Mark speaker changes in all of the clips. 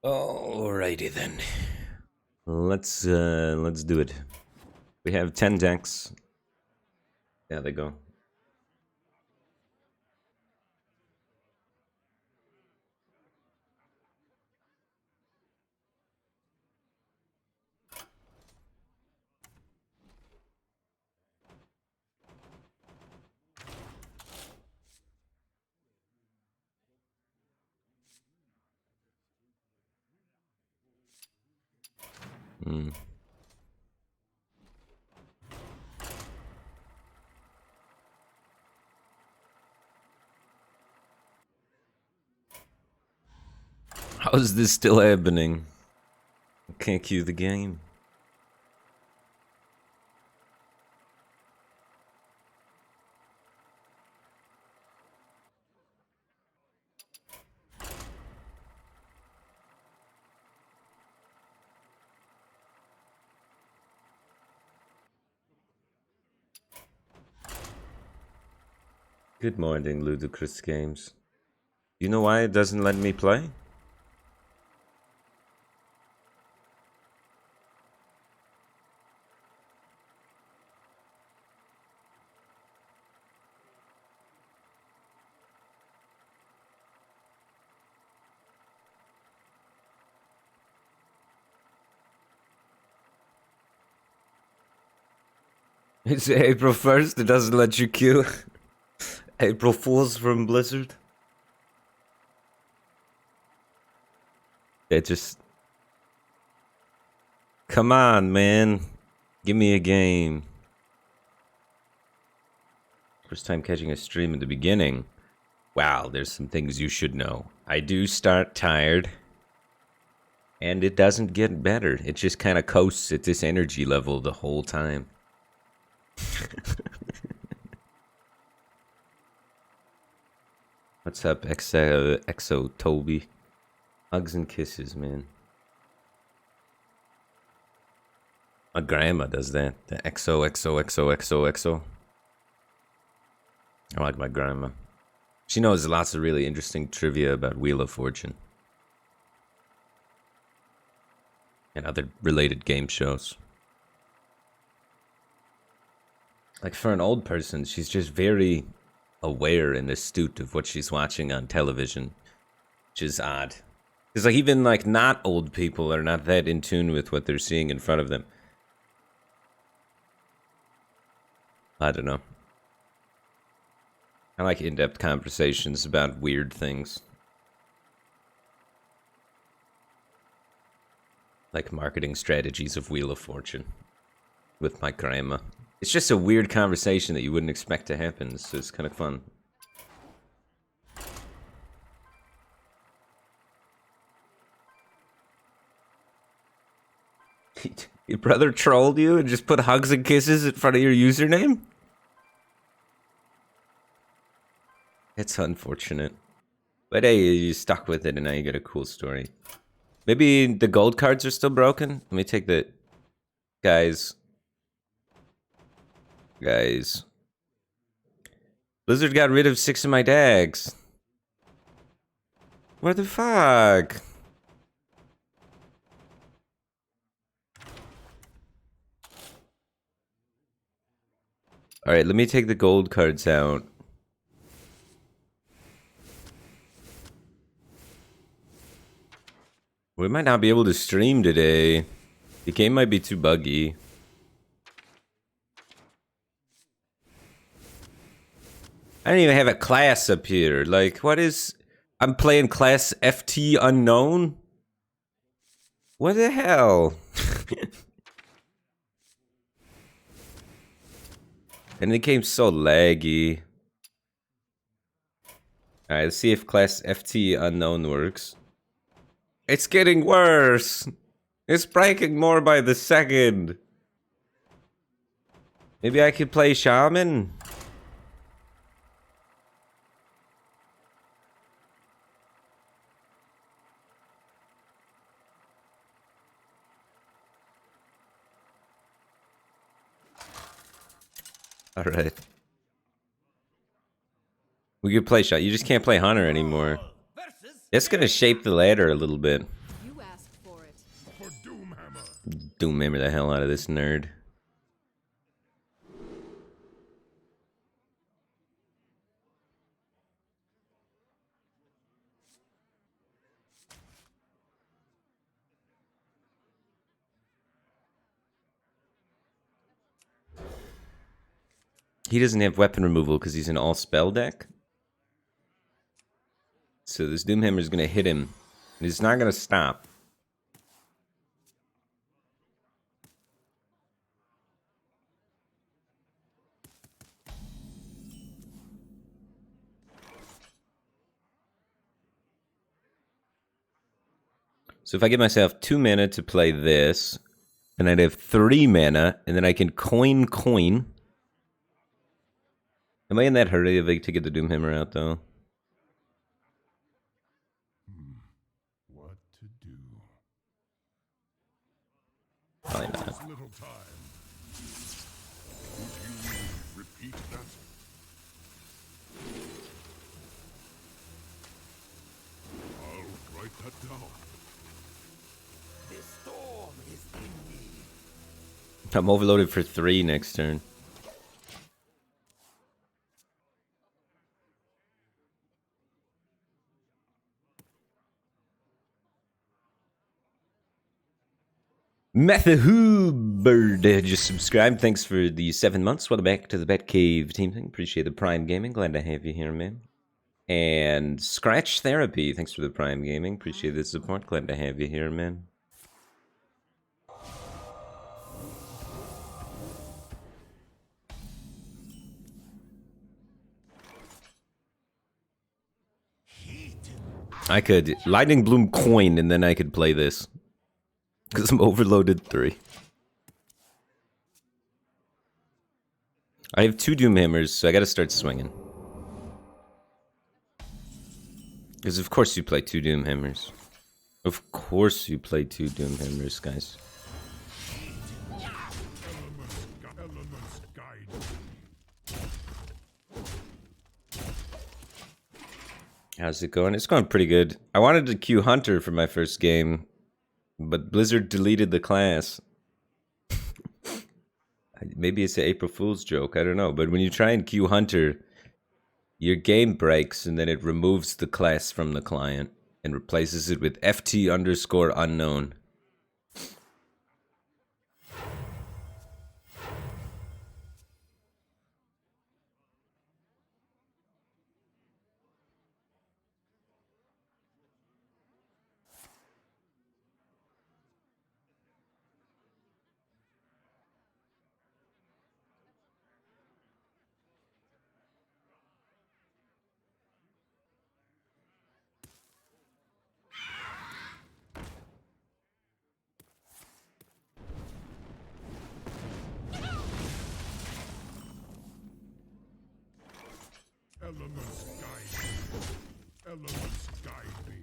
Speaker 1: Alrighty then. Let's do it. We have 10 decks. There they go. How is this still happening? I can't cue the game. Good morning, Ludicrous Games. You know why it doesn't let me play? It's April 1st, it doesn't let you queue. April Fools from Blizzard. It just... Come on, man. Give me a game. First time catching a stream in the beginning. Wow, there's some things you should know. I do start tired. And it doesn't get better. It just kind of coasts at this energy level the whole time. What's up, Exo Toby? Hugs and kisses, man. My grandma does that. The XO. I like my grandma. She knows lots of really interesting trivia about Wheel of Fortune. And other related game shows. Like, for an old person, she's just very aware and astute of what she's watching on television, which is odd. Because, like, even, like, not old people are not that in tune with what they're seeing in front of them. I don't know. I like in-depth conversations about weird things. Like marketing strategies of Wheel of Fortune with my grandma. It's just a weird conversation that you wouldn't expect to happen, so it's kind of fun. Your brother trolled you and just put hugs and kisses in front of your username? It's unfortunate. But hey, you stuck with it and now you get a cool story. Maybe the gold cards are still broken? Let me take the... Guys. Blizzard got rid of 6 of my decks. What the fuck? Alright, let me take the gold cards out. We might not be able to stream today. The game might be too buggy. I don't even have a class up here. Like, what is... I'm playing class FT unknown? What the hell? And the game's so laggy. Alright, let's see if class FT unknown works. It's getting worse. It's breaking more by the second. Maybe I could play Shaman? Alright. We could play Shot. You just can't play Hunter anymore. It's gonna shape the ladder a little bit.
Speaker 2: You
Speaker 1: Doomhammer the hell out of this nerd. He doesn't have weapon removal because he's an all-spell deck. So this Doomhammer is going to hit him. And it's not going to stop. So if I give myself 2 mana to play this, then I'd have 3 mana, and then I can coin. Am I in that hurry to get the Doomhammer out, though?
Speaker 2: What to do?
Speaker 1: Probably not.
Speaker 2: Little time. Would you repeat that? I'll write that down. The storm is in me.
Speaker 1: I'm overloaded for 3 next turn. Methahuber just subscribed. Thanks for the 7 months. Welcome back to the Batcave team thing. Appreciate the Prime Gaming. Glad to have you here, man. And Scratch Therapy. Thanks for the Prime Gaming. Appreciate the support. Glad to have you here, man. I could Lightning Bloom coin and then I could play this. Because I'm overloaded 3. I have 2 Doomhammers, so I gotta start swinging. Because of course you play 2 Doomhammers. Of course you play 2 Doomhammers, guys.
Speaker 2: Elements guide.
Speaker 1: How's it going? It's going pretty good. I wanted to queue Hunter for my first game, but Blizzard deleted the class. Maybe it's an April Fool's joke, I don't know. But when you try and queue Hunter, your game breaks and then it removes the class from the client and replaces it with FT_unknown.
Speaker 2: Elements guide me. Elements guide me.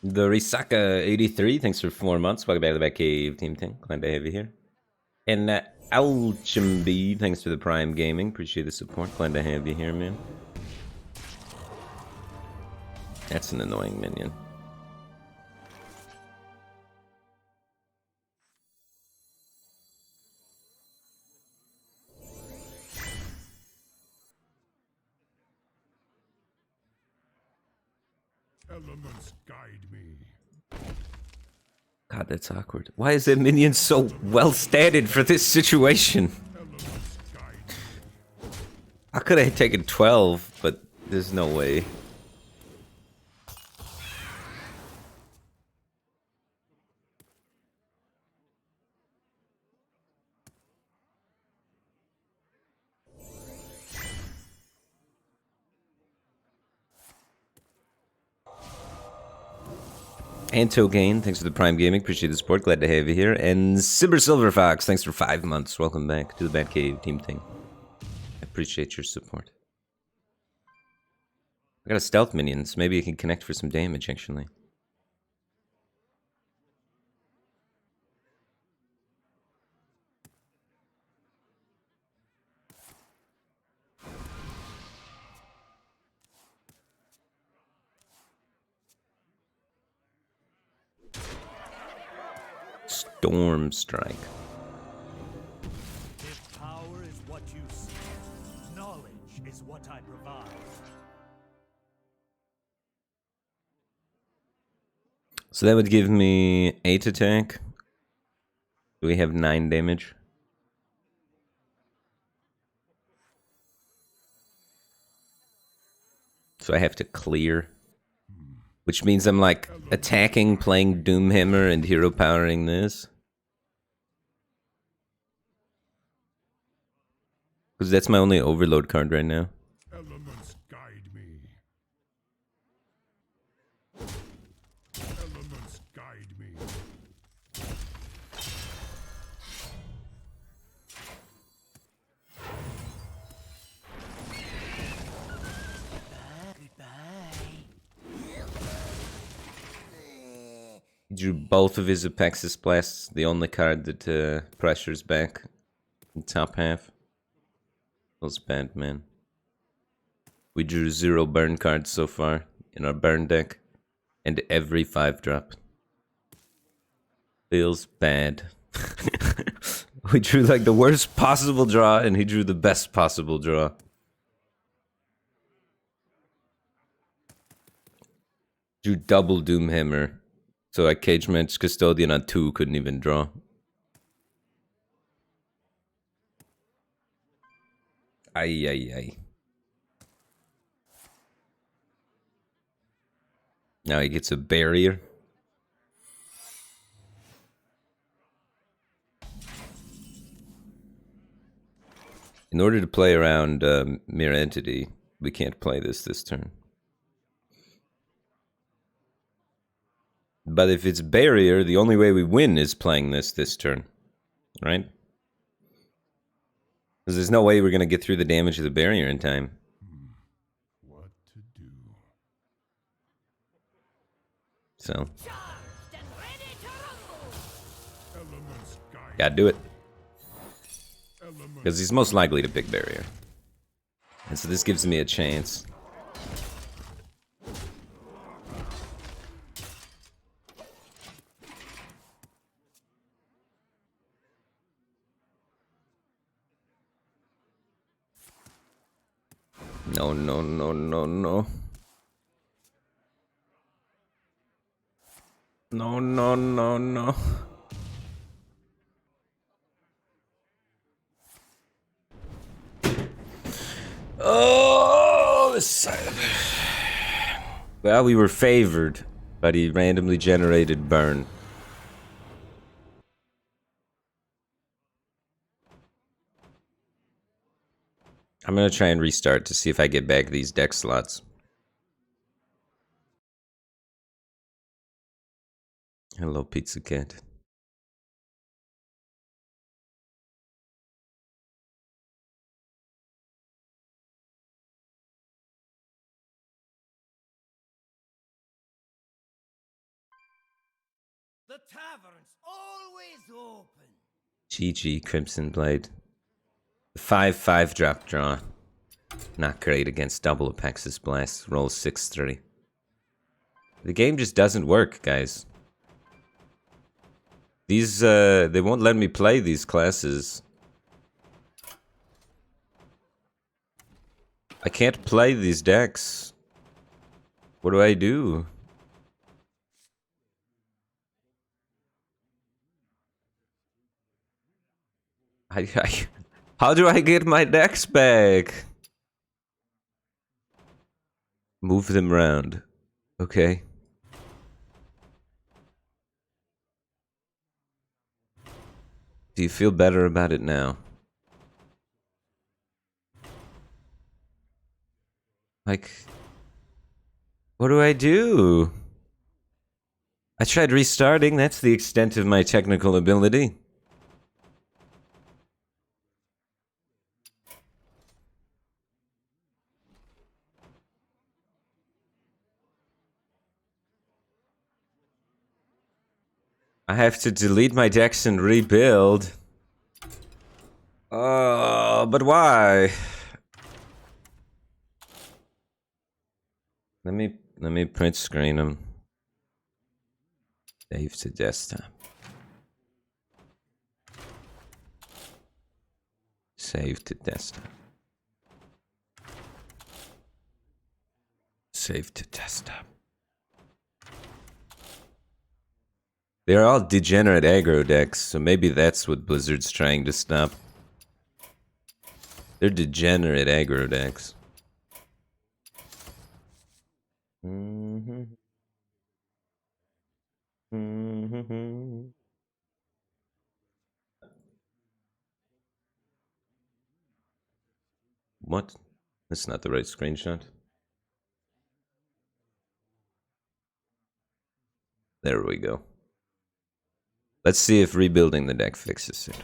Speaker 1: The Risaka 83, thanks for 4 months. Welcome back to the Batcave team thing. Glad to have you here. And Alchimby, thanks for the Prime Gaming. Appreciate the support. Glad to have you here, man. That's an annoying minion.
Speaker 2: Elements guide me.
Speaker 1: God, that's awkward. Why is that minion so well statted for this situation?
Speaker 2: Elements guide me.
Speaker 1: I could have taken 12, but there's no way. Antogane, thanks for the Prime Gaming. Appreciate the support. Glad to have you here. And Cyber Silver Fox, thanks for 5 months. Welcome back to the Batcave team thing. I appreciate your support. I got a stealth minions. Maybe I can connect for some damage, actually. Storm Strike.
Speaker 3: If power is what you seek, knowledge is what I provide.
Speaker 1: So that would give me 8 attack. Do we have 9 damage? So I have to clear. Which means I'm like attacking, playing Doomhammer, and hero powering this. Because that's my only overload card right now.
Speaker 2: Elements guide me. Elements guide me.
Speaker 1: He drew both of his Apexis Blasts, the only card that pressures back in top half. Feels bad, man. We drew 0 burn cards so far in our burn deck, and every 5-drop. Feels bad. We drew like the worst possible draw, and he drew the best possible draw. Drew double Doomhammer. So I cage matched Custodian on 2, couldn't even draw. Ay, ay, ay. Now he gets a barrier. In order to play around Mirror Entity, we can't play this turn. But if it's barrier, the only way we win is playing this turn. Right? Because there's no way we're going to get through the damage of the barrier in time.
Speaker 2: What to do?
Speaker 1: So,
Speaker 2: Elements guide
Speaker 1: gotta do it.
Speaker 2: Elements
Speaker 1: Because he's most likely to pick barrier. And so this gives me a chance. No, no, no, no, no. No, no, no, no. Oh, this side of it. Well, we were favored, but he randomly generated burn. I'm gonna try and restart to see if I get back these deck slots. Hello, Pizza Cat.
Speaker 3: The tavern's always open.
Speaker 1: GG, Crimson Blade. 5/5 drop draw. Not great against double Apexis Blast. Roll 6/3. The game just doesn't work, guys. These, they won't let me play these classes. I can't play these decks. What do I do? How do I get my decks back? Move them around. Okay. Do you feel better about it now? Like, what do I do? I tried restarting. That's the extent of my technical ability. I have to delete my decks and rebuild. But why? Let me print screen them. Save to desktop. Save to desktop. Save to desktop. They're all degenerate aggro decks, so maybe that's what Blizzard's trying to stop. They're degenerate aggro decks. What? That's not the right screenshot. There we go. Let's see if rebuilding the deck fixes it.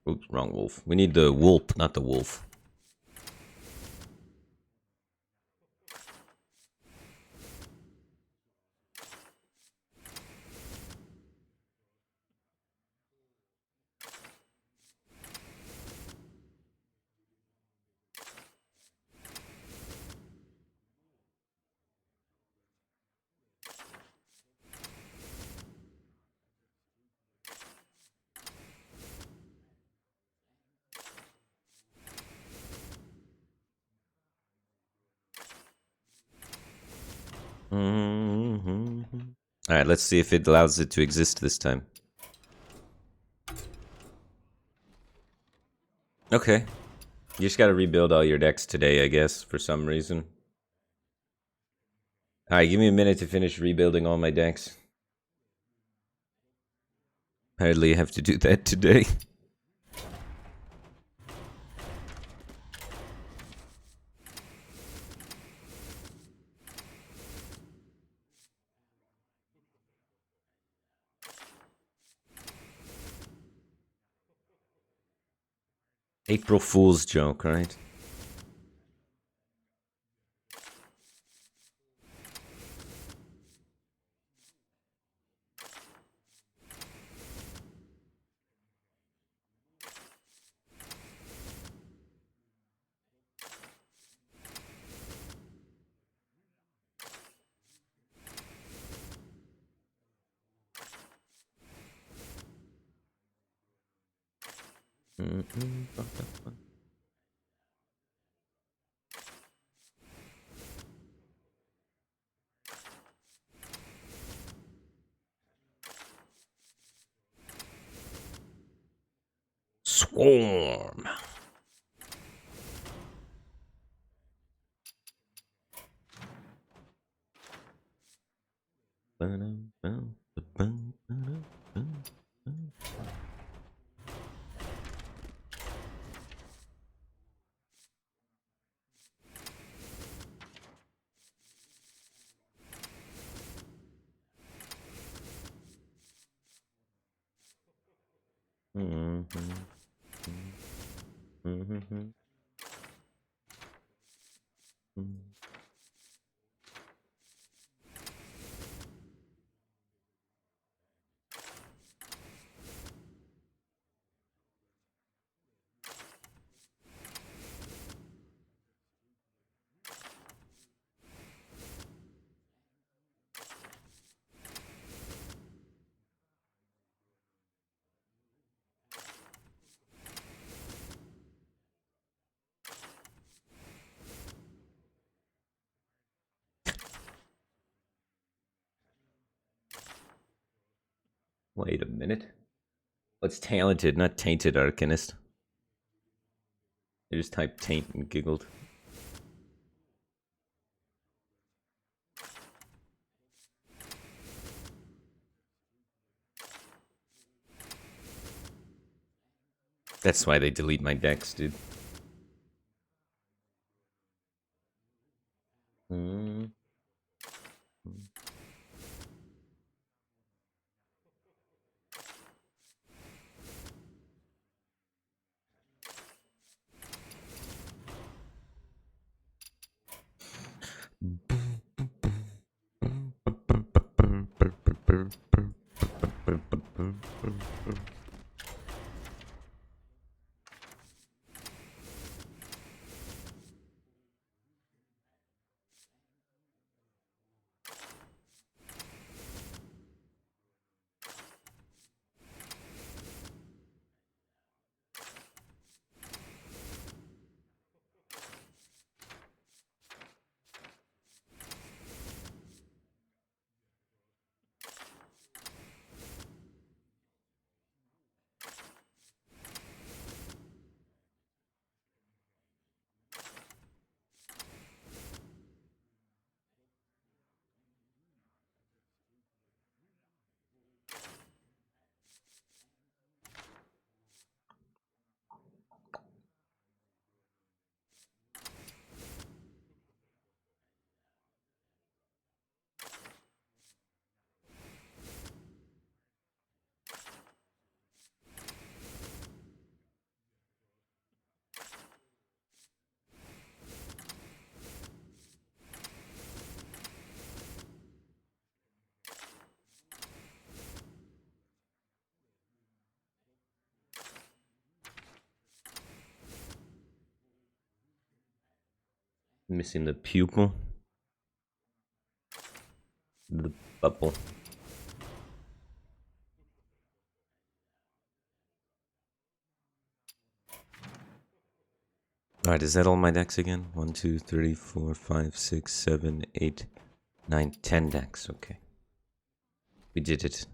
Speaker 1: Oops, wrong wolf. We need the wolf, not the wolf. Alright, let's see if it allows it to exist this time. Okay. You just gotta rebuild all your decks today, I guess, for some reason. Alright, give me a minute to finish rebuilding all my decks. Hardly have to do that today. April Fool's joke, right? Swarm. Wait a minute. What's talented, not tainted arcanist? I just typed taint and giggled. That's why they delete my decks, dude. Missing the pupil. The bubble. Alright, is that all my decks again? 1, 2, 3, 4, 5, 6, 7, 8, 9, 10 decks. Okay. We did it.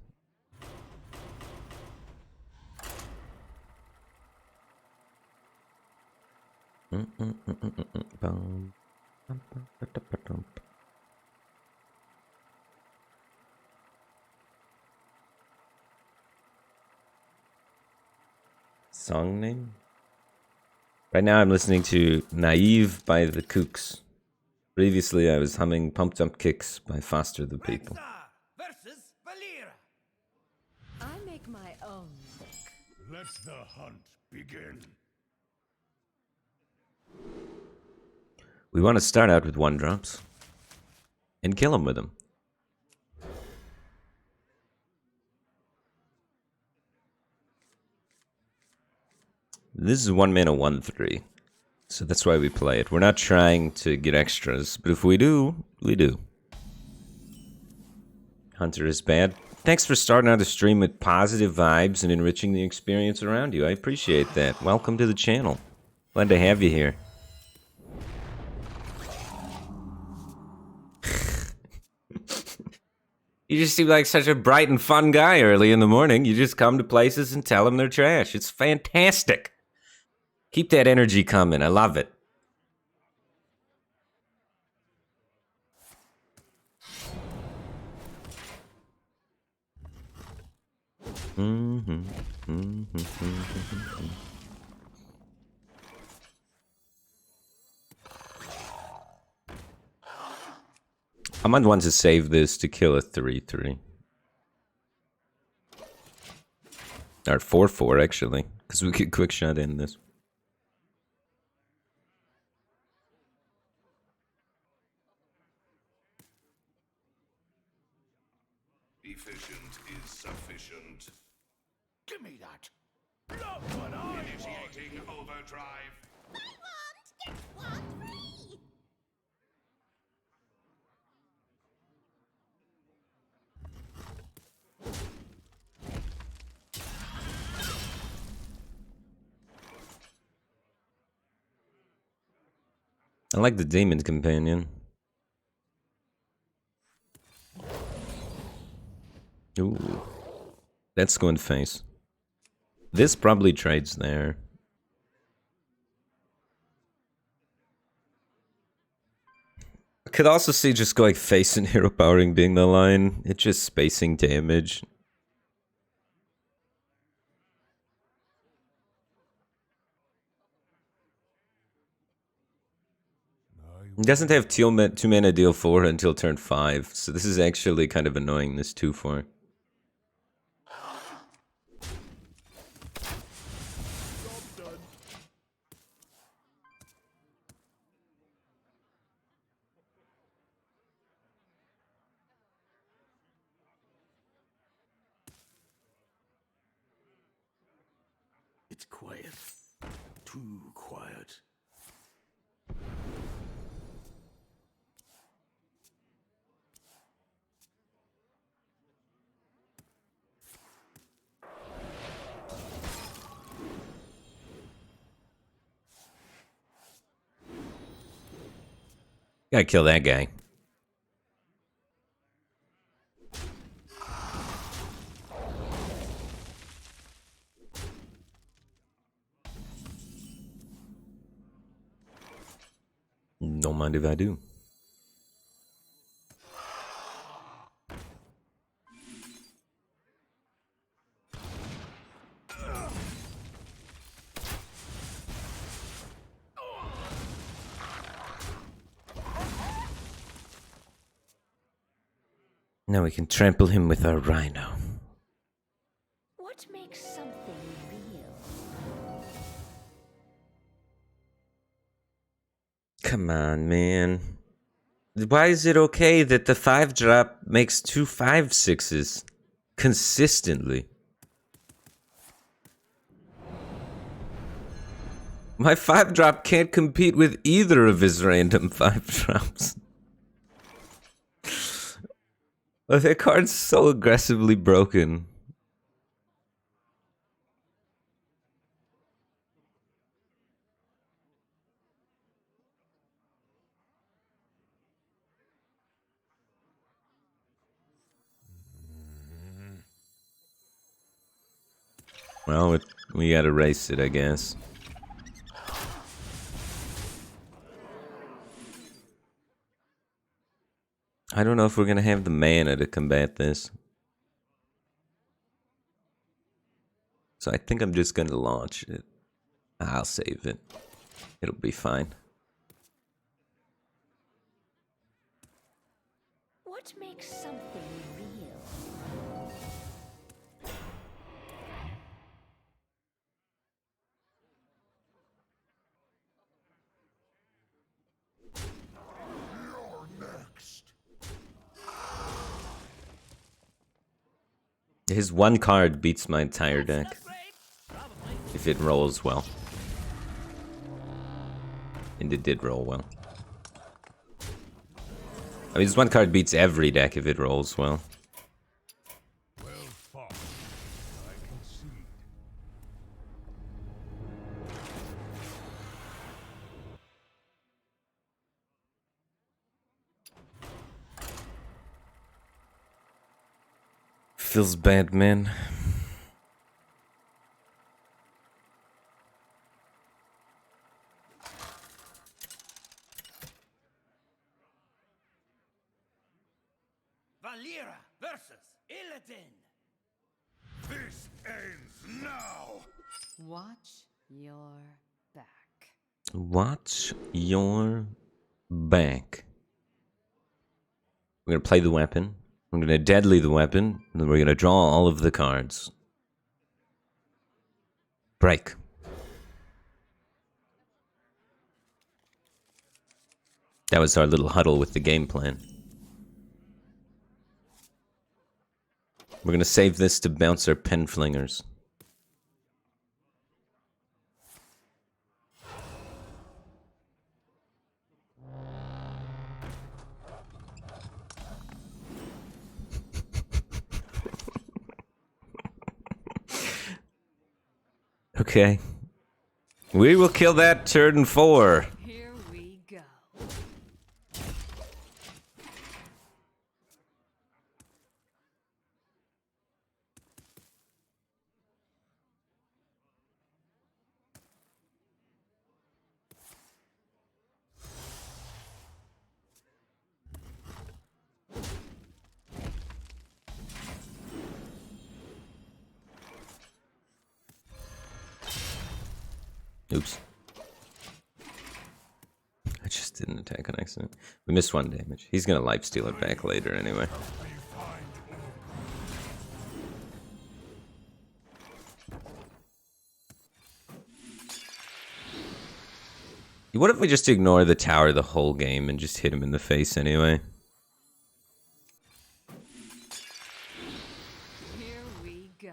Speaker 1: Song name? Right now I'm listening to Naive by the Kooks. Previously I was humming Pumped Up Kicks by Foster the People.
Speaker 3: Versus Valera.
Speaker 4: I make my own.
Speaker 2: Let the hunt begin.
Speaker 1: We want to start out with 1-drops and kill them with them. This is 1 mana 1/3, so that's why we play it. We're not trying to get extras, but if we do, we do. Hunter is bad. Thanks for starting out the stream with positive vibes and enriching the experience around you. I appreciate that. Welcome to the channel. Glad to have you here. You just seem like such a bright and fun guy early in the morning. You just come to places and tell them they're trash. It's fantastic. Keep that energy coming. I love it. I might want to save this to kill a 3/3. Or 4/4 actually, because we could quick shot in this.
Speaker 2: Efficient is sufficient.
Speaker 3: Give me that. Love what I
Speaker 2: Initiating overdrive.
Speaker 1: I like the Demon Companion. Ooh. That's going face. This probably trades there. I could also see just going face and hero powering being the line. It's just spacing damage. It doesn't have 2 mana deal 4 until turn 5, so this is actually kind of annoying, this 2/4.
Speaker 3: It's quiet. Too quiet.
Speaker 1: Gotta kill that guy. Don't mind if I do. Now we can trample him with our rhino.
Speaker 4: What makes something real?
Speaker 1: Come on, man. Why is it okay that the 5-drop makes 2 5/6s consistently? My 5-drop can't compete with either of his random 5-drops. But that card's so aggressively broken. Well, we gotta race it, I guess. I don't know if we're gonna have the mana to combat this. So I think I'm just gonna launch it. I'll save it. It'll be fine.
Speaker 4: What makes something real?
Speaker 1: His one card beats my entire deck. If it rolls well. And it did roll well. I mean, his one card beats every deck if it rolls well.
Speaker 2: Well fought. I concede.
Speaker 1: Feels bad, man.
Speaker 3: Valera versus Illidan.
Speaker 2: This ends now.
Speaker 4: Watch your back.
Speaker 1: Watch your back. We're gonna play the weapon. We're gonna deadly the weapon. And then we're gonna draw all of the cards. Break. That was our little huddle with the game plan. We're gonna save this to bounce our pen flingers. Okay. We will kill that turn 4.
Speaker 4: Here we go.
Speaker 1: Oops. I just didn't attack on accident. We missed 1 damage. He's gonna lifesteal it back later anyway. What if we just ignore the tower the whole game and just hit him in the face anyway?
Speaker 4: Here we go.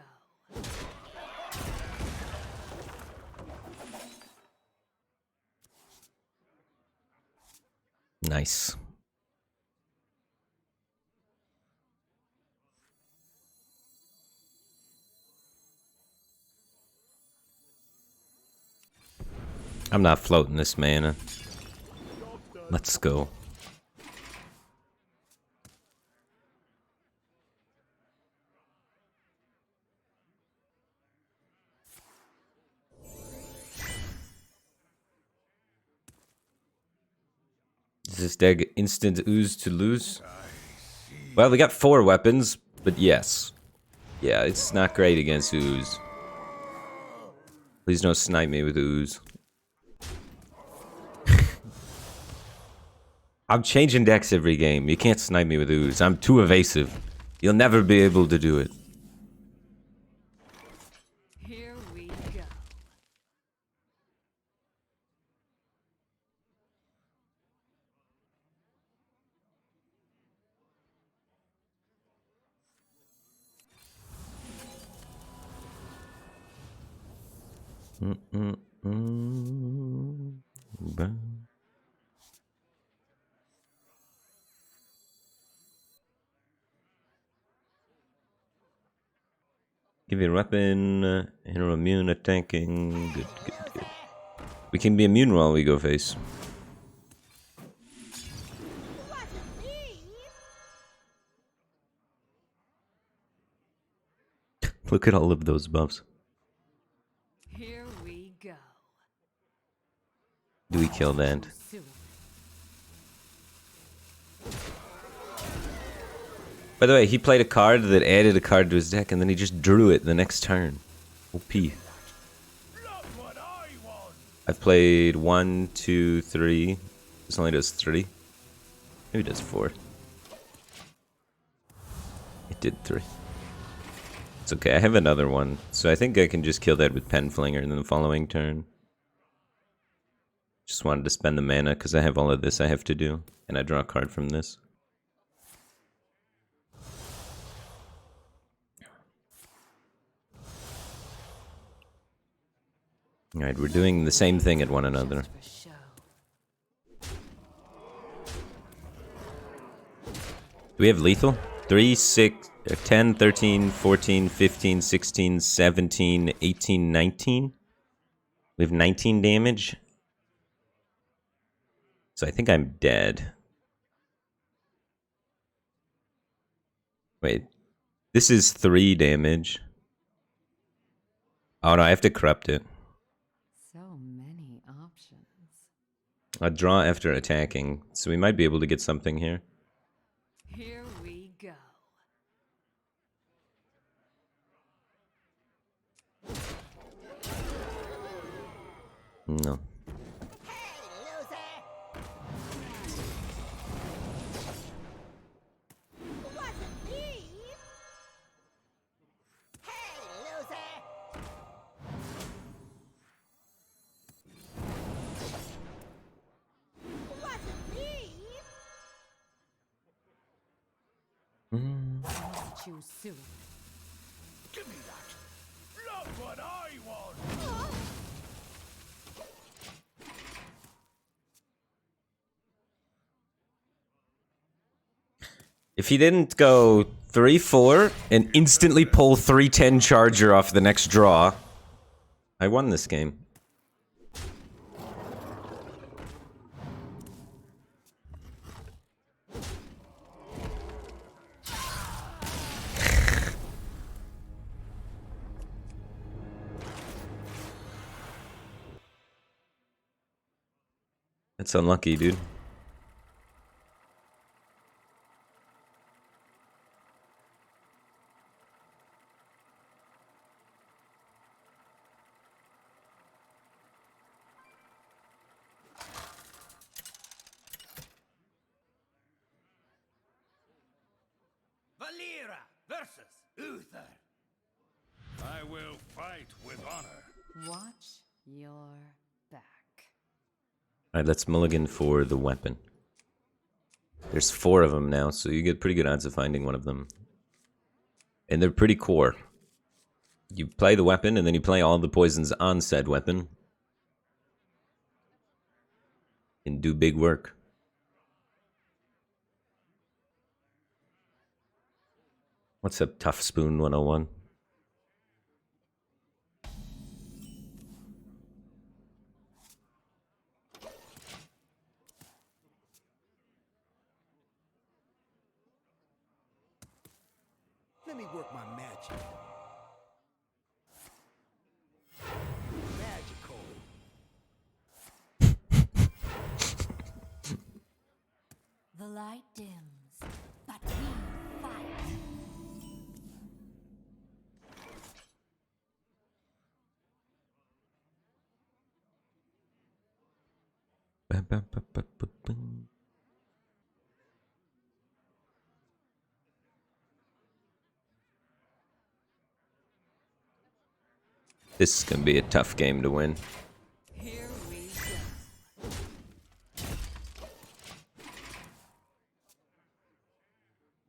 Speaker 1: Nice. I'm not floating this mana. Let's go. Is this deck instant ooze to lose? Well, we got 4 weapons, but yes. Yeah, it's not great against ooze. Please don't snipe me with ooze. I'm changing decks every game. You can't snipe me with ooze. I'm too evasive. You'll never be able to do it.
Speaker 4: Here we go.
Speaker 1: Mm-mm-mm. Heavy weapon, hero immune, attacking. Good, good, good. We can be immune while we go face. Look at all of those buffs.
Speaker 4: Here we go.
Speaker 1: Do we kill that?
Speaker 4: Soon.
Speaker 1: By the way, he played a card that added a card to his deck, and then he just drew it the next turn. OP. I've played 1, 2, 3. This only does 3. Maybe it does 4. It did 3. It's okay, I have another one. So I think I can just kill that with Pen Flinger in the following turn. Just wanted to spend the mana because I have all of this I have to do. And I draw a card from this. Alright, we're doing the same thing at one another.
Speaker 4: For show.
Speaker 1: Do we have lethal? 3, 6, 10, 13, 14, 15, 16, 17, 18, 19? We have 19 damage. So I think I'm dead. Wait. This is 3 damage. Oh no, I have to corrupt it.
Speaker 4: So many options.
Speaker 1: I draw after attacking, so we might be able to get something here.
Speaker 4: Here we go.
Speaker 1: No.
Speaker 4: Catch you soon.
Speaker 2: Give me that. Look what I want.
Speaker 1: If he didn't go 3-4 and instantly pull 3-10 Charger off the next draw, I won this game. That's unlucky, dude.
Speaker 3: Valera versus Uther.
Speaker 2: I will fight with honor.
Speaker 4: Watch your back.
Speaker 1: Alright, let's mulligan for the weapon. There's 4 of them now, so you get pretty good odds of finding one of them. And they're pretty core. You play the weapon, and then you play all the poisons on said weapon. And do big work. What's up, Tough Spoon 101?
Speaker 3: Let me work my magic. Magical.
Speaker 4: The light dims, but we fight.
Speaker 1: This is gonna be a tough game to win.
Speaker 4: Here we go.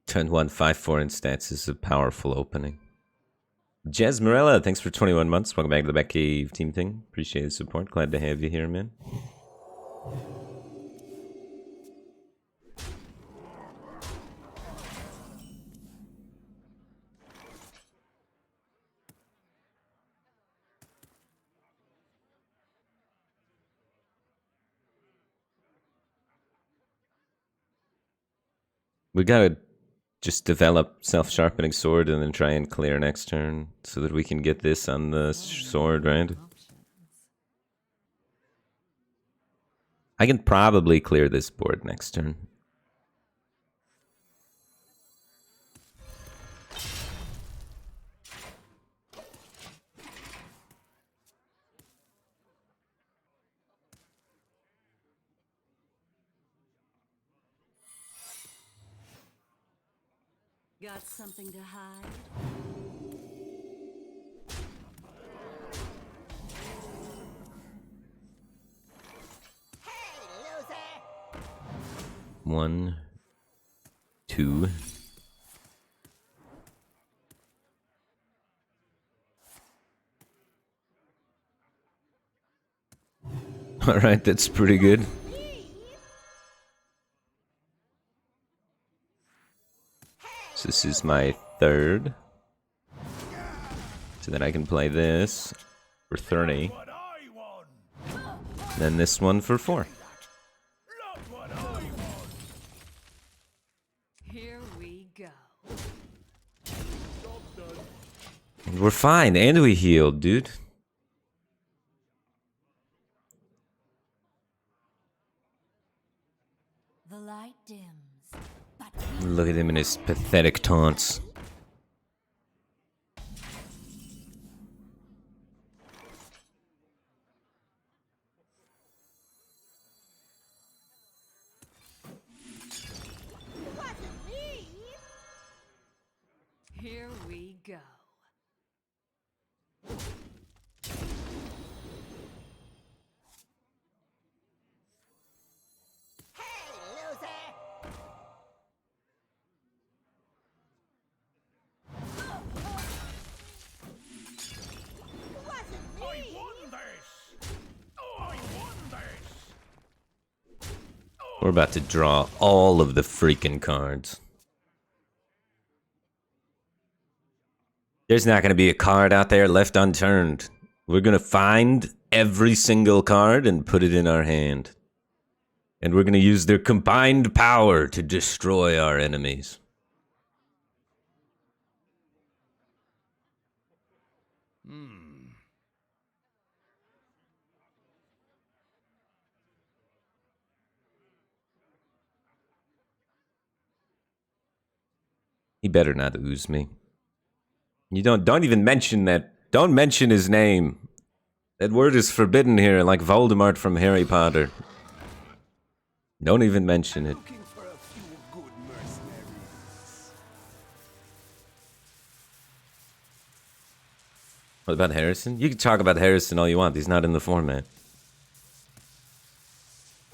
Speaker 1: Turn 1, 5-4 in stats is a powerful opening. Jasmarella, thanks for 21 months. Welcome back to the Batcave team thing. Appreciate the support. Glad to have you here, man. We gotta just develop self-sharpening sword and then try and clear next turn so that we can get this on the sword, right? I can probably clear this board next turn.
Speaker 4: Got something to hide?
Speaker 1: One, two. All right, that's pretty good. So this is my third. So then I can play this for 30.
Speaker 2: What I want.
Speaker 1: Then this one for 4.
Speaker 2: Look what I want.
Speaker 4: Here we go.
Speaker 1: And we're fine, and we healed, dude.
Speaker 4: The light dims, but we
Speaker 1: Look at him and his pathetic taunts.
Speaker 4: Here we go.
Speaker 2: I won this. Oh, I won this.
Speaker 1: We're about to draw all of the freaking cards. There's not going to be a card out there left unturned. We're going to find every single card and put it in our hand. And we're going to use their combined power to destroy our enemies. He better not ooze me. You don't even mention that. Don't mention his name. That word is forbidden here, like Voldemort from Harry Potter. Don't even mention it.
Speaker 2: Looking for a few good mercenaries.
Speaker 1: What about Harrison? You can talk about Harrison all you want. He's not in the format.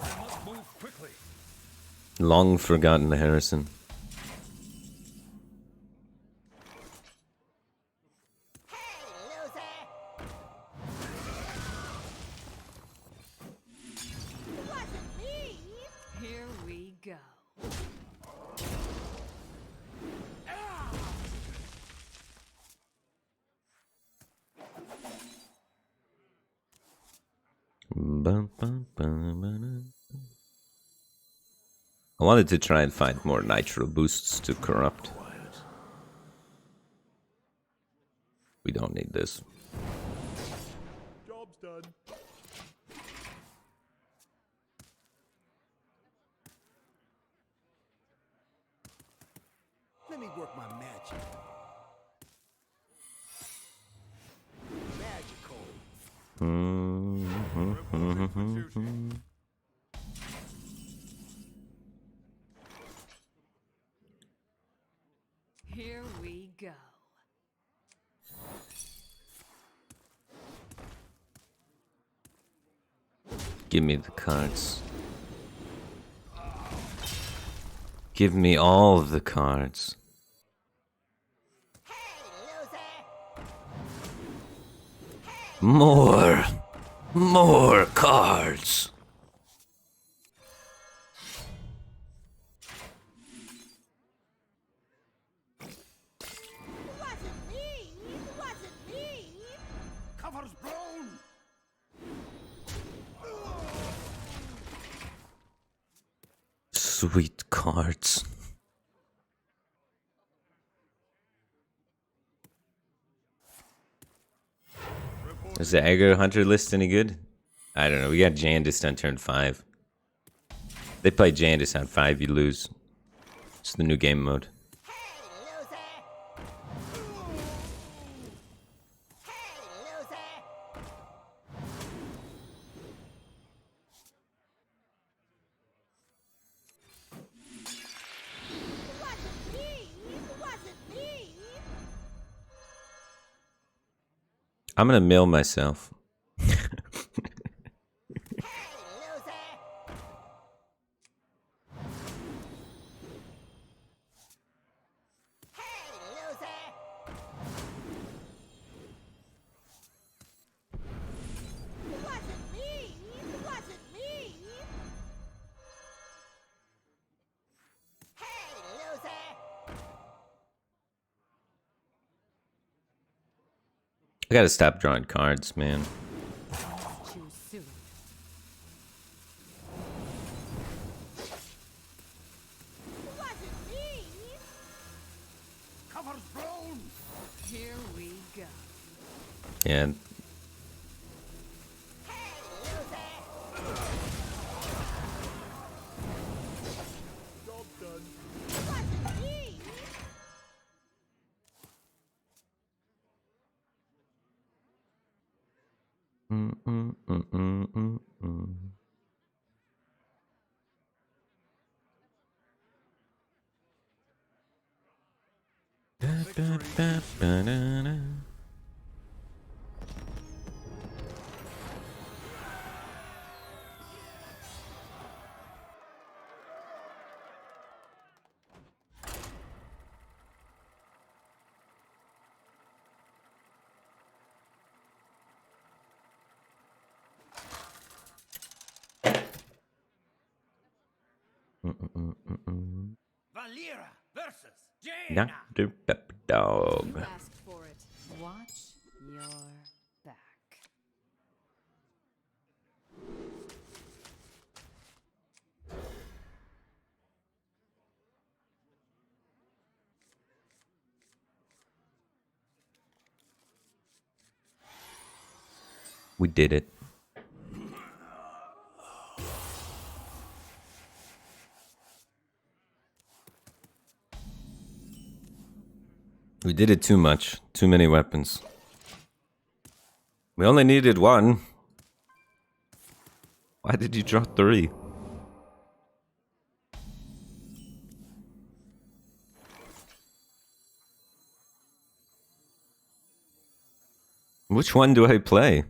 Speaker 2: I must move quickly.
Speaker 1: Long forgotten Harrison.
Speaker 4: Here we go.
Speaker 1: I wanted to try and find more nitro boosts to corrupt. We don't need this.
Speaker 3: Job's done.
Speaker 2: Let me work my magic. Magical.
Speaker 4: Here we go.
Speaker 1: Give me the cards. Give me all of the cards. More! More cards!
Speaker 2: Cover's blown.
Speaker 1: Sweet cards. Is the aggro hunter list any good? I don't know. We got Jandis on turn 5. They play Jandis on 5, you lose. It's the new game mode. I'm gonna mill myself. I gotta stop drawing cards, man.
Speaker 4: Too soon.
Speaker 2: Cover's blown.
Speaker 4: Here we go.
Speaker 1: And
Speaker 3: Job done.
Speaker 2: Valera versus Jaina.
Speaker 1: Dr. Pepper Dog.
Speaker 4: Ask for it. Watch your back.
Speaker 1: We did it. We did it too much. Too many weapons. We only needed one. Why did you draw 3? Which one do I play?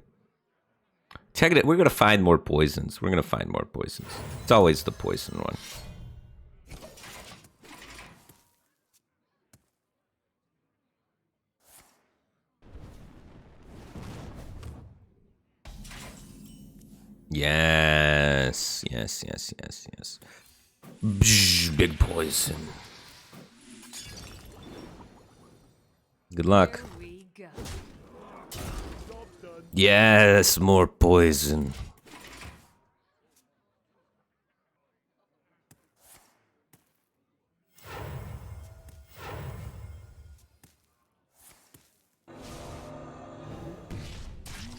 Speaker 1: Check it. We're gonna find more poisons. We're gonna find more poisons. It's always the poison one. Yes, yes, yes, yes, yes. Bzz, big poison. Good luck.
Speaker 4: Here we go.
Speaker 3: Job done.
Speaker 1: Yes, more poison.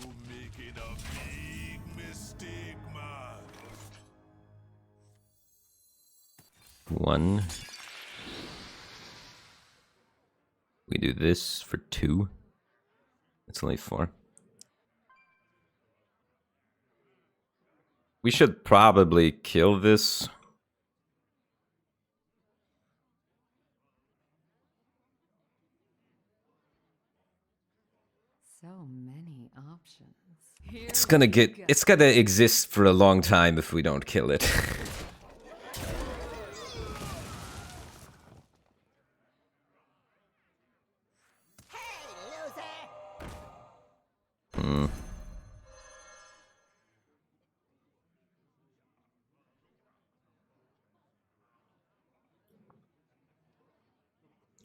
Speaker 2: You making a big mistake, man.
Speaker 1: 1. We do this for 2. It's only 4. We should probably kill this.
Speaker 4: So many options. Here
Speaker 1: It's gonna
Speaker 4: we
Speaker 1: get.
Speaker 4: go.
Speaker 1: It's gonna exist for a long time if we don't kill it. Hmm.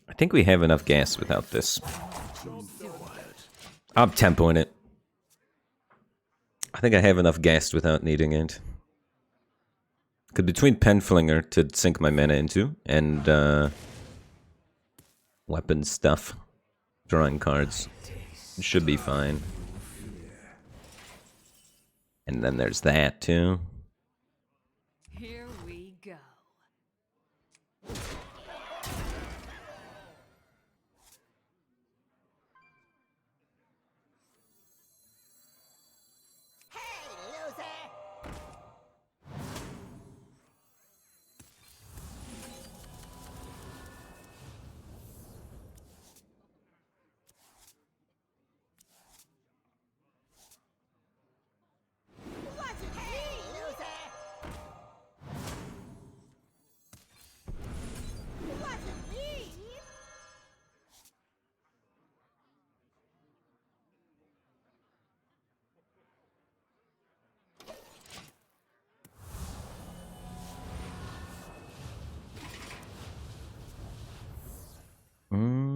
Speaker 1: I think we have enough gas without this. I'm tempoing it. I think I have enough gas without needing it. Because between Penflinger to sink my mana into and weapon stuff, drawing cards, it should be fine. And then there's that too.
Speaker 4: Here we go. Hmm.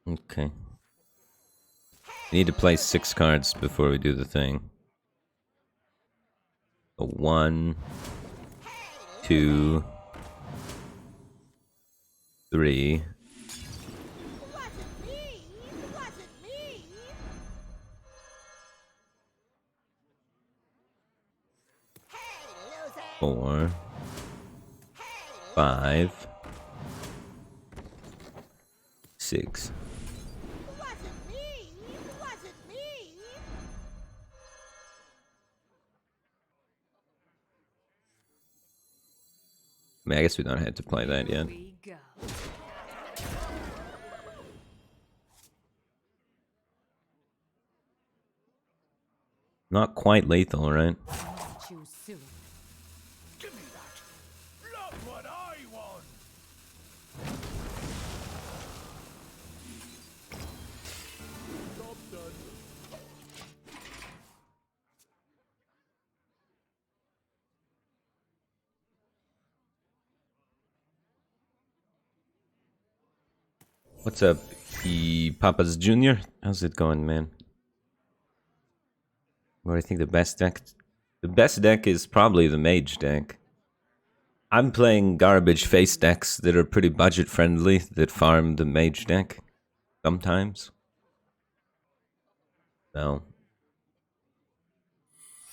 Speaker 1: Okay. We need to play 6 cards before we do the thing. A 1, 2, 3. Four, 5, 6. I mean, I guess we don't have to play that yet.
Speaker 4: We go.
Speaker 1: Not quite lethal, right?
Speaker 4: Not too soon.
Speaker 2: Give me that. Look what I want. Job done.
Speaker 1: What's up, Papa's Jr.? How's it going, man? What do you think the best deck? The best deck is probably the mage deck. I'm playing garbage face decks that are pretty budget friendly that farm the mage deck sometimes. So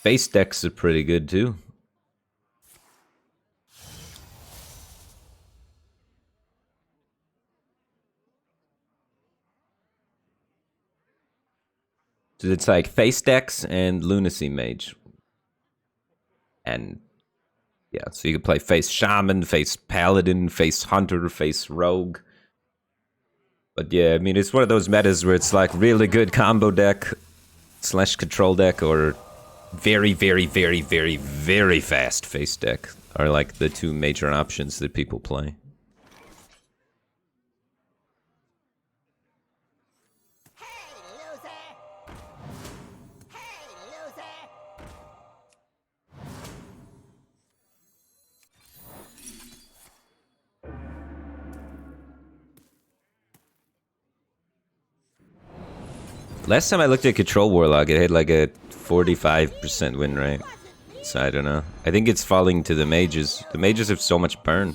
Speaker 1: face decks are pretty good too. So it's like face decks and lunacy mage. And yeah, so you can play face shaman, face paladin, face hunter, face rogue. But yeah, I mean, it's one of those metas where it's like really good combo deck / control deck or very, very, very, very, very fast face deck are like the 2 major options that people play. Last time I looked at Control Warlock, it had like a 45% win rate. So I don't know. I think it's falling to the mages. The mages have so much burn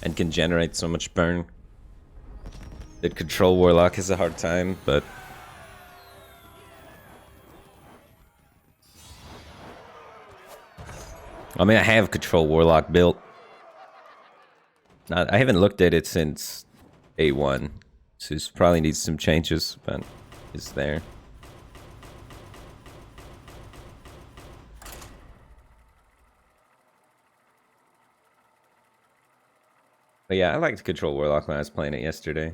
Speaker 1: and can generate so much burn that Control Warlock has a hard time, but I mean, I have Control Warlock built. I haven't looked at it since A1, so it probably needs some changes, but it's there. But yeah, I liked Control Warlock when I was playing it yesterday.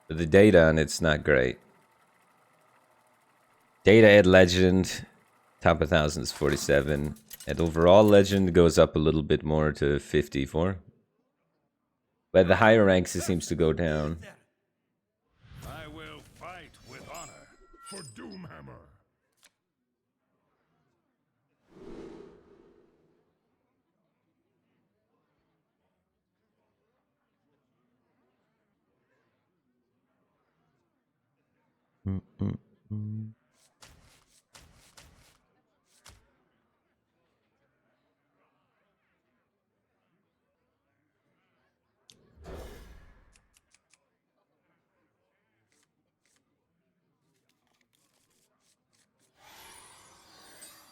Speaker 1: But the data on it's not great. Data at legend, top 1000 is 47. At overall legend goes up a little bit more to 54. But the higher ranks it seems to go down.
Speaker 2: I will fight with honor for Doomhammer.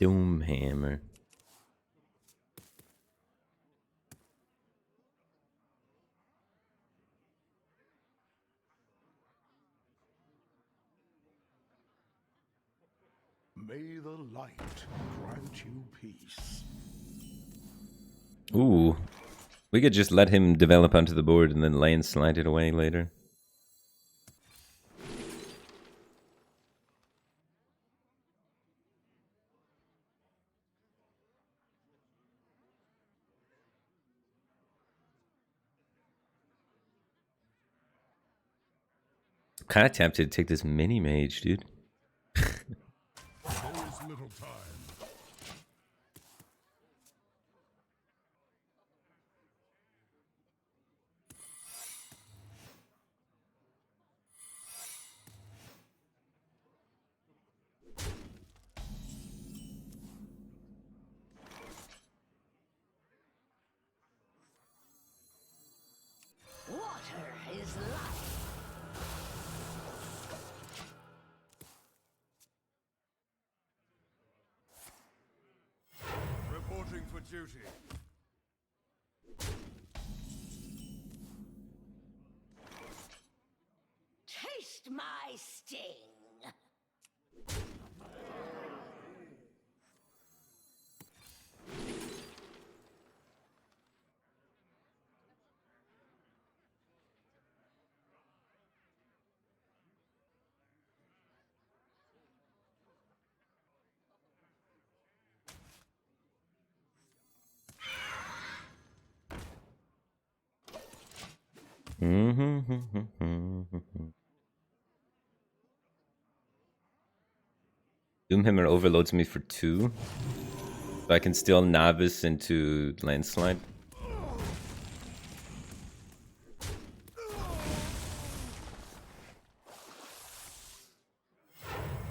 Speaker 1: Doomhammer.
Speaker 2: May the light grant you peace.
Speaker 1: Ooh. We could just let him develop onto the board and then landslide it away later. Kind of tempted to take this mini mage, dude.
Speaker 2: There is little time.
Speaker 4: Water is life.
Speaker 2: Reporting for duty.
Speaker 4: Taste my sting.
Speaker 1: Doomhammer overloads me for 2. So I can still novice into landslide.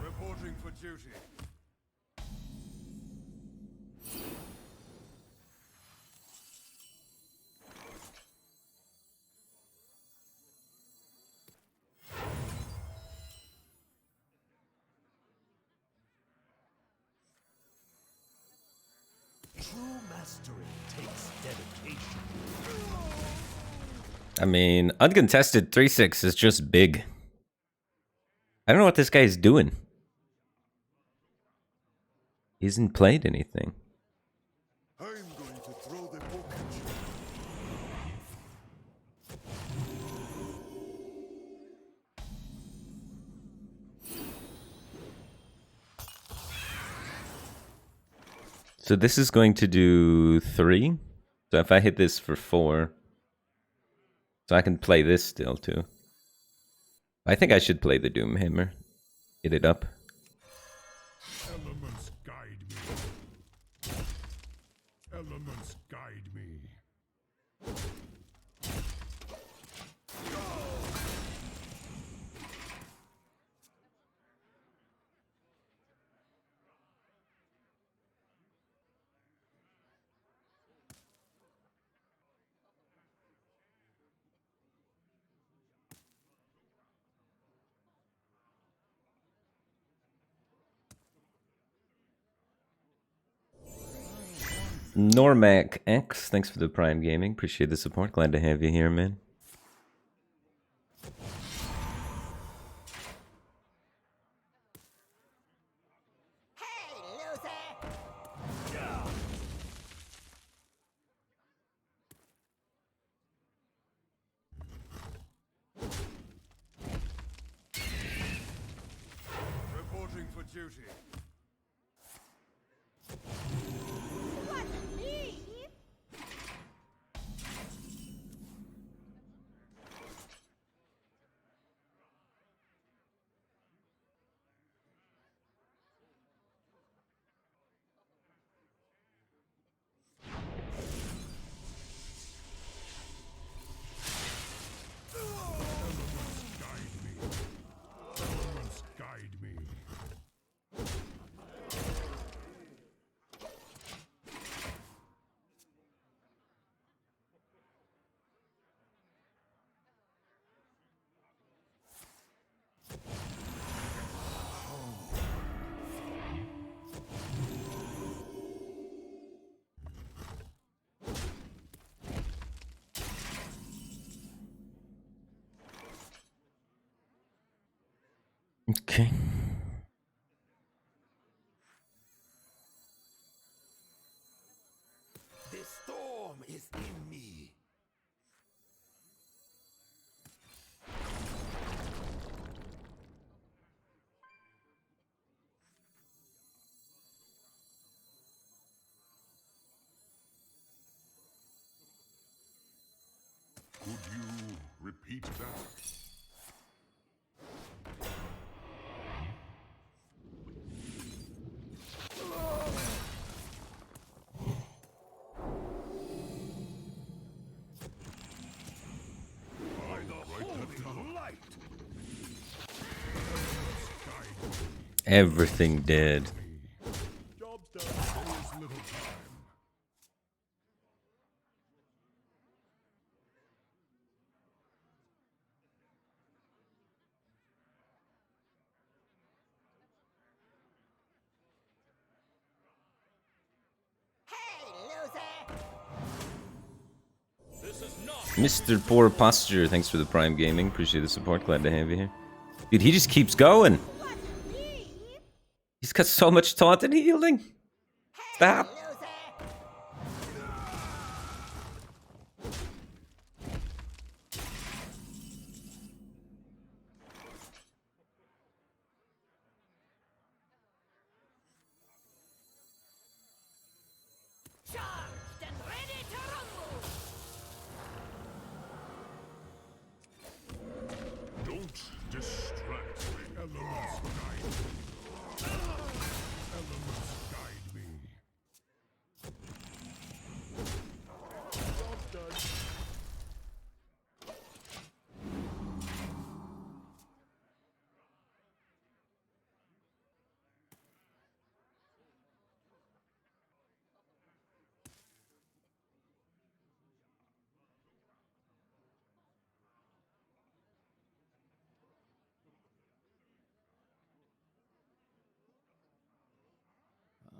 Speaker 2: Reporting for duty.
Speaker 3: True mastery takes dedication.
Speaker 1: I mean, uncontested 3-6 is just big. I don't know what this guy's doing. He hasn't played anything.
Speaker 2: I'm going to throw the book at you.
Speaker 1: So this is going to do 3. So if I hit this for 4, so I can play this still too. I think I should play the Doomhammer. Get it up.
Speaker 2: Elements guide me. Elements guide me.
Speaker 1: Normac X, thanks for the Prime Gaming. Appreciate the support. Glad to have you here, man.
Speaker 4: Hey, Luther!
Speaker 2: Reporting for duty. duty.
Speaker 4: Wasn't me.
Speaker 2: Guide me.
Speaker 1: Okay.
Speaker 2: The storm is in me. Could you repeat that? By the holy light.
Speaker 1: Everything dead.
Speaker 3: Job's done.
Speaker 2: There is little time.
Speaker 1: Mr. Poor Posture, thanks for the Prime Gaming. Appreciate the support. Glad to have you here. Dude, he just keeps going. He's got so much taunt and healing. Stop.
Speaker 4: Charged and ready to rumble.
Speaker 2: Don't distract me. Elements guide me. Elements guide me.
Speaker 3: Job's done.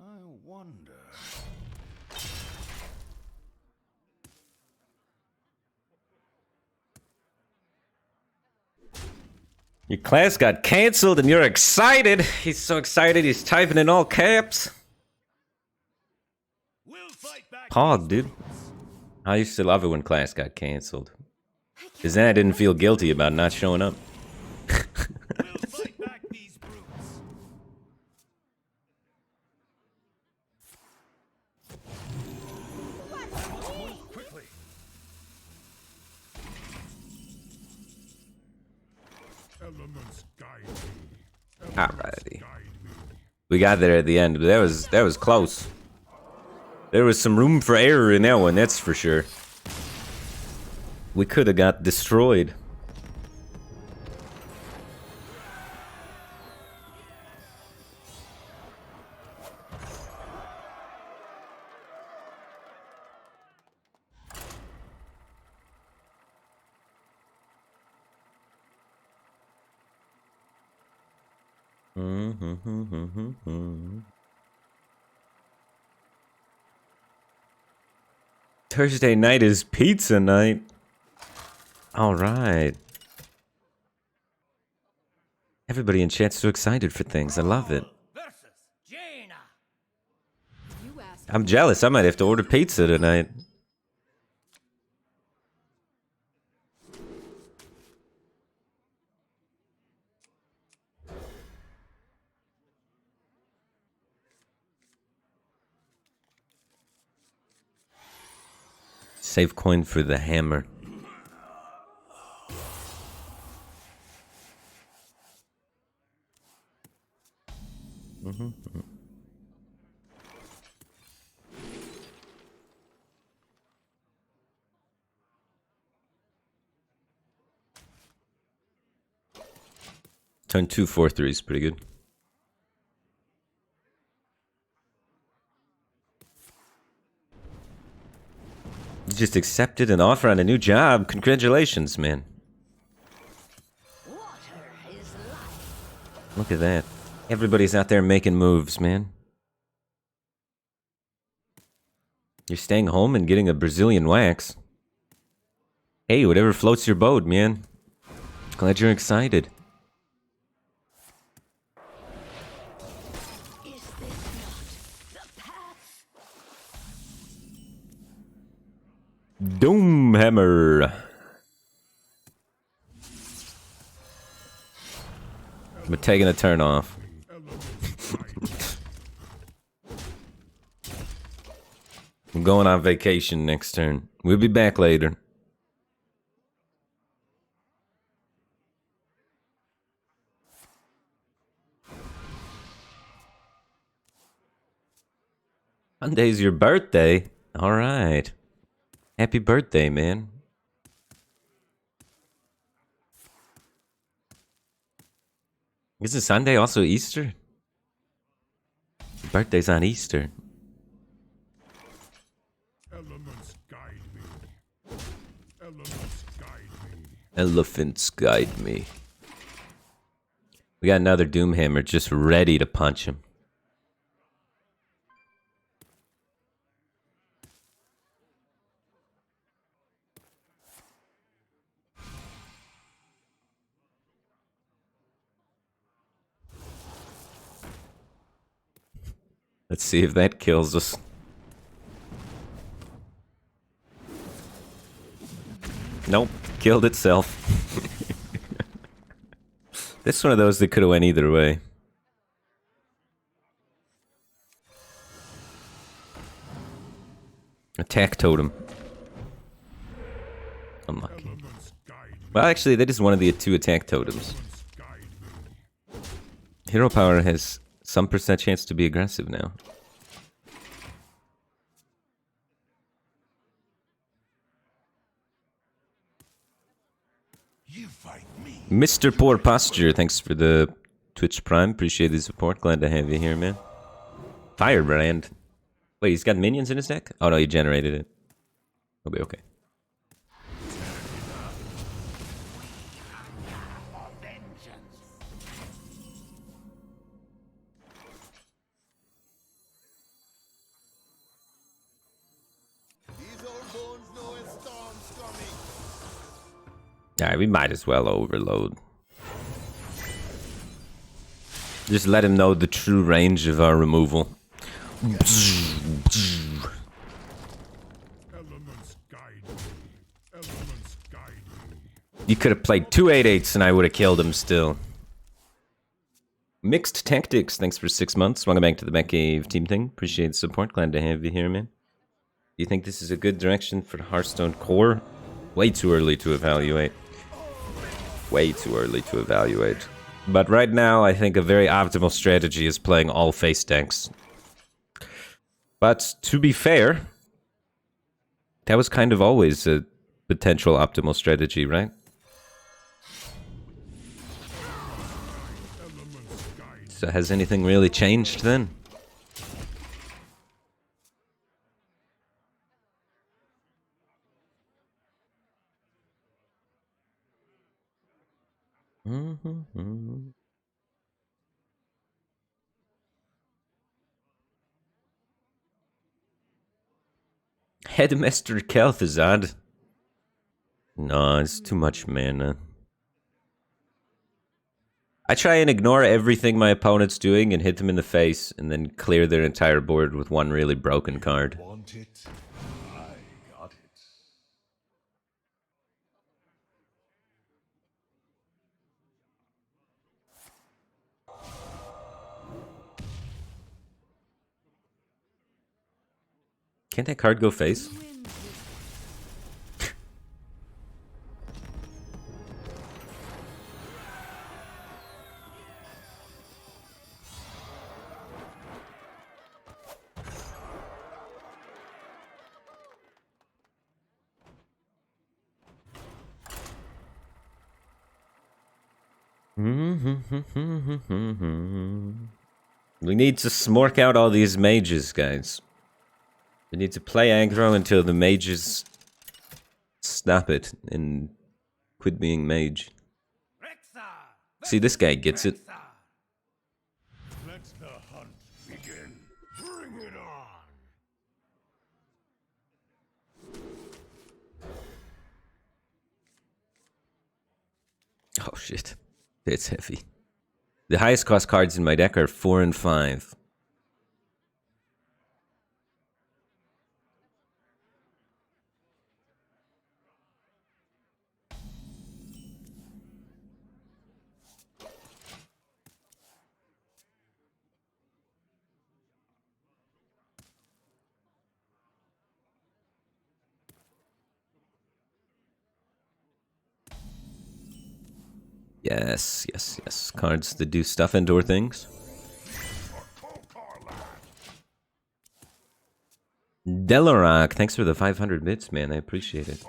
Speaker 2: I wonder.
Speaker 1: Your class got canceled and you're excited. He's so excited he's typing in all caps.
Speaker 3: We'll fight back.
Speaker 1: Pog, dude. I used to love it when class got canceled. Because then I didn't feel guilty about not showing up.
Speaker 3: We'll fight back these brutes.
Speaker 2: Move quickly. Elements guide me.
Speaker 1: Alrighty.
Speaker 2: Guide me.
Speaker 1: We got there at the end, but that was close. There was some room for error in that one, that's for sure. We could have got destroyed. Thursday night is pizza night. All right. Everybody in chat's so excited for things. I love it.
Speaker 3: Versus Jaina.
Speaker 4: You asked.
Speaker 1: I'm jealous. I might have to order pizza tonight. Save coin for the hammer. Turn 2 4/3 is pretty good. You just accepted an offer on a new job. Congratulations, man. Look at that. Everybody's out there making moves, man. You're staying home and getting a Brazilian wax. Hey, whatever floats your boat, man. Glad you're excited. Doomhammer. We're taking a turn off. I'm going on vacation next turn. We'll be back later. Sunday's your birthday. All right. Happy birthday, man. Isn't Sunday also Easter? Birthday's on Easter.
Speaker 2: Elements guide me. Elements guide me.
Speaker 1: Elephants guide me. We got another Doomhammer just ready to punch him. Let's see if that kills us. Nope, killed itself. This is one of those that could have went either way. Attack totem. Unlucky. Well, actually, that is one of the 2 attack totems. Hero power has some % chance to be aggressive now.
Speaker 2: You fight me.
Speaker 1: Mr. Poor Posture, thanks for the Twitch Prime. Appreciate the support. Glad to have you here, man. Firebrand. Wait, he's got minions in his deck? Oh no, he generated it. He'll be okay. Alright, we might as well overload. Just let him know the true range of our removal.
Speaker 2: Elements guide me. Elements guide me.
Speaker 1: You could have played 2 8/8s and I would have killed him still. Mixed Tactics, thanks for 6 months. Welcome back to the Batcave team thing. Appreciate the support. Glad to have you here, man. Do you think this is a good direction for Hearthstone core? Way too early to evaluate. Way too early to evaluate. But right now, I think a very optimal strategy is playing all face decks. But to be fair, that was kind of always a potential optimal strategy, right? So has anything really changed then? Headmaster Kel'Thuzad. No, it's too much mana. I try and ignore everything my opponent's doing and hit them in the face, and then clear their entire board with one really broken card.
Speaker 2: Want it? I got it.
Speaker 1: Can't that card go face? We need to smork out all these mages, guys. We need to play aggro until the mages stop it and quit being mage. See, this guy gets it.
Speaker 2: Let the hunt begin. Bring it on.
Speaker 1: Oh shit, it's heavy. The highest cost cards in my deck are 4 and 5. Yes, yes, yes. Cards that do stuff and or things. Delarock, thanks for the 500 bits, man. I appreciate it.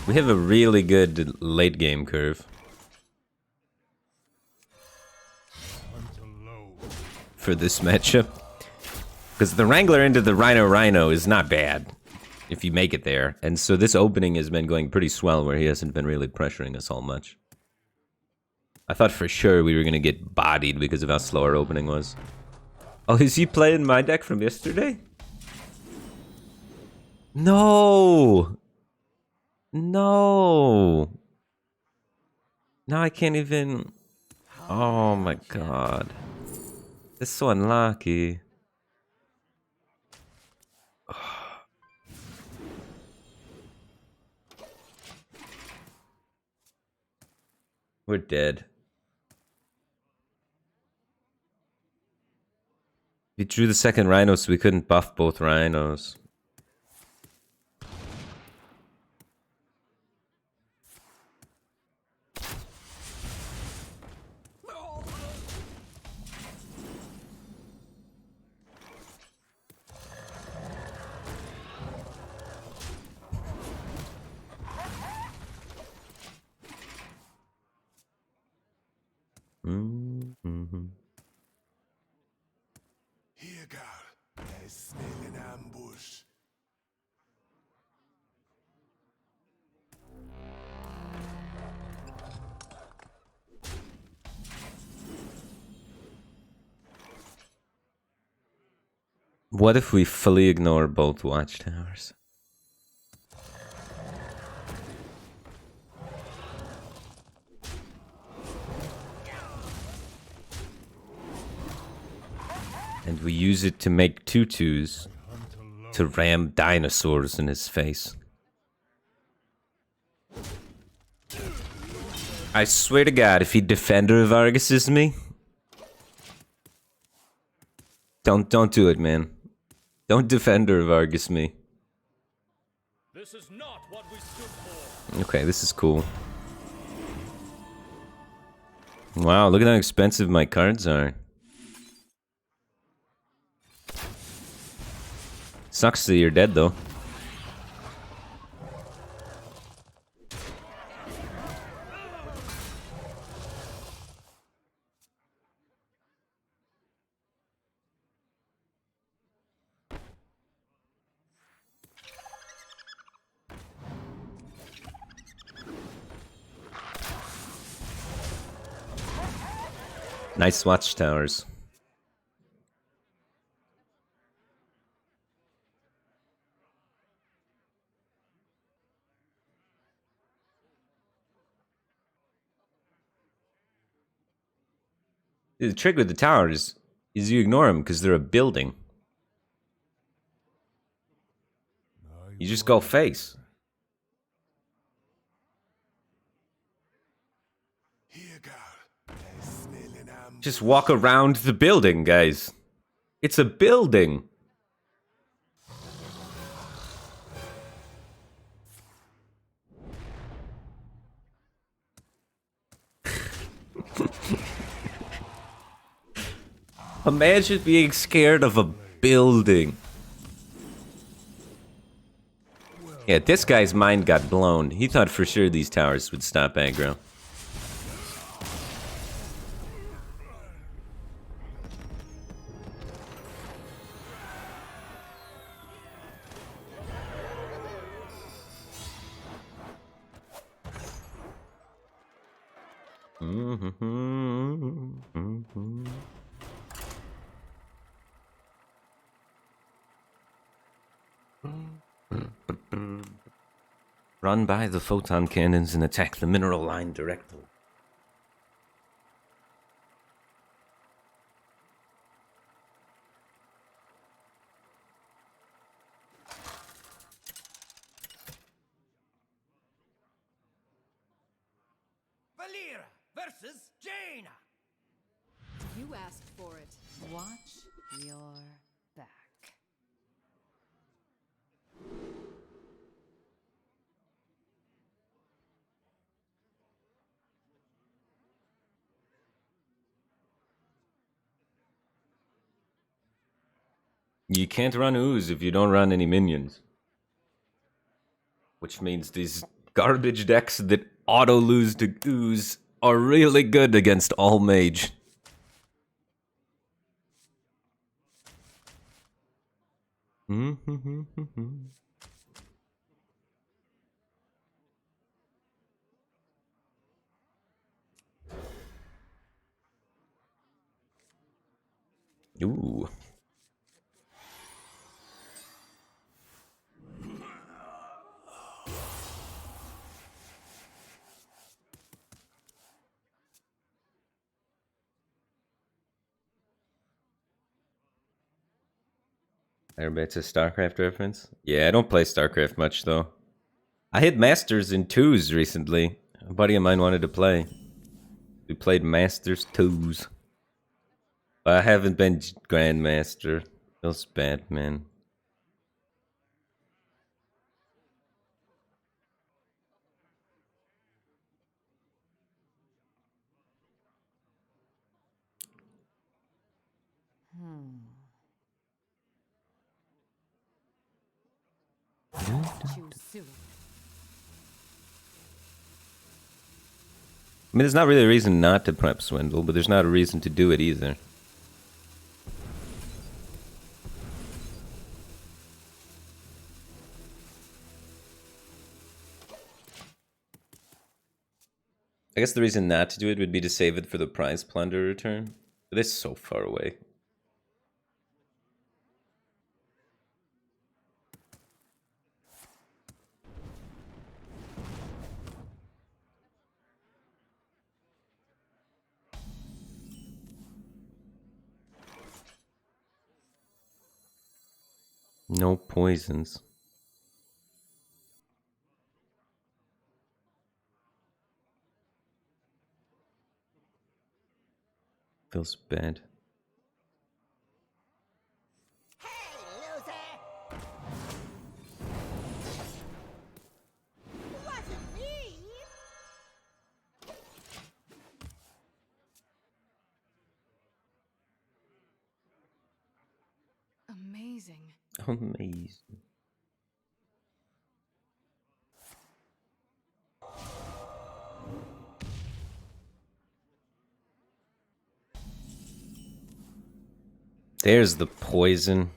Speaker 1: We have a really good late game curve. For this matchup. Because the Wrangler into the Rhino is not bad. If you make it there. And so this opening has been going pretty swell where he hasn't been really pressuring us all much. I thought for sure we were going to get bodied because of how slow our opening was. Oh, is he playing my deck from yesterday? No! No! Now I can't even... Oh my god. It's so unlucky. We're dead. We drew the second rhino, so we couldn't buff both rhinos.
Speaker 2: Here, girl. I smell an ambush.
Speaker 1: What if we fully ignore both watchtowers? And we use it to make tutus to ram dinosaurs in his face. I swear to God, if he Defender of Argus me, don't do it, man. Don't Defender of Argus me.
Speaker 2: This is not what we stood for.
Speaker 1: Okay, this is cool. Wow, look at how expensive my cards are. Sucks that you're dead, though. Nice watchtowers. The trick with the towers is you ignore them because they're a building. You just go face.
Speaker 2: Here, girl. I smell an ambush.
Speaker 1: Just walk around the building, guys. It's a building. Imagine being scared of a building. Yeah, this guy's mind got blown. He thought for sure these towers would stop aggro. Run by the photon cannons and attack the mineral line directly.
Speaker 2: Valera versus Jaina.
Speaker 4: You asked for it. Watch your back.
Speaker 1: You can't run ooze if you don't run any minions. Which means these garbage decks that auto lose to ooze are really good against all mage. Ooh. Firebat's a StarCraft reference? Yeah, I don't play StarCraft much though. I hit Masters in 2s recently. A buddy of mine wanted to play. We played Masters 2s. But I haven't been Grandmaster. Feels bad, man.
Speaker 4: Too soon.
Speaker 1: I mean, there's not really a reason not to prep Swindle, but there's not a reason to do it either. I guess the reason not to do it would be to save it for the prize plunder return. But it's so far away. No poisons. Feels bad.
Speaker 2: Hey, loser! Wasn't me!
Speaker 4: Amazing.
Speaker 1: Amazing. There's the poison.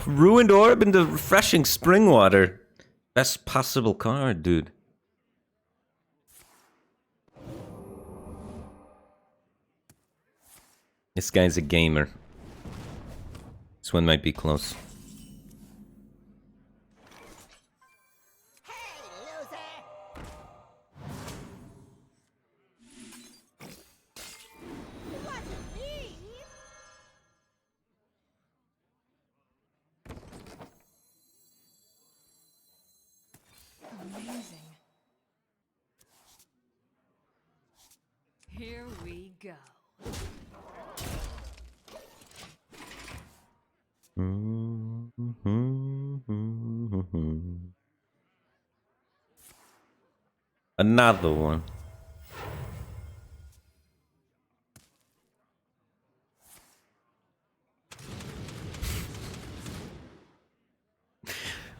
Speaker 1: Ruined Orb into refreshing spring water. Best possible card, dude. This guy's a gamer. This one might be close.
Speaker 2: Hey, loser! Wasn't me!
Speaker 4: Amazing. Here we go.
Speaker 1: Another one.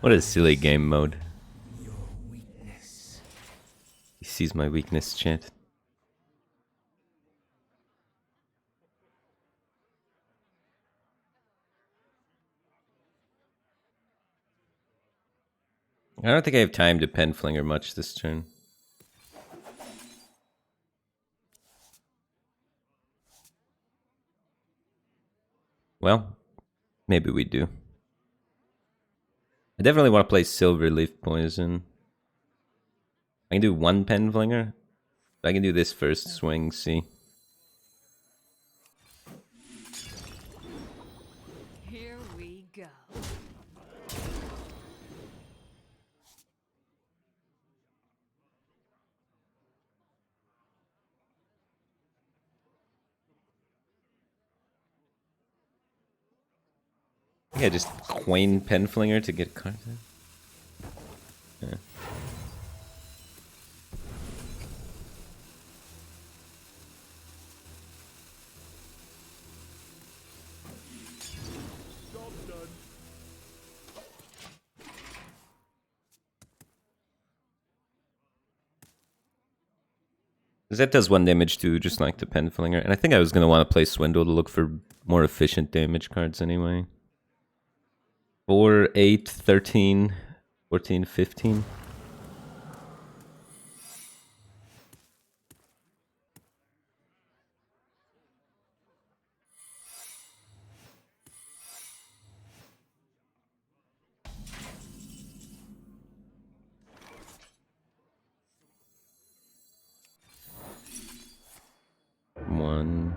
Speaker 1: What a silly game mode. He sees my weakness, chat. I don't think I have time to pen flinger much this turn. Well, maybe we do. I definitely want to play Silver Leaf Poison. I can do one pen flinger. I can do this first swing, see.
Speaker 4: Here we go.
Speaker 1: Yeah, just Queen pen flinger to get cards in. Yeah.
Speaker 2: Job done.
Speaker 1: That does 1 damage too, just like the pen flinger. And I think I was going to want to play Swindle to look for more efficient damage cards anyway. 4, 8, 13, 14, 15. One.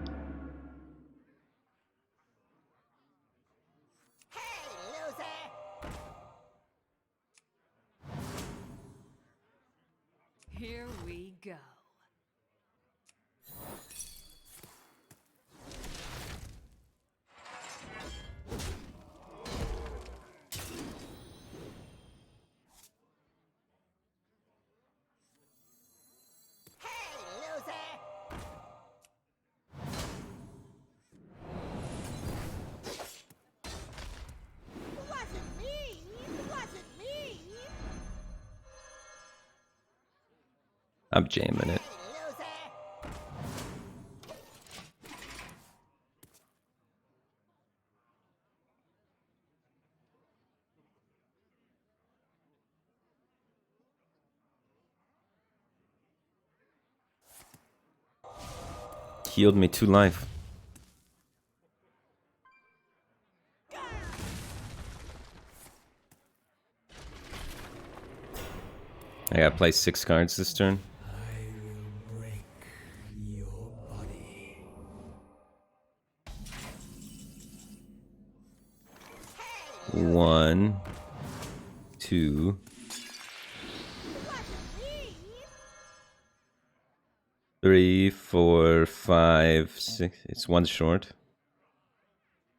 Speaker 4: Here we go.
Speaker 1: I'm jamming it. Healed me 2 life. I gotta play 6 cards this turn.
Speaker 3: I will break your body.
Speaker 1: 1, 2, 3, 4, 5, 6. It's 1 short.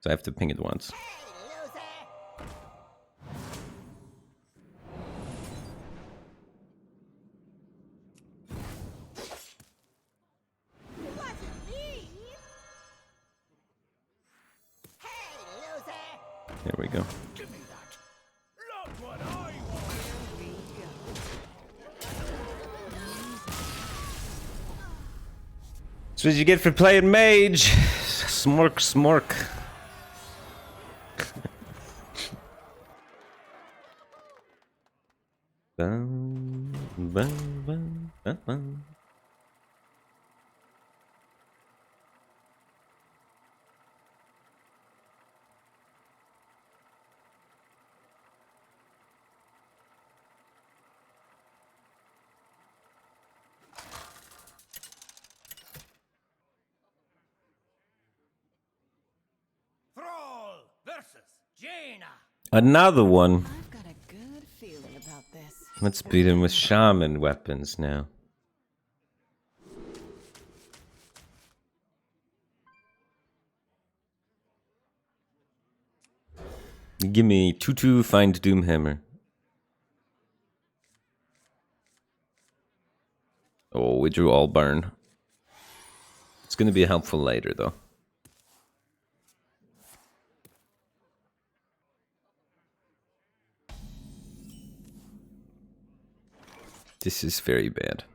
Speaker 1: So I have to ping it once. There we go.
Speaker 2: Give me that. Look what I want.
Speaker 4: Here we go.
Speaker 1: That's what you get for playing mage. Smork, smork. Bum, bum, bum, bum, bum.
Speaker 2: Thrall versus Jaina.
Speaker 1: Another one.
Speaker 4: I've got a good feeling about this.
Speaker 1: Let's beat him with shaman weapons now. Give me 2/2 find Doomhammer. Oh, we drew all burn. It's gonna be helpful later, though. This is very bad.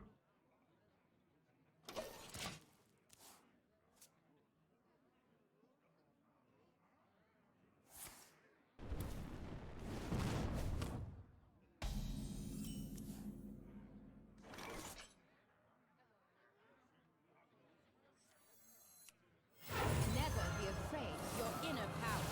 Speaker 5: Never be afraid of your inner power.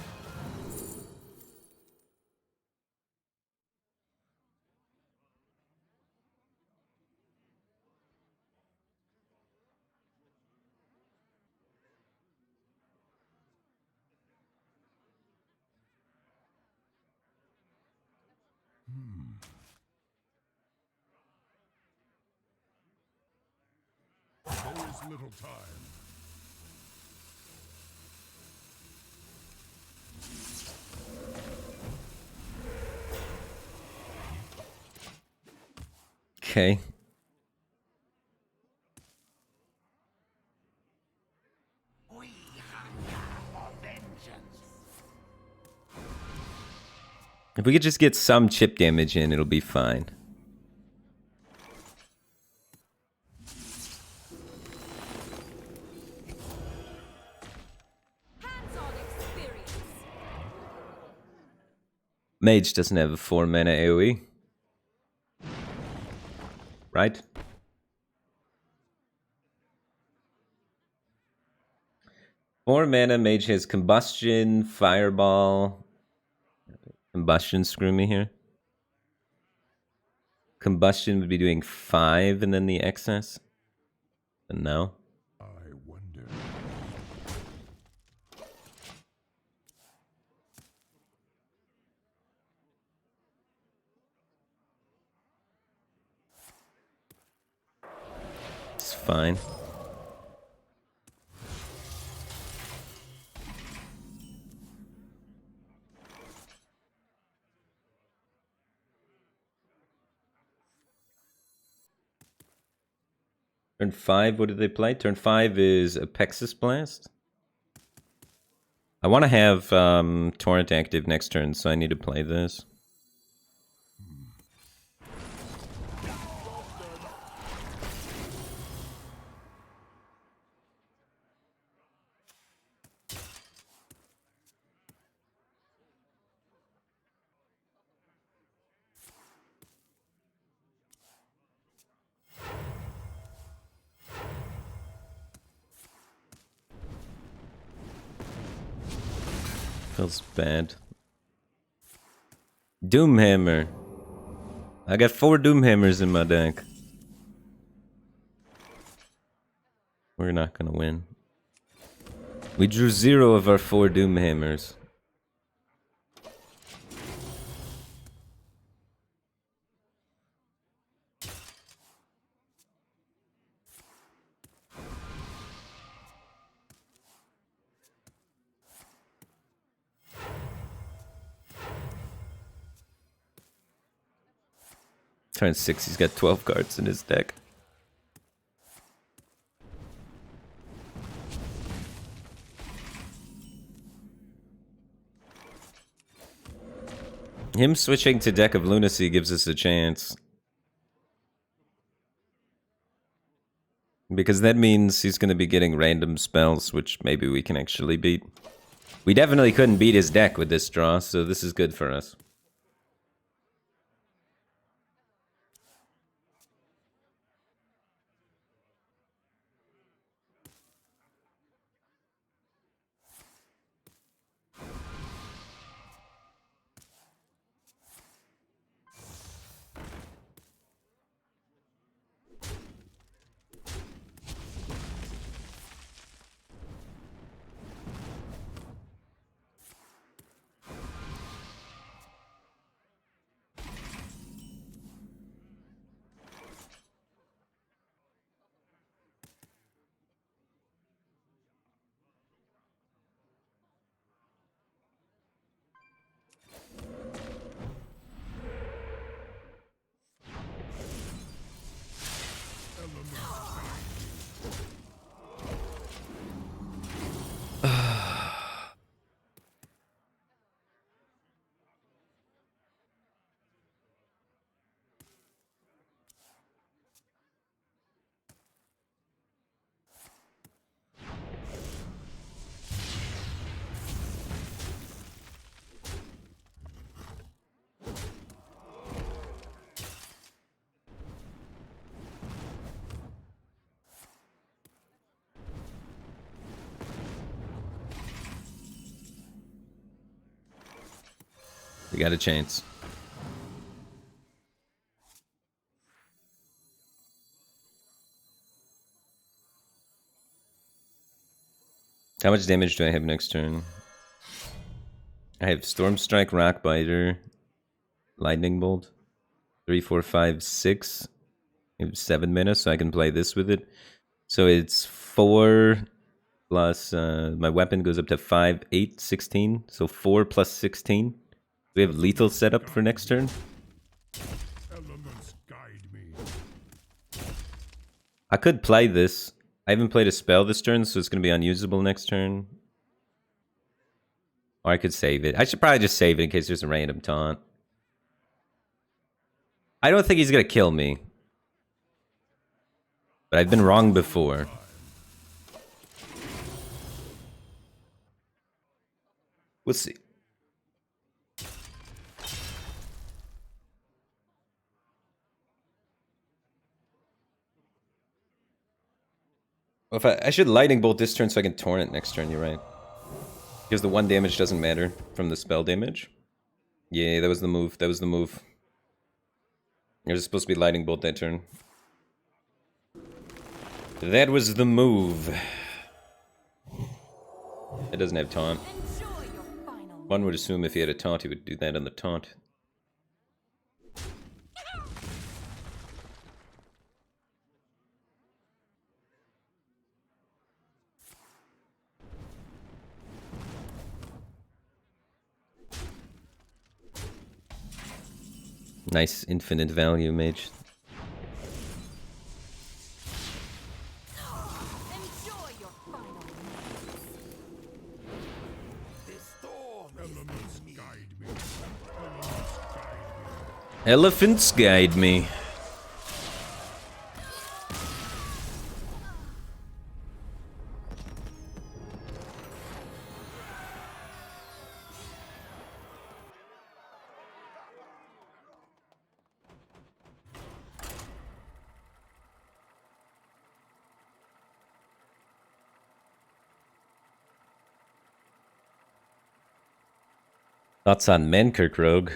Speaker 2: There is little time.
Speaker 1: Okay.
Speaker 2: We hunger for vengeance.
Speaker 1: If we could just get some chip damage in, it'll be fine.
Speaker 5: Hands-on experience.
Speaker 1: Mage doesn't have a 4 mana AoE. Right? Four mana, Mage has Combustion, Fireball. Combustion, screw me here. Combustion would be doing 5 and then the excess. And no.
Speaker 2: I wonder.
Speaker 1: It's fine. Turn 5, what did they play? Turn 5 is Apexis Blast. I want to have Torrent active next turn, so I need to play this. Feels bad. Doomhammer. I got 4 Doomhammers in my deck. We're not gonna win. We drew 0 of our 4 Doomhammers. Turn 6, he's got 12 cards in his deck. Him switching to Deck of Lunacy gives us a chance. Because that means he's going to be getting random spells, which maybe we can actually beat. We definitely couldn't beat his deck with this draw, so this is good for us. We got a chance. How much damage do I have next turn? I have Storm Strike, Rock Biter, Lightning Bolt. 3, 4, 5, 6. I have 7 mana, so I can play this with it. So it's 4 plus my weapon goes up to 5, 8, 16. So 4 plus 16. We have lethal setup for next turn.
Speaker 2: Elements guide me.
Speaker 1: I could play this. I haven't played a spell this turn, so it's going to be unusable next turn. Or I could save it. I should probably just save it in case there's a random taunt. I don't think he's going to kill me. But I've been wrong before. We'll see. Well, if I should Lightning Bolt this turn so I can Torrent next turn, you're right. Because the 1 damage doesn't matter from the spell damage. Yeah, that was the move. That was the move. It was supposed to be Lightning Bolt that turn. That was the move. It doesn't have taunt.
Speaker 5: Enjoy your final
Speaker 1: One would assume if he had a taunt, he would do that on the taunt. Nice infinite value, mage.
Speaker 5: Enjoy your final
Speaker 2: The storm elements guide me.
Speaker 1: Elephants guide me. Thoughts on Mankirk Rogue?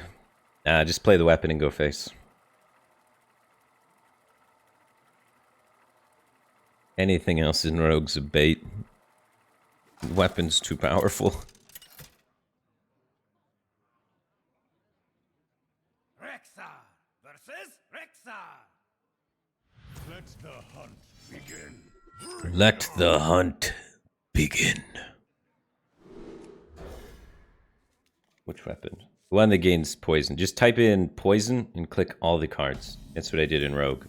Speaker 1: Just play the weapon and go face. Anything else in Rogue's a bait. The weapon's too powerful.
Speaker 2: Rexar versus Rexar. Let the hunt begin.
Speaker 1: Let the hunt begin. Which weapon? The one that gains poison. Just type in poison and click all the cards. That's what I did in Rogue.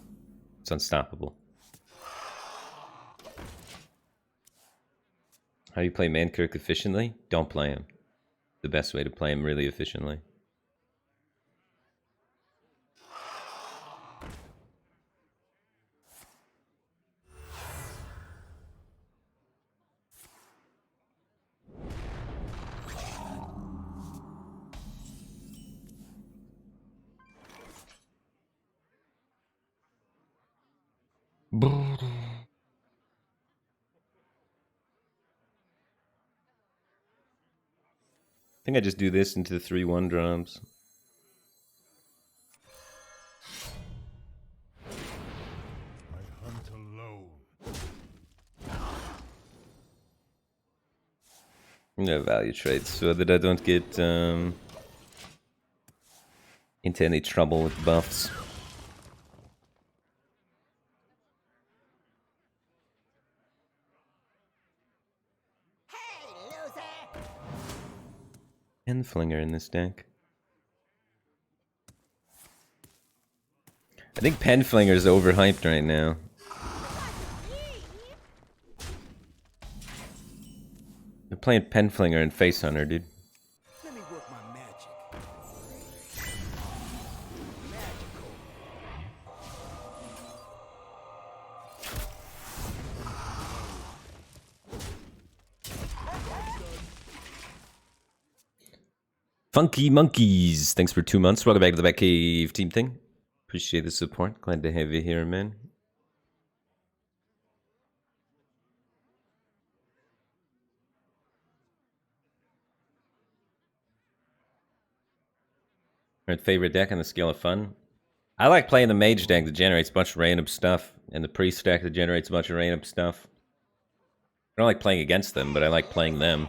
Speaker 1: It's unstoppable. How do you play Mankirk efficiently? Don't play him. The best way to play him really efficiently. I think I just do this into the 3/1 drops.
Speaker 2: I hunt alone.
Speaker 1: I'm gonna value trade so that I don't get into any trouble with buffs. Penflinger in this deck. I think Penflinger's overhyped right now. They're playing Penflinger and Face Hunter, dude.
Speaker 3: Let me work my magic.
Speaker 1: Funky Monkeys, thanks for 2 months. Welcome back to the Batcave team thing. Appreciate the support. Glad to have you here, man. Our favorite deck on the scale of fun. I like playing the mage deck that generates a bunch of random stuff, and the priest deck that generates a bunch of random stuff. I don't like playing against them, but I like playing them.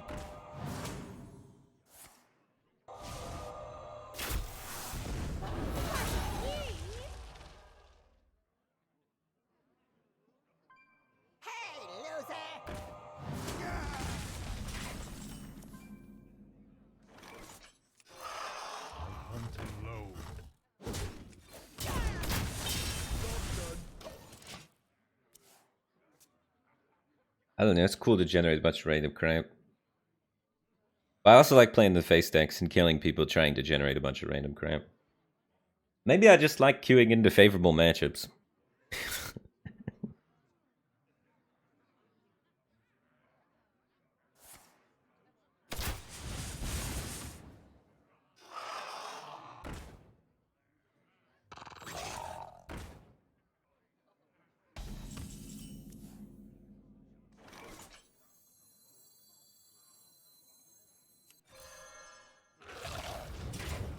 Speaker 2: Hunt and load.
Speaker 1: I don't know, it's cool to generate a bunch of random crap. But I also like playing the face decks and killing people trying to generate a bunch of random crap. Maybe I just like queuing into favorable matchups.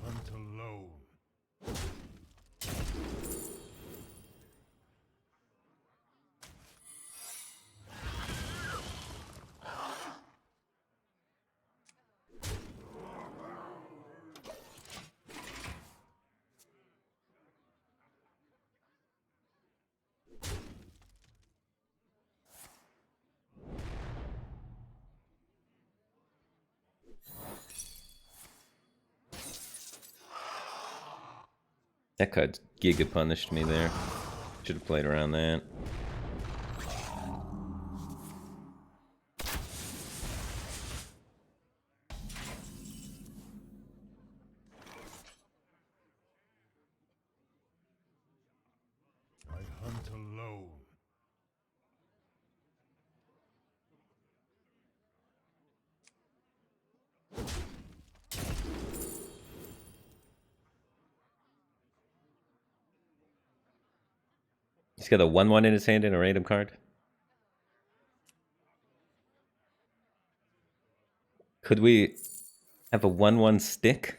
Speaker 2: Hunt alone.
Speaker 1: That card giga punished me there. Should have played around that.
Speaker 2: I hunt alone.
Speaker 1: He's got a 1/1 in his hand and a random card. Could we have a 1/1 stick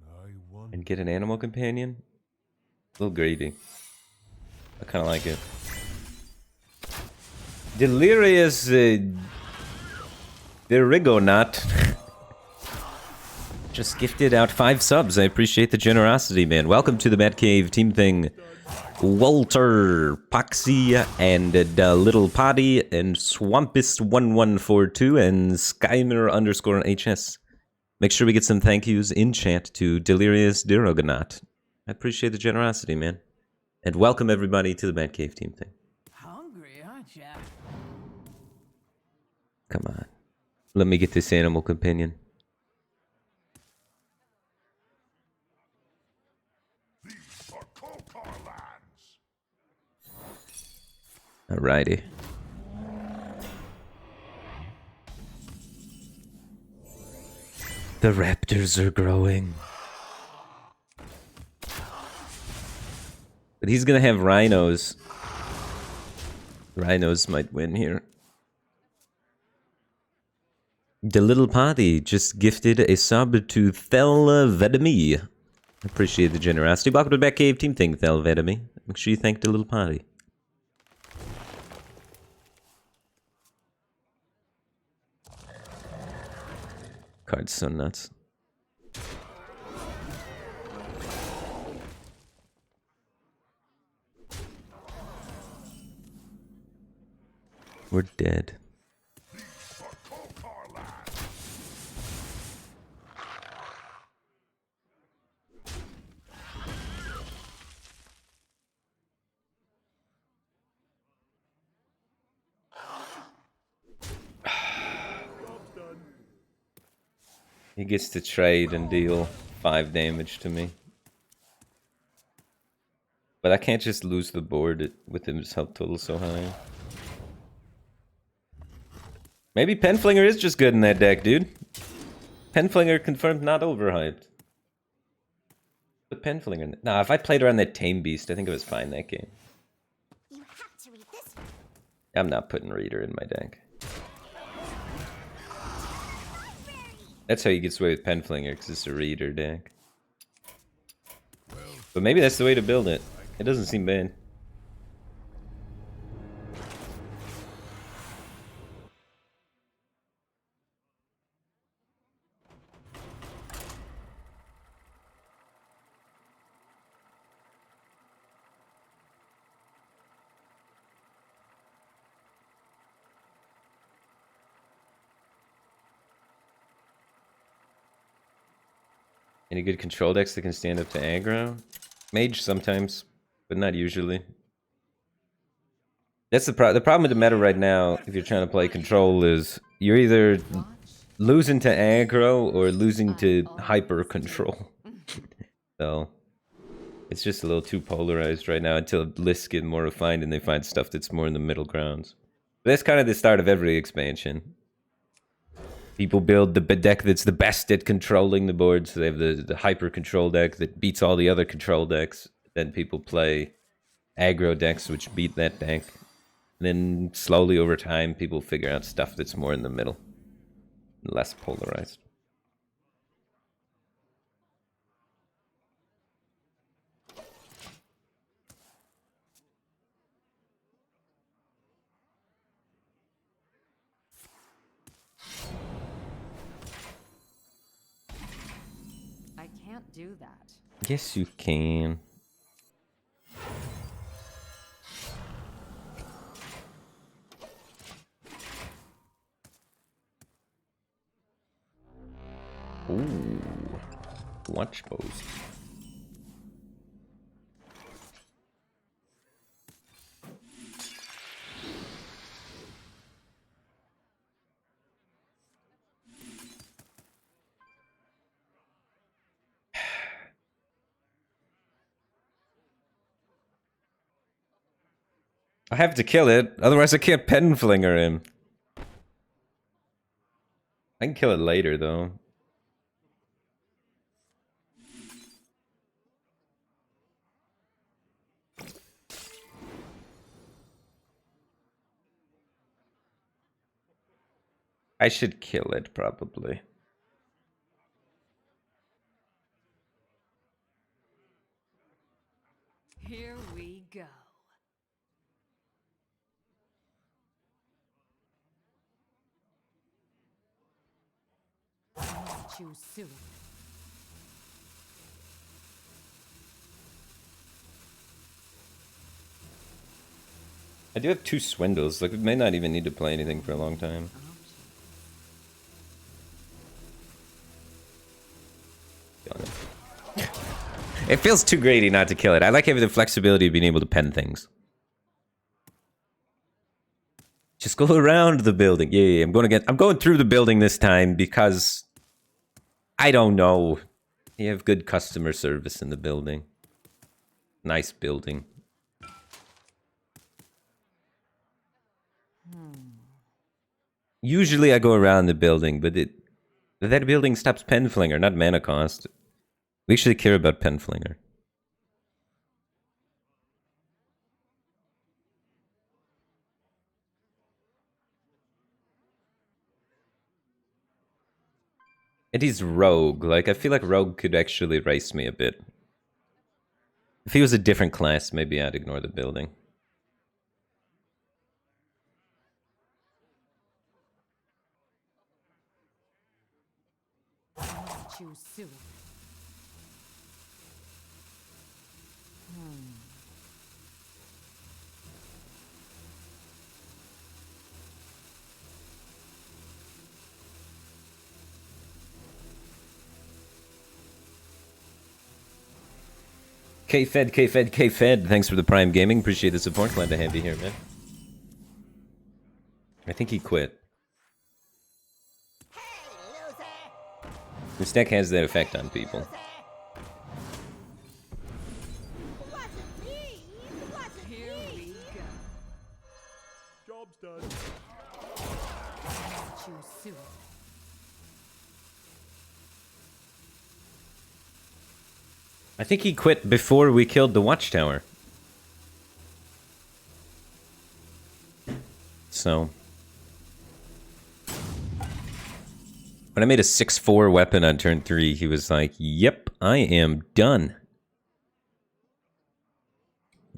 Speaker 2: I want
Speaker 1: and get an animal companion? A little greedy. I kind of like it. Delirious Dirigonot just gifted out 5 subs. I appreciate the generosity, man. Welcome to the Batcave team thing. Walter, Poxy, and Little Potty, and Swampist1142, and Skymer_HS. Make sure we get some thank yous in chat to Delirious Dirigonot. I appreciate the generosity, man. And welcome everybody to the Batcave team thing.
Speaker 6: Hungry, aren't ya?
Speaker 1: Come on. Let me get this animal companion.
Speaker 2: these are Kokar lands.
Speaker 1: Alrighty. The raptors are growing. But he's gonna have rhinos. Rhinos might win here. The Little Potty just gifted a sub to Thelvedemy. Appreciate the generosity. Welcome to the Batcave team thing, Thelvedemy. Make sure you thank the Little Potty. Card's so nuts. We're dead.
Speaker 2: These are Kokar lands.
Speaker 1: He gets to trade and deal 5 damage to me. But I can't just lose the board with his health total so high. Maybe Penflinger is just good in that deck, dude. Penflinger confirmed not overhyped. But Penflinger... Nah, if I played around that Tame Beast, I think it was fine that game.
Speaker 5: You have to read this.
Speaker 1: I'm not putting Reader in my deck. That's how he gets away with Penflinger, because it's a reader deck. But maybe that's the way to build it. It doesn't seem bad. Any good control decks that can stand up to aggro? Mage sometimes, but not usually. That's the problem with the meta right now, if you're trying to play control, is you're either losing to aggro or losing to hyper control. So it's just a little too polarized right now until lists get more refined and they find stuff that's more in the middle grounds. But that's kind of the start of every expansion. People build the deck that's the best at controlling the board, so they have the hyper control deck that beats all the other control decks. Then people play aggro decks which beat that deck. And then slowly over time, people figure out stuff that's more in the middle, less polarized.
Speaker 4: I can't do that.
Speaker 1: Yes, you can. Ooh, watch post. I have to kill it, otherwise I can't Penflinger him. I can kill it later, though. I should kill it, probably.
Speaker 4: Here we go. I must choose soon.
Speaker 1: I do have 2 swindles, like we may not even need to play anything for a long time. It feels too greedy not to kill it. I like having the flexibility of being able to pen things. Just go around the building. Yeah, I'm going through the building this time because I don't know. You have good customer service in the building. Nice building. Usually I go around the building, but that building stops Penflinger, not mana cost. We actually care about Penflinger. And he's Rogue. Like, I feel like Rogue could actually race me a bit. If he was a different class, maybe I'd ignore the building.
Speaker 4: I must choose soon.
Speaker 1: K-Fed, K-Fed, K-Fed. Thanks for the Prime Gaming. Appreciate the support. Glad to have you here, man. I think he quit. This deck has that effect on people.
Speaker 4: Here we go.
Speaker 3: Job's done.
Speaker 4: I must choose soon.
Speaker 1: I think he quit before we killed the Watchtower. So. When I made a 6/4 weapon on turn 3, he was like, "Yep, I am done."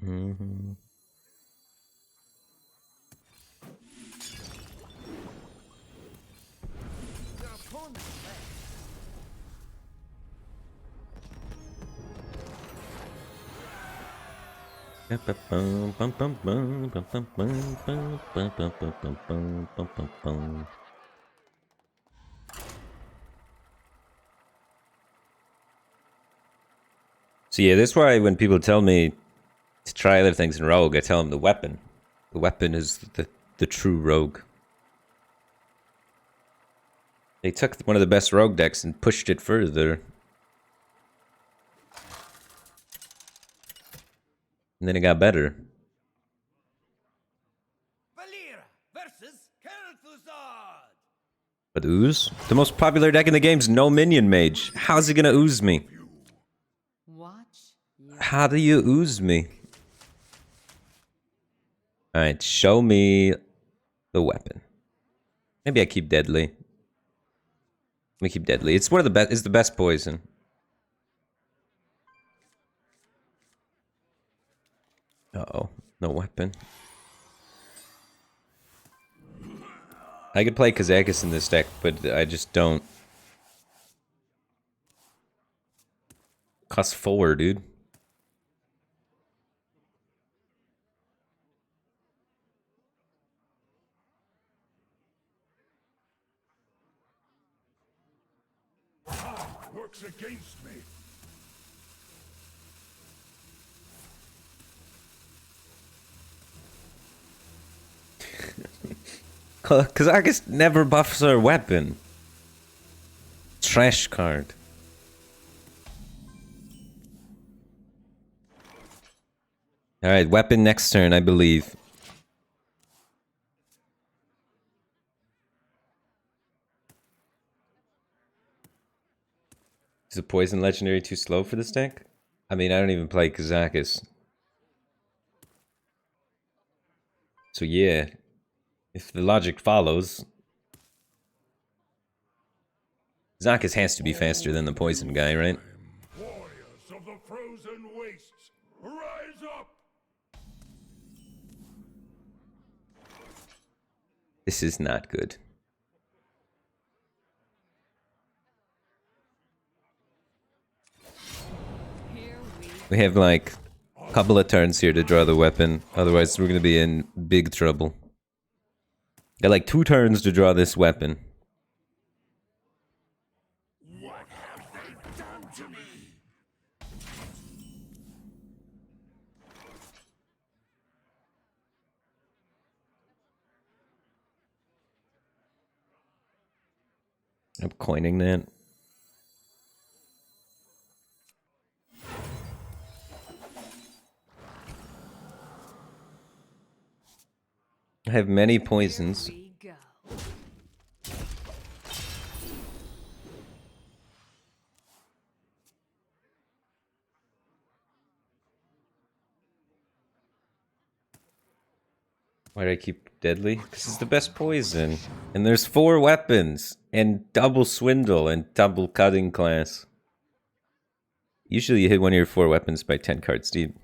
Speaker 1: Mm-hmm. So yeah, that's why when people tell me to try other things in Rogue, I tell them the weapon. The weapon is the true Rogue. They took one of the best Rogue decks and pushed it further. And then it got better.
Speaker 2: Valera versus Kel'Thuzad.
Speaker 1: But ooze? The most popular deck in the game's no minion mage. How's he gonna ooze me?
Speaker 4: Watch your
Speaker 1: How do you ooze me? Alright, show me the weapon. Maybe I keep Deadly. Let me keep Deadly. It's one of the best. It's the best poison. Uh-oh. No weapon. I could play Kazakis in this deck, but I just don't. Cost 4, dude.
Speaker 2: Works against me.
Speaker 1: Kazakis never buffs her weapon. Trash card. Alright, weapon next turn, I believe. Is a poison legendary too slow for this deck? I mean, I don't even play Kazakis. So yeah, if the logic follows, Kazakis has to be faster than the poison guy, right?
Speaker 2: Warriors of the frozen wastes, rise up!
Speaker 1: This is not good.
Speaker 4: here
Speaker 1: We have like a couple of turns here to draw the weapon, otherwise we're gonna be in big trouble. Got like 2 turns to draw this weapon.
Speaker 2: What have they done to me?
Speaker 1: I'm coining that. I have many poisons.
Speaker 4: we go.
Speaker 1: Why do I keep Deadly? Because it's the best poison. And there's 4 weapons. And double Swindle and double Cutting Class. Usually you hit one of your 4 weapons by 10 cards deep.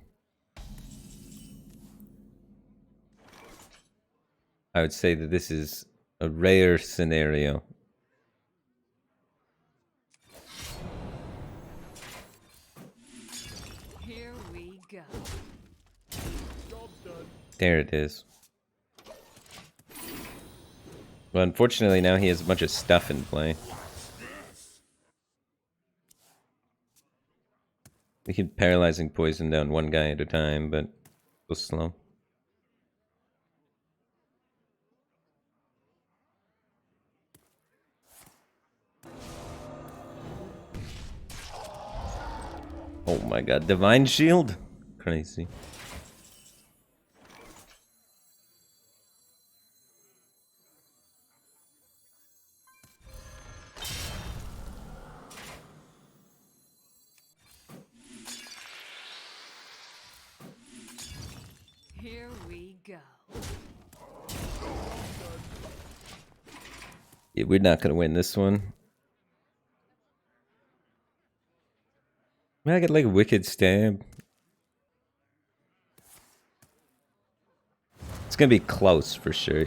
Speaker 1: I would say that this is a rare scenario.
Speaker 4: Here we go.
Speaker 1: There it is. Well, unfortunately now he has a bunch of stuff in play. We keep paralyzing poison down one guy at a time, but so slow. Oh my god, Divine Shield? Crazy.
Speaker 4: Here we go.
Speaker 1: Yeah, we're not gonna win this one. I get like a wicked stab. It's gonna be close for sure.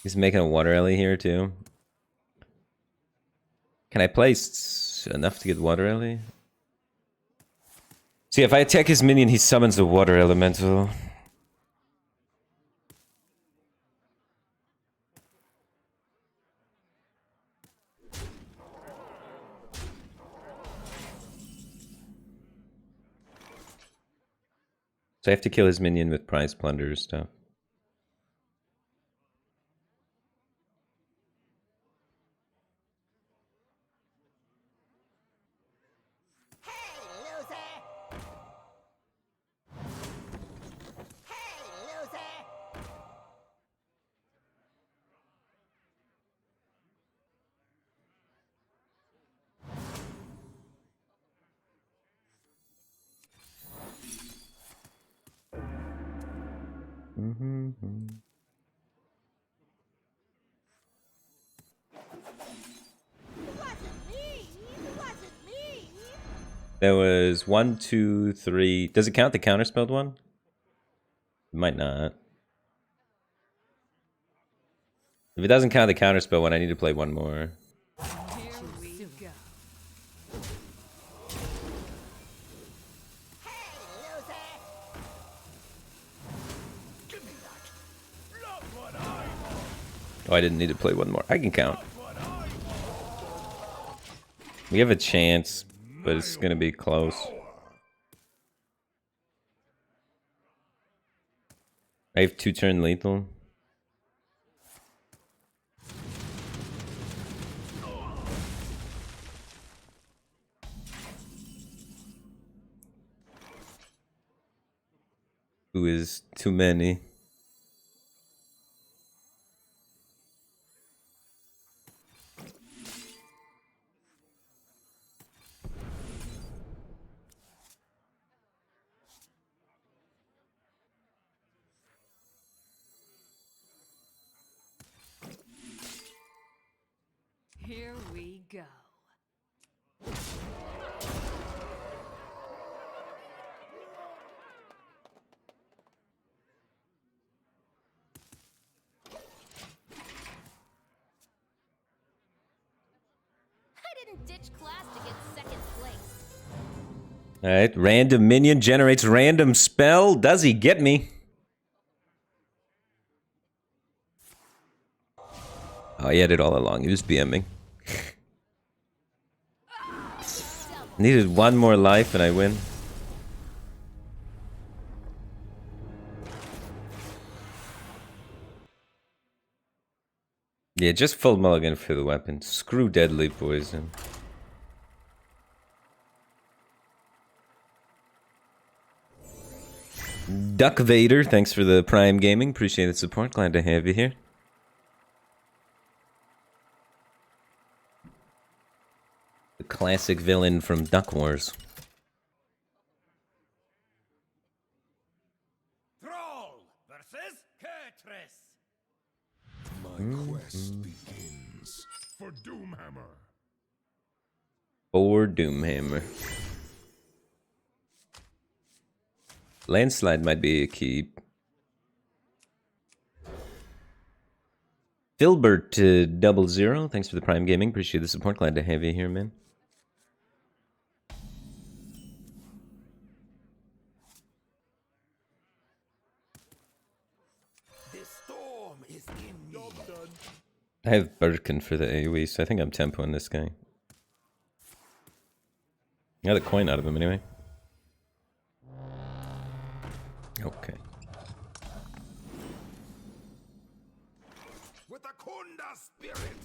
Speaker 1: He's making a water alley here too. Can I place enough to get water alley? See, if I attack his minion, he summons the water elemental. So I have to kill his minion with prize plunder stuff. There was 1, 2, 3. Does it count the counterspelled one? It might not. If it doesn't count the counterspell one, I need to play one more.
Speaker 6: Here we go.
Speaker 2: Give me that. Look what I want.
Speaker 1: Oh, I didn't need to play one more. I can count.
Speaker 2: What I want.
Speaker 1: We have a chance, but it's gonna be close. I have 2-turn lethal. Who is too many?
Speaker 6: Here we go.
Speaker 5: I didn't ditch class to get second place.
Speaker 1: Alright, random minion generates random spell. Does he get me? Oh, he had it all along. He was BMing. Needed one more life and I win. Yeah, just full mulligan for the weapon. Screw deadly poison. Duck Vader, thanks for the Prime Gaming. Appreciate the support. Glad to have you here. The classic villain from Duck Wars.
Speaker 2: Thrall versus Kurtress.
Speaker 7: My quest begins for Doomhammer.
Speaker 1: Or Doomhammer. Landslide might be a keep. Filbert 00, thanks for the Prime Gaming. Appreciate the support. Glad to have you here, man.
Speaker 2: The storm is in me.
Speaker 1: I have Birkin for the AoE, so I think I'm tempoing this guy. I got a coin out of him anyway. Okay.
Speaker 2: With a Kunda spirit.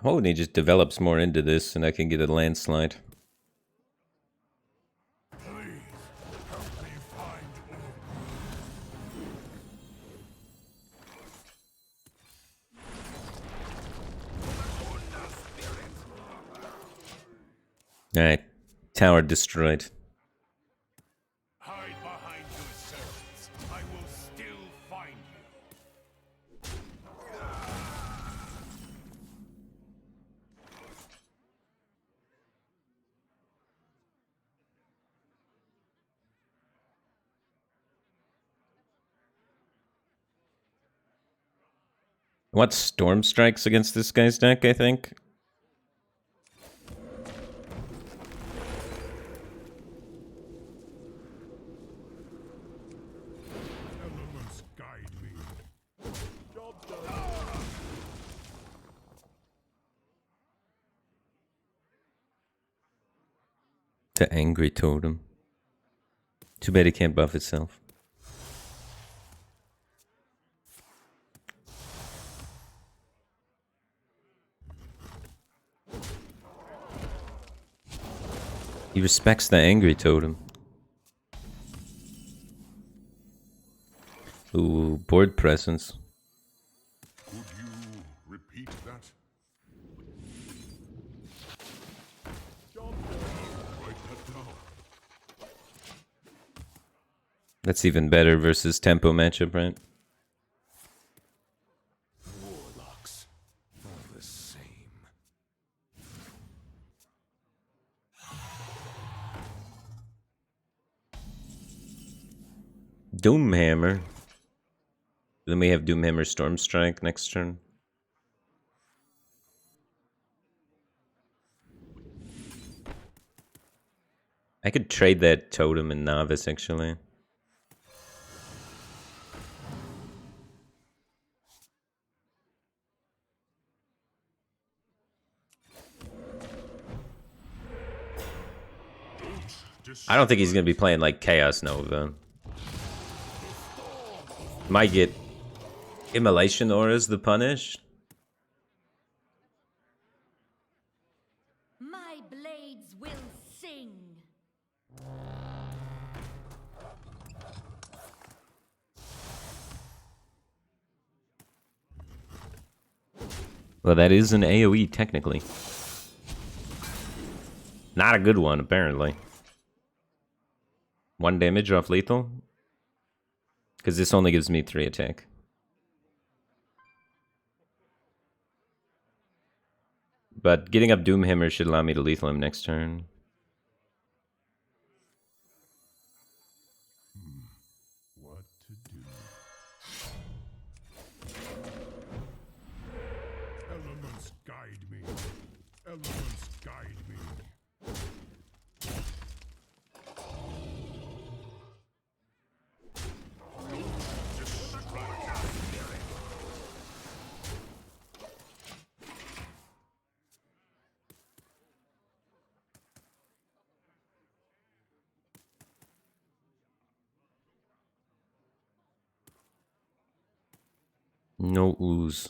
Speaker 1: hoping he just develops more into this and I can get a landslide.
Speaker 7: Please help me find
Speaker 1: Alright. Tower destroyed.
Speaker 2: Hide behind your servants. I will still find you.
Speaker 1: What storm strikes against this guy's deck, I think?
Speaker 7: elements guide me.
Speaker 1: The angry totem. Too bad it can't buff itself. He respects the angry totem. Ooh, board presence.
Speaker 7: Could you repeat that? Write that down.
Speaker 1: That's even better versus tempo matchup, right?
Speaker 7: Warlocks are the same.
Speaker 1: Doomhammer. Then we have Doomhammer Stormstrike next turn. I could trade that totem in Novice, actually. I don't think he's going to be playing like Chaos Nova. Might get Immolation Auras the punish.
Speaker 5: My blades will sing.
Speaker 1: Well, that is an AoE, technically. Not a good one, apparently. 1 damage off lethal? Because this only gives me 3 attack. But getting up Doomhammer should allow me to lethal him next turn.
Speaker 7: What to do? Elements guide me. Elements guide me.
Speaker 1: No ooze.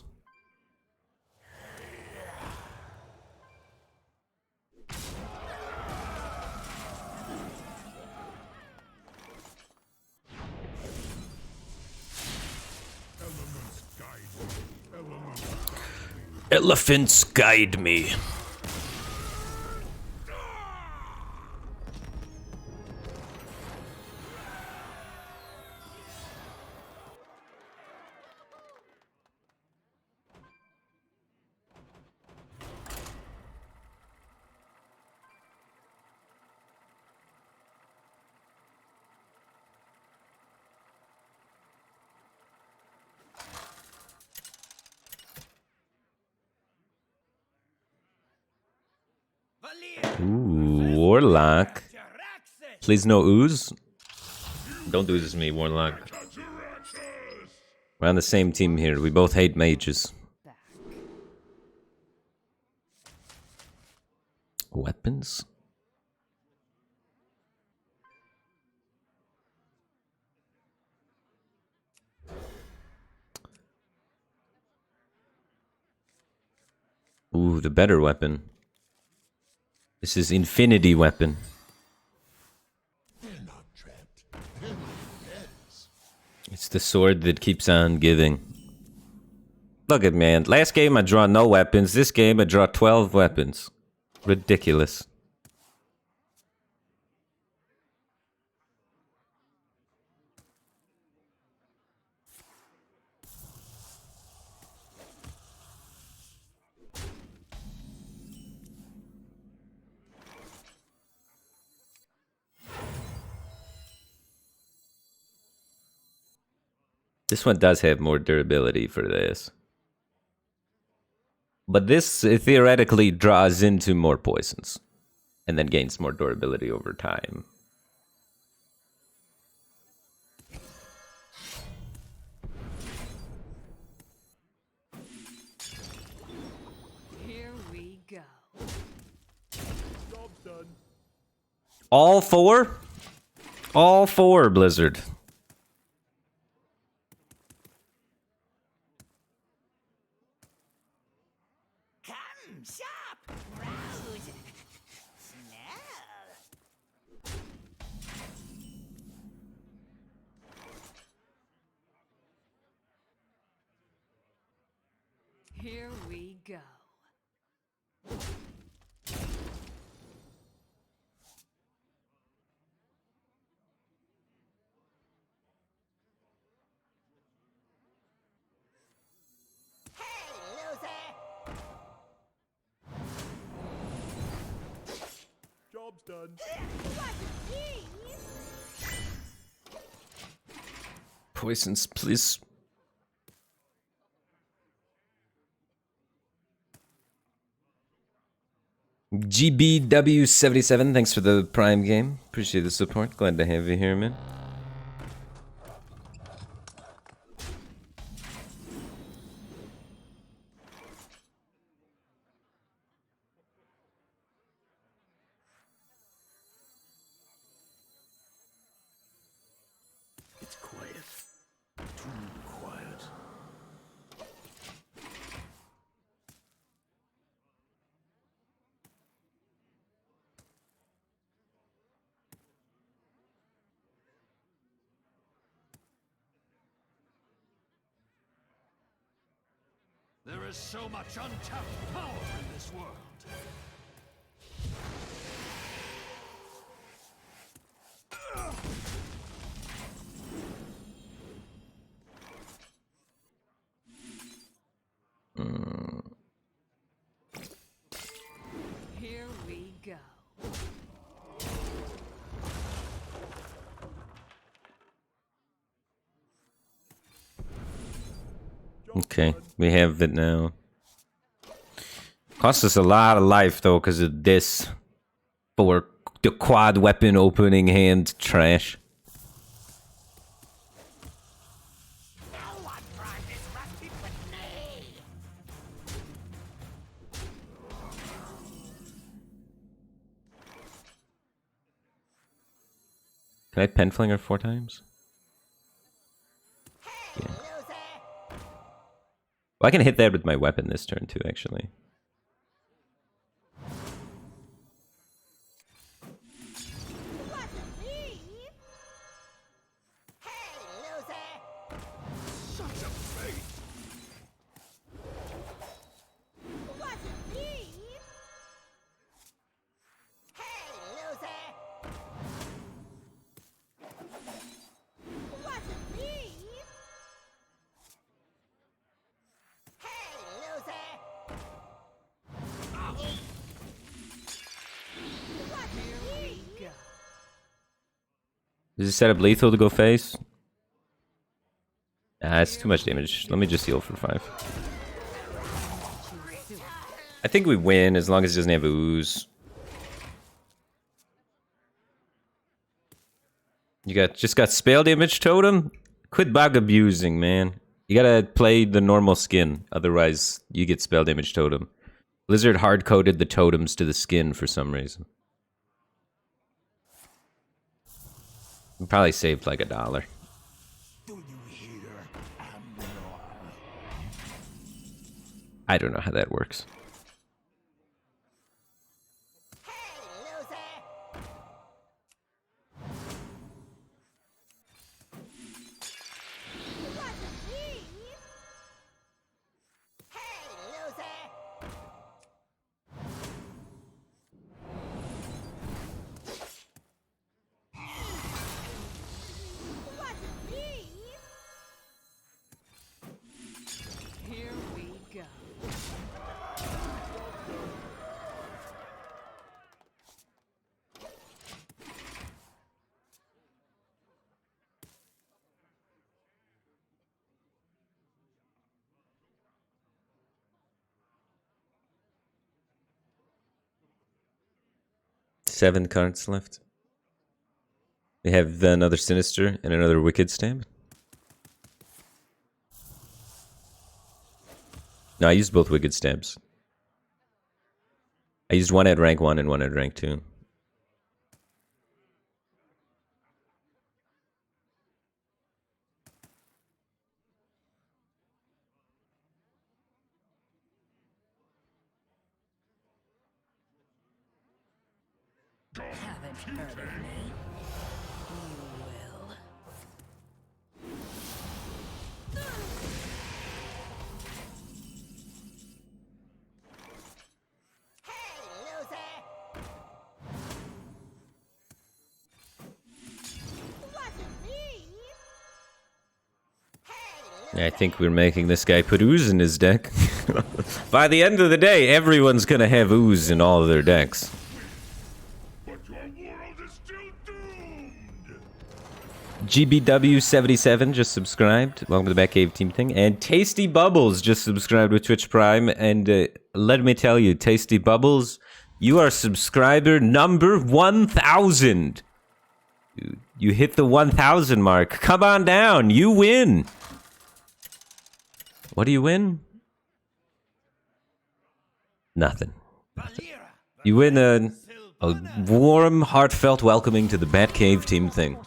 Speaker 7: Elements guide me. Elements guide me.
Speaker 1: Elephants guide me. Ooh, Warlock. Please no ooze. Don't do this to me, Warlock. We're on the same team here. We both hate mages. Weapons? Ooh, Ooh, the better weapon. This is Infinity Weapon.
Speaker 7: They're not trapped.
Speaker 1: It's the sword that keeps on giving. Look at man. Last game I draw no weapons. This game I draw 12 weapons. Ridiculous. This one does have more durability for this. But this theoretically draws into more poisons. And then gains more durability over time.
Speaker 6: Here we go.
Speaker 3: Job's done.
Speaker 1: All four? All four, Blizzard.
Speaker 2: Come, shop, browse, smell.
Speaker 6: Here we go.
Speaker 2: Hey, loser!
Speaker 3: Job's done.
Speaker 1: Poisons, please. GBW77, thanks for the Prime game. Appreciate the support. Glad to have you here, man.
Speaker 3: It's quiet. Too quiet.
Speaker 2: There is so much untapped power in this world.
Speaker 6: Here we go.
Speaker 1: Okay, we have it now. Cost us a lot of life though because of this. For the quad weapon opening hand trash.
Speaker 2: No one tried this rusty but me.
Speaker 1: Can I pen flinger 4 times?
Speaker 2: Hey, loser!
Speaker 1: Well, I can hit that with my weapon this turn too, actually.
Speaker 2: Wasn't me. Hey, loser! Such a fate! Wasn't me. Hey, loser! Wasn't me. Hey, loser!
Speaker 6: Here we go.
Speaker 1: Is it set up lethal to go face? Ah, it's too much damage. Let me just heal for 5. I think we win as long as it doesn't have ooze. You just got spell damage totem? Quit bug abusing, man. You gotta play the normal skin, otherwise you get spell damage totem. Blizzard hard-coded the totems to the skin for some reason. We probably saved like $1.
Speaker 2: Do you hear, Amnor?
Speaker 1: I don't know how that works. 7 cards left. We have another Sinister and another Wicked Stab. No, I used both Wicked Stabs. I used one at rank 1 and one at rank 2.
Speaker 6: Haven't heard of me. You will.
Speaker 1: I think we're making this guy put ooze in his deck. By the end of the day, everyone's gonna have ooze in all of their decks.
Speaker 2: But your world is still doomed.
Speaker 1: GBW77 just subscribed. Welcome to the Batcave team thing. And Tasty Bubbles just subscribed with Twitch Prime. And let me tell you, Tasty Bubbles, you are subscriber number 1,000. You hit the 1,000 mark. Come on down. You win. What do you win? Nothing. You win a warm, heartfelt welcoming to the Batcave team thing.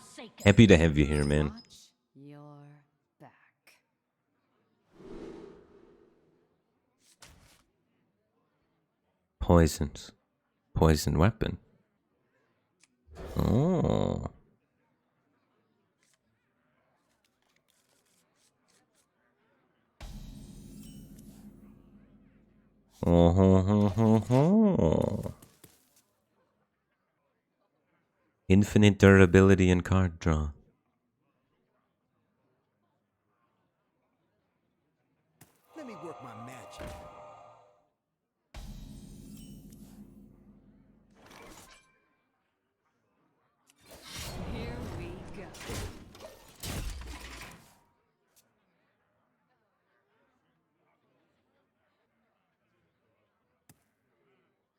Speaker 1: Happy to have you here, man.
Speaker 4: Watch your back.
Speaker 1: Poisons. Poison weapon. Oh. Infinite durability and card draw.
Speaker 3: Let me work my magic.
Speaker 6: Here we go.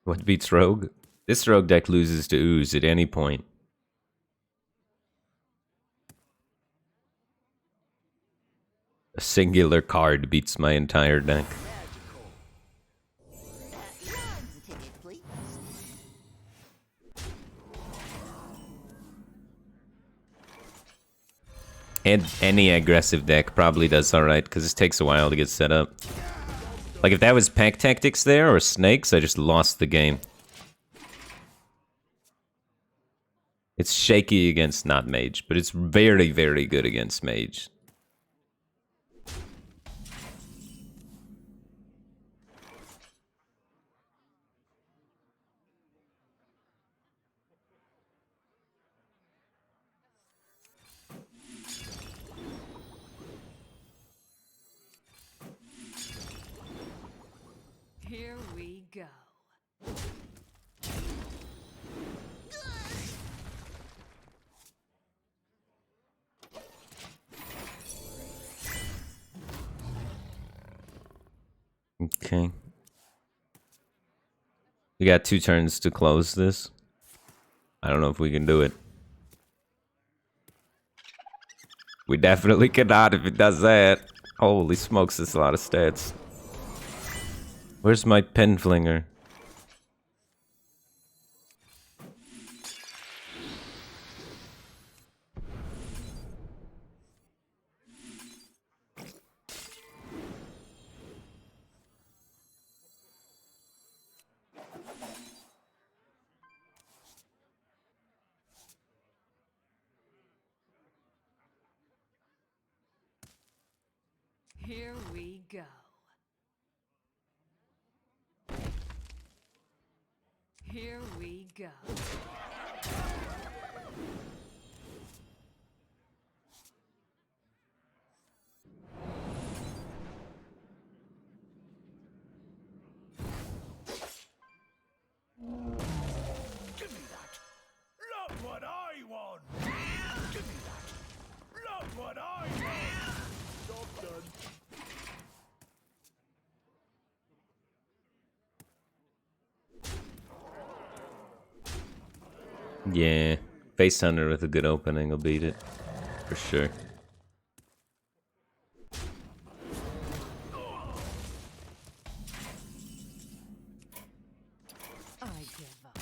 Speaker 1: What beats Rogue? This Rogue deck loses to Ooze at any point. A singular card beats my entire deck. And any aggressive deck probably does alright, because this takes a while to get set up. Like, if that was Pack Tactics there, or Snakes, I just lost the game. It's shaky against not Mage, but it's very, very good against Mage.
Speaker 6: Here we go.
Speaker 1: Okay. We got 2 turns to close this. I don't know if we can do it. We definitely cannot if it does that. Holy smokes, that's a lot of stats. Where's my pen flinger?
Speaker 6: Here we go. Here we go.
Speaker 2: Give me that. Look what I want. Give me that. Look what I want. Job done.
Speaker 1: Yeah, Face Hunter with a good opening will beat it. For sure.
Speaker 4: I give up.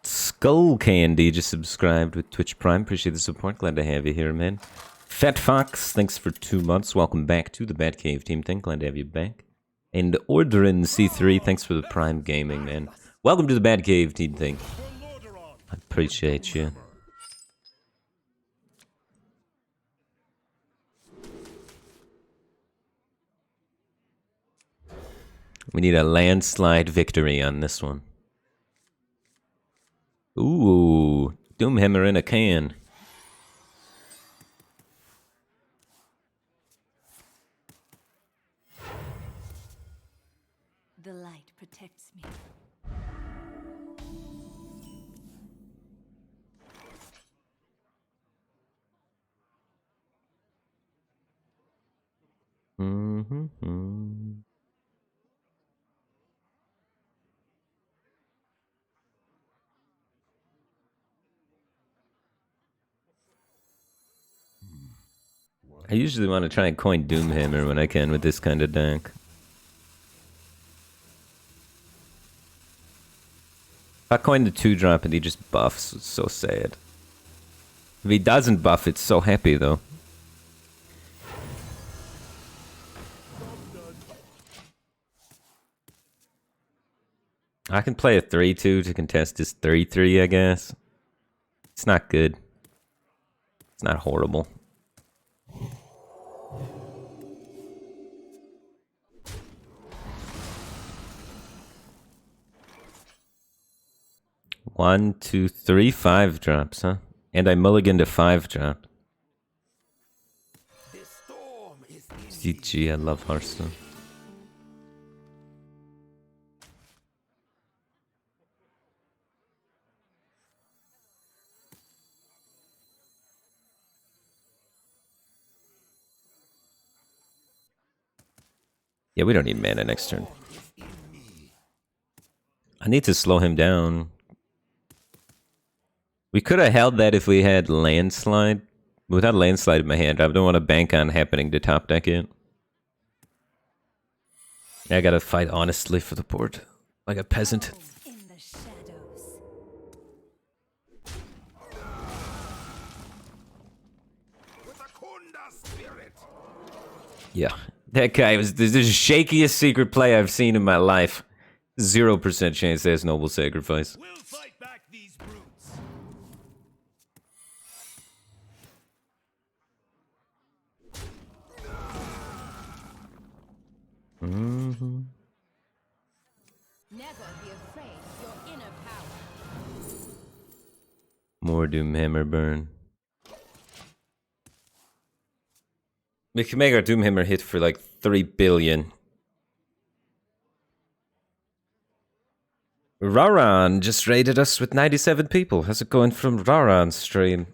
Speaker 1: Skull Candy just subscribed with Twitch Prime. Appreciate the support. Glad to have you here, man. Fat Fox, thanks for 2 months. Welcome back to the Batcave team thing. Glad to have you back. And Orderin C3, thanks for the Prime Gaming, man. Welcome to the Batcave team thing. I appreciate you. We need a landslide victory on this one. Ooh, Doomhammer in a can.
Speaker 4: The light protects me.
Speaker 1: Mm-hmm. I usually want to try and coin Doomhammer when I can with this kind of deck. If I coin the 2-drop and he just buffs, it's so sad. If he doesn't buff, it's so happy though. I can play a 3-2 to contest his 3-3, I guess. It's not good. It's not horrible. One, two, three, 5-drops, huh? And I mulliganed a 5-drop. GG, I love Hearthstone. Yeah, we don't need mana next turn. I need to slow him down. We could have held that if we had Landslide. Without Landslide in my hand, I don't want to bank on happening to top deck it. I gotta fight honestly for the board. Like a peasant.
Speaker 4: In the shadows.
Speaker 2: With a Kunda spirit.
Speaker 1: Yeah. That guy was the shakiest secret play I've seen in my life. 0% chance there's Noble Sacrifice.
Speaker 3: We'll fight back these brutes.
Speaker 1: Mm-hmm.
Speaker 5: Never be afraid of your inner power.
Speaker 1: More Doomhammer burn. We can make our Doomhammer hit for like 3 billion. Raran just raided us with 97 people. How's it going from Raran's stream?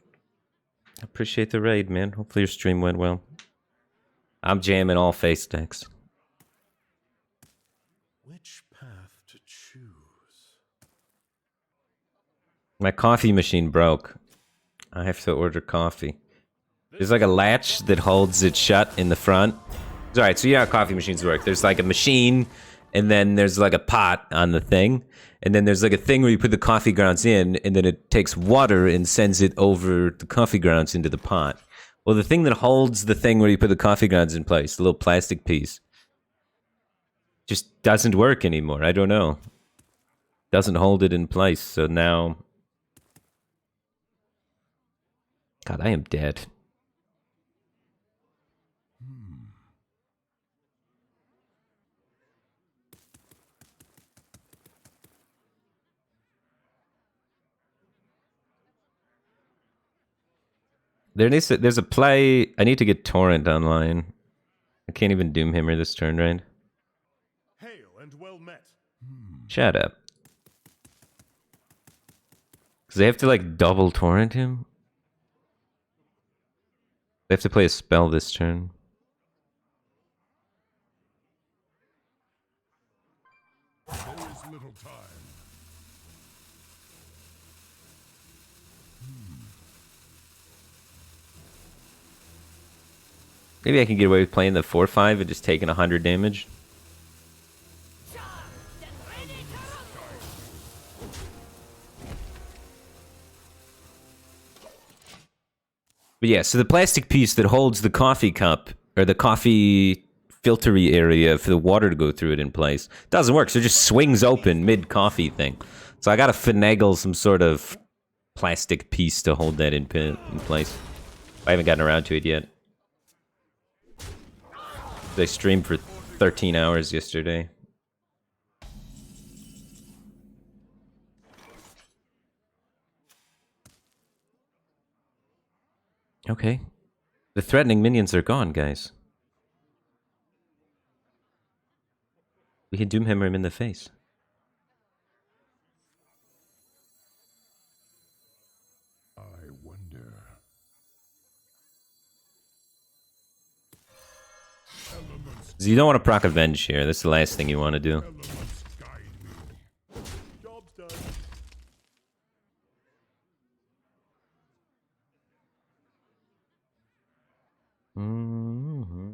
Speaker 1: Appreciate the raid, man. Hopefully your stream went well. I'm jamming all face decks.
Speaker 7: Which path to choose?
Speaker 1: My coffee machine broke. I have to order coffee. There's like a latch that holds it shut in the front. Alright, so you know how coffee machines work. There's like a machine, and then there's like a pot on the thing. And then there's like a thing where you put the coffee grounds in, and then it takes water and sends it over the coffee grounds into the pot. Well, the thing that holds the thing where you put the coffee grounds in place, the little plastic piece, just doesn't work anymore. I don't know. Doesn't hold it in place, so now... God, I am dead. There's a play. I need to get Torrent online. I can't even Doom Hammer this turn, right?
Speaker 7: Hail and well met.
Speaker 1: Shut up. Because they have to, like, double torrent him? They have to play a spell this turn.
Speaker 7: There is little time.
Speaker 1: Maybe I can get away with playing the 4-5 and just taking 100 damage. But yeah, so the plastic piece that holds the coffee cup, or the coffee filtery area for the water to go through it in place, doesn't work, so it just swings open mid-coffee thing. So I gotta finagle some sort of plastic piece to hold that in place. I haven't gotten around to it yet. I streamed for 13 hours yesterday. Okay. The threatening minions are gone, guys. We can Doomhammer him in the face.
Speaker 7: I wonder. Elements,
Speaker 1: So you don't want to proc Avenge here. That's the last thing you want to do.
Speaker 7: elements guide me.
Speaker 3: Job's done.
Speaker 1: Mm-hmm.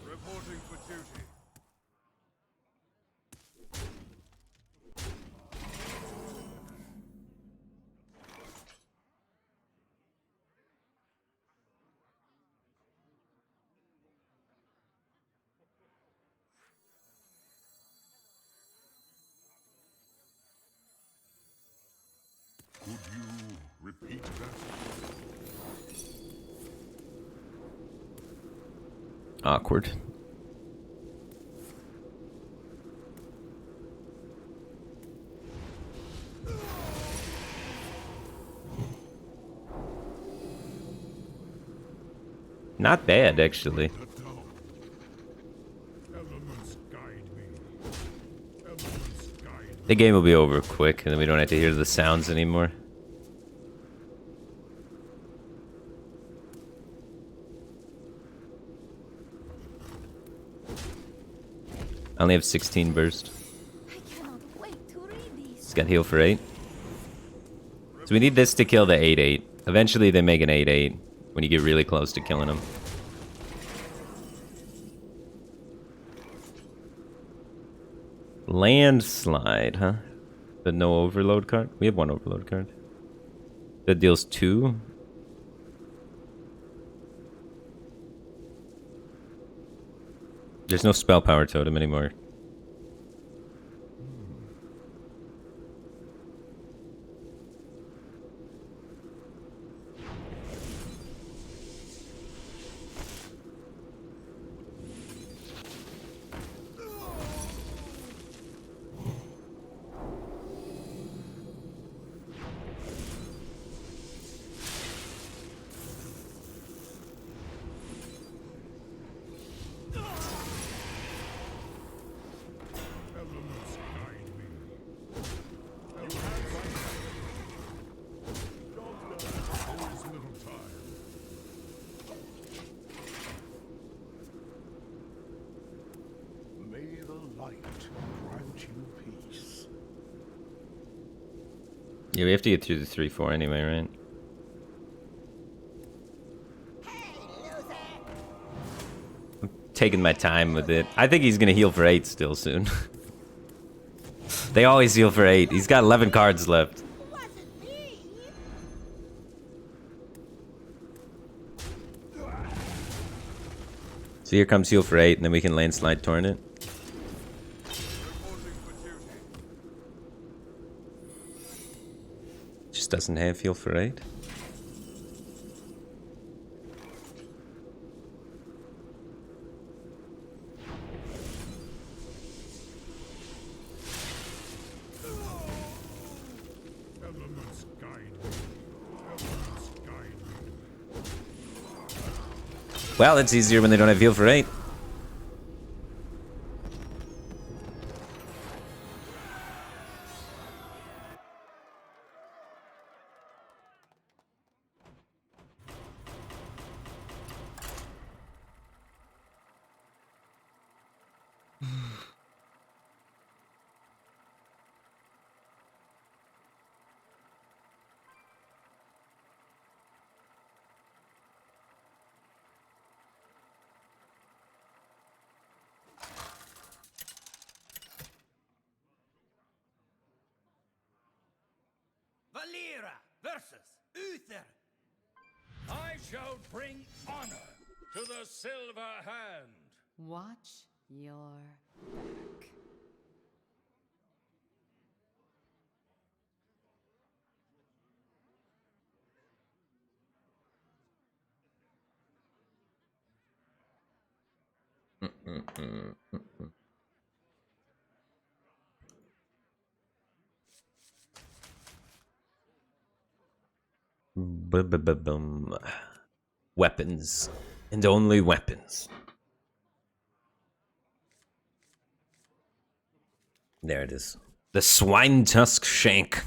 Speaker 7: Reporting for duty. Could you repeat that?
Speaker 1: Awkward. Not bad, actually.
Speaker 7: Elements guide me. Elements guide me.
Speaker 1: The game will be over quick, and then we don't have to hear the sounds anymore. I only have 16 burst.
Speaker 5: I cannot wait to read these.
Speaker 1: It's got heal for 8. So we need this to kill the 8-8. Eventually they make an 8-8 when you get really close to killing them. Landslide, huh? But no overload card? We have one overload card. That deals 2. There's no spell power totem anymore.
Speaker 7: Elements guide me. There is little time. May the light grant you peace.
Speaker 1: Yeah, we have to get through the 3-4 anyway, right? I'm taking my time with it. I think he's gonna heal for 8 still soon. They always heal for 8. He's got 11 cards left. So here comes heal for 8, and then we can landslide torrent it. Just doesn't have heal for 8. Well, it's easier when they don't have heal for 8.
Speaker 2: Valera versus Uther. I shall bring honor to the Silver Hand.
Speaker 4: Watch your back.
Speaker 1: Boom. Weapons. And only weapons. There it is. The swine tusk shank.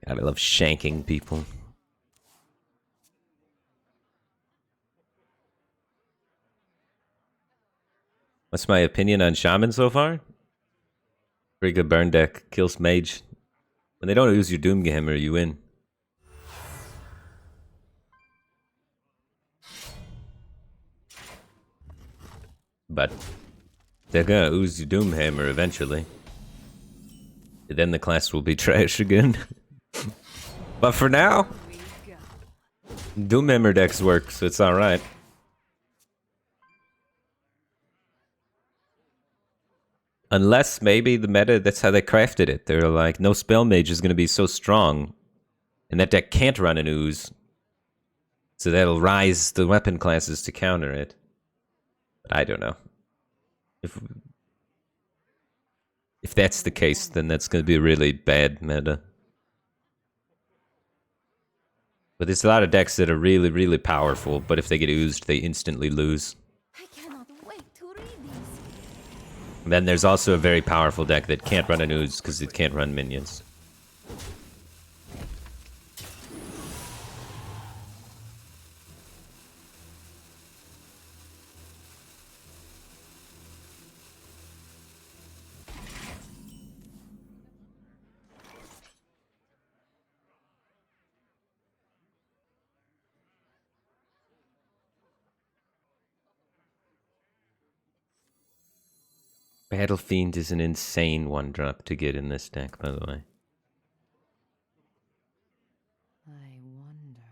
Speaker 1: God, I love shanking people. What's my opinion on Shaman so far? Pretty good burn deck. Kills mage. When they don't use your Doomhammer, you win. But they're gonna ooze your Doomhammer eventually. And then the class will be trash again. But for now, Doomhammer decks work, so it's alright. Unless maybe the meta, that's how they crafted it. They're like, no spell mage is gonna be so strong, and that deck can't run an ooze. So that'll rise the weapon classes to counter it. But I don't know. If that's the case, then that's going to be a really bad meta. But there's a lot of decks that are really, really powerful, but if they get oozed, they instantly lose.
Speaker 5: I cannot wait to read these.
Speaker 1: And then there's also a very powerful deck that can't run an ooze because it can't run minions. Battle Fiend is an insane one drop to get in this deck, by the way.
Speaker 4: I wonder.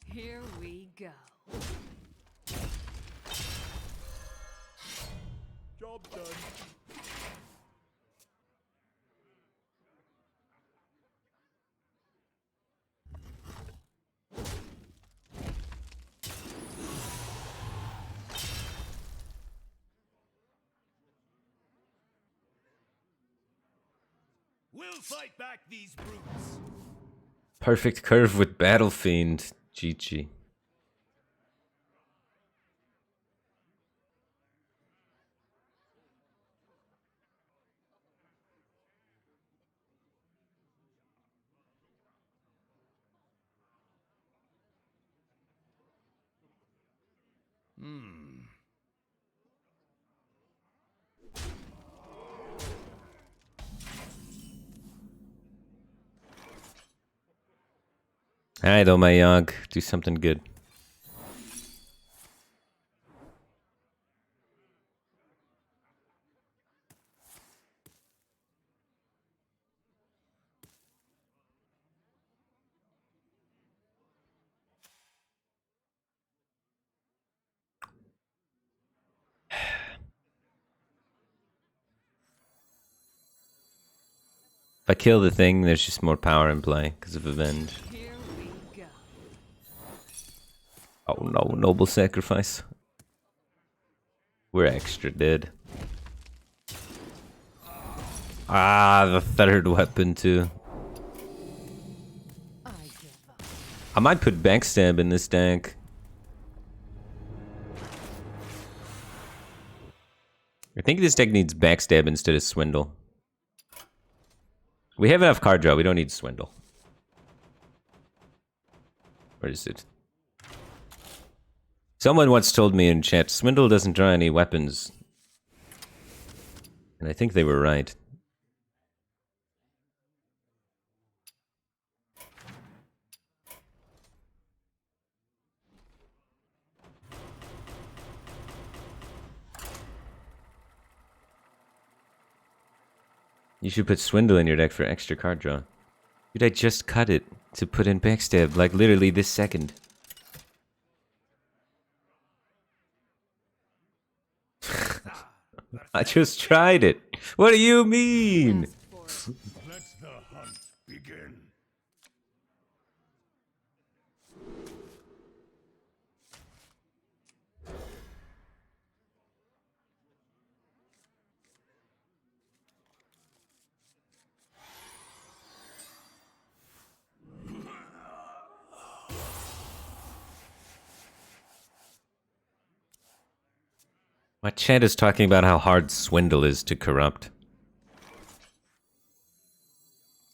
Speaker 4: Here we go.
Speaker 3: Job done.
Speaker 2: We'll fight back these brutes.
Speaker 1: Perfect curve with Battle Fiend. GG. Alright, oh my Yogg, do something good. If I kill the thing, there's just more power in play because of Avenge.
Speaker 4: Here we go.
Speaker 1: Oh no, noble sacrifice. We're extra dead. Ah, the third weapon too.
Speaker 5: I give up.
Speaker 1: I might put backstab in this deck. I think this deck needs backstab instead of swindle. We have enough card draw. We don't need swindle. Where is it? Someone once told me in chat, swindle doesn't draw any weapons. And I think they were right. You should put swindle in your deck for extra card draw. Dude, I just cut it to put in backstab, like literally this second. I just tried it. What do you mean?
Speaker 4: Ask for it.
Speaker 7: Let the hunt begin.
Speaker 1: My chat is talking about how hard swindle is to corrupt.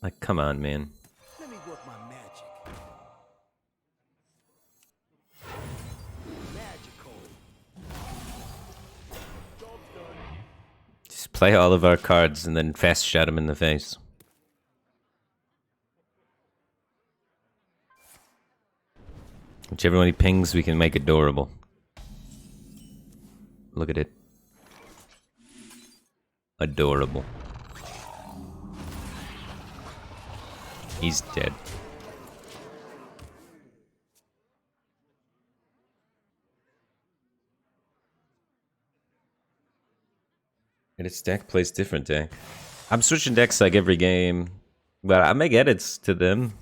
Speaker 1: Like, come on, man.
Speaker 2: Let me work my magic. Magical. Job's done.
Speaker 1: Just play all of our cards and then fast shot him in the face. Whichever one he pings, we can make adorable. Look at it. Adorable. He's dead. And its deck plays different deck. I'm switching decks like every game. But I make edits to them.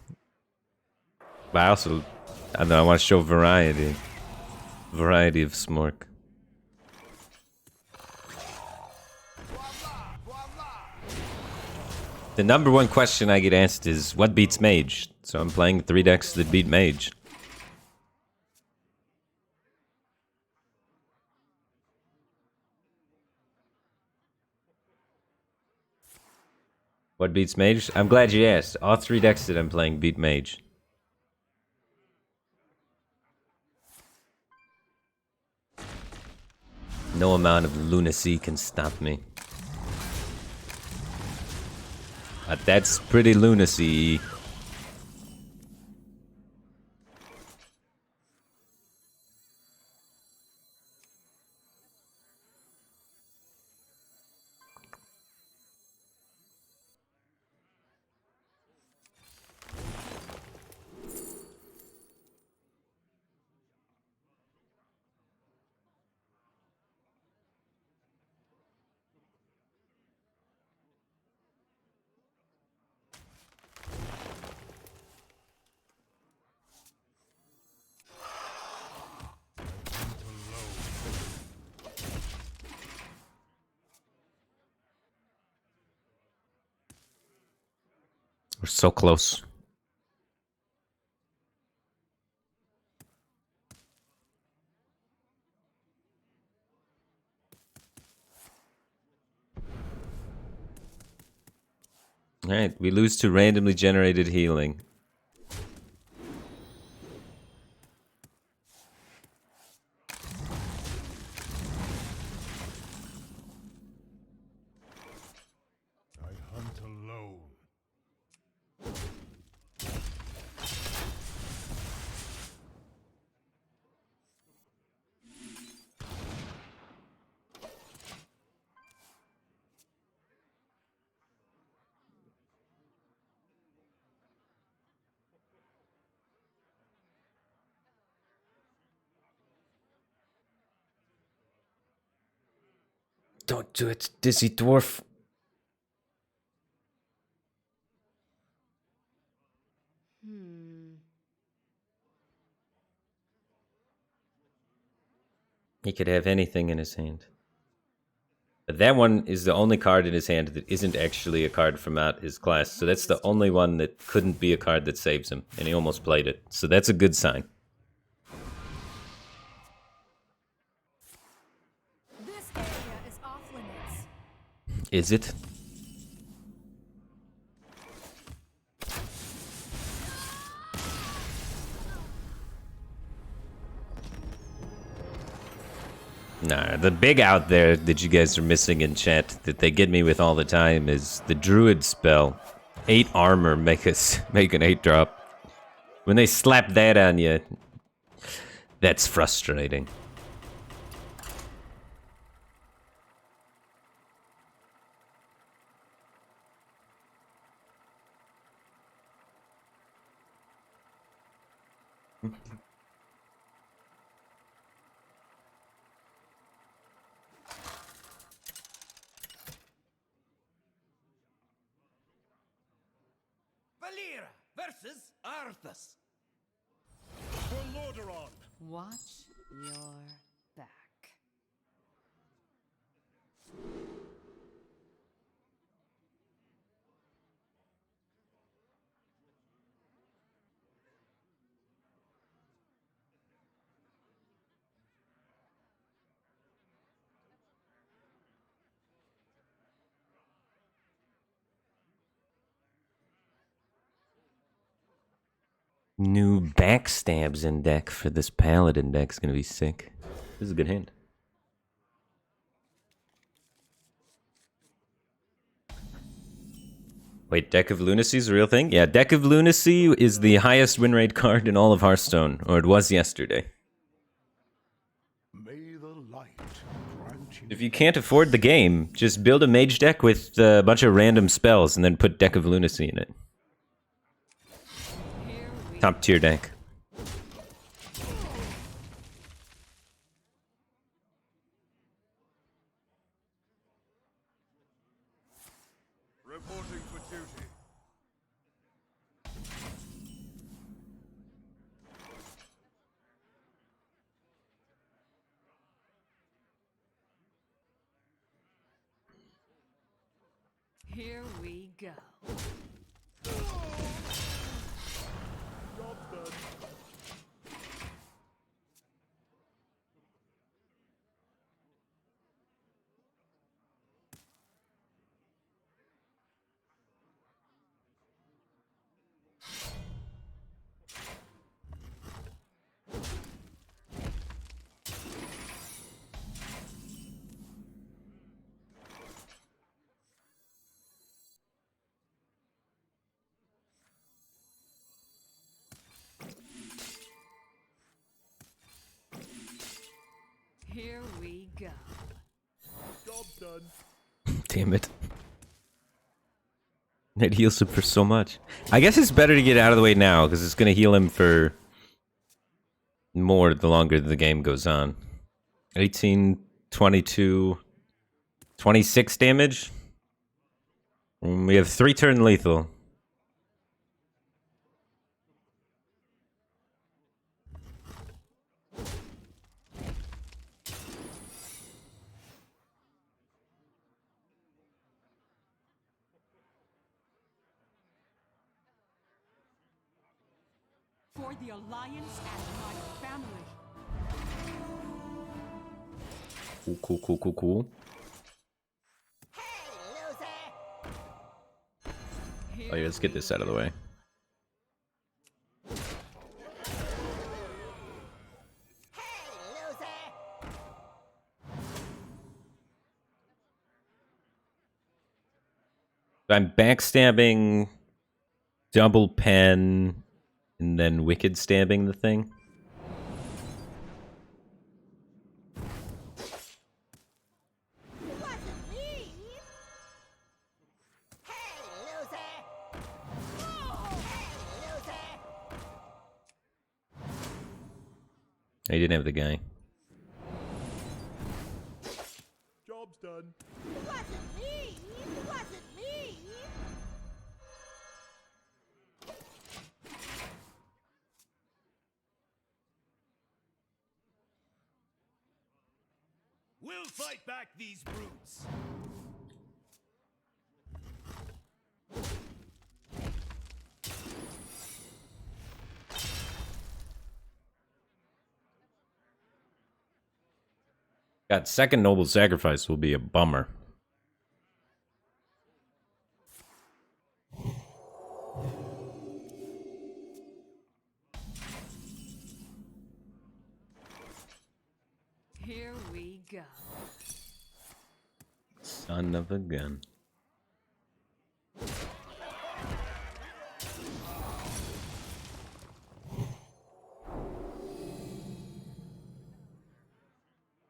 Speaker 1: But I also, I don't know, I want to show variety. Variety of Smork. The number one question I get asked is, what beats Mage? So I'm playing 3 decks that beat Mage. What beats Mage? I'm glad you asked. All 3 decks that I'm playing beat Mage. No amount of lunacy can stop me. But that's pretty lunacy. We're so close. Alright, we lose to randomly generated healing.
Speaker 7: I hunt alone.
Speaker 1: Don't do it, dizzy dwarf. He could have anything in his hand. But that one is the only card in his hand that isn't actually a card from out his class. So that's the only one that couldn't be a card that saves him. And he almost played it. So that's a good sign.
Speaker 5: This area is off limits.
Speaker 1: Is it? Nah, the big out there that you guys are missing in chat that they get me with all the time is the Druid spell. 8 armor make an 8 drop. When they slap that on you, that's frustrating.
Speaker 2: Valera versus Arthas.
Speaker 3: For Lordaeron.
Speaker 4: Watch your back.
Speaker 1: New backstabs in deck for this paladin deck is gonna be sick. This is a good hand. Wait, Deck of Lunacy is a real thing? Yeah, Deck of Lunacy is the highest win rate card in all of Hearthstone, or it was yesterday.
Speaker 7: May the light grant you
Speaker 1: If you can't afford the game, just build a mage deck with a bunch of random spells and then put Deck of Lunacy in it.
Speaker 4: Here we
Speaker 1: Top tier deck.
Speaker 2: Reporting for duty.
Speaker 4: Here we go. Here we go.
Speaker 3: Job's done.
Speaker 1: Damn it. It heals him for so much. I guess it's better to get out of the way now, because it's going to heal him for more the longer the game goes on. 18, 22, 26 damage. We have 3-turn lethal.
Speaker 4: For the Alliance and my family.
Speaker 1: Cool. Oh yeah, let's get this out of the way. I'm backstabbing, double pen, and then wicked stabbing the thing. He didn't have the guy.
Speaker 3: Job's done.
Speaker 2: We'll fight back these brutes.
Speaker 1: God, second noble sacrifice will be a bummer.
Speaker 4: Here we go.
Speaker 1: Son of a gun.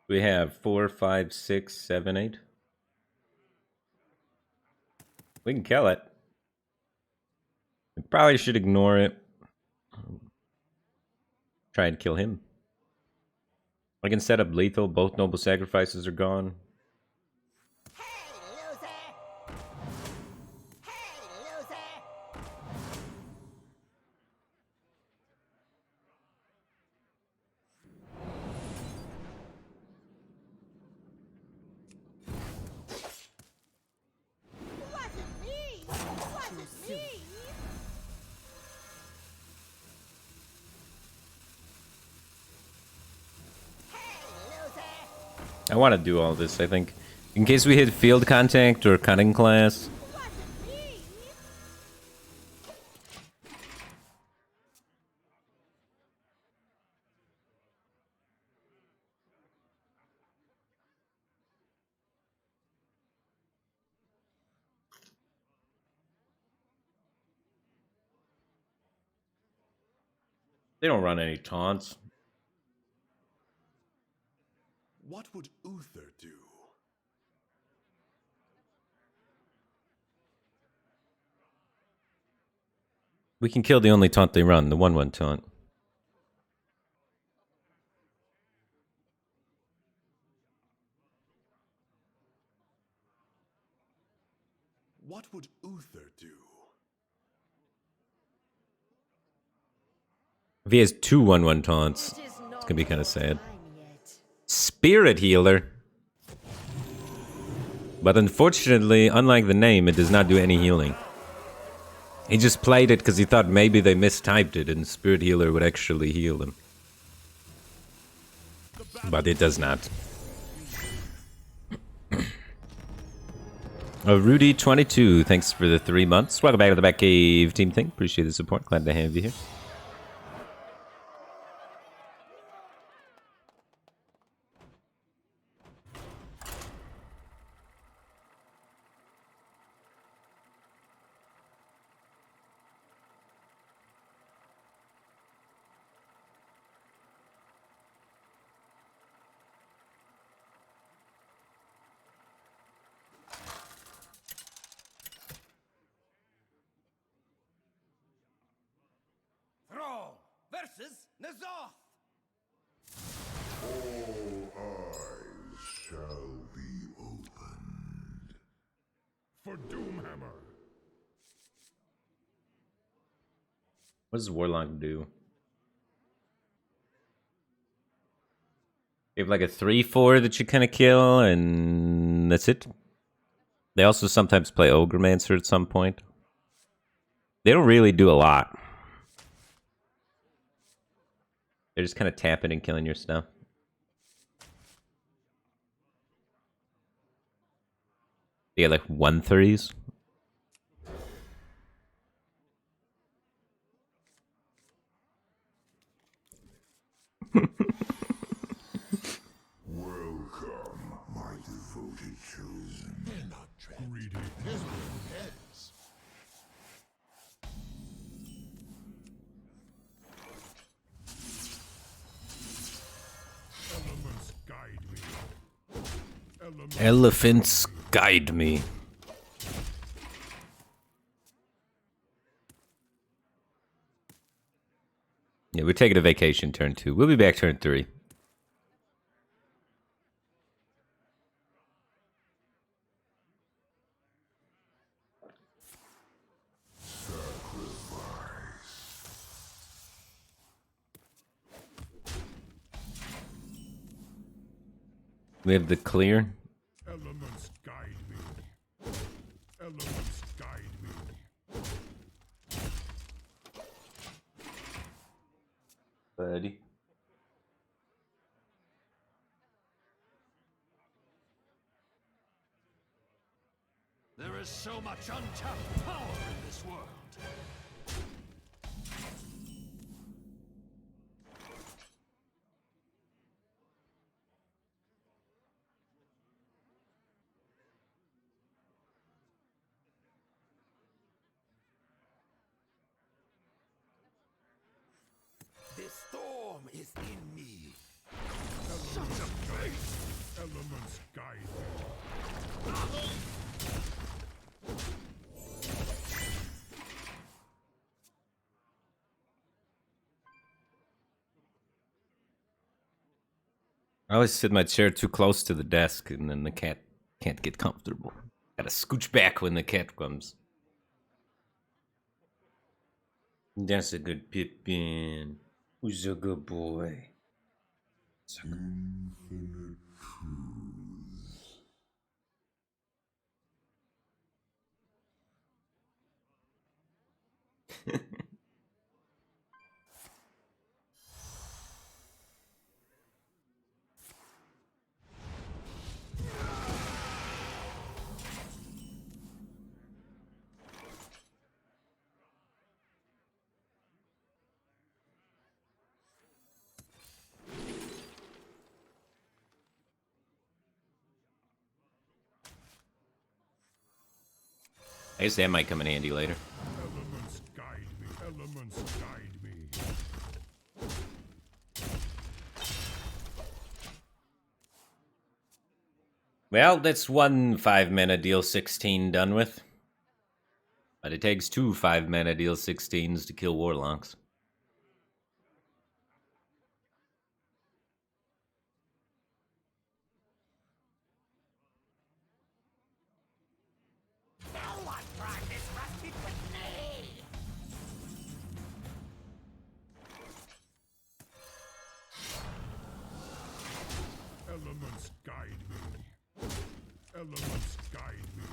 Speaker 1: We have 4, 5, 6, 7, 8. We can kill it. We probably should ignore it. Try and kill him. I can set up lethal. Both noble sacrifices are gone.
Speaker 5: Hey, loser! Hey, loser! Wasn't me! Wasn't me! Hey, loser!
Speaker 1: I want to do all this, I think. In case we hit field contact or cutting class.
Speaker 5: Wasn't me!
Speaker 1: They don't run any taunts.
Speaker 7: What would Uther do?
Speaker 1: We can kill the only taunt they run, the 1/1 taunt.
Speaker 7: What would Uther do?
Speaker 1: If he has two 1/1 taunts, it's gonna be kind of sad. Spirit Healer. But unfortunately, unlike the name, it does not do any healing. He just played it because he thought maybe they mistyped it and Spirit Healer would actually heal them. But it does not. Rudy22, thanks for the 3 months. Welcome back to the Batcave Team Thing. Appreciate the support. Glad to have you here.
Speaker 2: Thrall versus Nazoth.
Speaker 7: All eyes shall be opened. For Doomhammer.
Speaker 1: What does Warlock do? You have like a 3/4 that you kind of kill, and that's it. They also sometimes play Ogremancer at some point. They don't really do a lot. They're just kind of tapping and killing your stuff. They get like 1/3s.
Speaker 7: Welcome, my devoted chosen. They're not greedy. Here's where it ends. Elements guide me.
Speaker 1: Elephants guide me. Yeah, we're taking a vacation turn 2. We'll be back turn 3. We have the clear.
Speaker 7: Elements guide me. Elements guide me.
Speaker 1: Buddy.
Speaker 3: There is so much untapped power in this world.
Speaker 2: The storm is in me.
Speaker 7: Elements guide me.
Speaker 1: I always sit my chair too close to the desk, and then the cat can't get comfortable. Gotta scooch back when the cat comes. That's a good Pippin. Who's a good boy?
Speaker 7: Infinite truths.
Speaker 1: I guess that might come in handy later.
Speaker 7: Elements guide me. Elements guide me.
Speaker 1: Well, that's one 5-mana deal 16 done with. But it takes two 5-mana deal 16s to kill warlocks.
Speaker 2: No one practice rusted with me.
Speaker 7: Elements guide me. Elements guide me.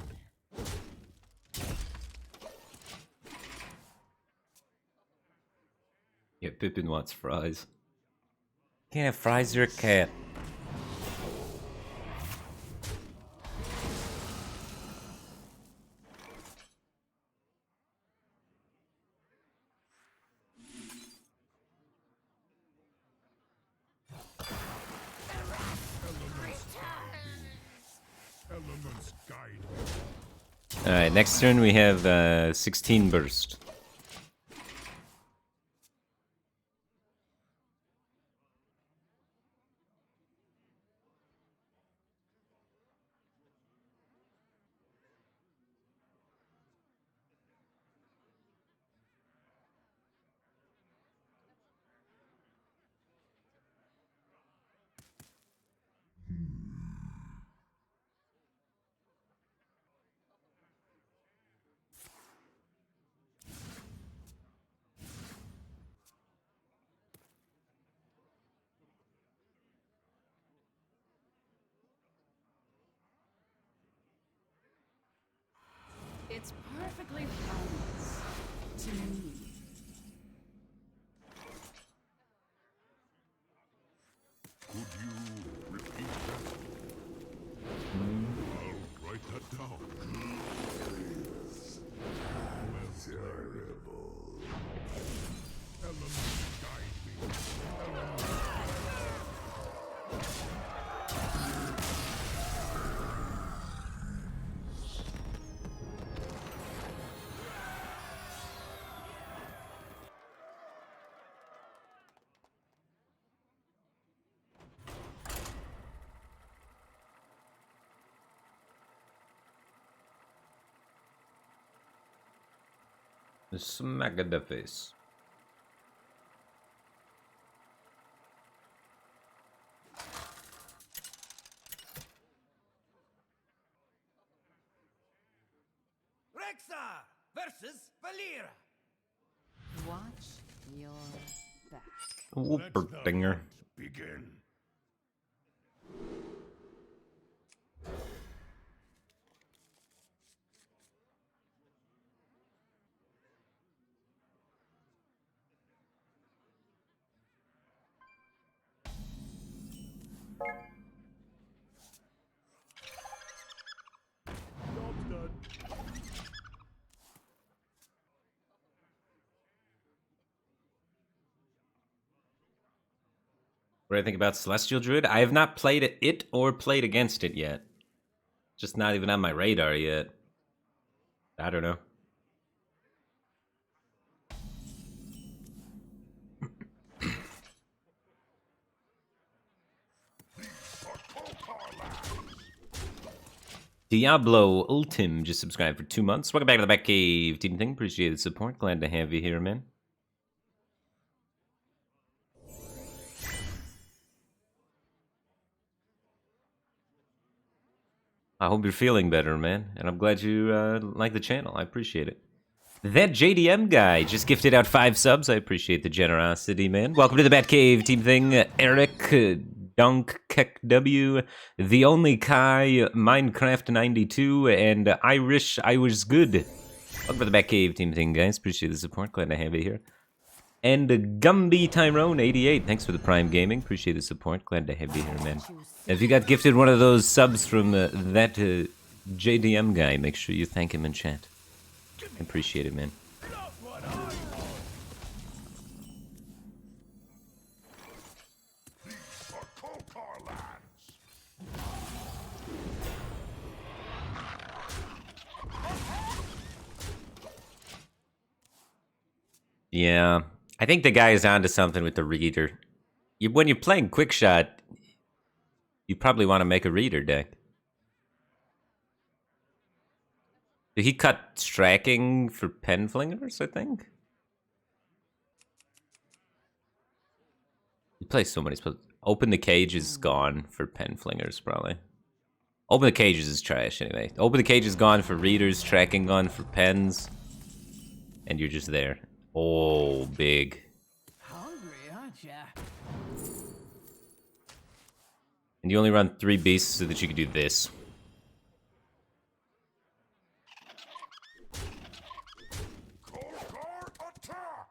Speaker 1: Yeah, Pippin wants fries. Can't have fries, you're a cat.
Speaker 7: Elements guide me.
Speaker 1: Alright, next turn we have 16 burst.
Speaker 4: It's perfectly harmless to me.
Speaker 7: Could you repeat that? I'll write that down. Terrible. Elements guide me. Elements
Speaker 1: Smack in the face.
Speaker 2: Rexar versus Valera.
Speaker 4: Watch your back.
Speaker 1: Whooper dinger.
Speaker 7: begin.
Speaker 1: What do I think about Celestial Druid? I have not played it or played against it yet. Just not even on my radar yet. I don't know. Diablo Ultim just subscribed for 2 months. Welcome back to the Batcave Team Thing. Appreciate the support. Glad to have you here, man. I hope you're feeling better, man. And I'm glad you like the channel. I appreciate it. That JDM guy just gifted out 5 subs. I appreciate the generosity, man. Welcome to the Batcave Team Thing. Eric, Dunk, Kek W, The Only Kai, Minecraft 92, and Irish I Was Good. Welcome to the Batcave Team Thing, guys. Appreciate the support. Glad to have you here. And Gumby Tyrone 88. Thanks for the Prime Gaming. Appreciate the support. Glad to have you here, man. If you got gifted one of those subs from that JDM guy, make sure you thank him in chat. I appreciate it, man.
Speaker 2: Not what I want.
Speaker 7: For Kokar lands.
Speaker 1: Yeah, I think the guy is onto something with the reader. When you're playing Quickshot, you probably want to make a reader deck. Did he cut Stracking for pen flingers, I think? He plays so many spells. Open the Cage is gone for pen flingers, probably. Open the Cages is trash, anyway. Open the Cage is gone for readers, Tracking gone for pens. And you're just there. Oh, big.
Speaker 6: Hungry, aren't ya?
Speaker 1: And you only run 3 beasts so that you can do this.
Speaker 7: Kokar attack.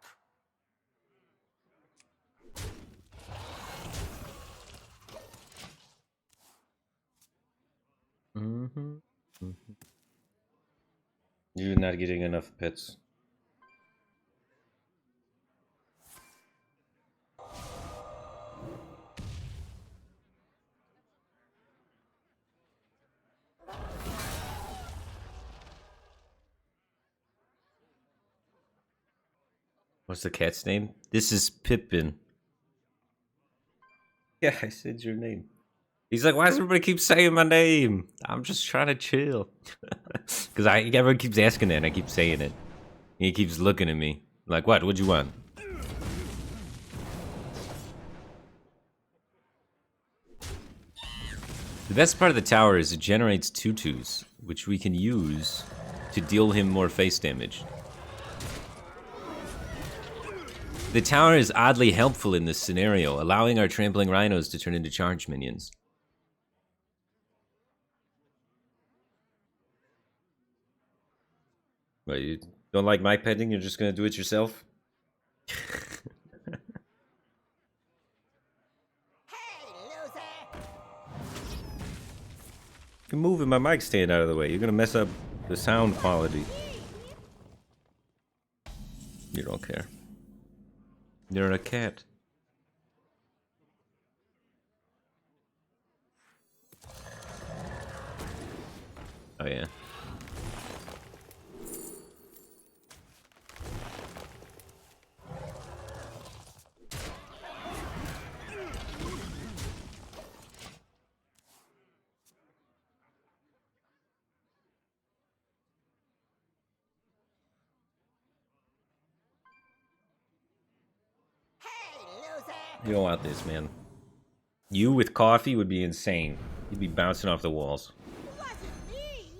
Speaker 1: You're not getting enough pets. What's the cat's name? This is Pippin. Yeah, I said your name. He's like, why does everybody keep saying my name? I'm just trying to chill. Because everyone keeps asking it and I keep saying it. He keeps looking at me. Like, what? What'd you want? The best part of the tower is it generates tutus, which we can use to deal him more face damage. The tower is oddly helpful in this scenario, allowing our trampling rhinos to turn into charge minions. What, you don't like my petting? You're just gonna do it yourself? You're moving my mic stand out of the way. You're gonna mess up the sound quality. You don't care. You're a cat. Oh yeah. You don't want this, man. You with coffee would be insane. You'd be bouncing off the walls.
Speaker 5: Wasn't me.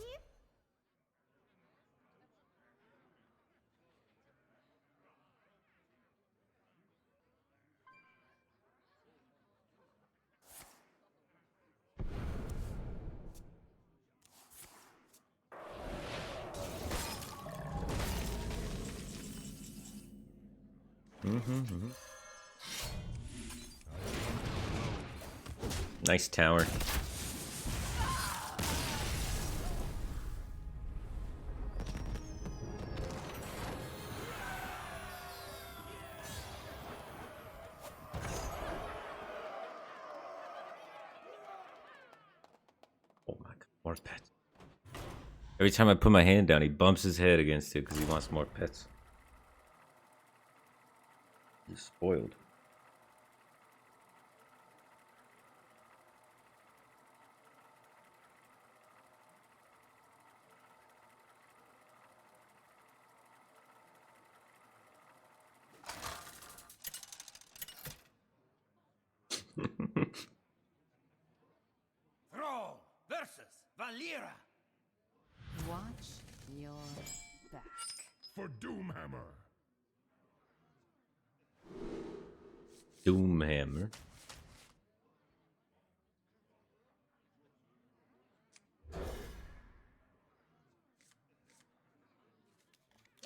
Speaker 1: Nice tower. More pets. Every time I put my hand down, he bumps his head against it because he wants more pets. He's spoiled.
Speaker 2: Thrall versus Valera.
Speaker 4: Watch your back.
Speaker 7: For Doomhammer.
Speaker 1: Doomhammer.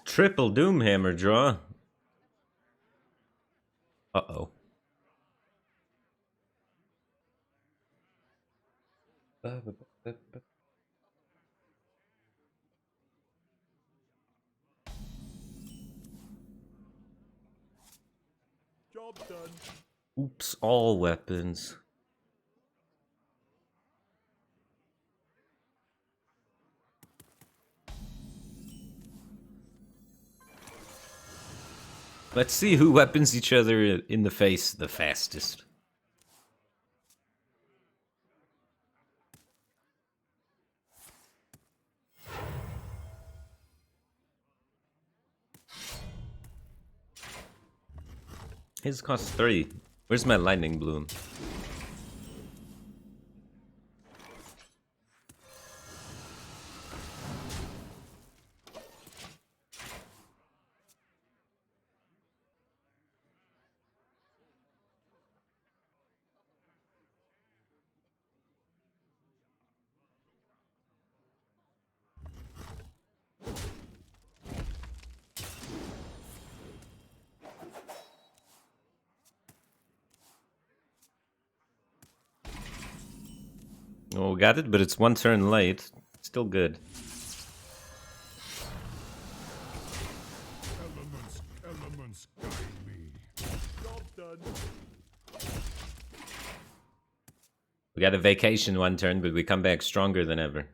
Speaker 1: Triple Doomhammer draw. Uh-oh.
Speaker 3: Job done.
Speaker 1: Oops, all weapons. Let's see who weapons each other in the face the fastest. His costs 3. Where's my lightning bloom? Oh, got it, but it's 1 turn late. Still good.
Speaker 7: Elements guide me.
Speaker 3: Job done.
Speaker 1: We got a vacation 1 turn, but we come back stronger than ever.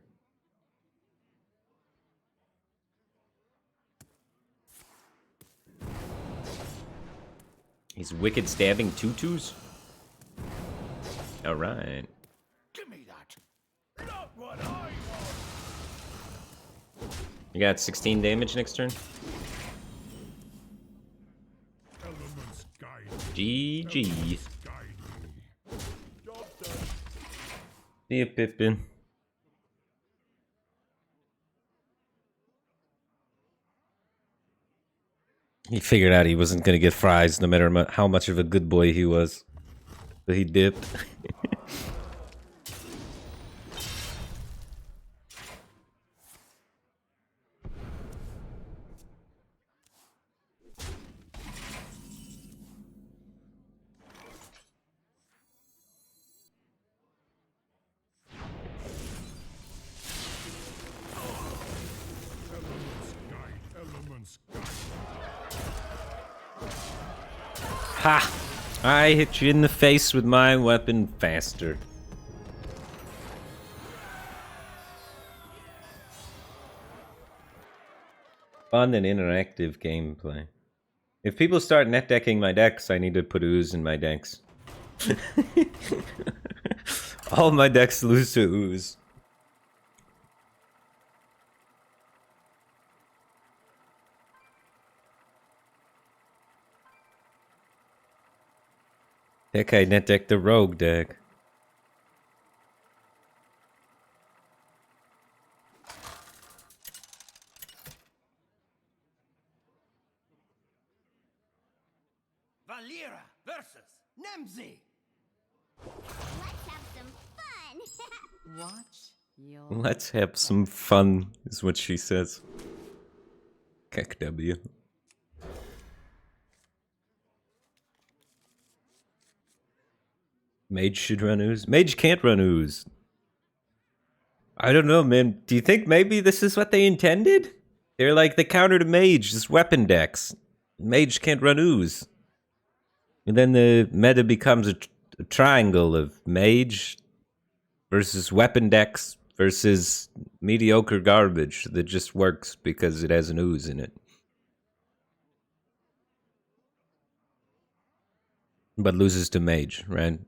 Speaker 1: He's wicked stabbing tutus. All right.
Speaker 2: Give me that. Not what I want.
Speaker 1: You got 16 damage next turn.
Speaker 7: Elements guide me.
Speaker 1: GG.
Speaker 7: Guide me.
Speaker 3: Job done.
Speaker 1: See ya, Pippin. He figured out he wasn't gonna get fries no matter how much of a good boy he was. So he dipped.
Speaker 7: Elements guide.
Speaker 1: Ha! I hit you in the face with my weapon faster. Fun and interactive gameplay. If people start net decking my decks, I need to put ooze in my decks. All my decks lose to ooze. That guy net decked the rogue deck.
Speaker 2: Valera versus Nemzi.
Speaker 5: Let's have some fun.
Speaker 4: Watch your
Speaker 1: Let's have some fun, is what she says. Kek W. Mage should run ooze. Mage can't run ooze. I don't know, man. Do you think maybe this is what they intended? They're like the counter to mage, just weapon decks. Mage can't run ooze. And then the meta becomes a triangle of mage versus weapon decks versus mediocre garbage that just works because it has an ooze in it. But loses to mage, right?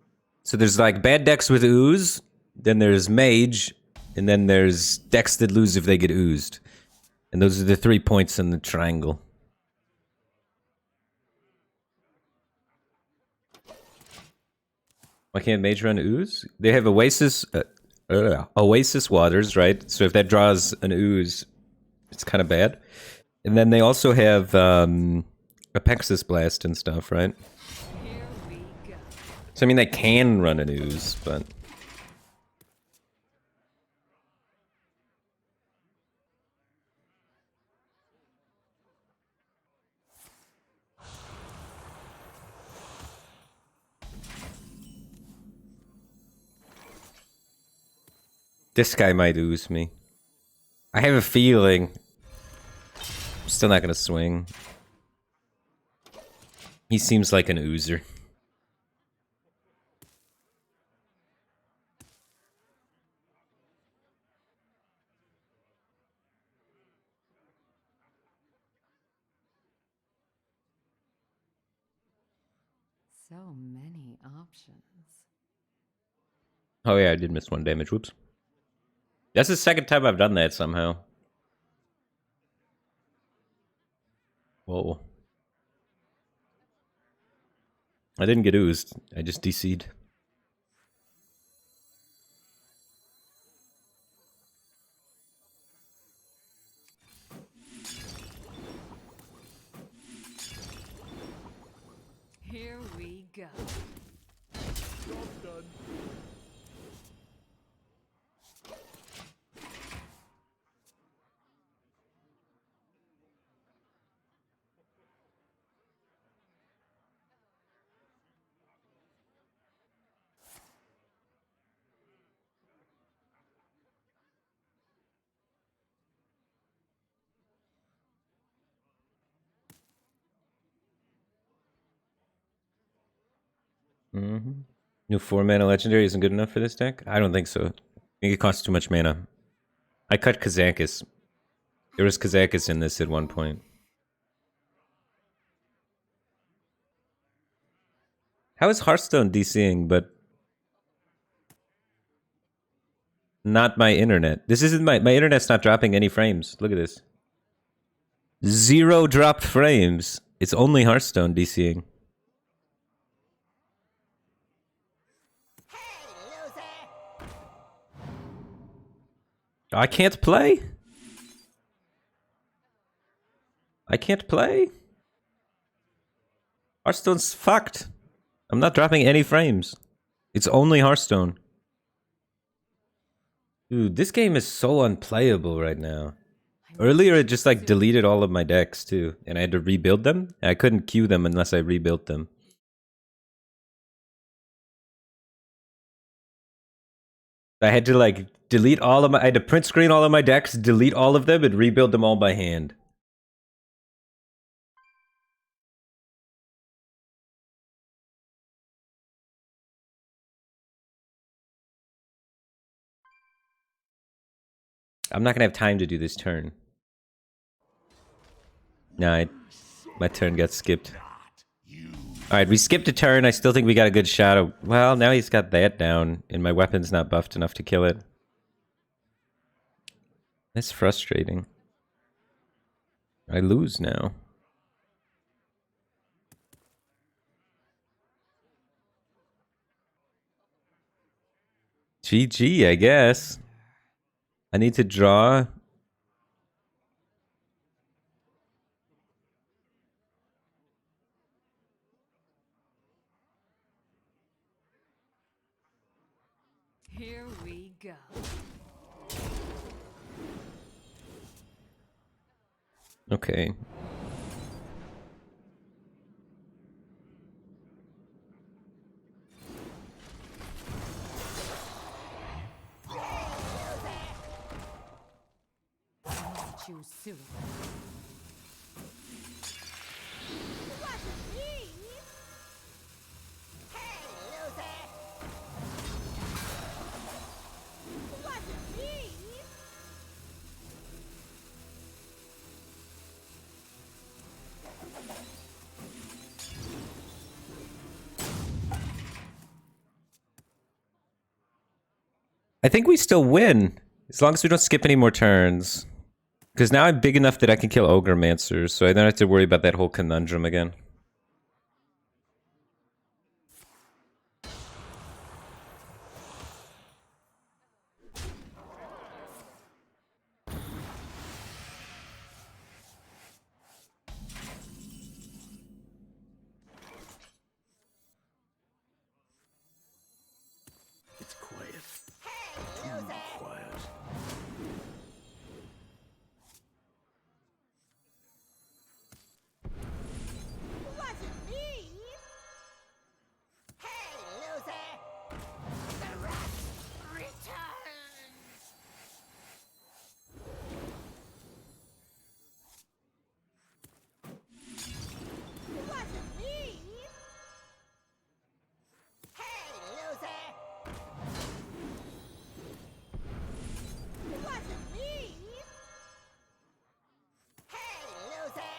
Speaker 1: So there's like bad decks with ooze, then there's mage, and then there's decks that lose if they get oozed. And those are the 3 points in the triangle. Why can't mage run ooze? They have Oasis waters, right? So if that draws an ooze, it's kind of bad. And then they also have Apexis Blast and stuff, right?
Speaker 4: Here we go.
Speaker 1: So I mean, they can run an ooze, but this guy might ooze me. I have a feeling. I'm still not gonna swing. He seems like an oozer.
Speaker 4: So many options.
Speaker 1: Oh yeah, I did miss 1 damage. Whoops. That's the second time I've done that somehow. Whoa. I didn't get oozed. I just DC'd.
Speaker 4: Here we go.
Speaker 2: Job done.
Speaker 1: New 4 mana legendary isn't good enough for this deck? I don't think so. I think it costs too much mana. I cut Kazakis. There was Kazakis in this at one point. How is Hearthstone DCing, but not my internet? This isn't my internet's not dropping any frames. Look at this. 0 dropped frames. It's only Hearthstone DCing. I can't play? I can't play? Hearthstone's fucked. I'm not dropping any frames. It's only Hearthstone. Dude, this game is so unplayable right now. Earlier, it just like deleted all of my decks too, and I had to rebuild them. I couldn't queue them unless I rebuilt them. I had to like delete all of my. I had to print screen all of my decks, delete all of them, and rebuild them all by hand. I'm not gonna have time to do this turn. No, my turn got skipped. Alright, we skipped a turn. I still think we got a good shot of... Well, now he's got that down, and my weapon's not buffed enough to kill it. That's frustrating. I lose now. GG, I guess. I need to draw...
Speaker 4: Here we go.
Speaker 1: Okay.
Speaker 4: You soon.
Speaker 1: I think we still win. As long as we don't skip any more turns. Because now I'm big enough that I can kill Ogre-mancers, so I don't have to worry about that whole conundrum again.
Speaker 2: It's quiet. Too quiet.
Speaker 5: Wasn't me! Hey, loser! The rat returns! Wasn't me! Hey, loser! Wasn't me! Hey, loser!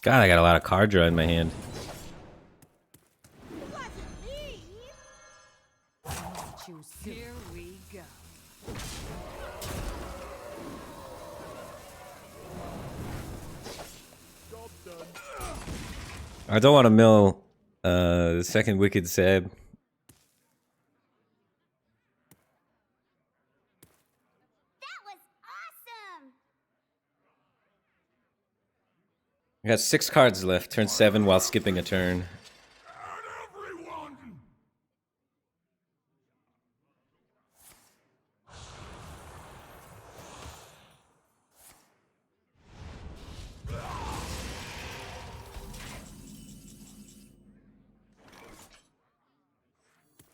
Speaker 1: God, I got a lot of card draw in my hand.
Speaker 5: Wasn't me!
Speaker 4: Here we go.
Speaker 1: I don't want to mill the second Wicked Sab.
Speaker 5: That was awesome!
Speaker 1: I got 6 cards left. Turn 7 while skipping a turn.
Speaker 7: And everyone!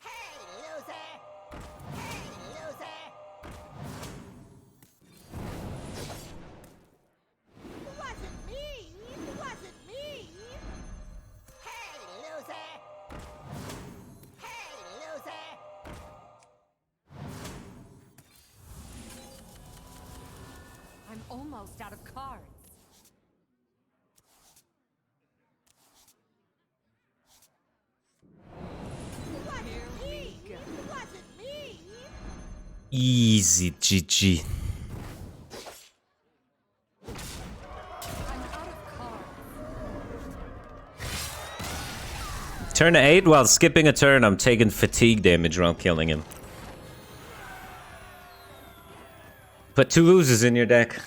Speaker 5: Hey, loser! Hey, loser! Wasn't me! Wasn't me! Hey, loser! Hey, loser!
Speaker 4: I'm almost out of cards.
Speaker 5: Wasn't me! Wasn't me!
Speaker 1: Easy GG.
Speaker 4: I'm out of cards.
Speaker 1: Turn 8 while skipping a turn. I'm taking fatigue damage while killing him. Put 2 losers in your deck.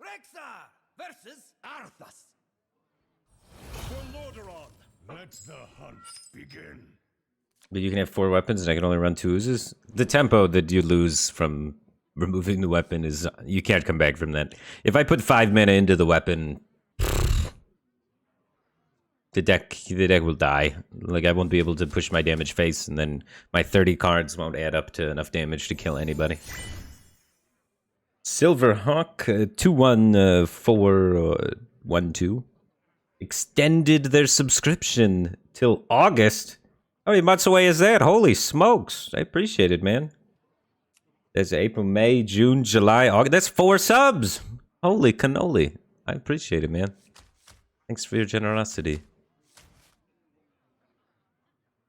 Speaker 2: Rexar versus Arthas.
Speaker 3: For Lordaeron, let the hunt begin.
Speaker 1: But you can have 4 weapons and I can only run 2 oozes? The tempo that you lose from removing the weapon is... You can't come back from that. If I put 5 mana into the weapon... The deck will die. Like, I won't be able to push my damage face, and then my 30 cards won't add up to enough damage to kill anybody. Silverhawk, 2-1, 4-1-2. Extended their subscription till August. How many months away is that? Holy smokes. I appreciate it, man. There's April, May, June, July, August. That's 4 subs. Holy cannoli. I appreciate it, man. Thanks for your generosity.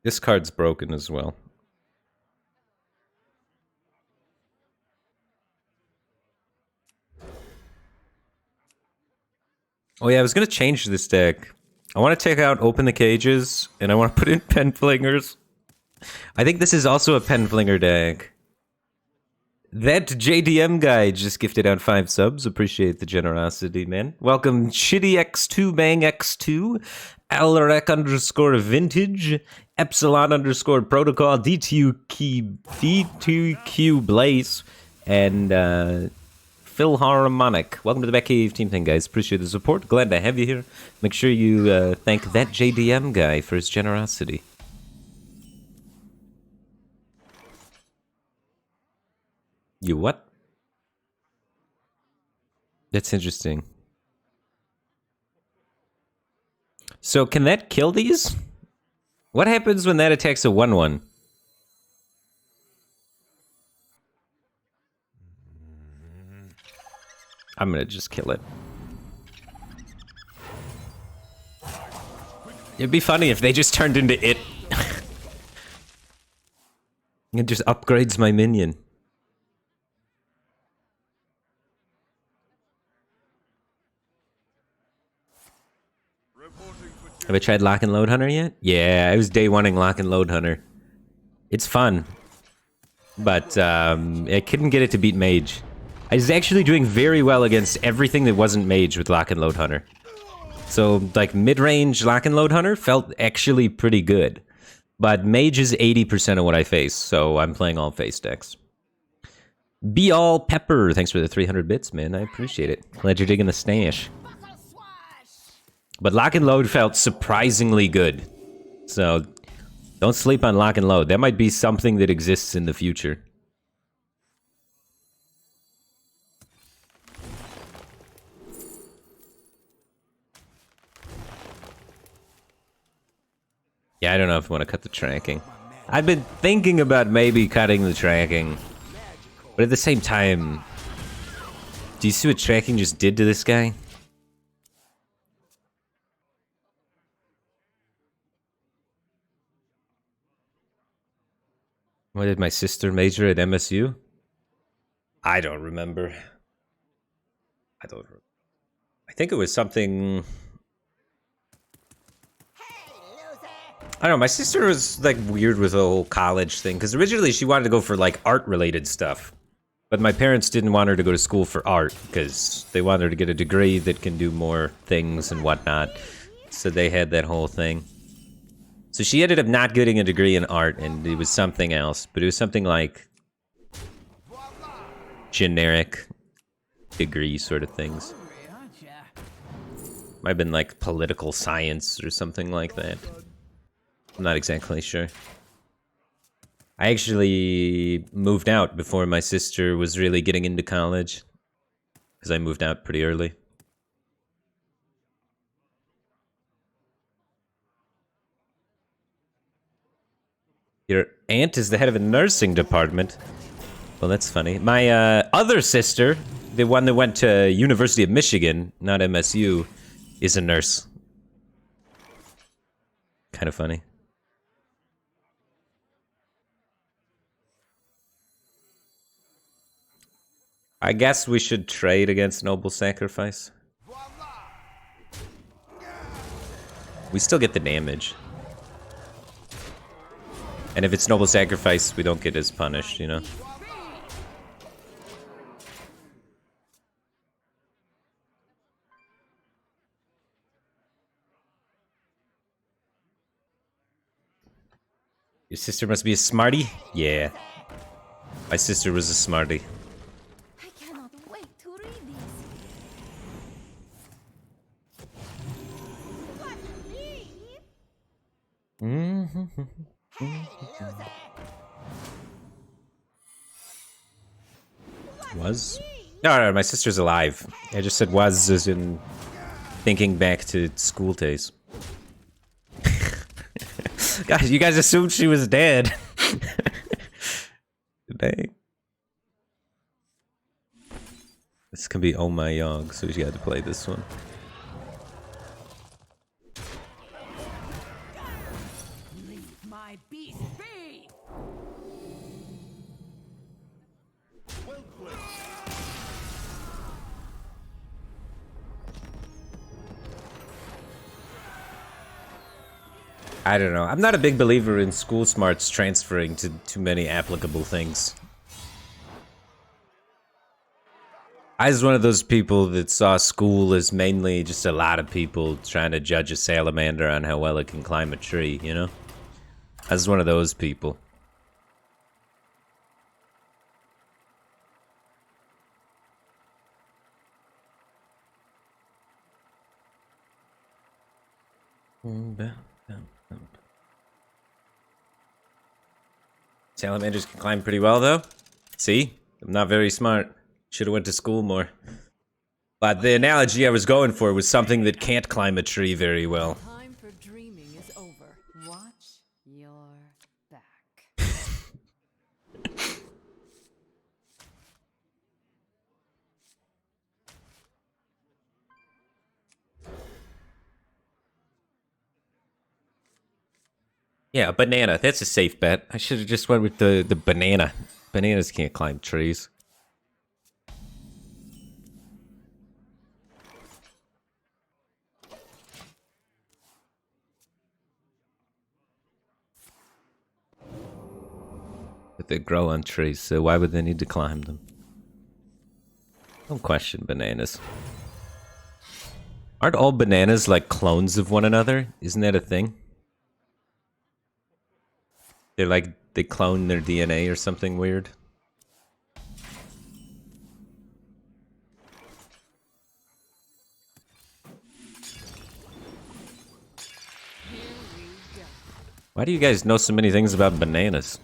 Speaker 1: This card's broken as well. Oh yeah, I was gonna change this deck. I want to take out Open the Cages, and I want to put in Penflingers. I think this is also a Penflinger deck. That JDM guy just gifted out 5 subs. Appreciate the generosity, man. Welcome, Shitty X2, Bang X2, Alrek _ Vintage, Epsilon _ Protocol, D2Q Blaze, and Philharmonic. Welcome to the Batcave team thing, guys. Appreciate the support. Glad to have you here. Make sure you thank that JDM guy for his generosity. You what? That's interesting. So can that kill these? What happens when that attacks a 1/1? I'm gonna just kill it. It'd be funny if they just turned into it. It just upgrades my minion. Have I tried Lock and Load Hunter yet? Yeah, I was day oneing Lock and Load Hunter. It's fun. But I couldn't get it to beat Mage. I was actually doing very well against everything that wasn't Mage with Lock and Load Hunter. So, like, mid-range Lock and Load Hunter felt actually pretty good. But Mage is 80% of what I face, so I'm playing all face decks. Be All Pepper, thanks for the 300 bits, man. I appreciate it. Glad you're digging the stash. But Lock and Load felt surprisingly good. So, don't sleep on Lock and Load. That might be something that exists in the future. Yeah, I don't know if I want to cut the tracking. I've been thinking about maybe cutting the tracking. But at the same time, do you see what tracking just did to this guy? What did my sister major at MSU? I don't remember. I think it was something... I don't know, my sister was like weird with the whole college thing, because originally she wanted to go for like art-related stuff. But my parents didn't want her to go to school for art, because they wanted her to get a degree that can do more things and whatnot. So they had that whole thing. So she ended up not getting a degree in art, and it was something else. But it was something like generic degree sort of things. Might have been like political science or something like that. I'm not exactly sure. I actually moved out before my sister was really getting into college, because I moved out pretty early. Your aunt is the head of a nursing department. Well, that's funny. My other sister, the one that went to University of Michigan, not MSU, is a nurse. Kind of funny. I guess we should trade against Noble Sacrifice. We still get the damage. And if it's Noble Sacrifice, we don't get as punished, you know? Your sister must be a smarty? Yeah. My sister was a smarty.
Speaker 5: I cannot wait to read this. What
Speaker 1: Was? No, my sister's alive. I just said was as in thinking back to school days. Guys, you guys assumed she was dead. Dang. This can be Oh My Yog, so we got to play this one.
Speaker 6: Leave my beast be!
Speaker 1: I don't know. I'm not a big believer in school smarts transferring to too many applicable things. I was one of those people that saw school as mainly just a lot of people trying to judge a salamander on how well it can climb a tree, you know? I was one of those people. Salamanders can climb pretty well, though. See? I'm not very smart. Should have went to school more. But the analogy I was going for was something that can't climb a tree very well.
Speaker 4: Time for dreaming is over. Watch your back.
Speaker 1: Yeah, a banana. That's a safe bet. I should have just went with the banana. Bananas can't climb trees. But they grow on trees, so why would they need to climb them? Don't question bananas. Aren't all bananas like clones of one another? Isn't that a thing? They're like, they clone their DNA or something weird. Why do you guys know so many things about bananas?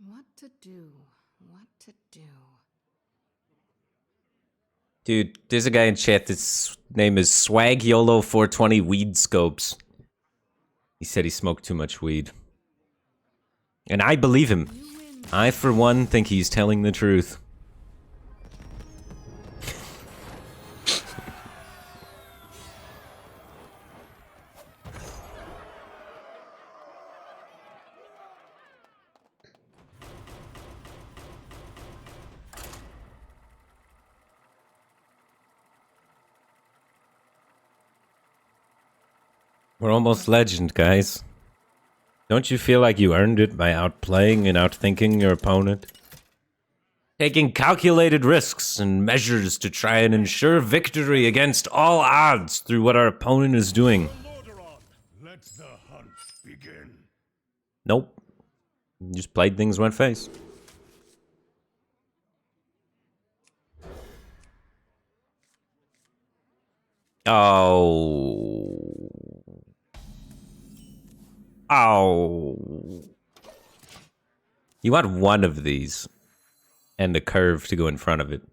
Speaker 4: What to do? What to do?
Speaker 1: Dude, there's a guy in chat that's name is Swag YOLO 420 Weed Scopes. He said he smoked too much weed. And I believe him. I, for one, think he's telling the truth. We're almost legend, guys. Don't you feel like you earned it by outplaying and outthinking your opponent? Taking calculated risks and measures to try and ensure victory against all odds through what our opponent is doing.
Speaker 2: Let the hunt begin.
Speaker 1: Nope. Just played things went face. Oh. Oh. You want one of these and the curve to go in front of it.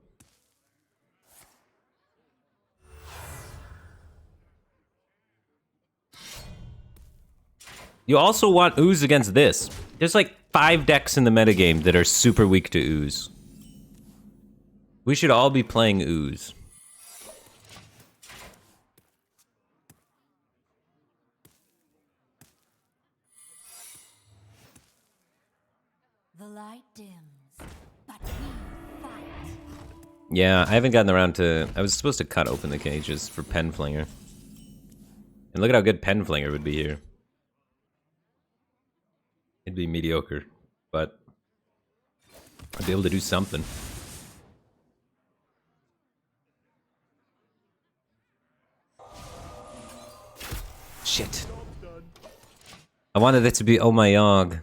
Speaker 1: You also want ooze against this. There's like 5 decks in the metagame that are super weak to ooze. We should all be playing ooze.
Speaker 6: The light dims, but we fight.
Speaker 1: Yeah, I haven't gotten around to... I was supposed to cut open the cages for Penflinger. And look at how good Penflinger would be here. It'd be mediocre, but I'd be able to do something. Shit. I wanted it to be oh my og.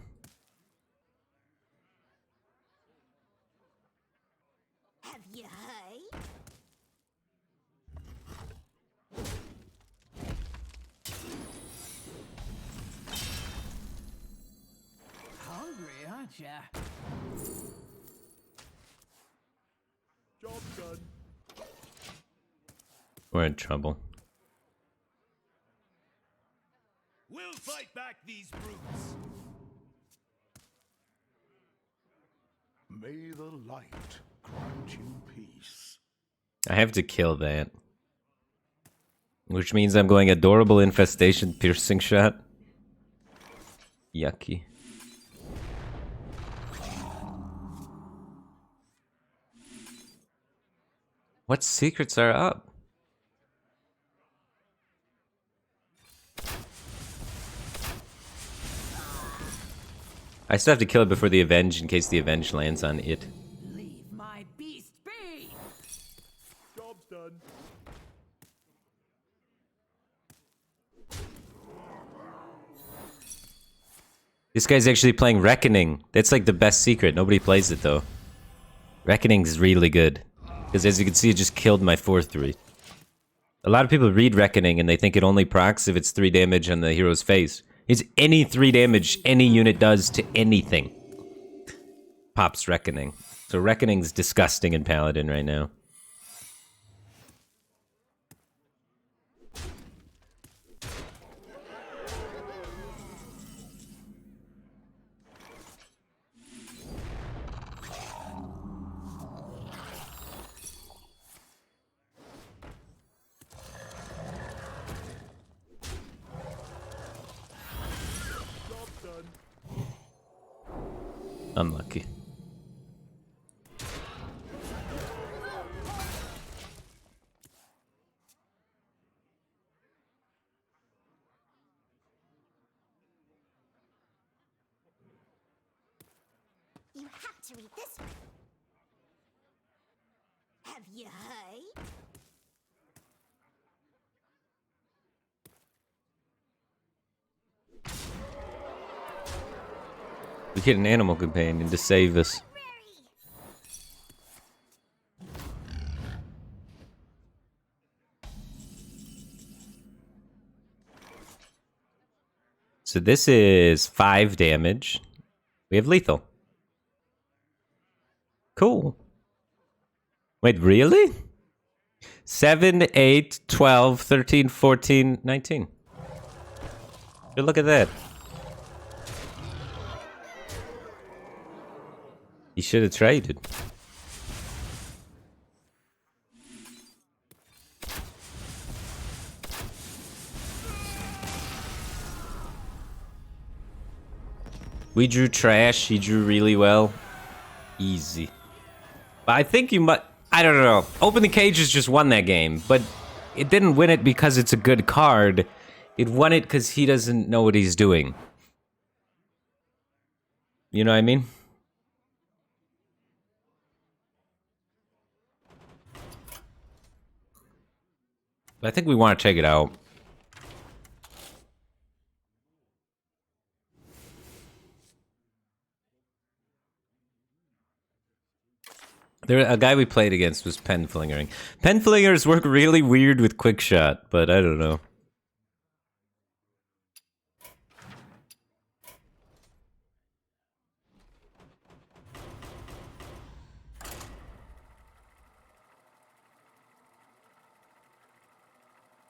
Speaker 6: Have you heard?
Speaker 2: Hungry, aren't ya? Job done.
Speaker 1: We're in trouble.
Speaker 2: We'll fight back these brutes. May the light grant you peace.
Speaker 1: I have to kill that. Which means I'm going adorable infestation piercing shot. Yucky. What secrets are up? I still have to kill it before the Avenge in case the Avenge lands on it.
Speaker 4: Leave my beast be!
Speaker 2: Job's done.
Speaker 1: This guy's actually playing Reckoning. That's like the best secret. Nobody plays it though. Reckoning's really good. Because as you can see, it just killed my 4-3. A lot of people read Reckoning and they think it only procs if it's 3 damage on the hero's face. It's any 3 damage any unit does to anything. Pops Reckoning. So Reckoning's disgusting in Paladin right now. Unlucky.
Speaker 5: You have to read this one. Have you heard?
Speaker 1: We get an animal companion to save us. So this is 5 damage. We have lethal. Cool. Wait, really? 7, 8, 12, 13, 14, 19. Good look at that. He should have traded. We drew trash. He drew really well. Easy. But I think you might... I don't know. Open the Cages just won that game. But it didn't win it because it's a good card. It won it because he doesn't know what he's doing. You know what I mean? I think we want to check it out. A guy we played against was penflingering. Penflingers work really weird with quickshot, but I don't know.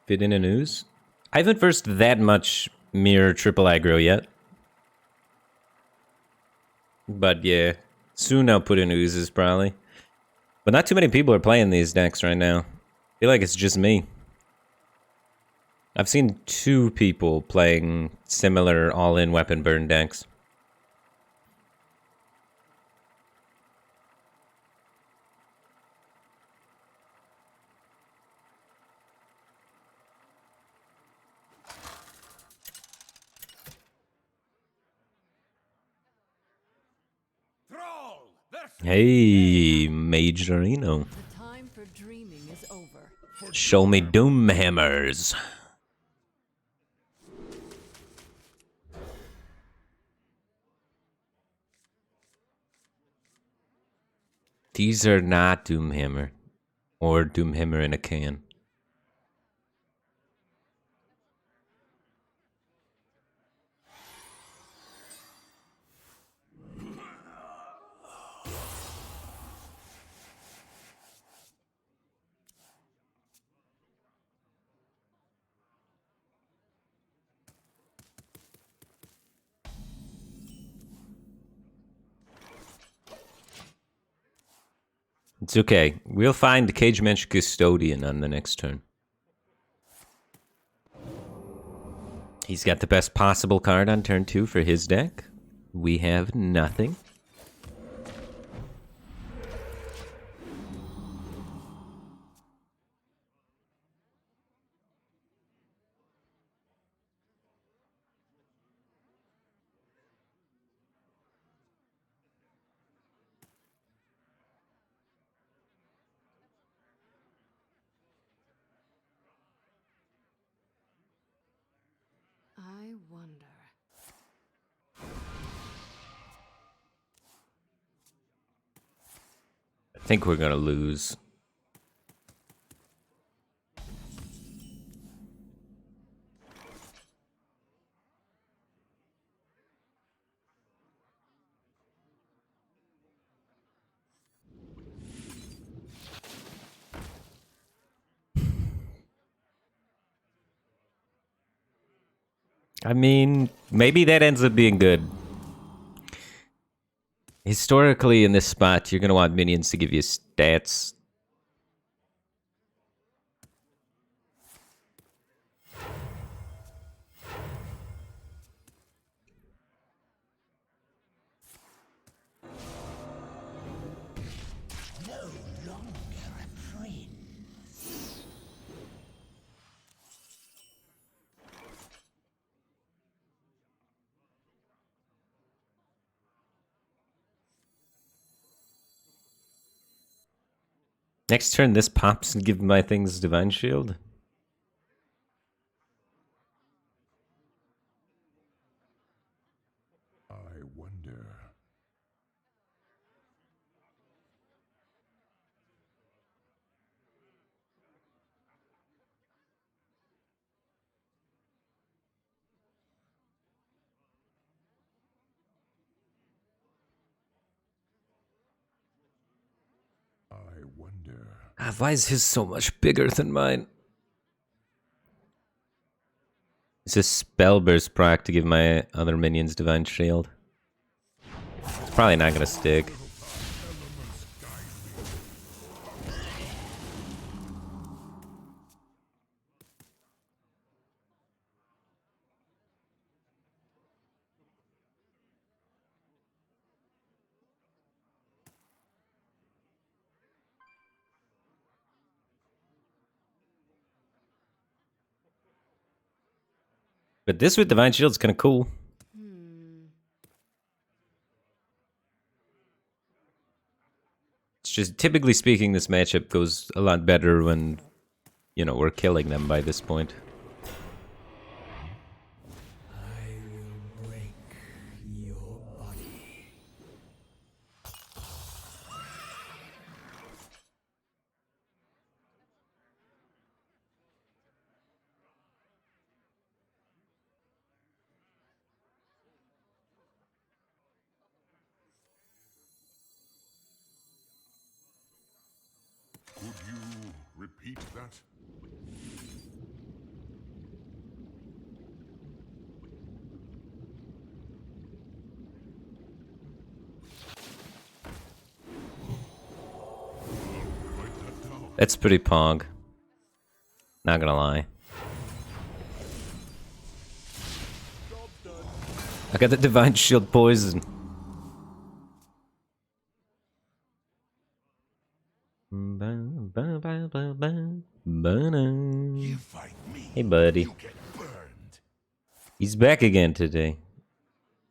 Speaker 1: Fit in an ooze? I haven't versed that much mirror triple aggro yet. But yeah, soon I'll put in oozes probably. But not too many people are playing these decks right now. I feel like it's just me. I've seen 2 people playing similar all-in weapon burn decks.
Speaker 2: Thrall!
Speaker 1: Hey, Majorino.
Speaker 4: The time for dreaming is over.
Speaker 1: Show me Doom Hammers. These are not Doomhammer. Or Doomhammer in a can. It's okay. We'll find the Cage Mensch Custodian on the next turn. He's got the best possible card on turn 2 for his deck. We have nothing.
Speaker 4: I wonder.
Speaker 1: think we're gonna lose. I mean, maybe that ends up being good. Historically, in this spot, you're gonna want minions to give you stats. Next turn, this pops and give my things Divine Shield.
Speaker 7: I wonder. I wonder.
Speaker 1: Ah, why is his so much bigger than mine? It's a spell burst proc to give my other minions Divine Shield. It's probably not gonna stick. But this with Divine Shield is kind of cool. It's just, typically speaking, this matchup goes a lot better when, you know, we're killing them by this point.
Speaker 3: I will break your body.
Speaker 7: Could you repeat that? Write that down.
Speaker 1: That's pretty pog. Not gonna lie. I got the Divine Shield poison.
Speaker 7: You fight me.
Speaker 1: Hey, buddy.
Speaker 7: You get burned.
Speaker 1: He's back again today.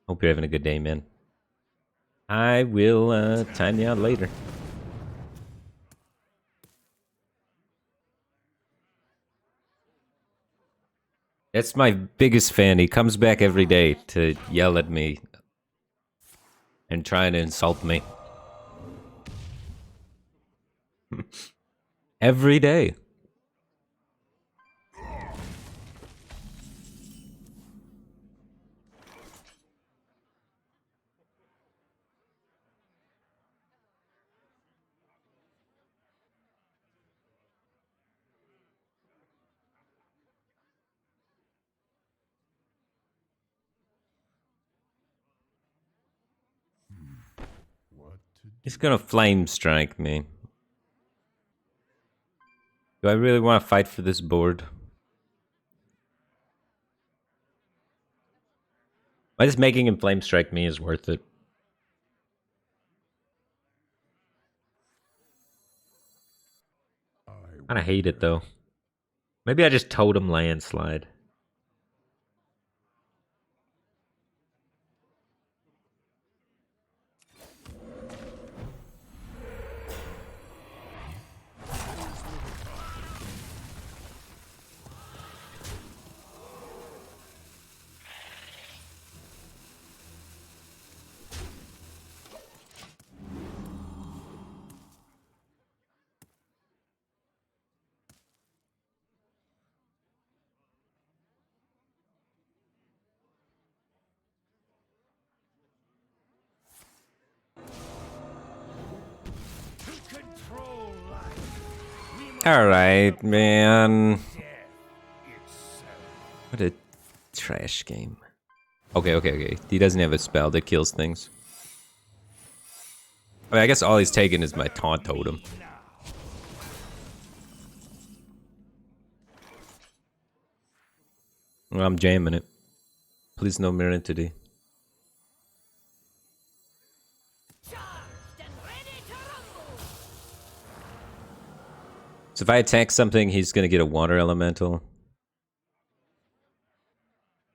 Speaker 1: Hope you're having a good day, man. I will time you out later. That's my biggest fan. He comes back every day to yell at me and try to insult me. Every day.
Speaker 7: What to do?
Speaker 1: He's gonna flame strike me. Do I really want to fight for this board? Why just making him flame strike me is worth it. Kinda hate it though. Maybe I just totem landslide. Alright, man.
Speaker 2: Death itself.
Speaker 1: What a trash game. Okay. He doesn't have a spell that kills things. I mean, I guess all he's taking is my taunt totem. Well, I'm jamming it. Please no mirror entity.
Speaker 5: Charged and ready to rumble.
Speaker 1: So if I attack something, he's gonna get a water elemental.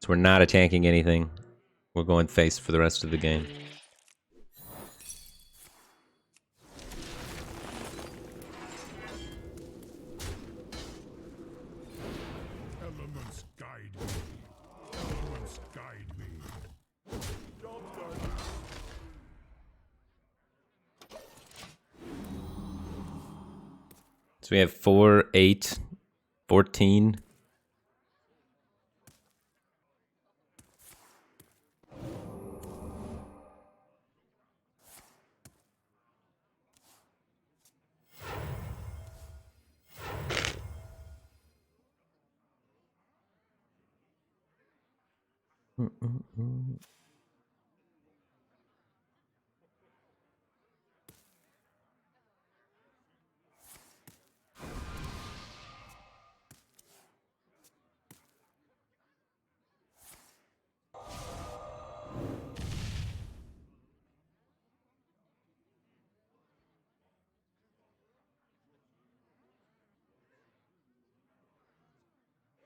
Speaker 1: So we're not attacking anything. We're going face for the rest of the game.
Speaker 7: Elements guide me. Elements guide me.
Speaker 2: Job done.
Speaker 1: So we have 4, 8, 14.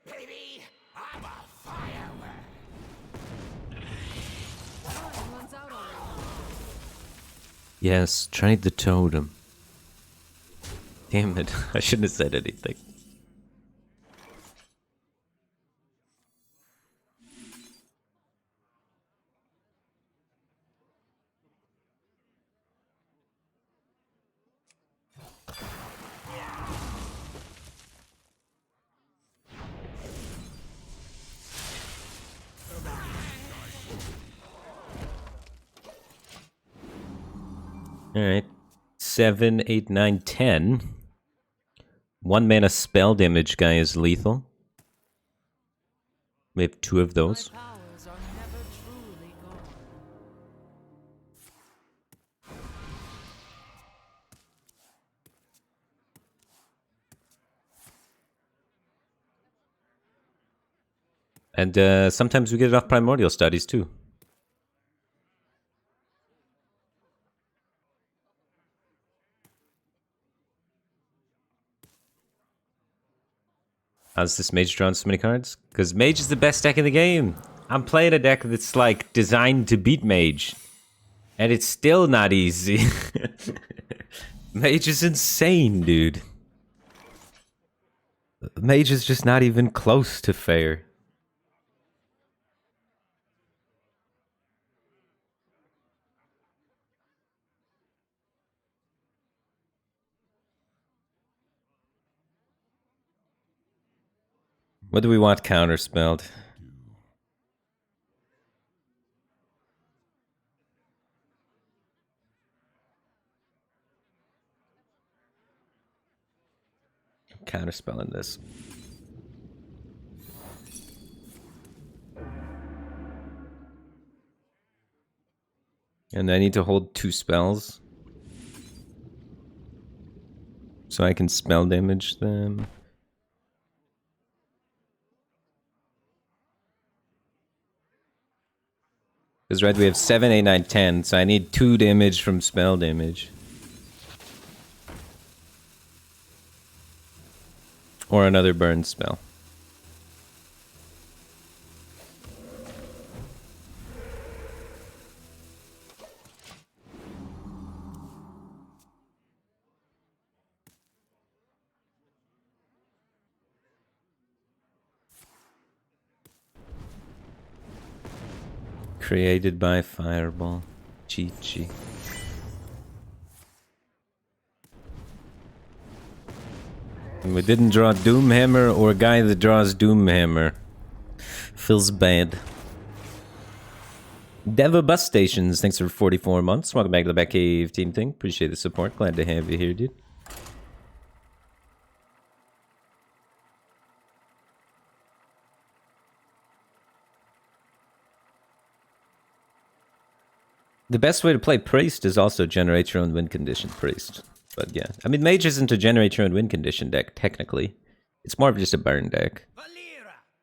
Speaker 2: Baby, I'm a firework.
Speaker 5: Time runs out already.
Speaker 1: Yes, tried the totem. Damn it, I shouldn't have said anything. Alright. 7, 8, 9, 10. 1 mana spell damage guy is lethal. We have 2 of those.
Speaker 4: My powers are never truly gone.
Speaker 1: And sometimes we get it off primordial studies too. How's this mage drawing so many cards? Because mage is the best deck in the game. I'm playing a deck that's like designed to beat mage. And it's still not easy. Mage is insane, dude. Mage is just not even close to fair. What do we want counterspelled? Counterspelling this. And I need to hold 2 spells. So I can spell damage them. Because right, we have 7, 8, 9, 10, so I need 2 damage from spell damage. Or another burn spell. Created by Fireball. Chi-chi. And we didn't draw Doomhammer or a guy that draws Doomhammer. Feels bad. Deva Bus Stations, thanks for 44 months. Welcome back to the Batcave team thing. Appreciate the support. Glad to have you here, dude. The best way to play Priest is also generate your own win condition Priest. But yeah, I mean, Mage isn't a generate your own win condition deck, technically. It's more of just a burn deck.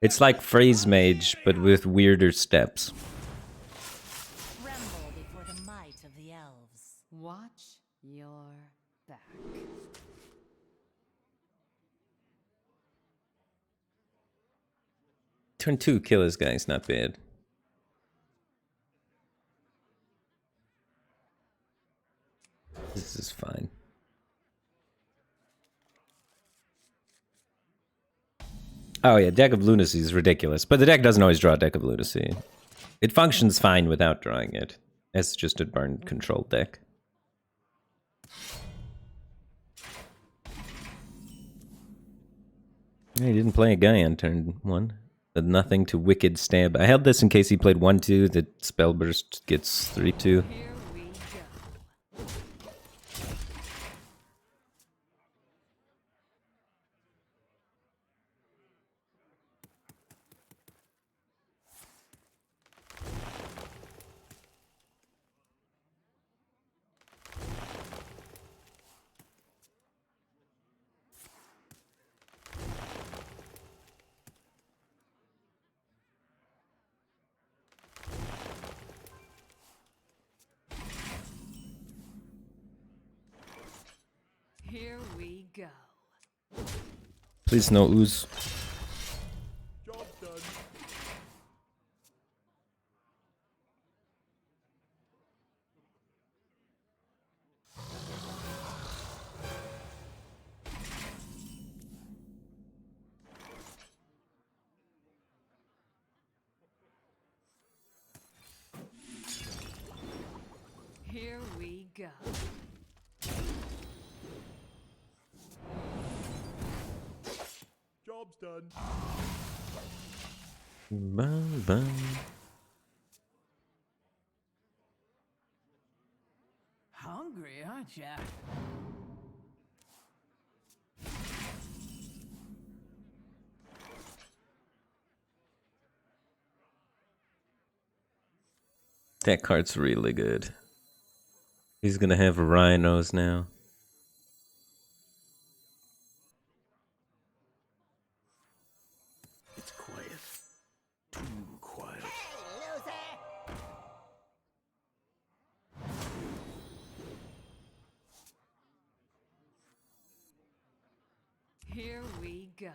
Speaker 1: It's like Phrase Mage, but with weirder steps.
Speaker 6: Tremble before the might of the elves.
Speaker 4: Watch your back.
Speaker 1: Turn 2, kill this guy, it's not bad. This is fine. Oh yeah, Deck of Lunacy is ridiculous, but the deck doesn't always draw Deck of Lunacy. It functions fine without drawing it. It's just a burn control deck. Yeah, he didn't play a guy on turn 1. But nothing to Wicked Stab. I held this in case he played 1-2, that Spellburst gets 3-2.
Speaker 4: Here we go. Here we go.
Speaker 1: Please no ooze.
Speaker 2: Job done.
Speaker 4: Here we go.
Speaker 2: Job's done.
Speaker 1: Bum, bum.
Speaker 4: Hungry, aren't ya?
Speaker 1: That card's really good. He's gonna have rhinos now.
Speaker 2: It's quiet. Too quiet.
Speaker 4: Here we go.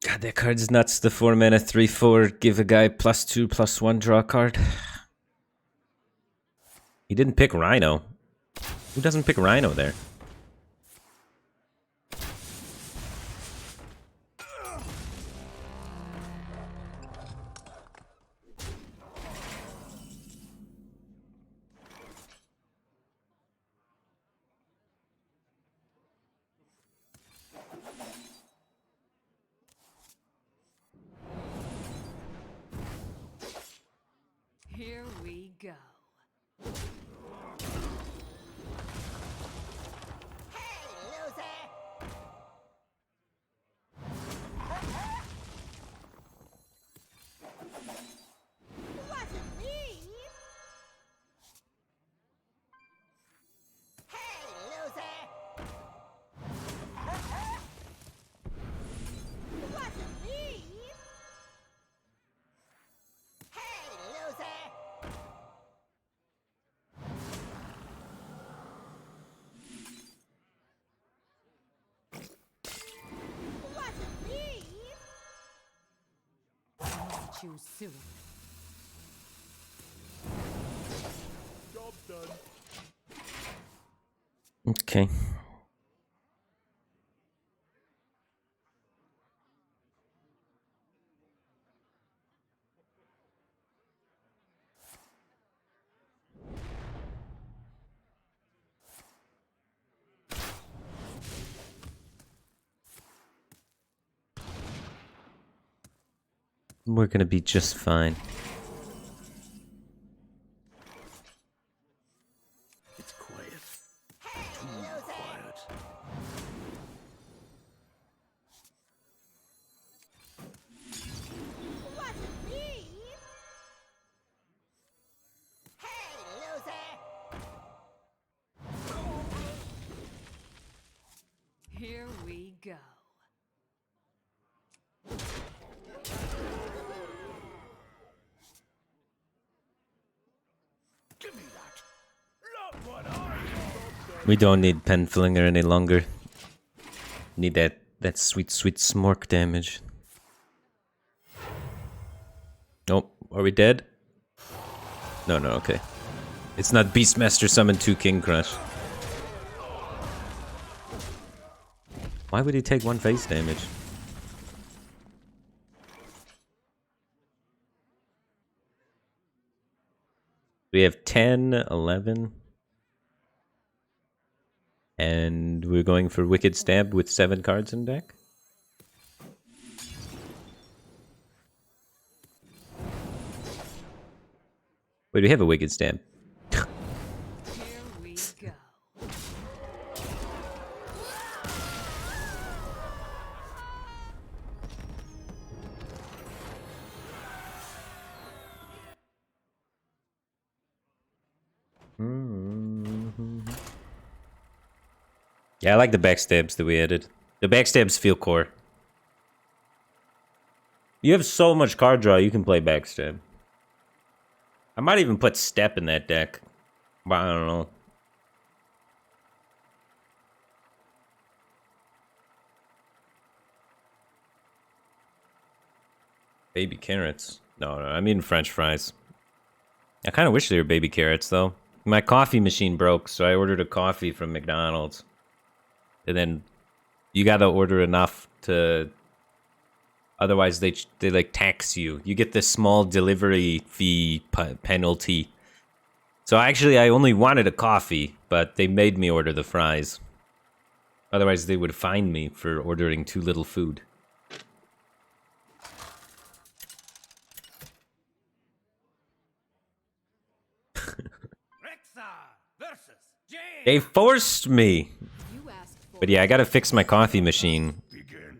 Speaker 1: God, that card's nuts. The 4 mana 3/4 give a guy +2/+1 draw card. He didn't pick Rhino. Who doesn't pick Rhino there?
Speaker 4: Here we go. Too soon.
Speaker 2: Job's done.
Speaker 1: Okay. We're gonna be just fine.
Speaker 4: go.
Speaker 2: Give me that. Look what I want.
Speaker 1: We don't need Penflinger any longer. Need that sweet, sweet smork damage. Oh, are we dead? No, okay. It's not Beastmaster Summon 2 King Crush. Why would he take 1 face damage? We have 10, 11. And we're going for Wicked Stab with 7 cards in deck. Wait, we have a Wicked Stab.
Speaker 4: Here we go.
Speaker 1: Yeah, I like the backstabs that we added. The backstabs feel core. You have so much card draw, you can play backstab. I might even put step in that deck. But I don't know. Baby carrots. No, I mean French fries. I kind of wish they were baby carrots, though. My coffee machine broke, so I ordered a coffee from McDonald's. And then you gotta order enough to... Otherwise, they like tax you. You get this small delivery fee penalty. So actually, I only wanted a coffee, but they made me order the fries. Otherwise, they would fine me for ordering too little food. They forced me.
Speaker 5: You asked for
Speaker 1: But yeah, I gotta fix my coffee machine.
Speaker 2: Begin.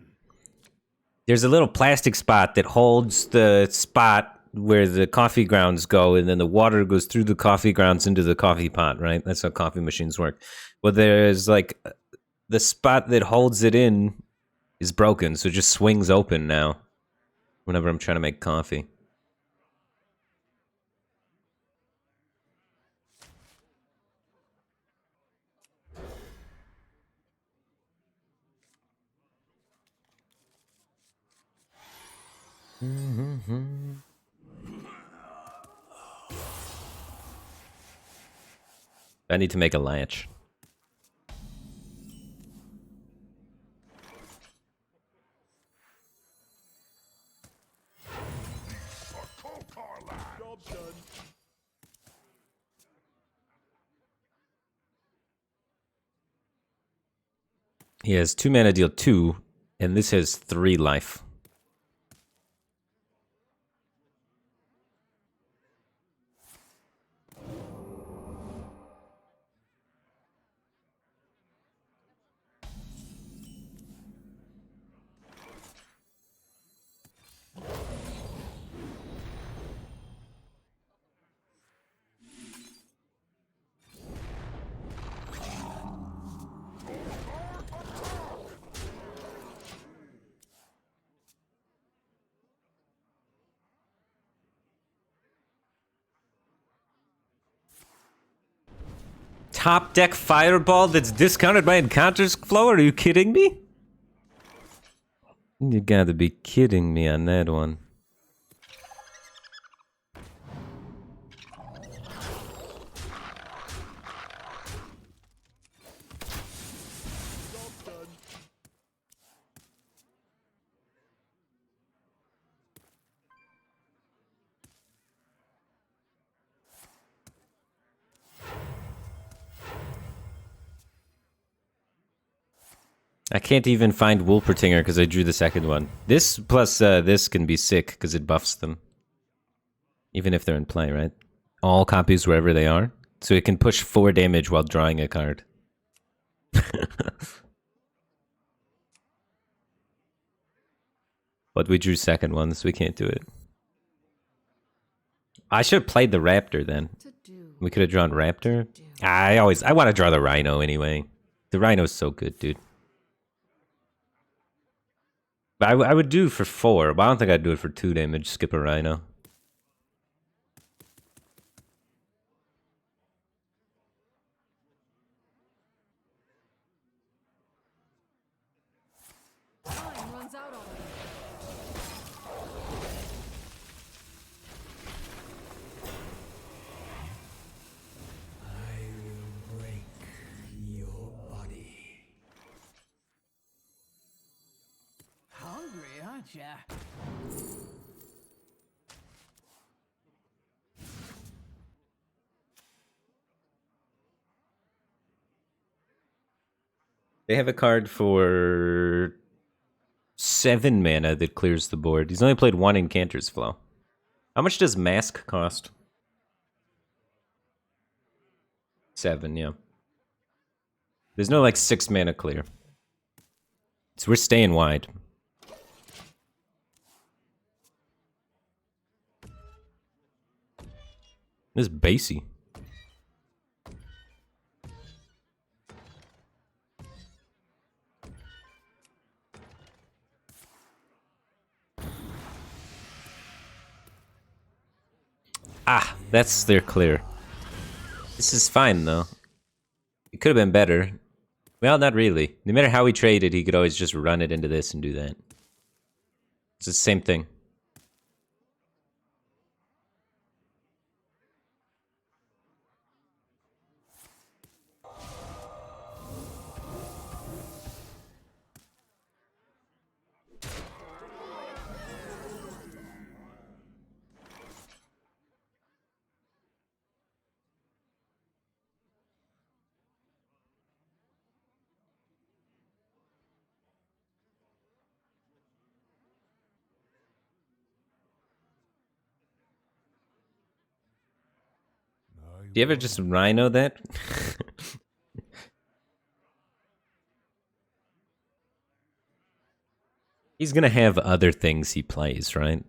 Speaker 1: There's a little plastic spot that holds the spot where the coffee grounds go, and then the water goes through the coffee grounds into the coffee pot, right? That's how coffee machines work. Well, there's like the spot that holds it in is broken, so it just swings open now whenever I'm trying to make coffee. I need to make a latch.
Speaker 3: Job done.
Speaker 1: He has 2 mana, deal 2, and this has 3 life. Top deck Fireball that's discounted by Encounters Flow? Are you kidding me? You gotta be kidding me on that one.
Speaker 3: Job done.
Speaker 1: I can't even find Wolpertinger because I drew the second one. This plus this can be sick because it buffs them. Even if they're in play, right? All copies wherever they are. So it can push 4 damage while drawing a card. But we drew second one, so we can't do it. I should have played the Raptor then.
Speaker 4: To do.
Speaker 1: We could have drawn Raptor. I want to draw the Rhino anyway. The Rhino's so good, dude. I would do for 4, but I don't think I'd do it for 2 damage. Skip a Rhino.
Speaker 4: Time runs out on me.
Speaker 3: I will break your body.
Speaker 2: Hungry, aren't ya?
Speaker 1: They have a card for 7 mana that clears the board. He's only played 1 Incanter's Flow. How much does Mask cost? 7, yeah. There's no, like, 6 mana clear. So we're staying wide. This is basey. Ah, that's their clear. This is fine, though. It could have been better. Well, not really. No matter how he traded, he could always just run it into this and do that. It's the same thing. Do you ever just Rhino that? He's gonna have other things he plays, right?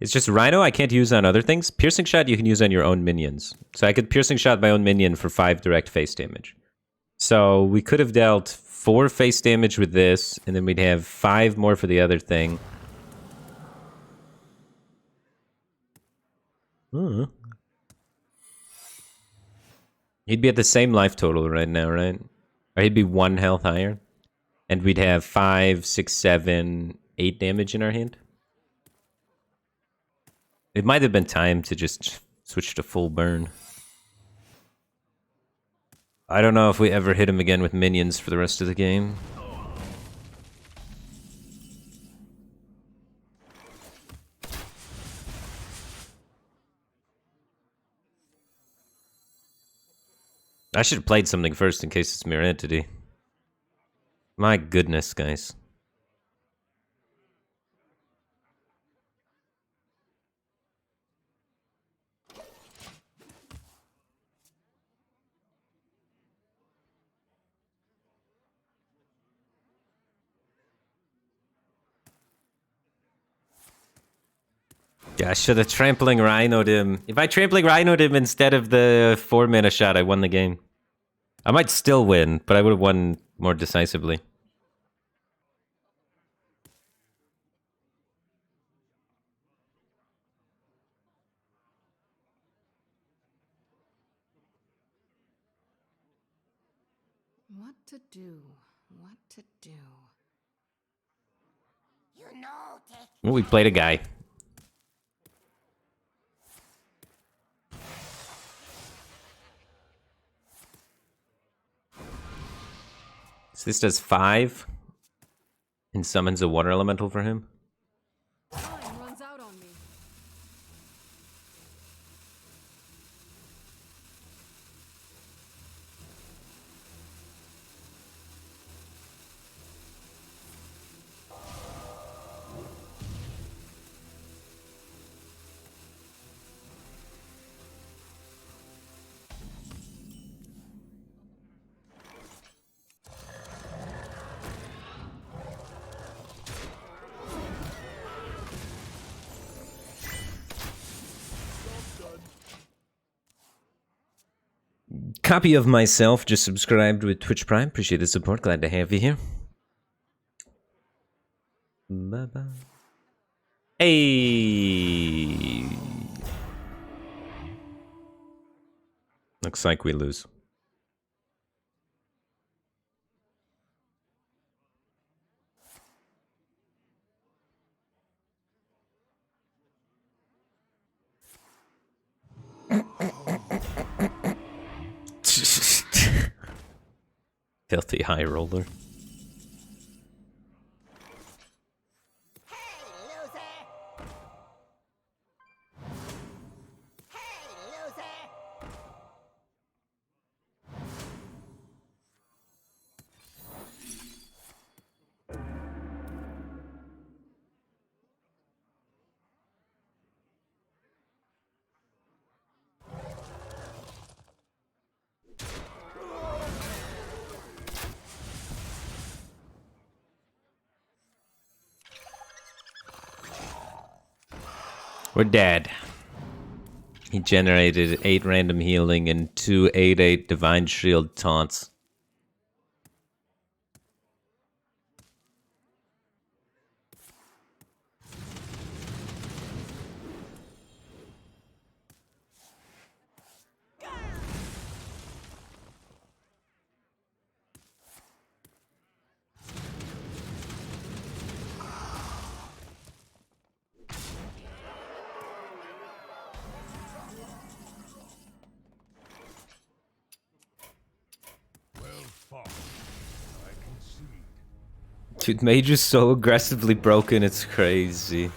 Speaker 1: It's just Rhino I can't use on other things. Piercing Shot you can use on your own minions. So I could Piercing Shot my own minion for 5 direct face damage. So we could have dealt 4 face damage with this, and then we'd have 5 more for the other thing. He'd be at the same life total right now, right? Or he'd be 1 health higher. And we'd have 5, 6, 7, 8 damage in our hand. It might have been time to just switch to full burn. I don't know if we ever hit him again with minions for the rest of the game. I should have played something first in case it's Mirror Entity. My goodness, guys. Yeah, I should have Trampling Rhino'd him. If I Trampling Rhino'd him instead of the 4 mana shot, I won the game. I might still win, but I would have won more decisively.
Speaker 4: What to do? What to do?
Speaker 5: You know, take
Speaker 1: Well, we played a guy. So this does 5 and summons a water elemental for him.
Speaker 4: Time runs out on me.
Speaker 1: Copy of myself just subscribed with Twitch Prime. Appreciate the support. Glad to have you here. Bye-bye. Hey! Looks like we lose. Filthy high roller. We're dead. He generated 8 random healing and 2 8/8 divine shield taunts. Dude, Mage is so aggressively broken, it's crazy.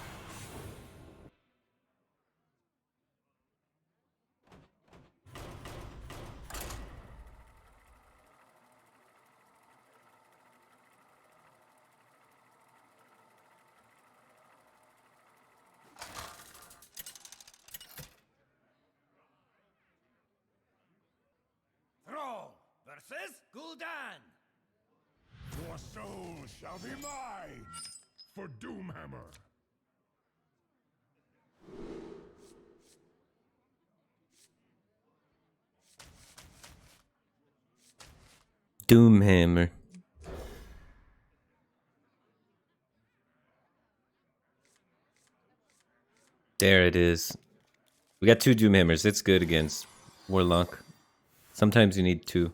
Speaker 2: Throw versus Gul'dan.
Speaker 7: Your soul shall be mine for Doomhammer.
Speaker 1: Doomhammer. There it is. We got 2 Doomhammers. It's good against Warlock. Sometimes you need 2.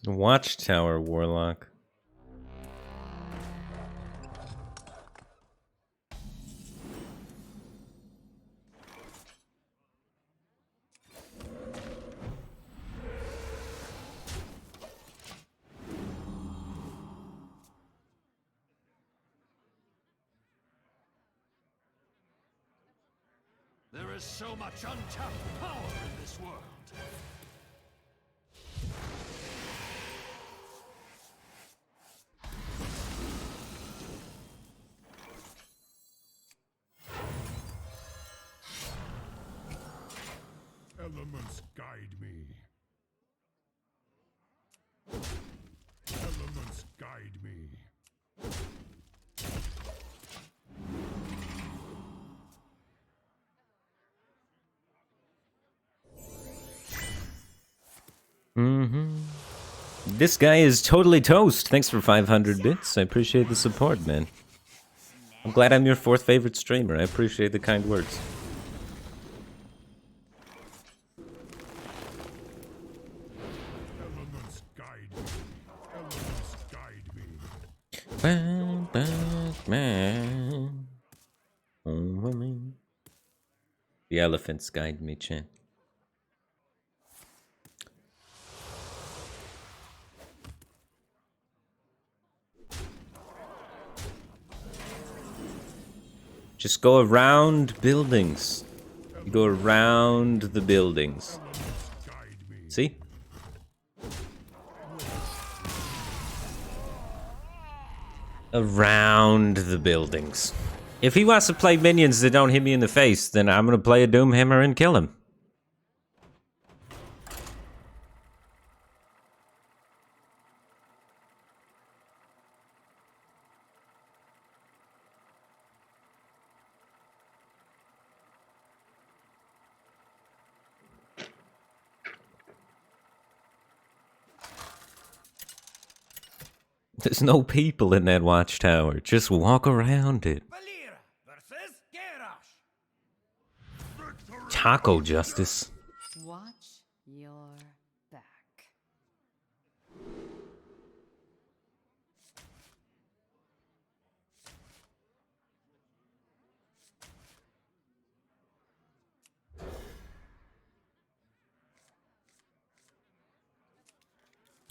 Speaker 1: Watchtower Warlock.
Speaker 3: There is so much untapped power in this world.
Speaker 7: Elements guide me. Elements guide me.
Speaker 1: This guy is totally toast. Thanks for 500 bits. I appreciate the support, man. I'm glad I'm your 4th favorite streamer. I appreciate the kind words.
Speaker 7: Elements guide me. Elements guide me.
Speaker 1: The elephants guide me, chan. Just go around buildings. You go around the buildings. See? Around the buildings. If he wants to play minions that don't hit me in the face, then I'm gonna play a Doomhammer and kill him. There's no people in that watchtower. Just walk around it.
Speaker 2: Valera versus Garrosh.
Speaker 1: Taco justice.
Speaker 4: Watch your back.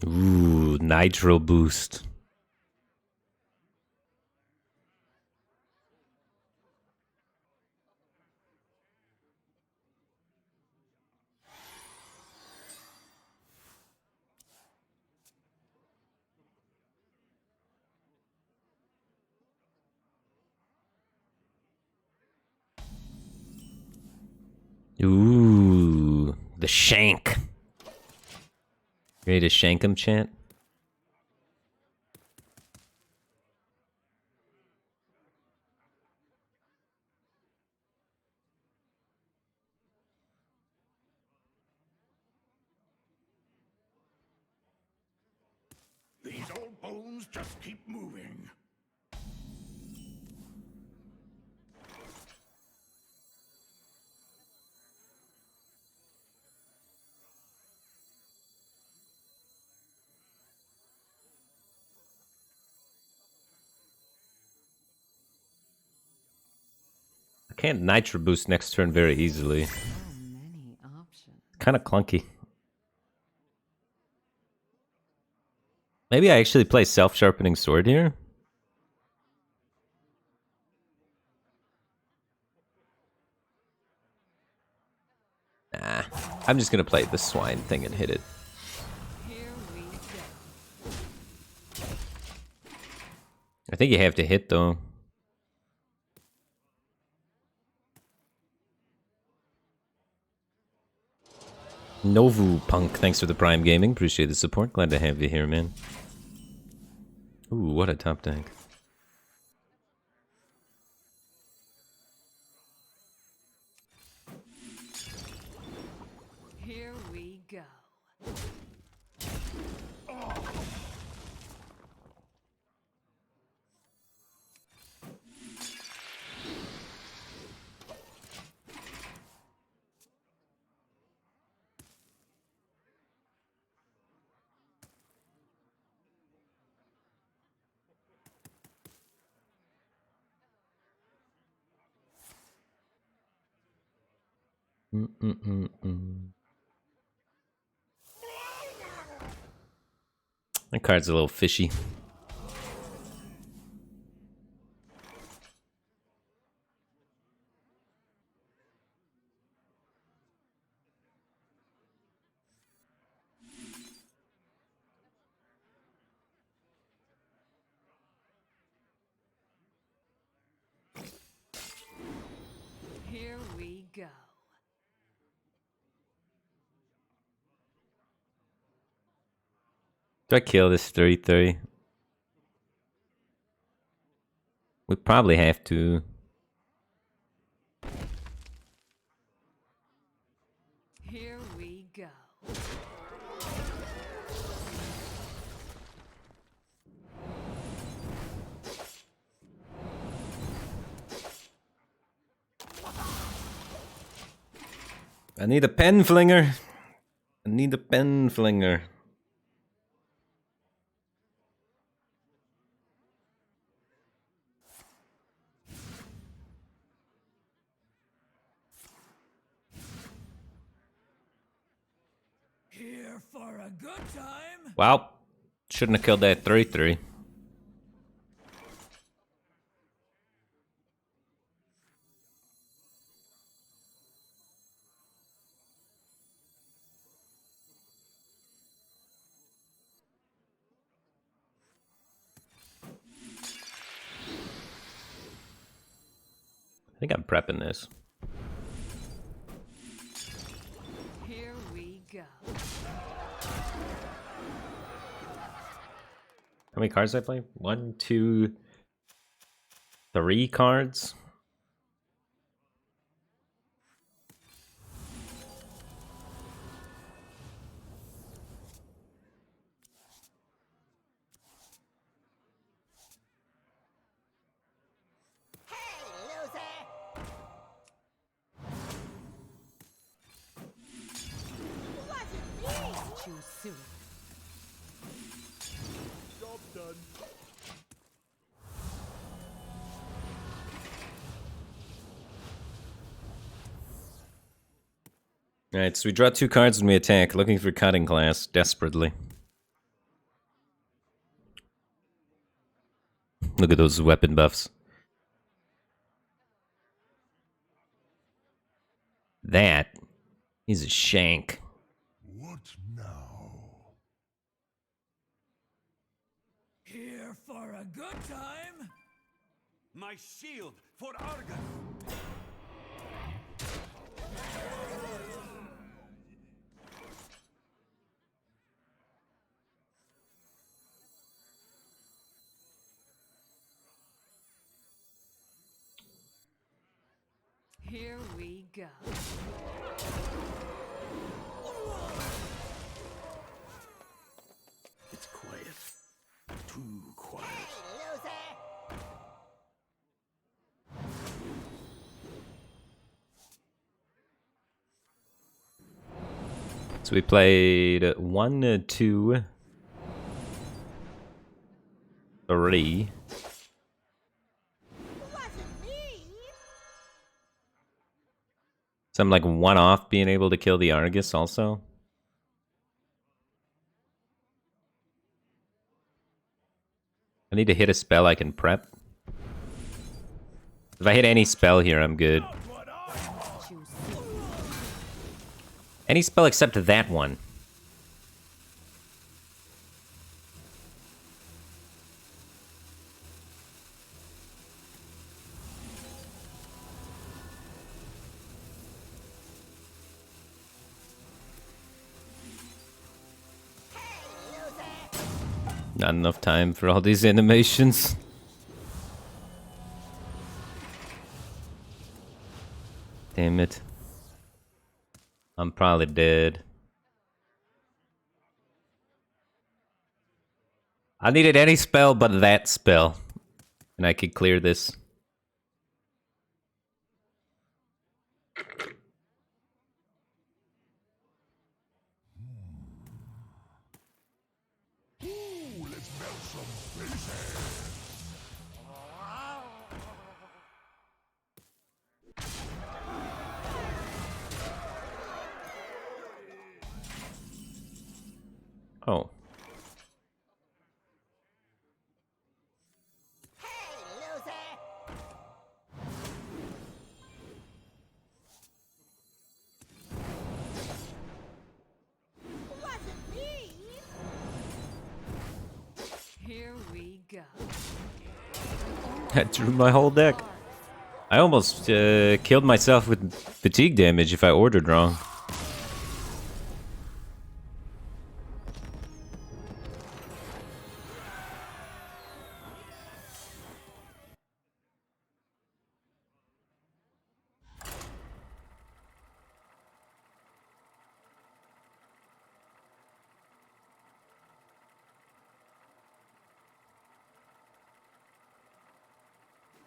Speaker 1: Ooh, nitro boost. Ooh, the shank. Ready to shank him, chant?
Speaker 2: These old bones just keep moving.
Speaker 1: I can't nitro boost next turn very easily.
Speaker 4: So many options.
Speaker 1: Kind of clunky. Maybe I actually play self-sharpening sword here? Nah, I'm just gonna play the swine thing and hit it.
Speaker 4: Here we go.
Speaker 1: I think you have to hit though. Novu Punk, thanks for the Prime Gaming. Appreciate the support. Glad to have you here, man. Ooh, what a top tank.
Speaker 4: Here we go.
Speaker 1: That card's a little fishy.
Speaker 4: Here we go.
Speaker 1: Do I kill this 3-3? We probably have to.
Speaker 4: Here we go.
Speaker 1: I need a pen flinger. I need a pen flinger.
Speaker 3: Here for a good time.
Speaker 1: Well, shouldn't have killed that 3-3. I think I'm prepping this.
Speaker 4: Here we go.
Speaker 1: How many cards did I play? 1, 2, 3 cards.
Speaker 4: Too soon.
Speaker 3: Job done.
Speaker 1: Alright, so we draw 2 cards when we attack, looking for cutting class, desperately. Look at those weapon buffs. That is a shank.
Speaker 7: What now?
Speaker 3: Here for a good time.
Speaker 2: My shield for Argon.
Speaker 4: Here we go.
Speaker 2: It's quiet. Too quiet.
Speaker 1: So we played 1, 2, 3. So I'm like 1 off being able to kill the Argus also. I need to hit a spell I can prep. If I hit any spell here, I'm good.
Speaker 4: Too soon.
Speaker 1: Any spell except that one. Not enough time for all these animations. Damn it. I'm probably dead. I needed any spell but that spell. And I could clear this.
Speaker 7: Ooh, let's melt some faces.
Speaker 1: Oh.
Speaker 4: Here we go.
Speaker 1: I drew my whole deck. I almost killed myself with fatigue damage if I ordered wrong.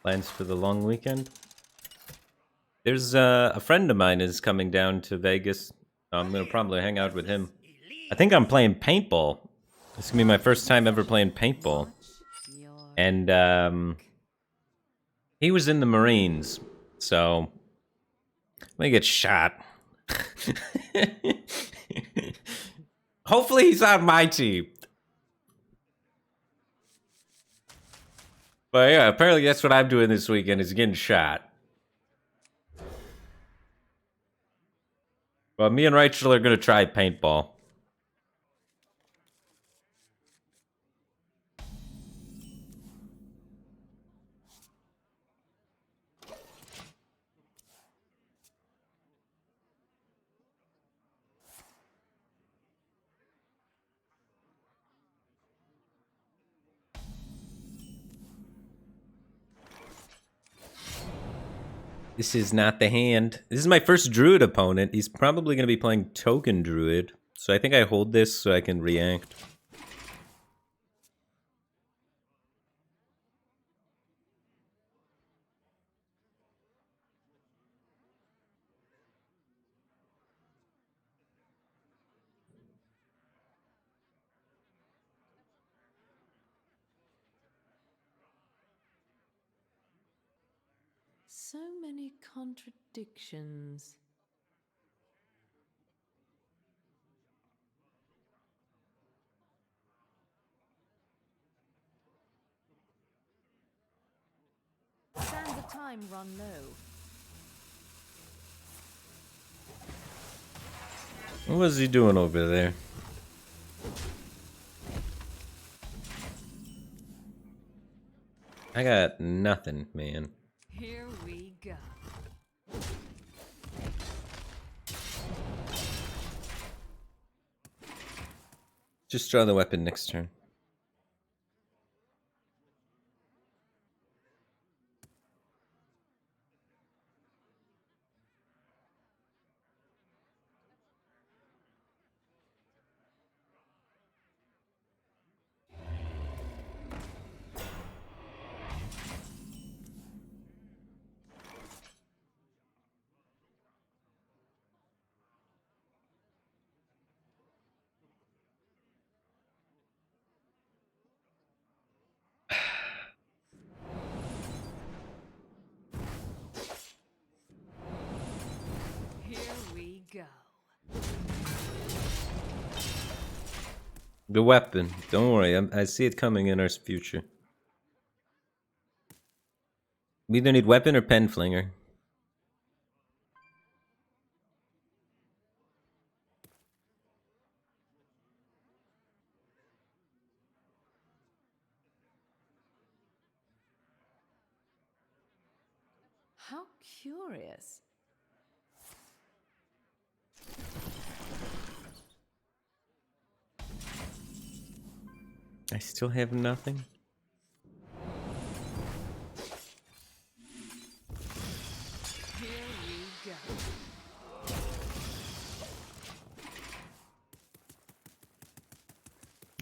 Speaker 1: Plans for the long weekend? There's a friend of mine is coming down to Vegas. I'm gonna probably hang out with him. I think I'm playing paintball. This is gonna be my first time ever playing paintball.
Speaker 4: Your
Speaker 1: And he was in the Marines, so I'm gonna get shot. Hopefully he's on my team. But yeah, apparently that's what I'm doing this weekend is getting shot. Well, me and Rachel are gonna try paintball. This is not the hand. This is my first druid opponent. He's probably going to be playing token druid. So I think I hold this so I can react.
Speaker 4: So many contradictions. Sands of time run low.
Speaker 1: What was he doing over there? I got nothing, man.
Speaker 4: Here we go.
Speaker 1: Just draw the weapon next turn.
Speaker 4: Here we go.
Speaker 1: The weapon. Don't worry, I see it coming in our future. We either need weapon or pen flinger.
Speaker 4: How curious.
Speaker 1: I still have nothing.
Speaker 4: Here we go.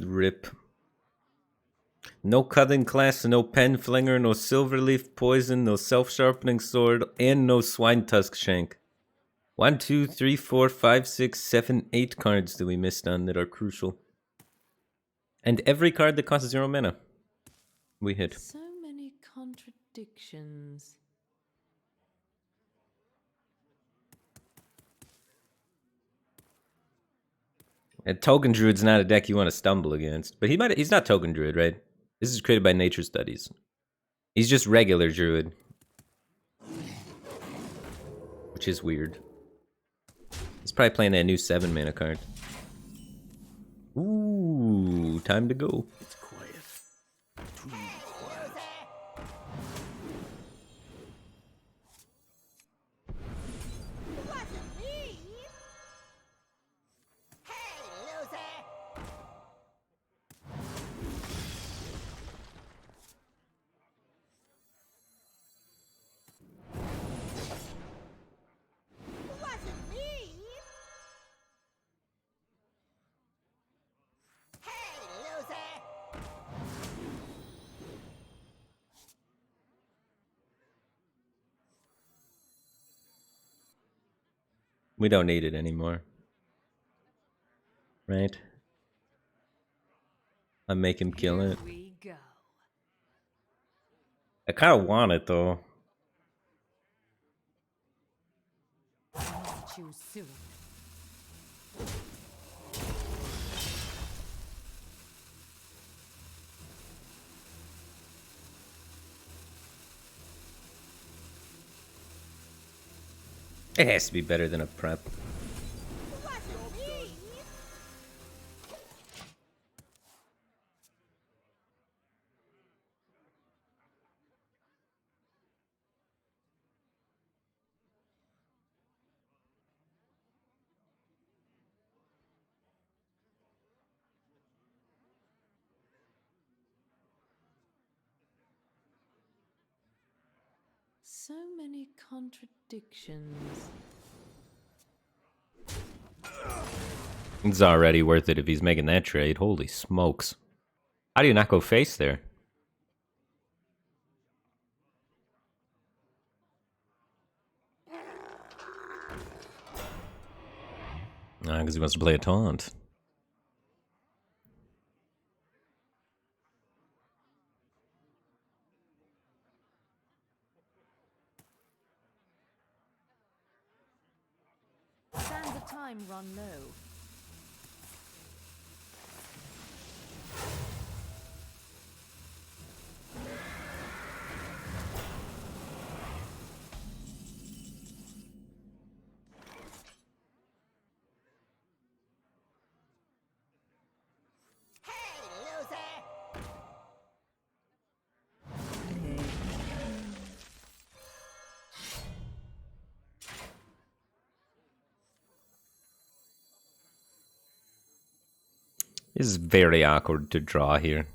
Speaker 1: Rip. No cutting class, no pen flinger, no silverleaf poison, no self-sharpening sword, and no swine tusk shank. 1, 2, 3, 4, 5, 6, 7, 8 cards that we missed on that are crucial. And every card that costs 0 mana. We hit.
Speaker 4: So many contradictions.
Speaker 1: And Token Druid's not a deck you want to stumble against. But he's not Token Druid, right? This is created by Nature Studies. He's just regular Druid. Which is weird. He's probably playing that new 7 mana card. Ooh, time to go.
Speaker 2: It's quiet. Too quiet.
Speaker 5: Wasn't me! Hey, loser! Wasn't me! Hey, loser!
Speaker 1: We don't need it anymore. Right? I make him kill it.
Speaker 4: Here we go.
Speaker 1: I kind of want it though.
Speaker 4: I must choose soon.
Speaker 1: It has to be better than a prep.
Speaker 5: Wasn't me!
Speaker 4: So many
Speaker 6: many contradictions.
Speaker 1: It's already worth it if he's making that trade. Holy smokes. How do you not go face there? Because he wants to play a taunt.
Speaker 4: Sands of time run low.
Speaker 1: This is very awkward to draw here.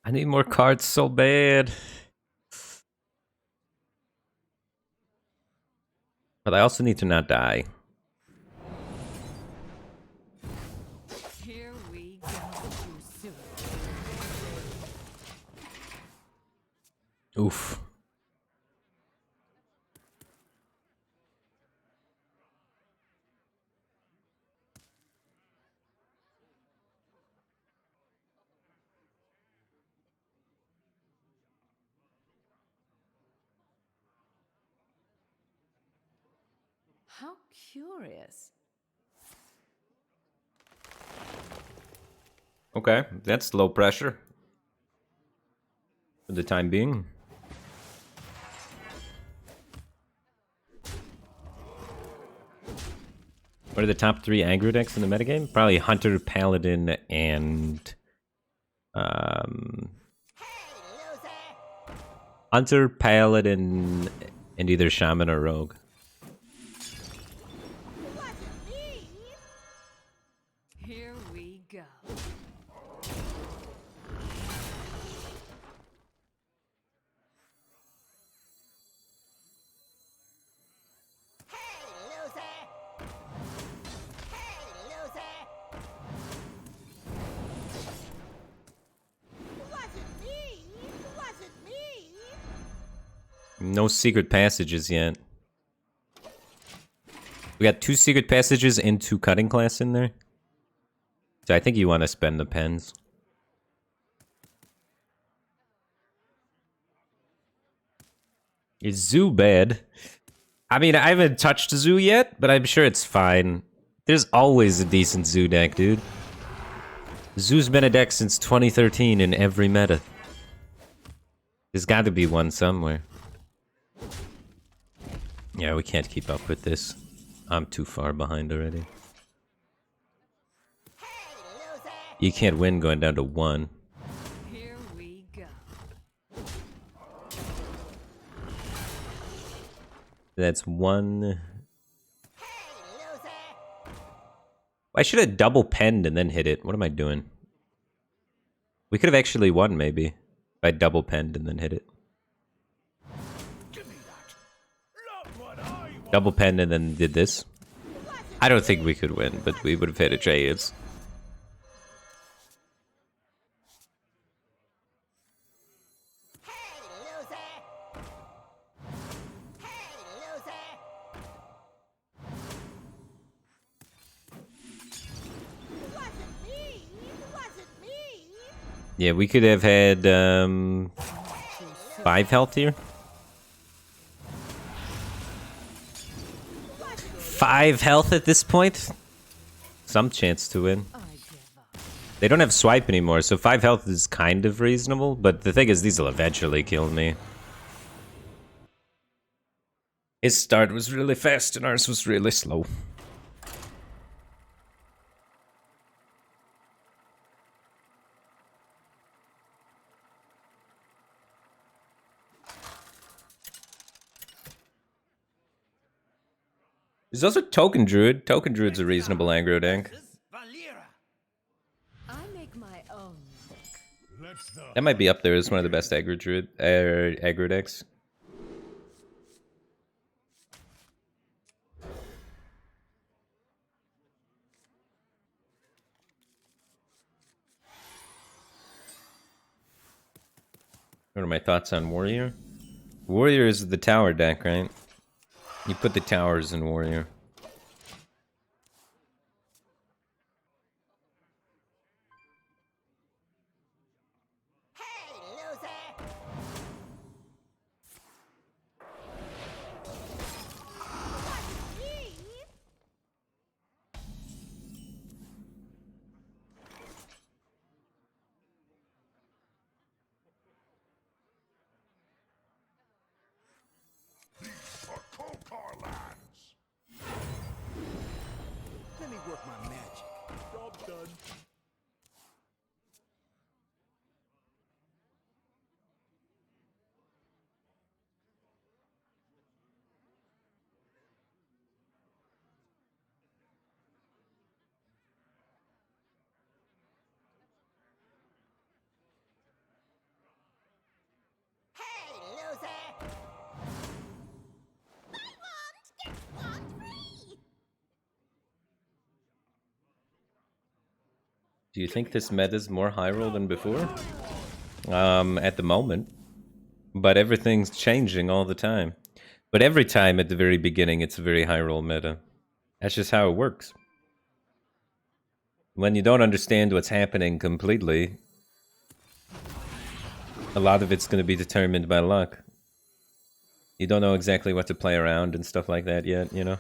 Speaker 1: I need more cards so bad. But I also need to not die.
Speaker 4: Here we go. Too soon.
Speaker 1: Oof.
Speaker 4: How curious.
Speaker 1: Okay, that's low pressure. For the time being. What are the top 3 aggro decks in the metagame? Probably Hunter, Paladin, and... Hunter, Paladin, and either Shaman or Rogue.
Speaker 4: Here we go.
Speaker 1: No secret passages yet. We got 2 secret passages and 2 cutting class in there. So I think you want to spend the pens. Is Zoo bad? I mean, I haven't touched Zoo yet, but I'm sure it's fine. There's always a decent Zoo deck, dude. Zoo's been a deck since 2013 in every meta. There's got to be one somewhere. Yeah, we can't keep up with this. I'm too far behind already. You can't win going down to 1.
Speaker 4: Here we go.
Speaker 1: That's 1. I should have double penned and then hit it. What am I doing? We could have actually won, maybe. If I double penned and then hit it. Double penned and then did this. I don't think we could win, but we would have had a chance. Yeah, we could have had 5 health here. 5 health at this point. Some chance to win. They don't have swipe anymore, so 5 health is kind of reasonable. But the thing is, these will eventually kill me. His start was really fast and ours was really slow. There's also Token Druid. Token Druid's a reasonable aggro deck.
Speaker 4: I make my own.
Speaker 1: That might be up there as one of the best aggro druid aggro decks. What are my thoughts on Warrior? Warrior is the tower deck, right? You put the towers in Warrior.
Speaker 7: For Kokar lands.
Speaker 2: Let me work my magic.
Speaker 3: Job done.
Speaker 1: Do you think this meta is more high roll than before? At the moment. But everything's changing all the time. But every time at the very beginning, it's a very high roll meta. That's just how it works. When you don't understand what's happening completely, a lot of it's going to be determined by luck. You don't know exactly what to play around and stuff like that yet, you know?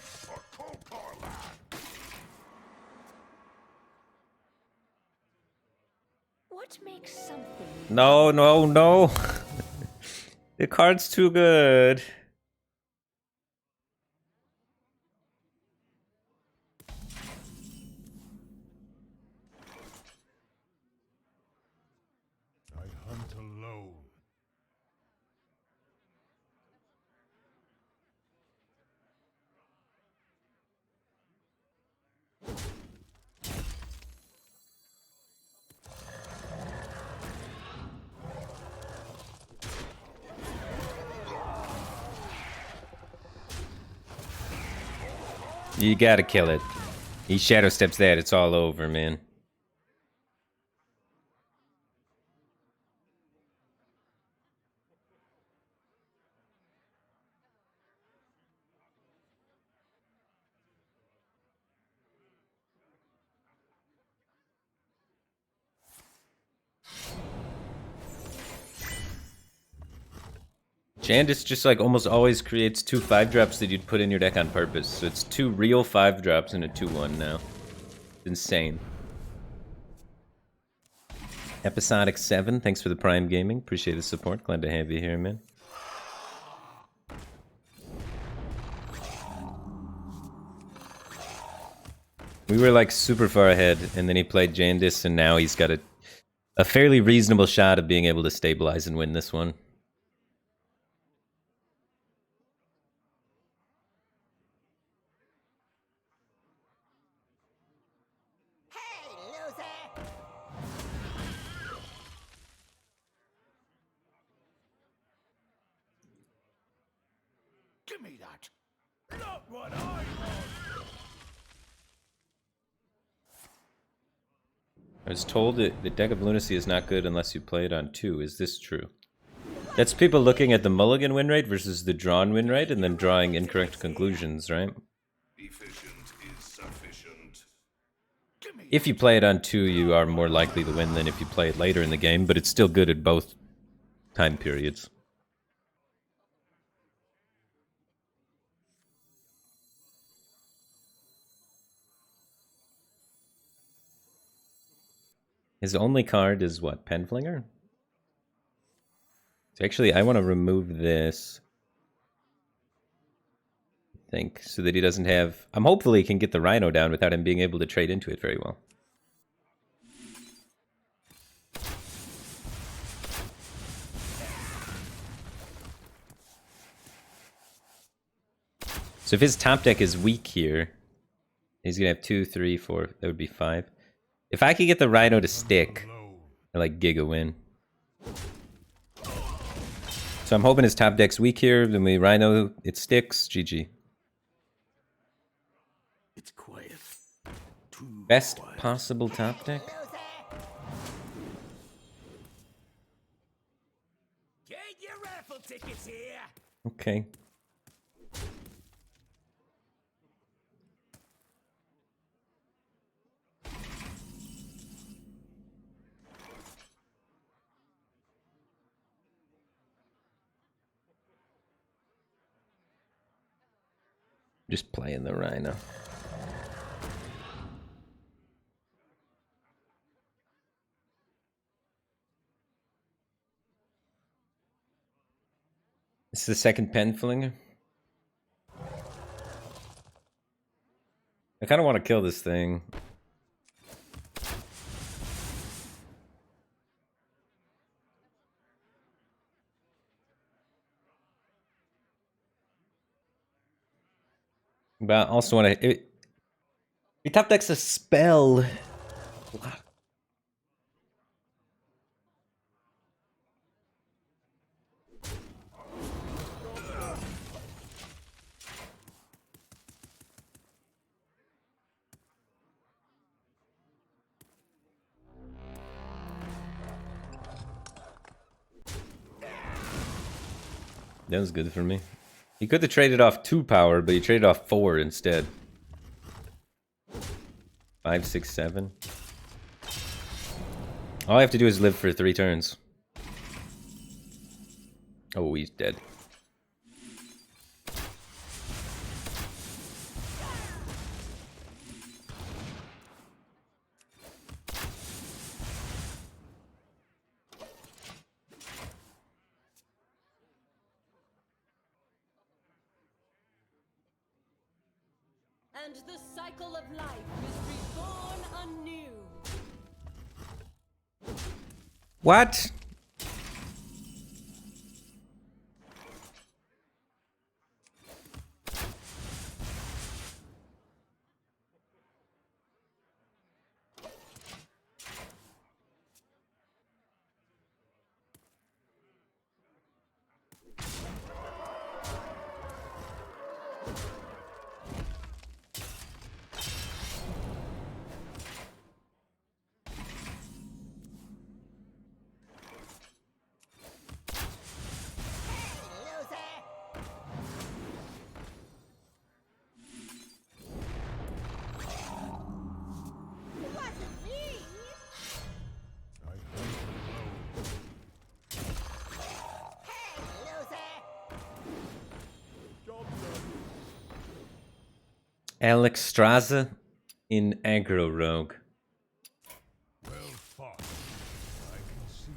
Speaker 7: For Kokar lands.
Speaker 5: What makes something
Speaker 1: No, no, no. The card's too good.
Speaker 3: I hunt alone.
Speaker 1: You gotta kill it. He shadow steps that, it's all over, man. Jandis just like almost always creates 2 5-drops that you'd put in your deck on purpose. So it's 2 real 5-drops and a 2/1 now. It's insane. Episodic 7, thanks for the Prime Gaming. Appreciate the support. Glad to have you here, man. We were like super far ahead, and then he played Jandis, and now he's got a fairly reasonable shot of being able to stabilize and win this one.
Speaker 2: Give me that. Not what I want.
Speaker 1: I was told that the deck of Lunacy is not good unless you play it on 2. Is this true? That's people looking at the mulligan win rate versus the drawn win rate and then drawing incorrect conclusions, right?
Speaker 7: Efficient.
Speaker 1: If you play it on 2, you are more likely to win than if you play it later in the game, but it's still good at both time periods. His only card is what? Penflinger? So actually, I want to remove this. I think, so that he doesn't have... hopefully he can get the Rhino down without him being able to trade into it very well. So if his top deck is weak here, he's gonna have 2, 3, 4. That would be 5. If I could get the Rhino to stick, I like giga win. So I'm hoping his top deck's weak here. Then we Rhino, it sticks. GG.
Speaker 3: It's quiet.
Speaker 1: Best possible top deck.
Speaker 2: Get your raffle tickets here.
Speaker 1: Okay. Just playing the Rhino. It's the second Penflinger. I kind of want to kill this thing. But I also want to... Your top deck's a spell. That was good for me. He could have traded off 2 power, but he traded off 4 instead. 5, 6, 7. All I have to do is live for 3 turns. Oh, he's dead.
Speaker 5: And the cycle of life is reborn anew.
Speaker 1: What? Alex Straza in aggro rogue.
Speaker 3: Well fought. I concede.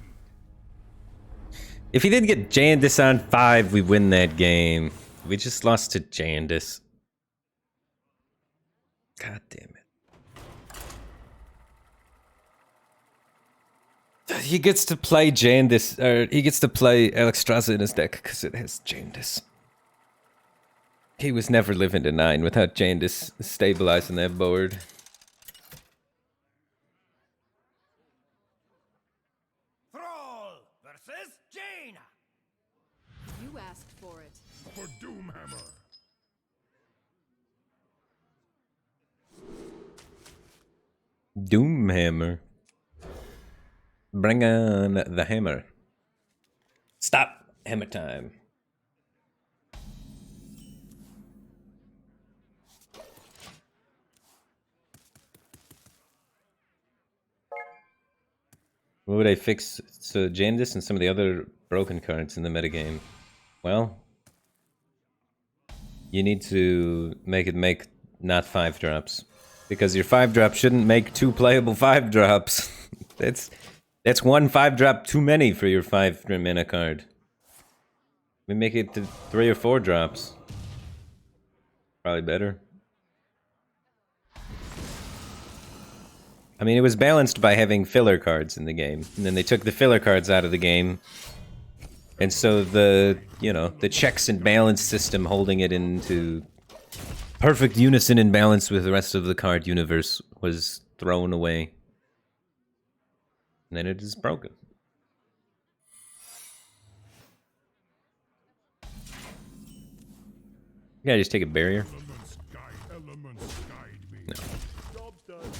Speaker 1: If he didn't get Jandis on 5, we win that game. We just lost to Jandis. God damn it. He gets to play Jandis, or he gets to play Alex Straza in his deck because it has Jandis. He was never living to 9 without Jandis stabilizing that board.
Speaker 2: Thrall versus Jaina.
Speaker 4: You asked for it.
Speaker 3: For Doomhammer.
Speaker 1: Doomhammer. Bring on the hammer. Stop. Hammer time. What would I fix? So Jandis and some of the other broken cards in the metagame. Well, you need to make it make not 5-drops. Because your 5-drop shouldn't make 2 playable 5-drops. That's 1 5-drop too many for your 5 mana card. We make it to 3 or 4 drops. Probably better. I mean, it was balanced by having filler cards in the game. And then they took the filler cards out of the game. And so the, the checks and balance system holding it into perfect unison and balance with the rest of the card universe was thrown away. And then it is broken. Yeah, just take a barrier.
Speaker 7: Elements guide me.
Speaker 1: No.
Speaker 3: Job's done.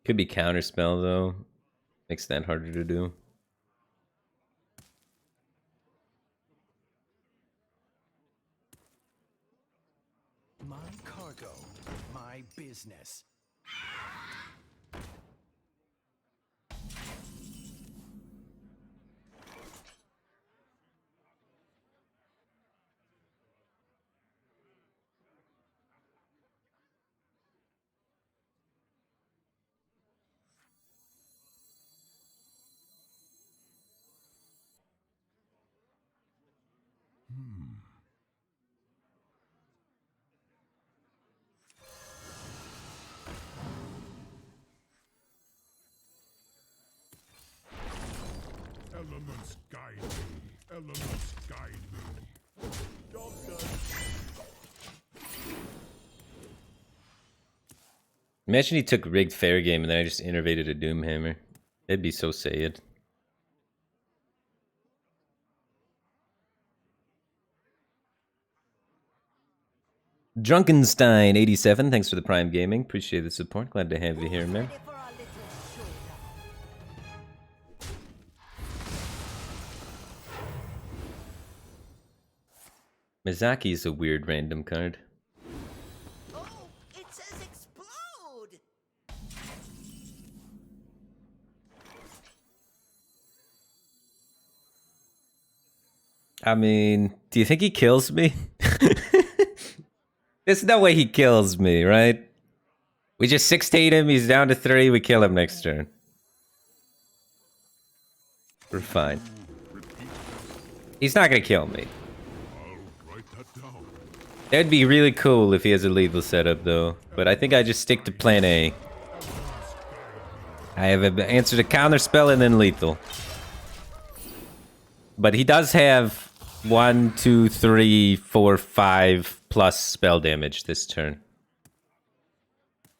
Speaker 1: Could be counterspell though. Makes that harder to do.
Speaker 2: My cargo, my business.
Speaker 7: Elements guide me. Elements guide me.
Speaker 3: Job's done.
Speaker 1: Imagine he took rigged fair game and then I just innervated a Doomhammer. That'd be so sad. Drunkenstein87, thanks for the Prime Gaming. Appreciate the support. Glad to have you here, man.
Speaker 4: Ready for a little showdown.
Speaker 1: Mizaki's a weird random card.
Speaker 6: Oh, it says explode!
Speaker 1: I mean, do you think he kills me? There's no way he kills me, right? We just 6-8 him, he's down to 3, we kill him next turn. We're fine. He's not gonna kill me.
Speaker 7: I'll write that down.
Speaker 1: That'd be really cool if he has a lethal setup, though. But I think I just stick to plan A. I have an answer to counterspell and then lethal. But he does have 1, 2, 3, 4, 5 plus spell damage this turn.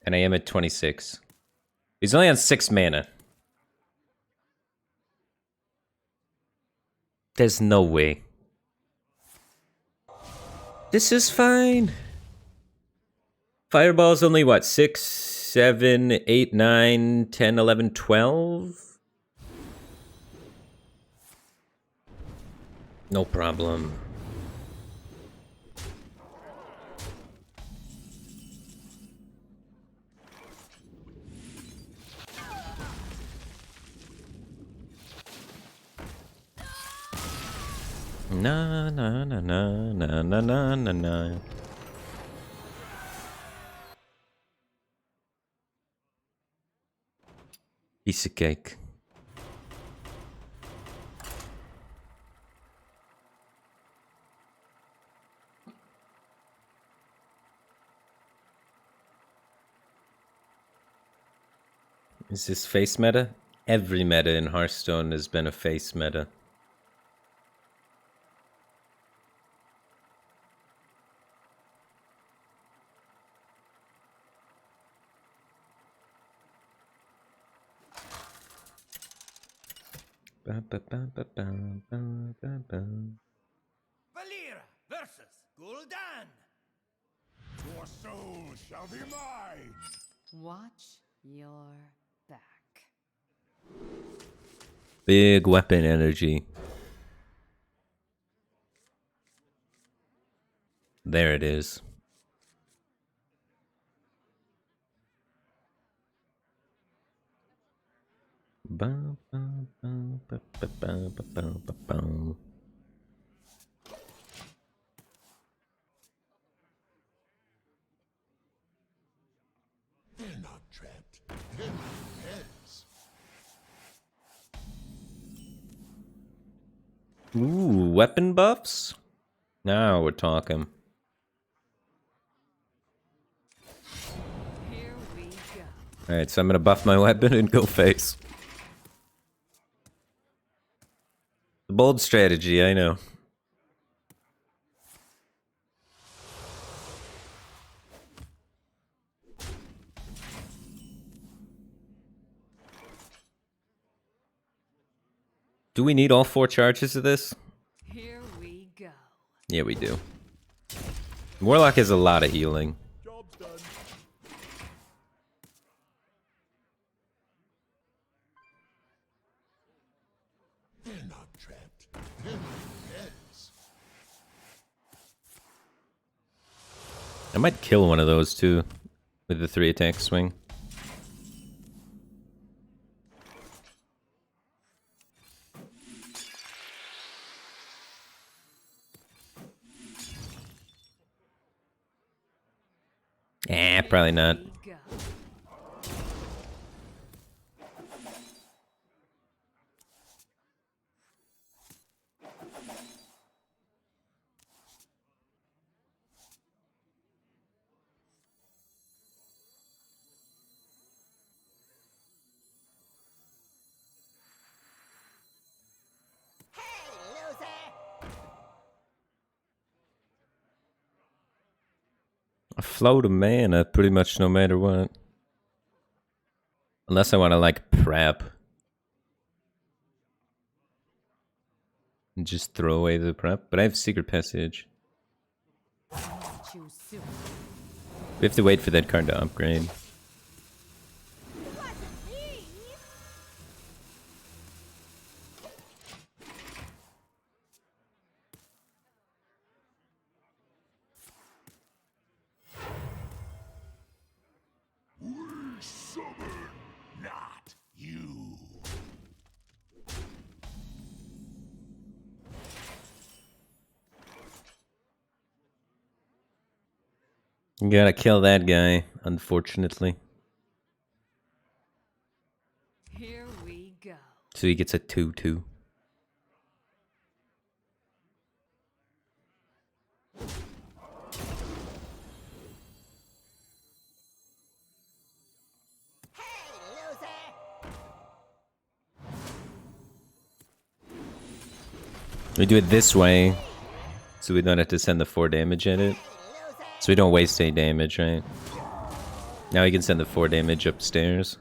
Speaker 1: And I am at 26. He's only on 6 mana. There's no way. This is fine. Fireball's only what? 6, 7, 8, 9, 10, 11, 12? No problem. Na na na na na na na na na. Piece of cake. Is this face meta? Every meta in Hearthstone has been a face meta. Ba, ba, ba, ba, ba, ba, ba, ba.
Speaker 2: Valera versus Gul'dan.
Speaker 7: Your soul shall be mine.
Speaker 4: Watch your back.
Speaker 1: Big weapon energy. There it is.
Speaker 7: They're not trapped. They're my pets.
Speaker 1: Ooh, weapon buffs? Now we're talking.
Speaker 4: Here we go.
Speaker 1: Alright, so I'm gonna buff my weapon and go face. The bold strategy, I know. Do we need all 4 charges of this?
Speaker 4: Here we go.
Speaker 1: Yeah, we do. Warlock has a lot of healing.
Speaker 2: Job's done.
Speaker 7: They're not trapped. They're my pets.
Speaker 1: I might kill one of those too with the 3 attack swing. Probably not.
Speaker 4: Here we go.
Speaker 1: I float a mana pretty much no matter what. Unless I want to like prep. And just throw away the prep. But I have Secret Passage.
Speaker 4: Meet you soon.
Speaker 1: We have to wait for that card to upgrade.
Speaker 7: Summon, not you.
Speaker 1: You gotta kill that guy, unfortunately.
Speaker 4: Here we go.
Speaker 1: So he gets a 2/2. We do it this way, so we don't have to send the 4 damage at it. So we don't waste any damage, right? Now we can send the 4 damage upstairs.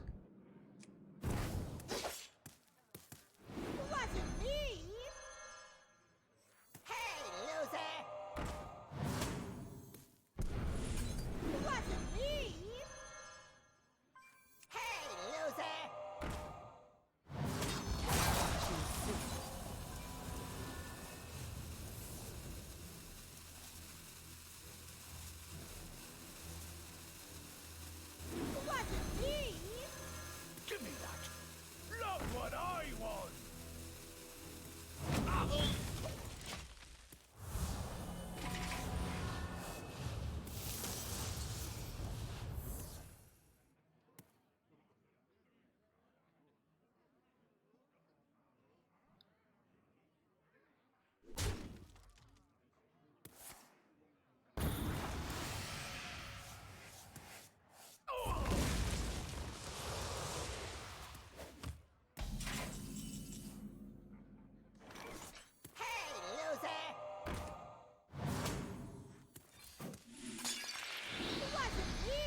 Speaker 2: Give me that. Look what I want.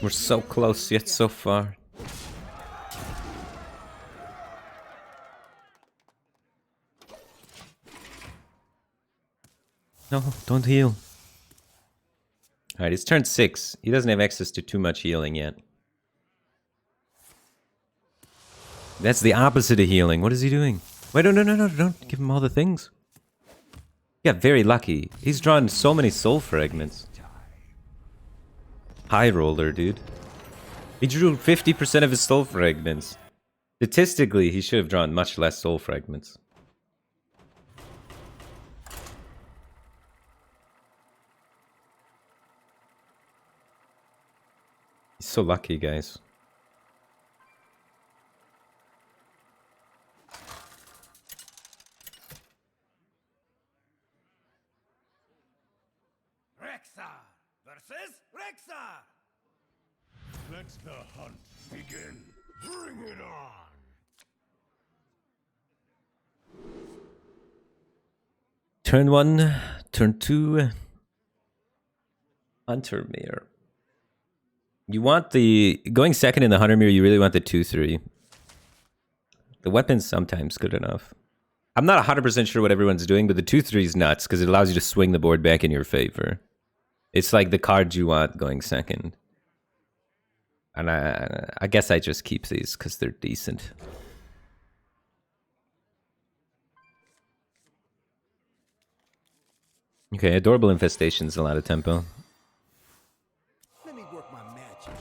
Speaker 1: We're so close, yet so far. No, don't heal. Alright, it's turn 6. He doesn't have access to too much healing yet. That's the opposite of healing. What is he doing? Wait, no, don't give him all the things. Yeah, very lucky. He's drawn so many soul fragments. High roller, dude. He drew 50% of his soul fragments. Statistically, he should have drawn much less soul fragments. He's so lucky, guys.
Speaker 2: Rexar versus Rexar.
Speaker 7: Let the hunt begin. Bring it on.
Speaker 1: Turn 1, turn 2. Hunter Mirror. You want the... Going second in the Hunter Mirror, you really want the 2-3. The weapon's sometimes good enough. I'm not 100% sure what everyone's doing, but the 2-3 is nuts because it allows you to swing the board back in your favor. It's like the cards you want going second. And I guess I just keep these because they're decent. Okay, Adorable Infestation's a lot of tempo.
Speaker 2: Let me work my magic.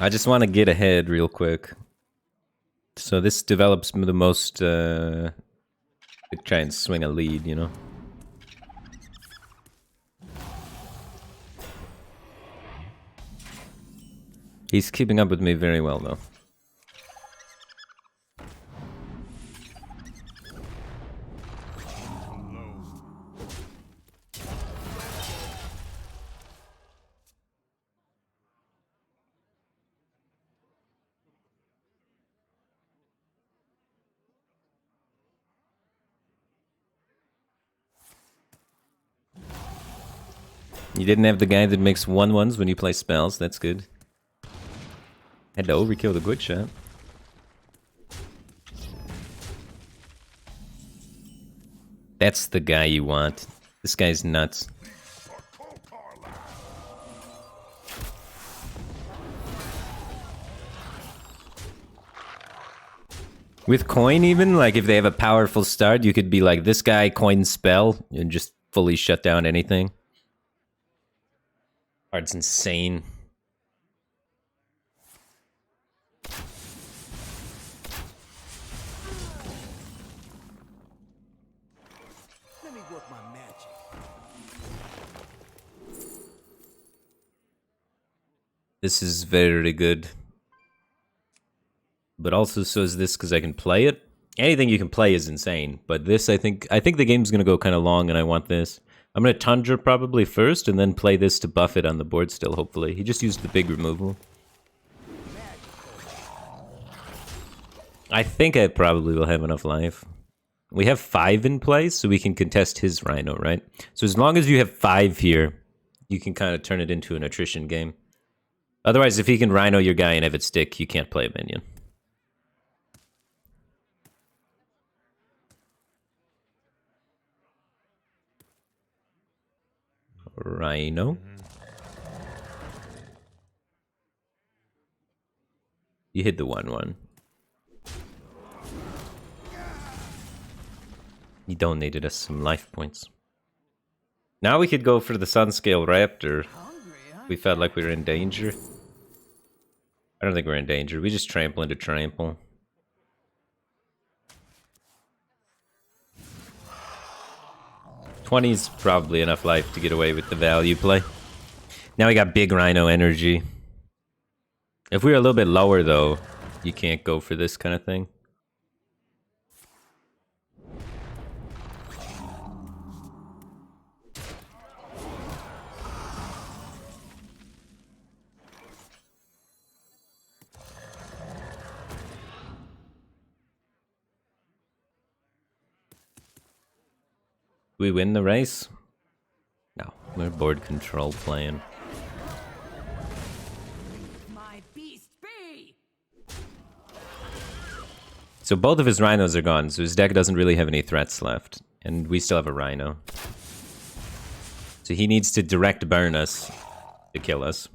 Speaker 1: I just want to get ahead real quick. So this develops the most... try and swing a lead, you know? He's keeping up with me very well, though. You didn't have the guy that makes 1/1s when you play spells. That's good. Had to overkill the good shot. That's the guy you want. This guy's nuts. With coin even, like if they have a powerful start, you could be like, this guy coin spell and just fully shut down anything. Card's insane.
Speaker 2: Let me work my magic.
Speaker 1: This is very good. But also so is this because I can play it. Anything you can play is insane. But this, I think the game's going to go kind of long and I want this. I'm going to Tundra probably first and then play this to buff it on the board still, hopefully. He just used the big removal. I think I probably will have enough life. We have 5 in play, so we can contest his Rhino, right? So as long as you have 5 here, you can kind of turn it into an attrition game. Otherwise, if he can Rhino your guy and have it stick, you can't play a minion. Rhino. You hit the 1/1. He donated us some life points. Now we could go for the Sunscale Raptor. We felt like we were in danger. I don't think we're in danger. We just trample into trample. $20's probably enough life to get away with the value play. Now we got big Rhino energy. If we were a little bit lower, though, you can't go for this kind of thing. We win the race? No, we're board control playing.
Speaker 4: My beast be!
Speaker 1: So both of his Rhinos are gone, so his deck doesn't really have any threats left. And we still have a Rhino. So he needs to direct burn us to kill us.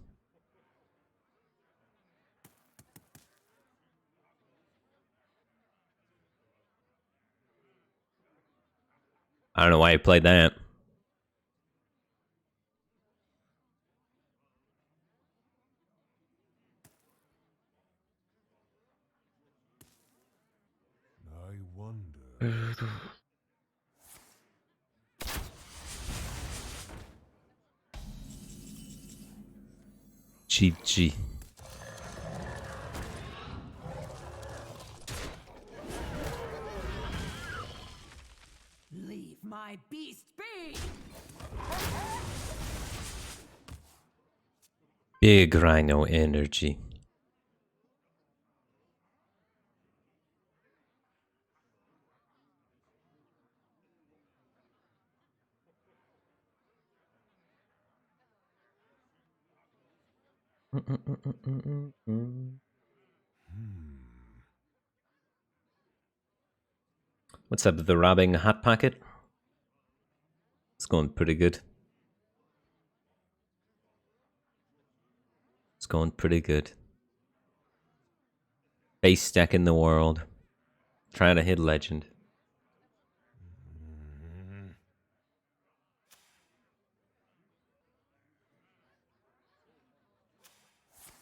Speaker 1: I don't know why he played that.
Speaker 3: I wonder.
Speaker 1: GG.
Speaker 4: Leave my beast be!
Speaker 1: Big Rhino energy. What's up with the robbing hot pocket? It's going pretty good. It's going pretty good. Base stack in the world. Trying to hit legend.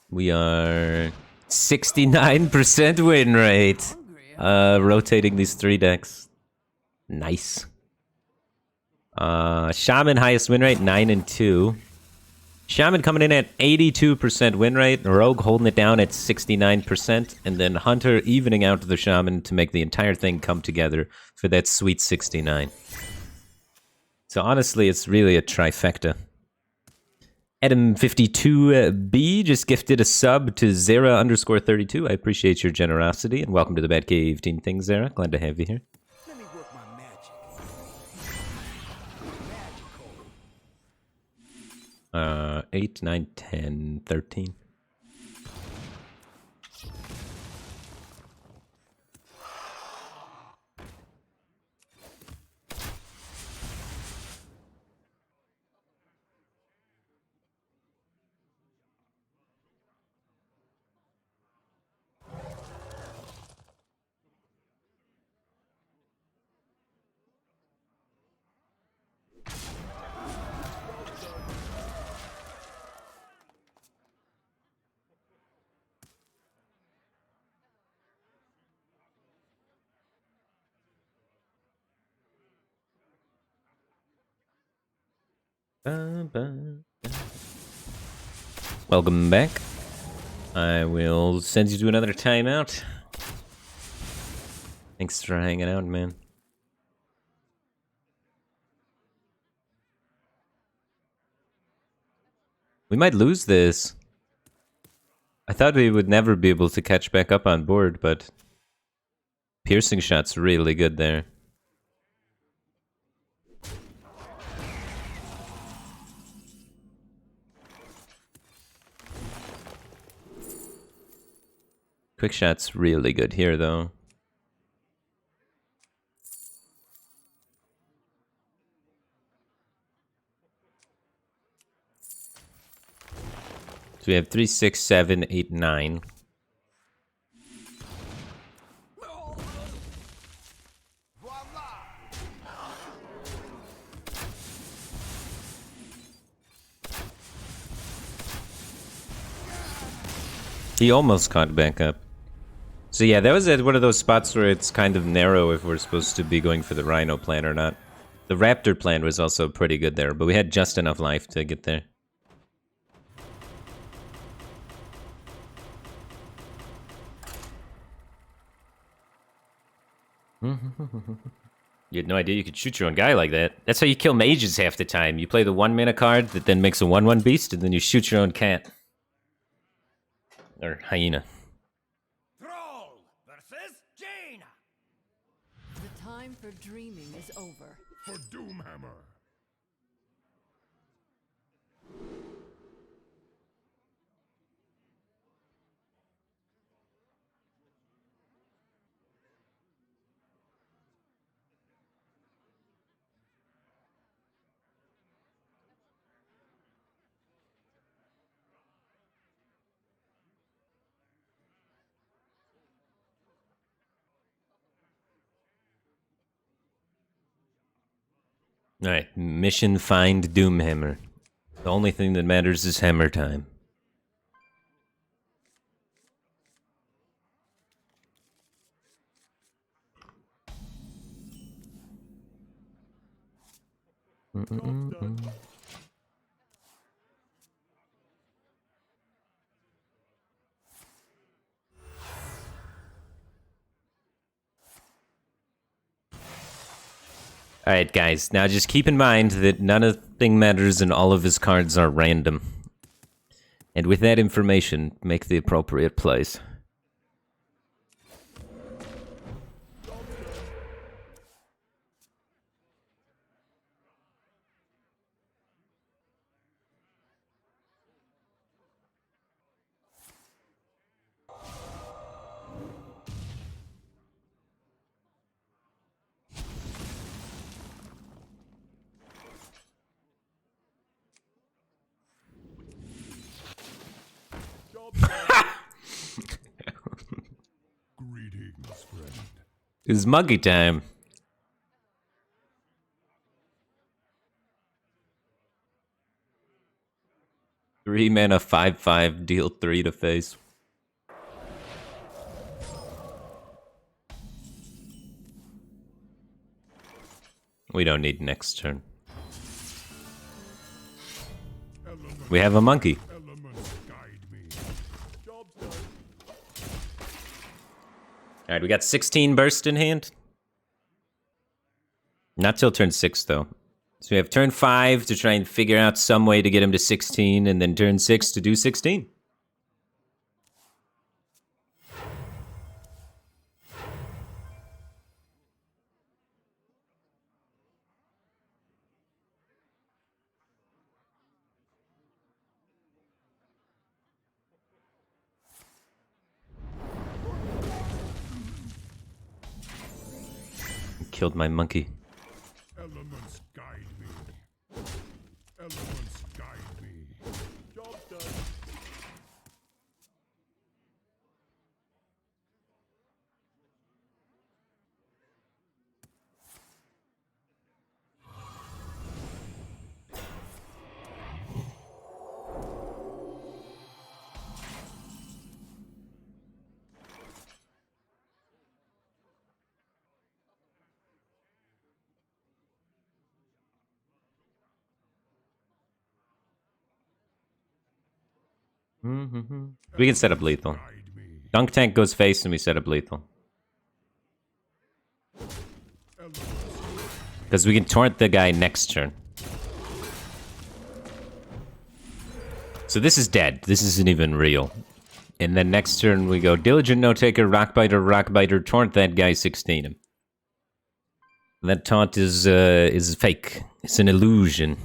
Speaker 1: We are 69% win rate. Rotating these 3 decks. Nice. Shaman highest win rate, 9 and 2. Shaman coming in at 82% win rate. Rogue holding it down at 69%. And then Hunter evening out the Shaman to make the entire thing come together for that sweet 69. So honestly, it's really a trifecta. Adam52B just gifted a sub to Zera_32. I appreciate your generosity and welcome to the Batcave Team Thing, Zera. Glad to have you here.
Speaker 2: Let me work my magic.
Speaker 1: 8, 9, 10, 13. Welcome back. I will send you to another timeout. Thanks for hanging out, man. We might lose this. I thought we would never be able to catch back up on board, but piercing shot's really good there. Quick shot's really good here, though. So we have 3, 6, 7, 8, 9. He almost caught back up. So yeah, that was at one of those spots where it's kind of narrow if we're supposed to be going for the Rhino plan or not. The Raptor plan was also pretty good there, but we had just enough life to get there. You had no idea you could shoot your own guy like that. That's how you kill mages half the time. You play the 1-mana card that then makes a 1/1 beast, and then you shoot your own cat. Or hyena.
Speaker 2: Thrall versus Jaina.
Speaker 4: The time for dreaming is over.
Speaker 7: For Doomhammer.
Speaker 1: Alright, mission find Doomhammer. The only thing that matters is hammer time. Alright guys, now just keep in mind that nothing matters and all of his cards are random. And with that information, make the appropriate plays.
Speaker 7: Greetings, friend.
Speaker 1: It's monkey time. Three mana, 5/5, deal 3 to face. We don't need next turn. We have a monkey.
Speaker 7: Elements guide me. Job's done.
Speaker 1: Alright, we got 16 burst in hand. Not till turn 6, though. So we have turn 5 to try and figure out some way to get him to 16, and then turn 6 to do 16. Killed my monkey.
Speaker 7: Elements guide me. Elements guide me. Job's done.
Speaker 1: We can set up lethal.
Speaker 7: Guide me.
Speaker 1: Dunk tank goes face and we set up lethal. Because we can torrent the guy next turn. So this is dead. This isn't even real. And then next turn we go Diligent No Taker, Rockbiter, torrent that guy, 16 him. That taunt is fake. It's an illusion.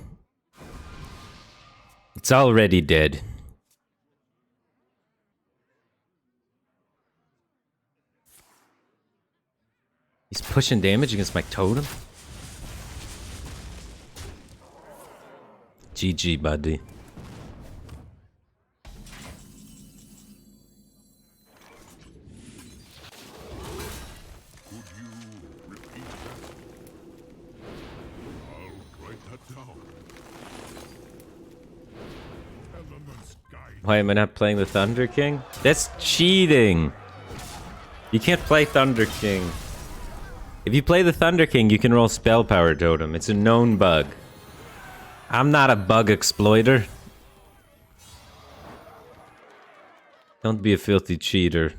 Speaker 1: It's already dead. He's pushing damage against my totem? GG, buddy.
Speaker 7: Could you repeat that? I'll write that down. Elements guide
Speaker 1: Why am I not playing the Thunder King? That's cheating! You can't play Thunder King. If you play the Thunder King, you can roll Spell Power Totem. It's a known bug. I'm not a bug exploiter. Don't be a filthy cheater.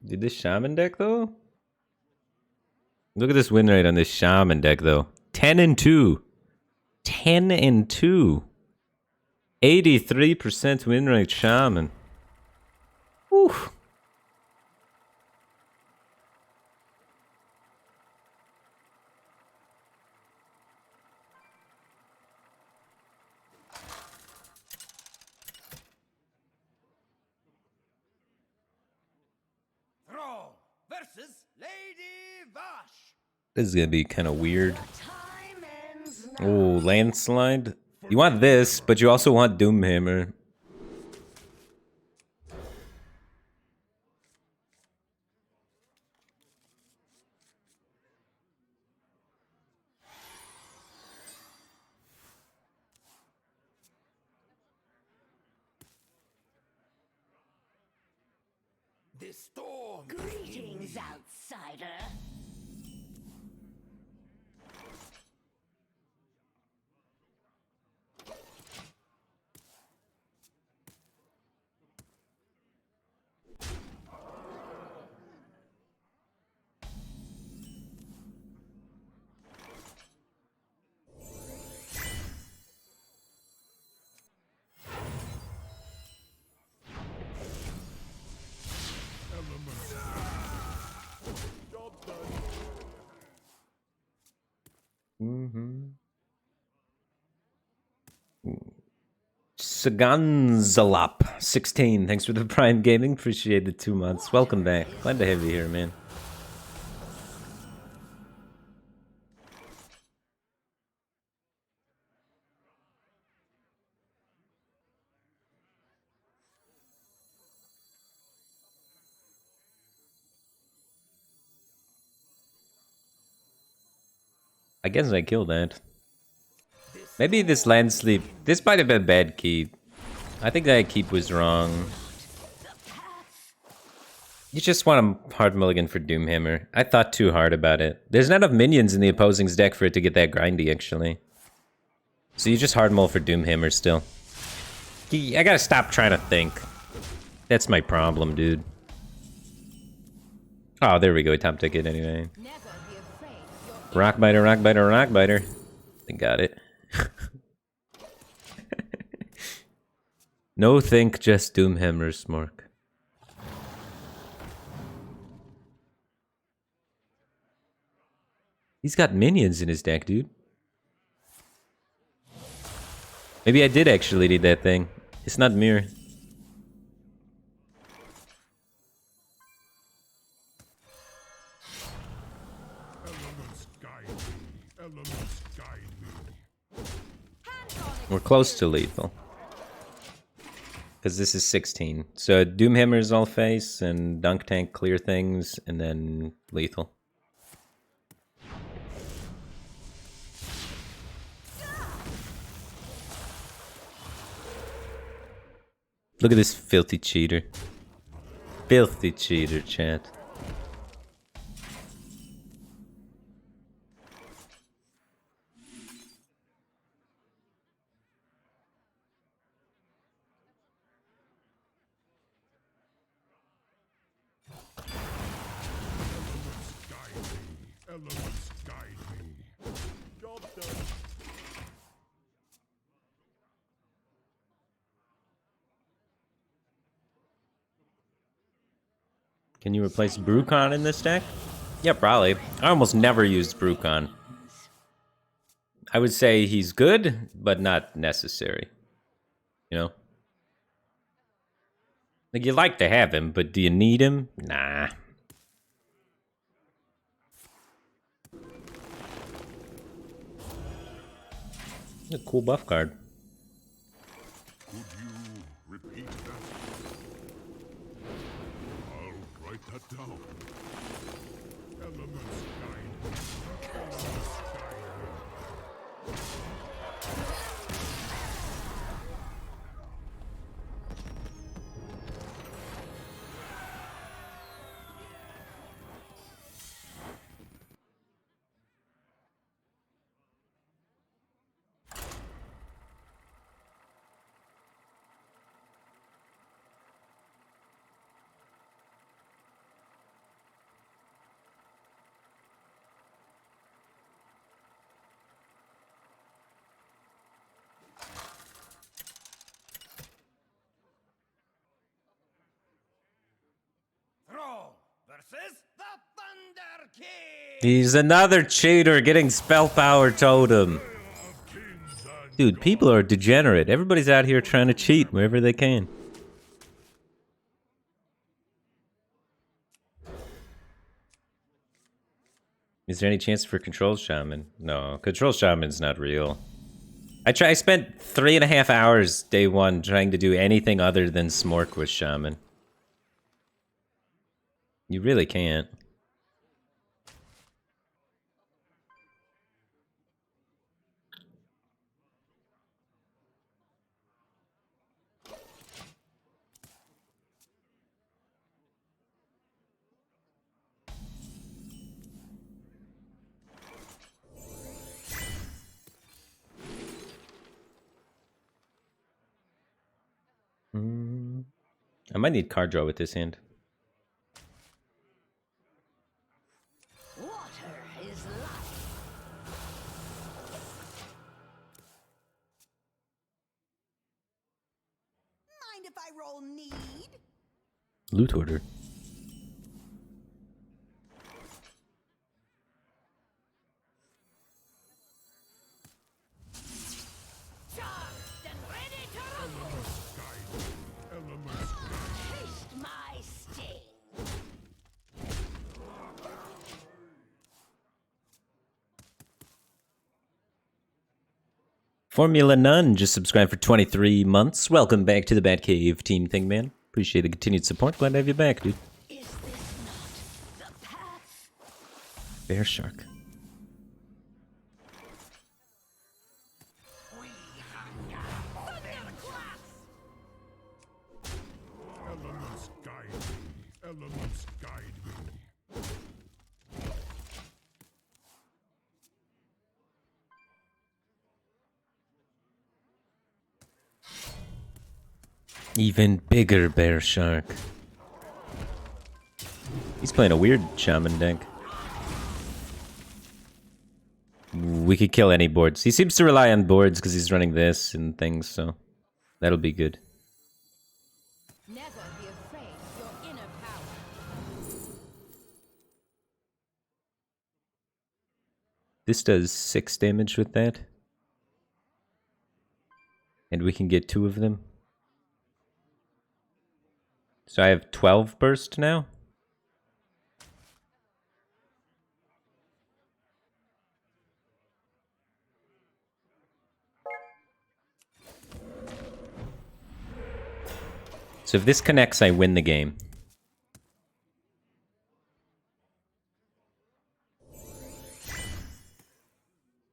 Speaker 1: Did this Shaman deck, though? Look at this win rate on this Shaman deck, though. 10 and 2. 10 and 2. 83% win rate Shaman. Whew.
Speaker 2: Thrall versus Lady Vash.
Speaker 1: This is gonna be kind of weird.
Speaker 5: Time ends
Speaker 1: Oh, landslide. You want this, but you also want Doomhammer.
Speaker 2: this storm.
Speaker 6: Greetings, outsider.
Speaker 2: Job done.
Speaker 1: Saganzalop 16. Thanks for the Prime Gaming. Appreciate the 2 months. Welcome back. Glad to have you here, man. I guess I killed that. Maybe this land sleep. This might have been bad keep. I think that keep was wrong. You just want a hard mulligan for Doomhammer. I thought too hard about it. There's not enough minions in the opposing's deck for it to get that grindy, actually. So you just hard mull for Doomhammer still. I gotta stop trying to think. That's my problem, dude. Oh, there we go. Top ticket anyway.
Speaker 5: Never be afraid of your
Speaker 1: Rockbiter, Rockbiter, Rockbiter. I got it. No think, just Doomhammer Smork. He's got minions in his deck, dude. Maybe I did actually need that thing. It's not mirror.
Speaker 7: Elements guide me. Elements guide me.
Speaker 1: We're close to lethal. Because this is 16. So Doomhammer's all face and Dunk Tank clear things and then lethal. Look at this filthy cheater. Filthy cheater, chat.
Speaker 7: Elements guide me.
Speaker 2: Job done.
Speaker 1: Can you replace Brucon in this deck? Yeah, probably. I almost never used Brucon. I would say he's good, but not necessary. You know? Like, you like to have him, but do you need him? Nah. A cool buff card.
Speaker 7: Could you repeat that? I'll write that down. Elements guide me. Elements guide me.
Speaker 2: Thrall versus the Thunder King.
Speaker 1: He's another cheater getting spell power totem. Dude, people are degenerate. Everybody's out here trying to cheat wherever they can. Is there any chance for Control Shaman? No, Control Shaman's not real. I spent 3.5 hours day one trying to do anything other than Smork with Shaman. You really can't. I might need card draw with this hand.
Speaker 6: Water is life.
Speaker 8: Mind if I roll need?
Speaker 1: Loot order.
Speaker 6: Charged and ready to rumble. Taste my sting.
Speaker 1: Formula None just subscribed for 23 months. Welcome back to the Batcave Team Thing, man. Appreciate the continued support. Glad to have you back, dude.
Speaker 6: Is this not the path?
Speaker 1: Bear Shark.
Speaker 7: Elements guide me. Elements guide me.
Speaker 1: Even bigger Bear Shark. He's playing a weird Shaman deck. We could kill any boards. He seems to rely on boards because he's running this and things, so that'll be good.
Speaker 5: Never be afraid of your inner power.
Speaker 1: This does 6 damage with that. And we can get 2 of them. So I have 12 burst now? So if this connects, I win the game.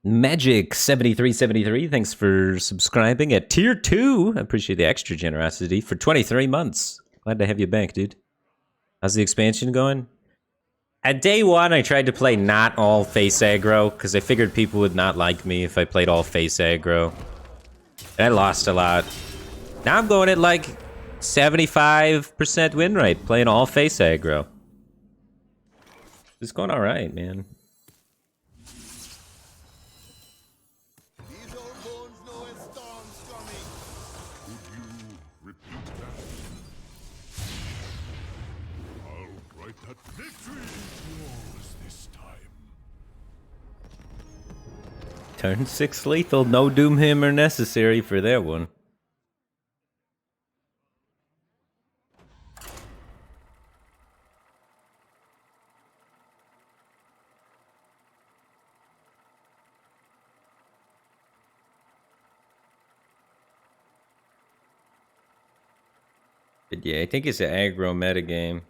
Speaker 1: Magic7373, thanks for subscribing at tier 2. I appreciate the extra generosity for 23 months. Glad to have you back, dude. How's the expansion going? At day 1, I tried to play not all face aggro, because I figured people would not like me if I played all face aggro. And I lost a lot. Now I'm going at like 75% win rate, playing all face aggro. It's going alright, man.
Speaker 2: These old bones know a storm's coming.
Speaker 7: Could you repeat that? I'll write that victory is yours this time.
Speaker 1: Turn 6 lethal, no Doomhammer necessary for that one. But yeah, I think it's an aggro meta game.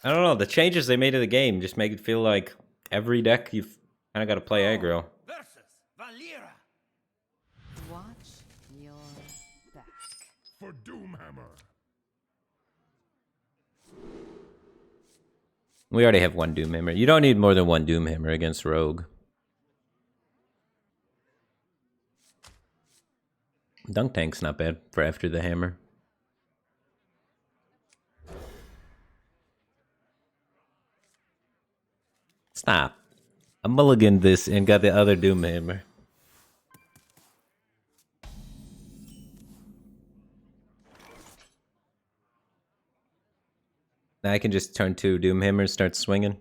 Speaker 1: I don't know, the changes they made to the game just make it feel like every deck you've kind of got to play aggro.
Speaker 2: Versus Valera.
Speaker 4: Watch your back.
Speaker 7: For Doomhammer.
Speaker 1: We already have 1 Doomhammer. You don't need more than 1 Doomhammer against Rogue. Dunk Tank's not bad for after the hammer. Stop. I mulliganed this and got the other Doomhammer. Now I can just turn 2 Doomhammers, start swinging.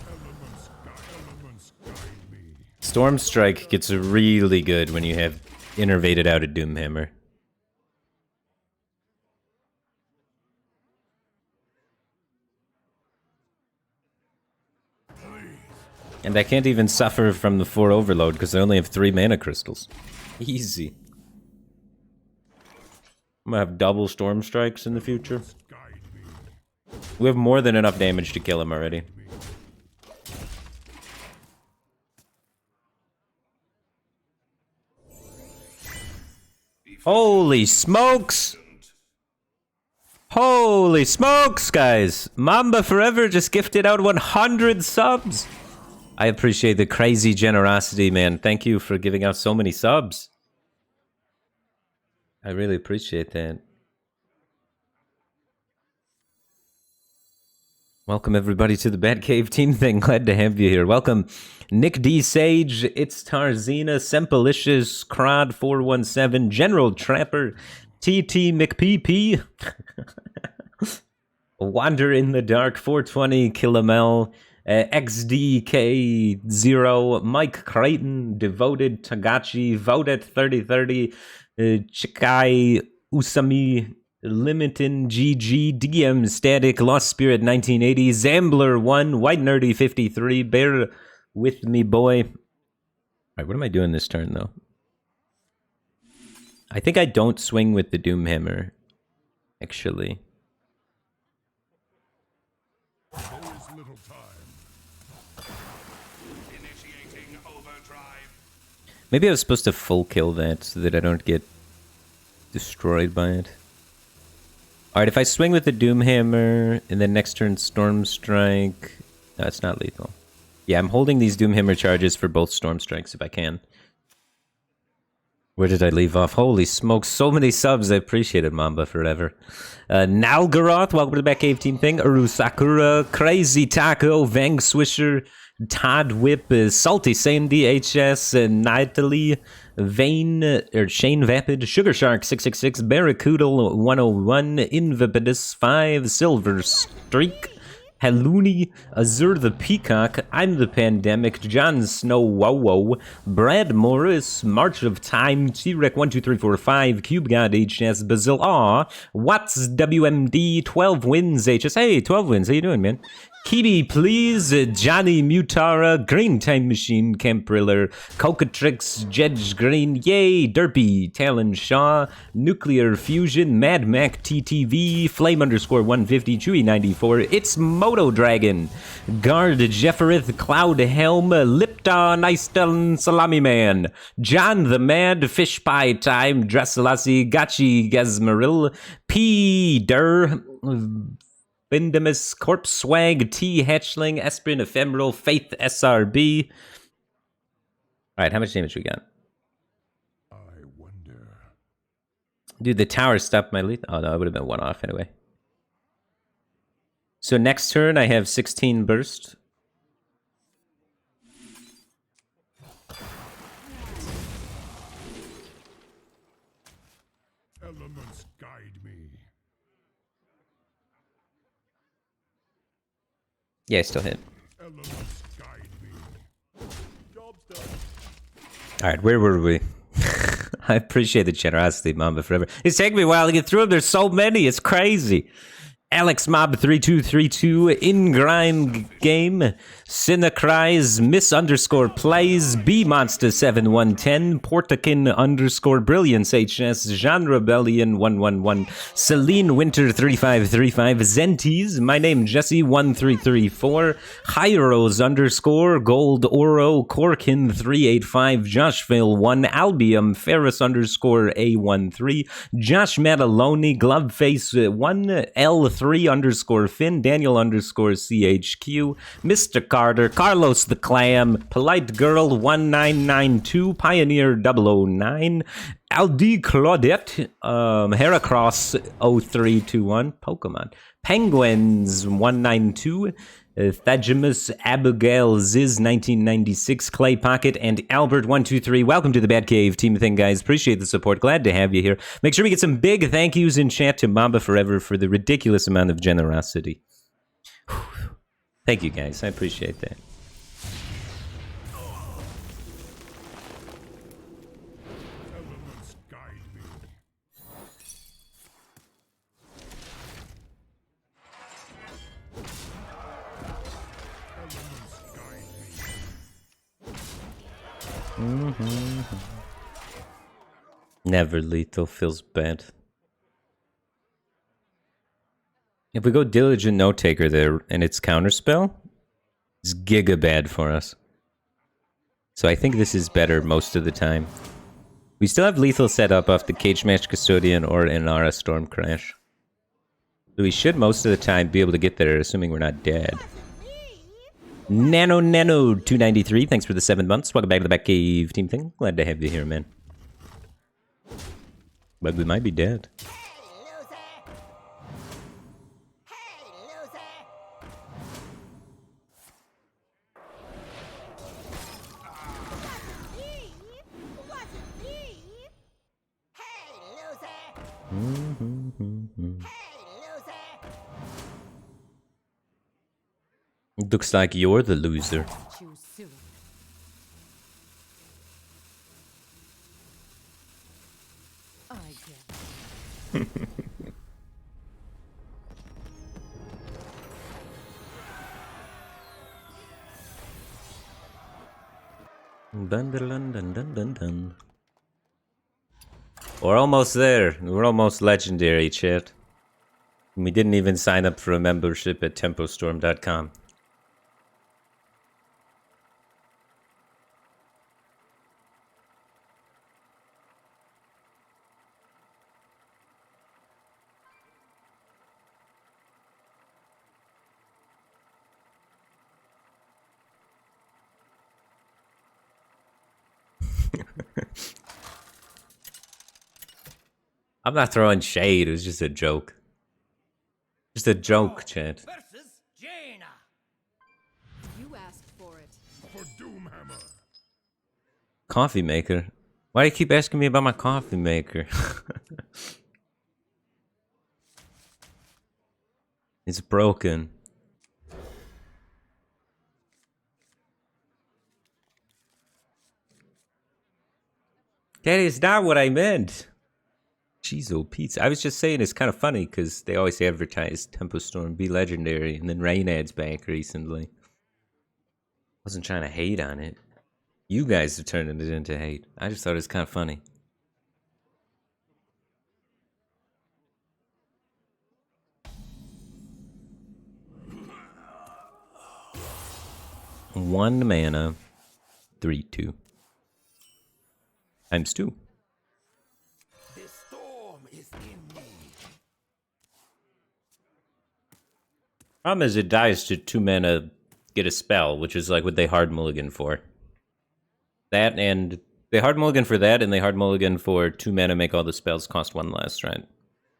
Speaker 7: Elements guide me.
Speaker 1: Storm Strike gets really good when you have innervated out a Doomhammer. And I can't even suffer from the 4 overload because I only have 3 mana crystals. Easy. I'm gonna have double Storm Strikes in the future.
Speaker 7: Guide me.
Speaker 1: We have more than enough damage to kill him already. Holy smokes! Holy smokes, guys! Mamba Forever just gifted out 100 subs! I appreciate the crazy generosity, man. Thank you for giving out so many subs. I really appreciate that. Welcome everybody to the Batcave team thing. Glad to have you here. Welcome Nick D. Sage, It's Tarzina, Sempalicious, Crod417, General Trapper, TT McPP, Wander in the Dark 420, Killamel, XDK0, Mike Creighton, Devoted, Tagachi, Vodet 3030, Chikai Usami, Limitin, GG, DM Static, Lost Spirit 1980, Zambler 1, White Nerdy 53, Bear with me boy. Alright, what am I doing this turn though? I think I don't swing with the Doomhammer, actually.
Speaker 7: There is little time. Initiating overdrive.
Speaker 1: Maybe I was supposed to full kill that so that I don't get destroyed by it. Alright, if I swing with the Doomhammer and then next turn Storm Strike... No, it's not lethal. Yeah, I'm holding these Doomhammer charges for both Storm Strikes if I can. Where did I leave off? Holy smokes, so many subs. I appreciate it, Mamba Forever. Nalgaroth, welcome to the Batcave team thing. Uru Sakura, Crazy Taco, Vang Swisher, Todd Whip, Salty Same DHS, Natalie, Vane, or Shane Vapid, Sugar Shark 666, Barracuda 101, Invipidus 5, Silver Streak, Halloony, Azur the Peacock, I'm the Pandemic, Jon Snow Wow, Brad Morris, March of Time, T-Rec 12345, Cube God HS, Basil Aw, Watts WMD, 12 wins HS. Hey, 12 wins, how you doing, man? Kibi, please, Johnny Mutara, Green Time Machine, Campriller, Cocatrix, Jedge Green, Yay, Derpy, Talon Shaw, Nuclear Fusion, Mad Mac TTV, Flame _ 150, Chewy 94, It's Moto Dragon, Guard Jefferith, Cloud Helm, Lipton, Icedon, Salami Man, John the Mad, Fish Pie Time, Dresselassie, Gachi Gazmaril, P. Der, Bindamus, Corpse Swag, T. Hatchling, Esprin, Ephemeral, Faith, SRB. Alright, how much damage we got?
Speaker 7: I wonder.
Speaker 1: Dude, the tower stopped my lethal. Oh no, I would have been one off anyway. So next turn, I have 16 burst.
Speaker 7: Elements guide me.
Speaker 1: Yeah, I still hit.
Speaker 7: Elements guide me. Job's done.
Speaker 1: Alright, where were we? I appreciate the generosity, Mamba Forever. It's taking me a while to get through them. There's so many. It's crazy. Alex Mob 3232, Ingrind Game, Cinecries, Miss _ Plays, B Monster 7110, Portakin _ Brilliance HS, Jean Rebellion 111, Celine Winter 3535, Zenties, My Name Jesse 1334, Hyros _ Gold Oro, Corkin 385, Joshville 1, Albium, Ferris _ A13, Josh Mataloni, Gloveface 1, L3 _ Finn, Daniel _ CHQ, Mr. Carter, Carlos the Clam, Polite Girl 1992, Pioneer 009, Aldi Claudette, Heracross 0321, Pokemon, Penguins 192, Thagimus, Abigail, Ziz 1996, Clay Pocket, and Albert 123. Welcome to the Batcave team thing, guys. Appreciate the support. Glad to have you here. Make sure we get some big thank yous in chat to Mamba Forever for the ridiculous amount of generosity. Thank you, guys. I appreciate that.
Speaker 7: Elements guide me. Elements guide me.
Speaker 1: Never lethal feels bad. If we go Diligent Note Taker there and it's counterspell, it's giga bad for us. So I think this is better most of the time. We still have lethal set up off the Cage Match Custodian or Inara Storm Crash. So we should most of the time be able to get there, assuming we're not dead. Nano 293, thanks for the 7 months. Welcome back to the Batcave team thing. Glad to have you here, man. But we might be dead. Looks like you're the loser.
Speaker 4: Choose soon. I get it.
Speaker 1: Dun, dun, dun, dun, dun, dun, dun. We're almost there. We're almost legendary, chat. We didn't even sign up for a membership at tempostorm.com. I'm not throwing shade, it was just a joke. Just a joke, chat.
Speaker 2: Versus Jaina.
Speaker 5: You asked for it.
Speaker 7: For Doomhammer.
Speaker 1: Coffee maker? Why do you keep asking me about my coffee maker? It's broken. That is not what I meant. Cheezo pizza. I was just saying it's kind of funny because they always advertise Tempo Storm be legendary, and then Rain ad's back recently. Wasn't trying to hate on it. You guys are turning it into hate. I just thought it was kind of funny. One mana, 3/2 times 2.
Speaker 2: The storm is in me.
Speaker 1: Problem is, it dies to 2 mana, get a spell, which is like what they hard mulligan for. That and they hard mulligan for that, and they hard mulligan for 2 mana, make all the spells cost 1 less, right?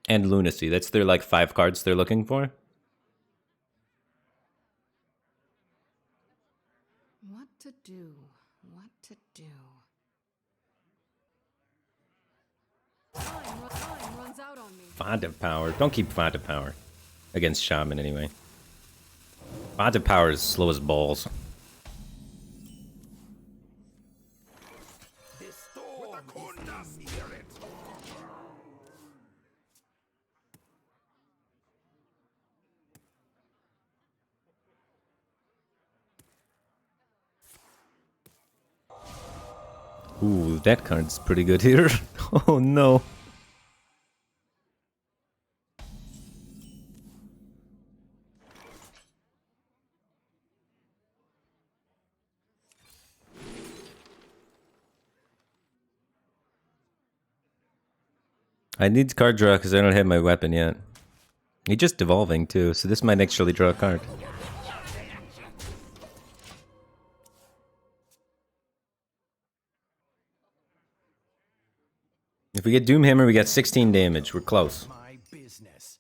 Speaker 1: And Lunacy. That's their like 5 cards they're looking for.
Speaker 4: What to do? What to do? Time runs out on me.
Speaker 1: Font of Power. Don't keep Font of Power. Against Shaman, anyway. Font of Power is slow as balls.
Speaker 2: The storm is in me.
Speaker 1: Ooh, that card's pretty good here. Oh no. I need card draw because I don't have my weapon yet. He's just devolving too, so this might actually draw a card. If we get Doomhammer, we got 16 damage. We're close.
Speaker 2: My business.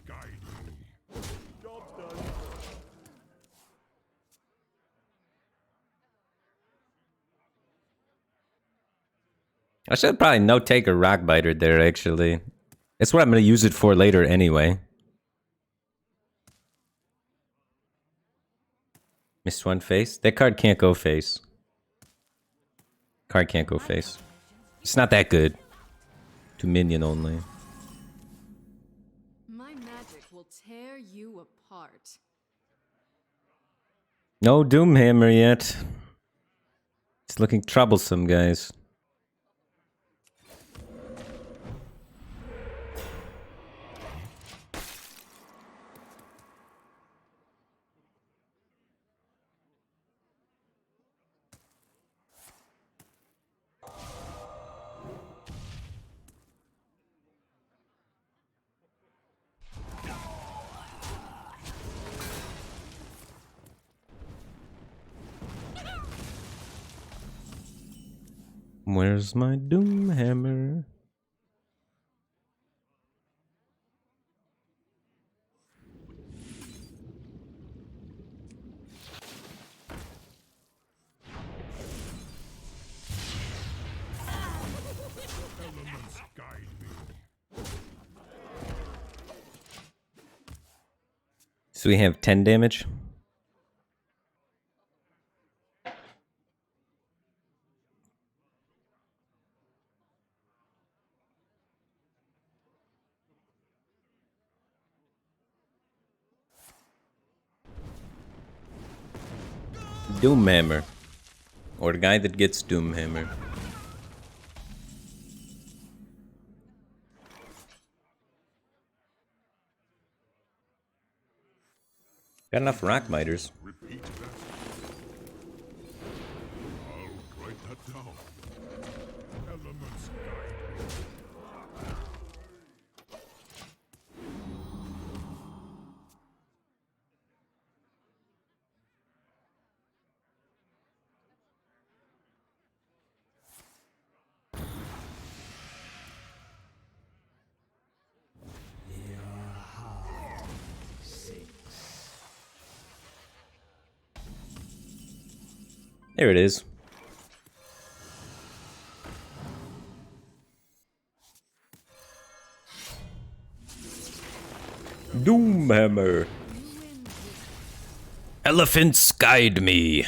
Speaker 7: Guide me.
Speaker 1: I should probably no-take a Rockbiter there, actually. That's what I'm going to use it for later anyway. Missed one face? That card can't go face. Card can't go face. It's not that good. To minion only.
Speaker 4: My magic will tear you apart.
Speaker 1: No Doomhammer yet. It's looking troublesome, guys. Where's my doom hammer?
Speaker 7: Elements guide me.
Speaker 1: So we have 10 damage. Doom hammer. Or the guy that gets doom hammer. Got enough rock miters.
Speaker 7: Repeat that. I'll write that down. Elements guide me.
Speaker 1: There it is. Doom hammer. Elephants guide me.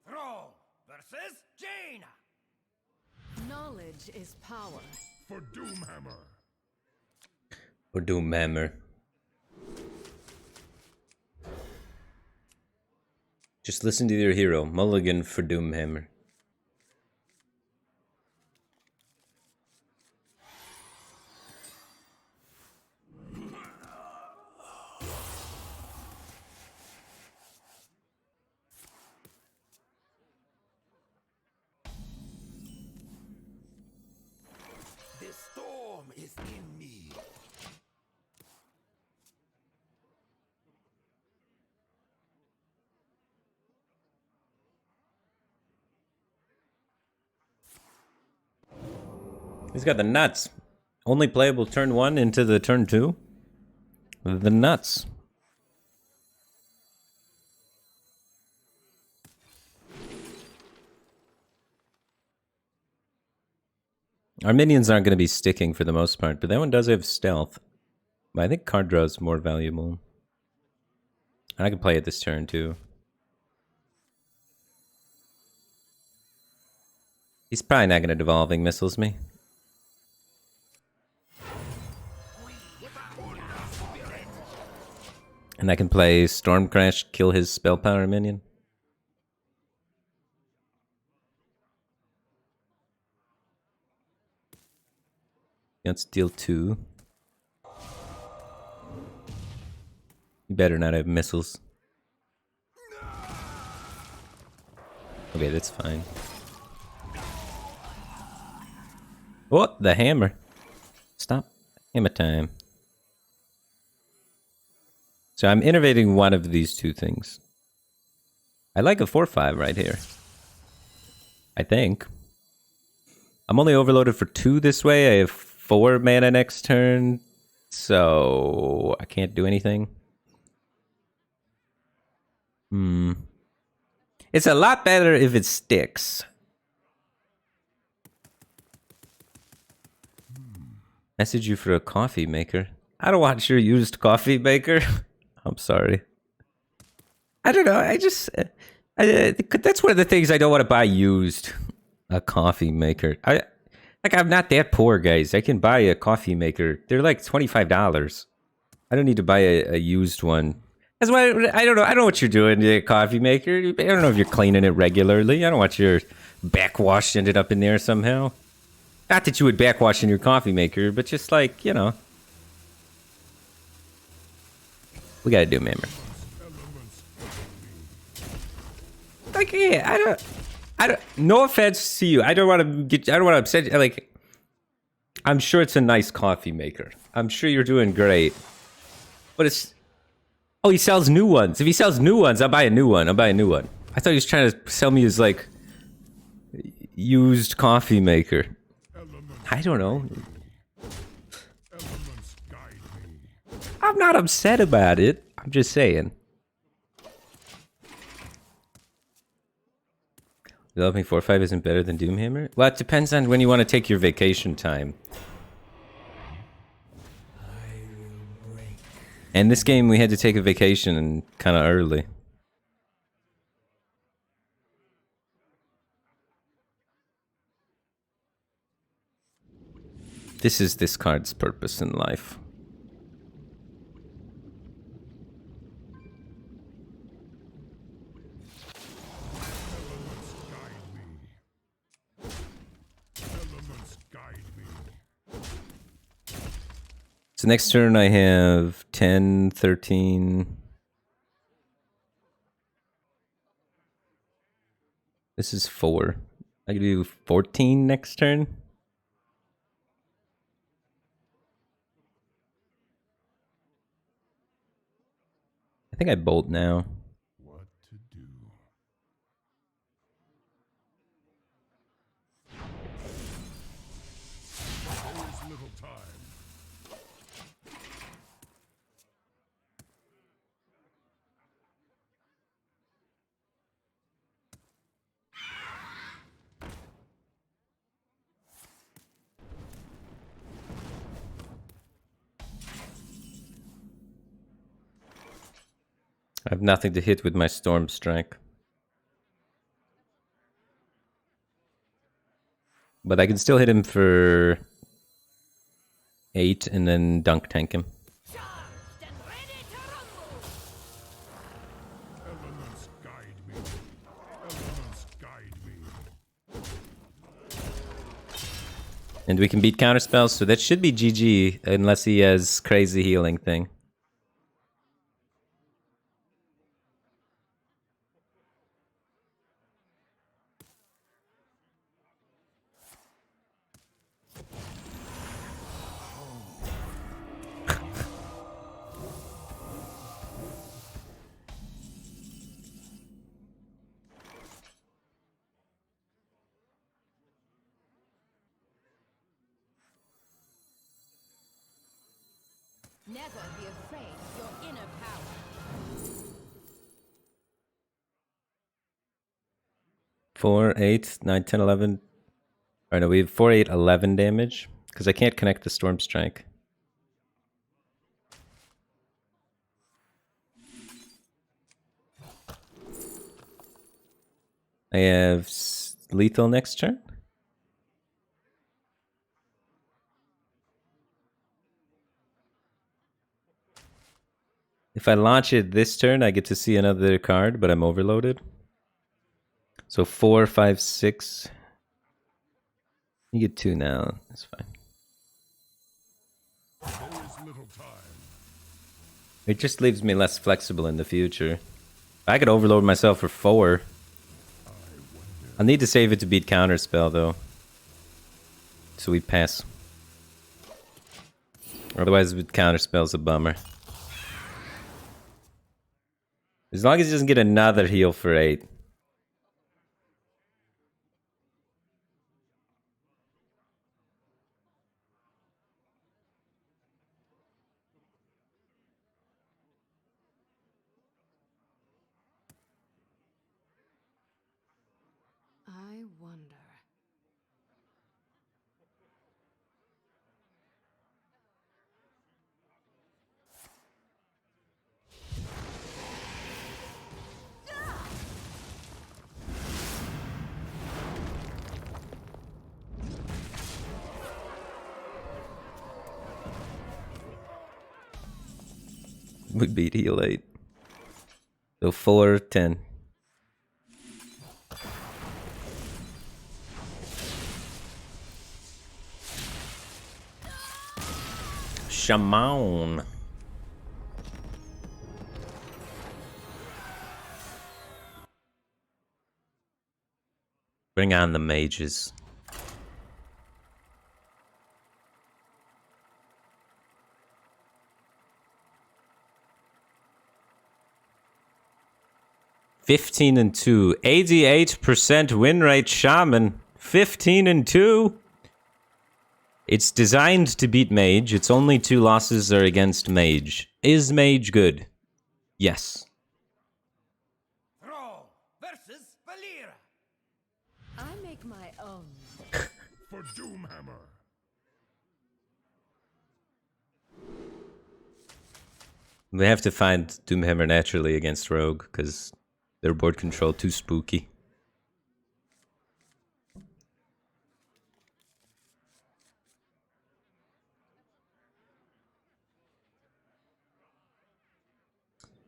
Speaker 2: Thrall versus Jaina.
Speaker 4: Knowledge is power.
Speaker 7: For Doomhammer.
Speaker 1: Or doom hammer. Just listen to your hero. Mulligan for doom hammer.
Speaker 2: The storm is in me.
Speaker 1: He's got the nuts. Only playable turn 1 into the turn 2. The nuts. Our minions aren't going to be sticking for the most part, but that one does have stealth. But I think card draw is more valuable. I can play it this turn too. He's probably not going to devolving missiles me. And I can play Storm Crash, kill his spell power minion. Let's deal 2. You better not have missiles. Okay, that's fine. Oh, the hammer. Stop. Hammer time. So I'm innovating one of these two things. I like a 4/5 right here. I think. I'm only overloaded for 2 this way. I have 4 mana next turn. So I can't do anything. It's a lot better if it sticks. Message you for a coffee maker. I don't want your used coffee maker. I'm sorry. I don't know. That's one of the things I don't want to buy used. A coffee maker. I'm not that poor, guys. I can buy a coffee maker. They're like $25. I don't need to buy a used one. That's why I don't know. I don't know what you're doing to the coffee maker. I don't know if you're cleaning it regularly. I don't want your backwash ended up in there somehow. Not that you would backwash in your coffee maker, but just like, you know. We gotta do Mammer. Like, yeah, I don't. No offense to you. I don't want to get. I don't want to upset you. Like, I'm sure it's a nice coffee maker. I'm sure you're doing great. But it's. Oh, he sells new ones. If he sells new ones, I'll buy a new one. I'll buy a new one. I thought he was trying to sell me his like used coffee maker. I don't know. I'm not upset about it. I'm just saying. Developing 4.5 isn't better than Doomhammer? Well, it depends on when you want to take your vacation time. And this game, we had to take a vacation kind of early. This is this card's purpose in life. So next turn I have 10, 13. This is 4. I can do 14 next turn. I think I bolt now.
Speaker 7: What to do? There's little time.
Speaker 1: I have nothing to hit with my Storm Strike. But I can still hit him for 8 and then dunk tank him.
Speaker 7: Elements guide me. Elements guide me.
Speaker 1: And we can beat counterspells, so that should be GG unless he has crazy healing thing.
Speaker 5: Never be afraid of your inner power.
Speaker 1: 4, 8, 9, 10, 11. Alright, no, we have 4, 8, 11 damage. Because I can't connect the Storm Strike. I have lethal next turn. If I launch it this turn, I get to see another card, but I'm overloaded. So 4, 5, 6. You get 2 now. That's fine.
Speaker 7: There's little time.
Speaker 1: It just leaves me less flexible in the future. I could overload myself for 4. I'll need to save it to beat counterspell, though. So we pass. Otherwise, with counterspell's a bummer. As long as he doesn't get another heal for 8.
Speaker 4: I wonder.
Speaker 1: We beat heal 8. So 4, 10. Shaman. Bring on the mages. (15-2). 88% win rate shaman. 15-2. It's designed to beat mage. Its only 2 losses are against mage. Is mage good? Yes.
Speaker 2: Thrall versus Valera.
Speaker 5: I make my own.
Speaker 7: For Doomhammer.
Speaker 1: We have to find Doomhammer naturally against Rogue, because their board control too spooky.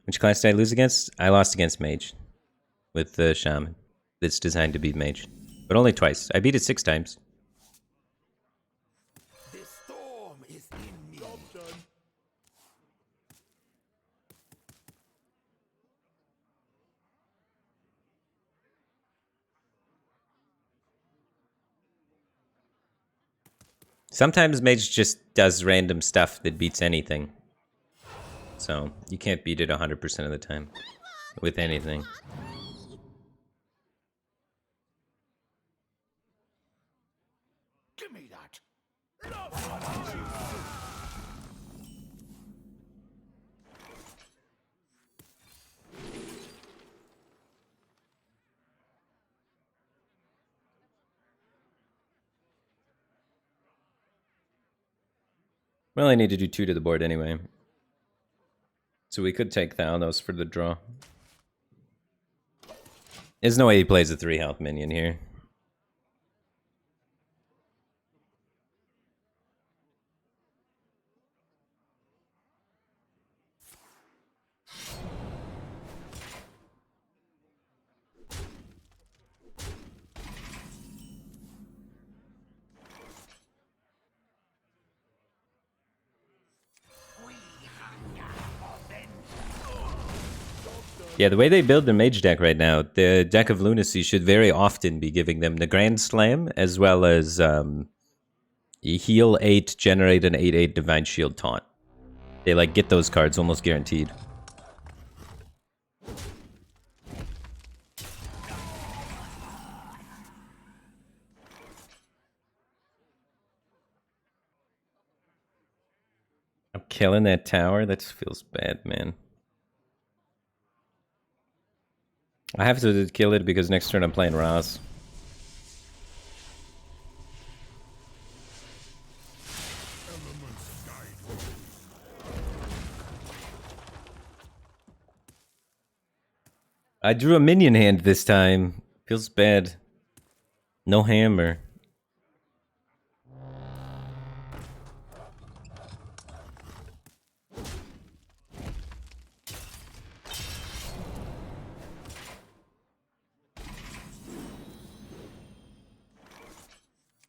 Speaker 1: Which class did I lose against? I lost against Mage. With the Shaman. It's designed to beat Mage. But only twice. I beat it 6 times.
Speaker 2: The storm is in me. Job done.
Speaker 1: Sometimes Mage just does random stuff that beats anything. So, you can't beat it 100% of the time. With anything.
Speaker 2: Give me that. Love what I see.
Speaker 1: We only need to do 2 to the board anyway. So we could take Thanos for the draw. There's no way he plays a 3 health minion here. Yeah, the way they build their mage deck right now, the deck of lunacy should very often be giving them the Grand Slam, as well as heal 8, generate an 8/8 Divine Shield taunt. They like get those cards almost guaranteed. I'm killing that tower. That feels bad, man. I have to kill it because next turn I'm playing Raz. I drew a minion hand this time. Feels bad. No hammer.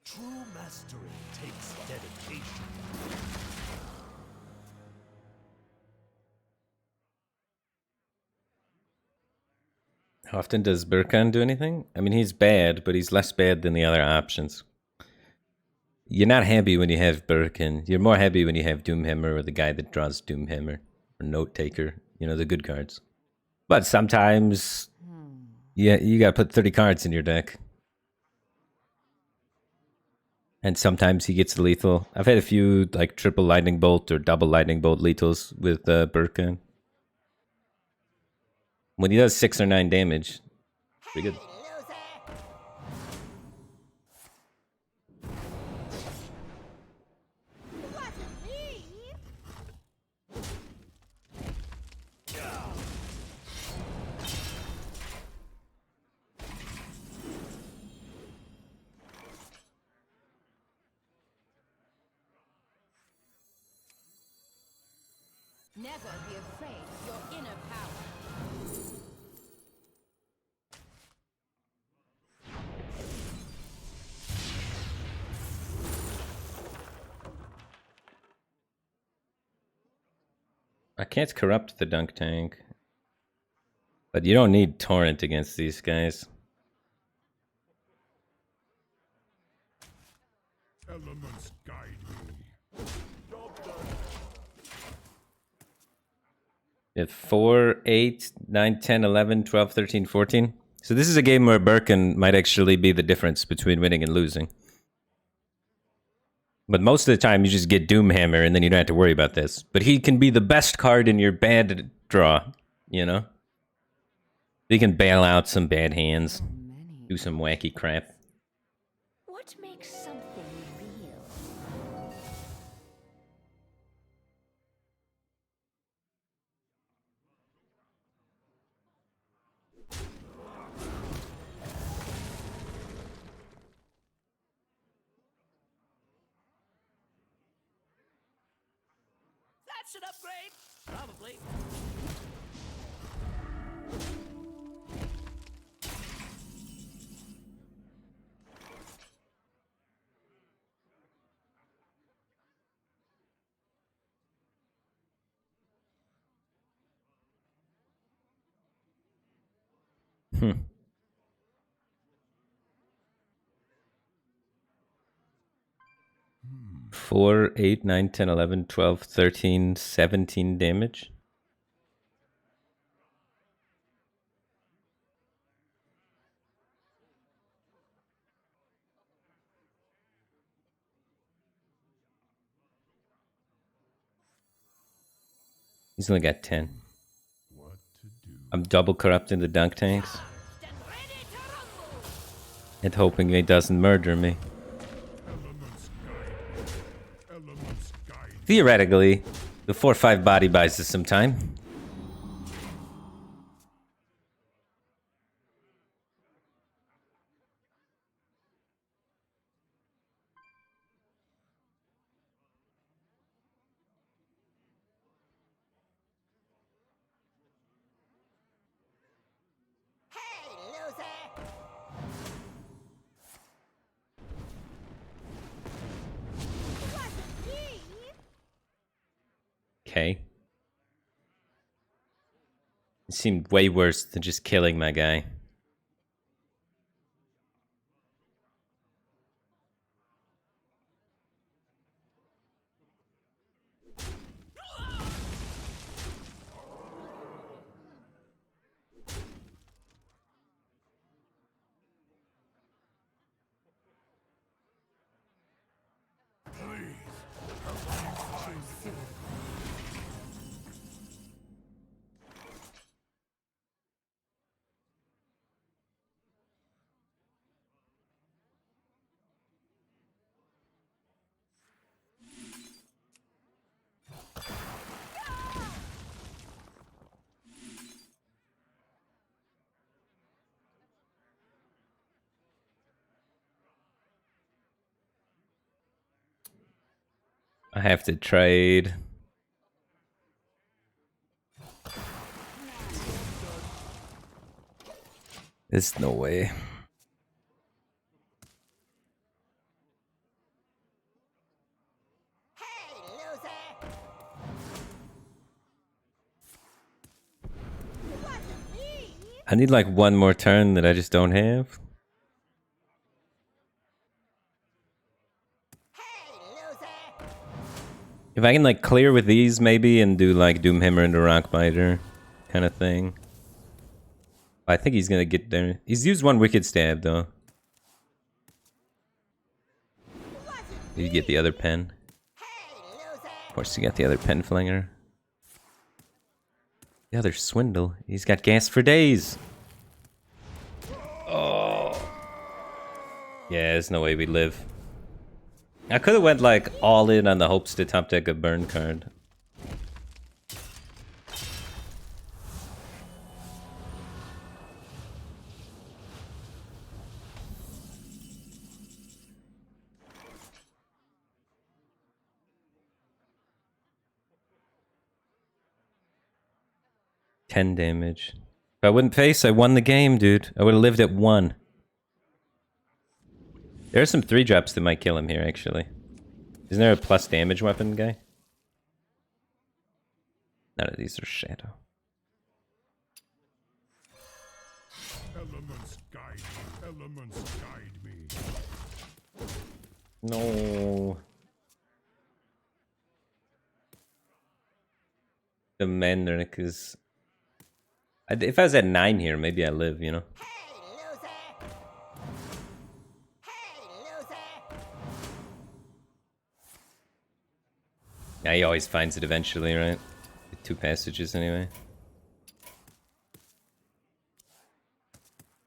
Speaker 3: True mastery takes dedication.
Speaker 1: How often does Burkhan do anything? I mean, he's bad, but he's less bad than the other options. You're not happy when you have Burkhan. You're more happy when you have Doomhammer or the guy that draws Doomhammer. Or Note Taker. You know, the good cards. But sometimes, yeah, you gotta put 30 cards in your deck. And sometimes he gets lethal. I've had a few, like, triple lightning bolt or double lightning bolt lethals with Burkhan. When he does 6 or 9 damage, pretty good.
Speaker 5: Never be afraid of your inner power.
Speaker 1: I can't corrupt the dunk tank. But you don't need torrent against these guys.
Speaker 7: Elements guide me.
Speaker 1: You have 4, 8, 9, 10, 11, 12, 13, 14. So this is a game where Birkin might actually be the difference between winning and losing. But most of the time you just get Doomhammer and then you don't have to worry about this. But he can be the best card in your bad draw, you know? He can bail out some bad hands. Do some wacky crap.
Speaker 6: What makes something real?
Speaker 2: That's an upgrade. Probably.
Speaker 1: Hmm. 4, 8, 9, 10, 11, 12, 13, 17 damage. He's only got 10.
Speaker 7: What to do?
Speaker 1: I'm double corrupting the dunk tanks.
Speaker 2: Stand ready to rumble.
Speaker 1: And hoping he doesn't murder me.
Speaker 7: Elements guide me. Elements guide me.
Speaker 1: Theoretically, the 4-5 body buys us some time.
Speaker 8: Hey, loser! Wasn't me!
Speaker 1: Okay. It seemed way worse than just killing my guy. I have to trade. There's no way.
Speaker 8: Hey, loser! Wasn't me!
Speaker 1: I need like one more turn that I just don't have.
Speaker 8: Hey, loser!
Speaker 1: If I can like clear with these maybe and do like Doomhammer into Rockbiter kind of thing. I think he's gonna get there. He's used one Wicked Stab though. Did you get the other pen?
Speaker 8: Hey, loser!
Speaker 1: Of course you got the other pen flinger. The other Swindle. He's got gas for days. Oh. Yeah, there's no way we live. I could have went like all in on the hopes to top deck a burn card. $10 damage. If I wouldn't face, I won the game, dude. I would have lived at 1. There are some 3-drops that might kill him here, actually. Isn't there a plus damage weapon guy? None of these are shadow.
Speaker 7: Elements guide me. Elements guide me.
Speaker 1: No. The Mandrake is... If I was at 9 here, maybe I live, you know?
Speaker 8: Hey, loser! Hey, loser!
Speaker 1: Yeah, he always finds it eventually, right? 2 passages anyway.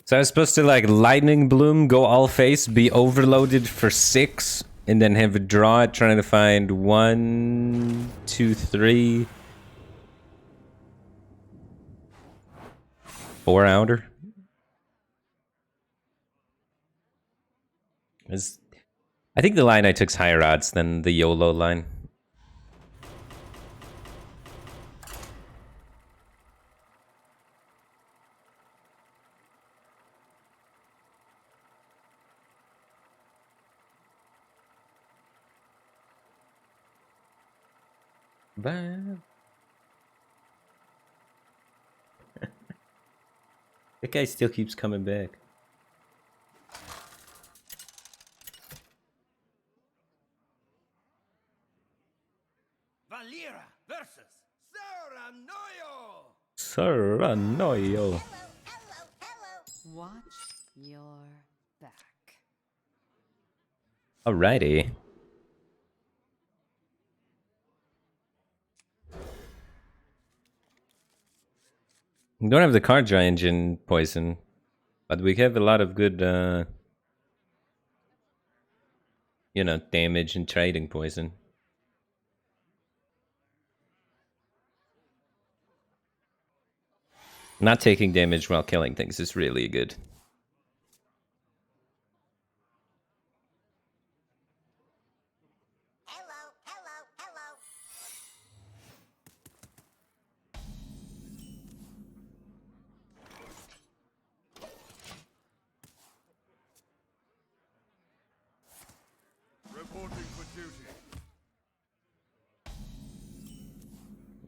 Speaker 1: So I was supposed to like Lightning Bloom, go all face, be overloaded for 6, and then have a draw it trying to find 1, 2, 3, 4 outer. I think the line I took's higher odds than the YOLO line. Bye. That guy still keeps coming back.
Speaker 2: Valera versus Seranoyo!
Speaker 1: Seranoyo.
Speaker 8: Hello, hello, hello!
Speaker 4: Watch your back.
Speaker 1: Alrighty. We don't have the card draw engine poison, but we have a lot of good, you know, damage and trading poison. Not taking damage while killing things is really good.
Speaker 8: Hello, hello, hello!
Speaker 2: Reporting for duty.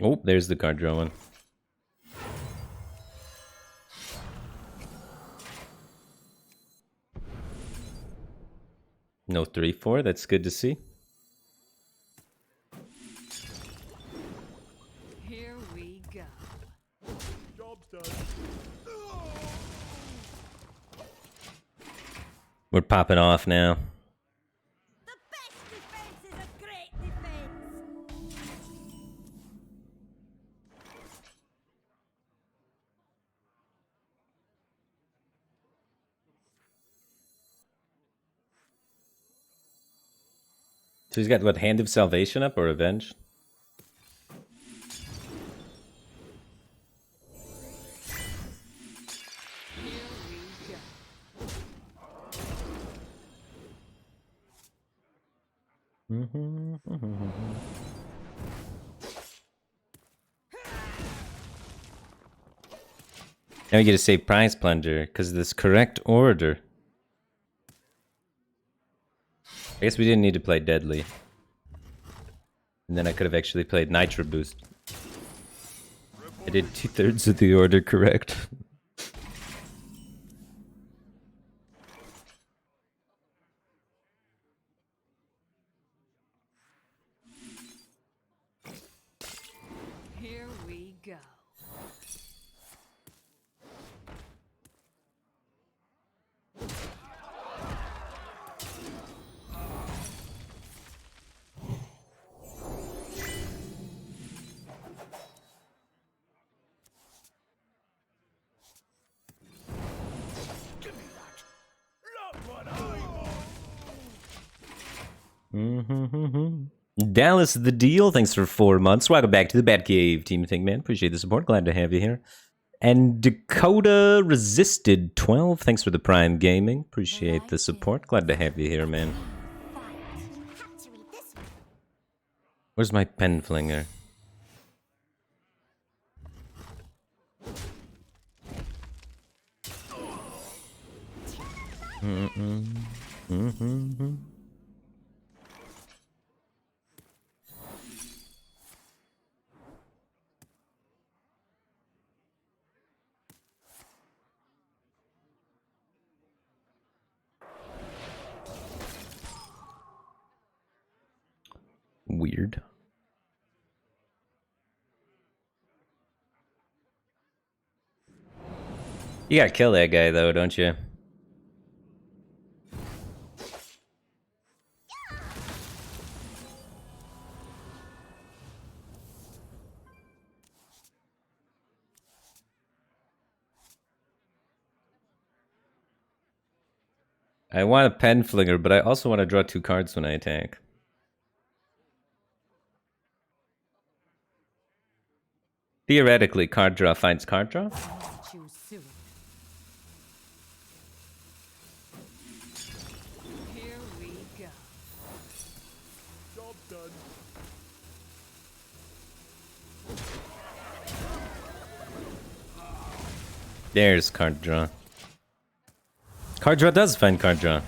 Speaker 1: Oh, there's the card draw one. No 3/4, that's good to see.
Speaker 4: Here we go.
Speaker 3: Job's done.
Speaker 1: We're popping off now.
Speaker 8: The best defense is a great defense!
Speaker 1: So he's got what, Hand of Salvation up or Avenge?
Speaker 4: Here we go.
Speaker 1: Now we get to save Prize Plunder because of this correct order. I guess we didn't need to play Deadly. And then I could have actually played Nitro Boost. I did 2/3 of the order correct.
Speaker 4: Here we go.
Speaker 2: Give me that! Look what I want!
Speaker 1: Dallas the Deal, thanks for 4 months. Welcome back to the Batcave Team Think, man. Appreciate the support. Glad to have you here. And Dakota Resisted 12, thanks for the Prime Gaming. Appreciate the support. Glad to have you here, man.
Speaker 8: Have to read this one.
Speaker 1: Where's my pen flinger? weird. You gotta kill that guy though, don't you? I want a pen flinger, but I also want to draw 2 cards when I attack. Theoretically, card draw finds card draw.
Speaker 4: Choose soon. Here we go.
Speaker 3: Job done.
Speaker 1: There's card draw. Card draw does find card draw.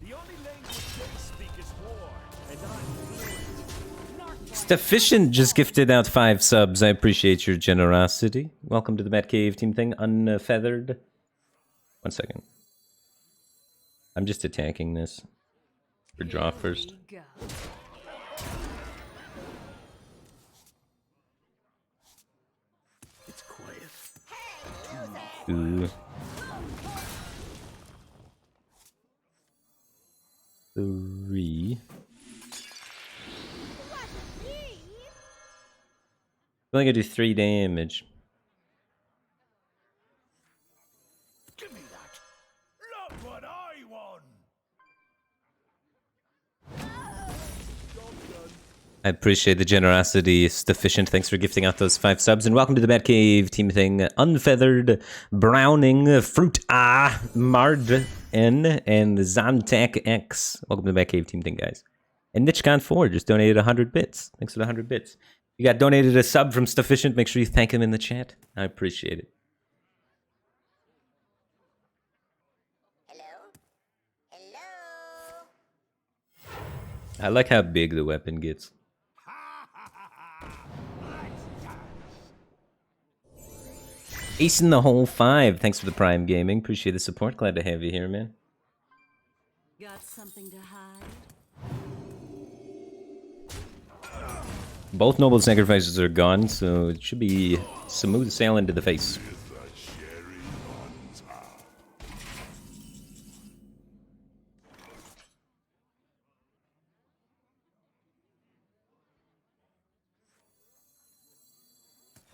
Speaker 3: The only language they speak is war, and I'm fluent.
Speaker 1: Stefficient just gifted out 5 subs. I appreciate your generosity. Welcome to the Batcave team thing. Unfeathered. 1 second. I'm just attacking this. For draw first.
Speaker 4: Go.
Speaker 3: It's quiet.
Speaker 1: Ooh. 3. I'm only gonna do 3 damage.
Speaker 2: Give me that. Look what I won.
Speaker 1: I appreciate the generosity, Sufficient. Thanks for gifting out those 5 subs. And welcome to the Batcave team thing. Unfeathered, Browning, Fruit Mard N, and Zantac X. Welcome to the Batcave team thing, guys. And NichCon4 just donated 100 bits. Thanks for the 100 bits. You got donated a sub from Sufficient. Make sure you thank him in the chat. I appreciate it.
Speaker 8: Hello? Hello?
Speaker 1: I like how big the weapon gets. Ace in the hole 5. Thanks for the Prime Gaming. Appreciate the support. Glad to have you here, man.
Speaker 4: Got something to hide?
Speaker 1: Both noble sacrifices are gone, so it should be smooth sailing to the face.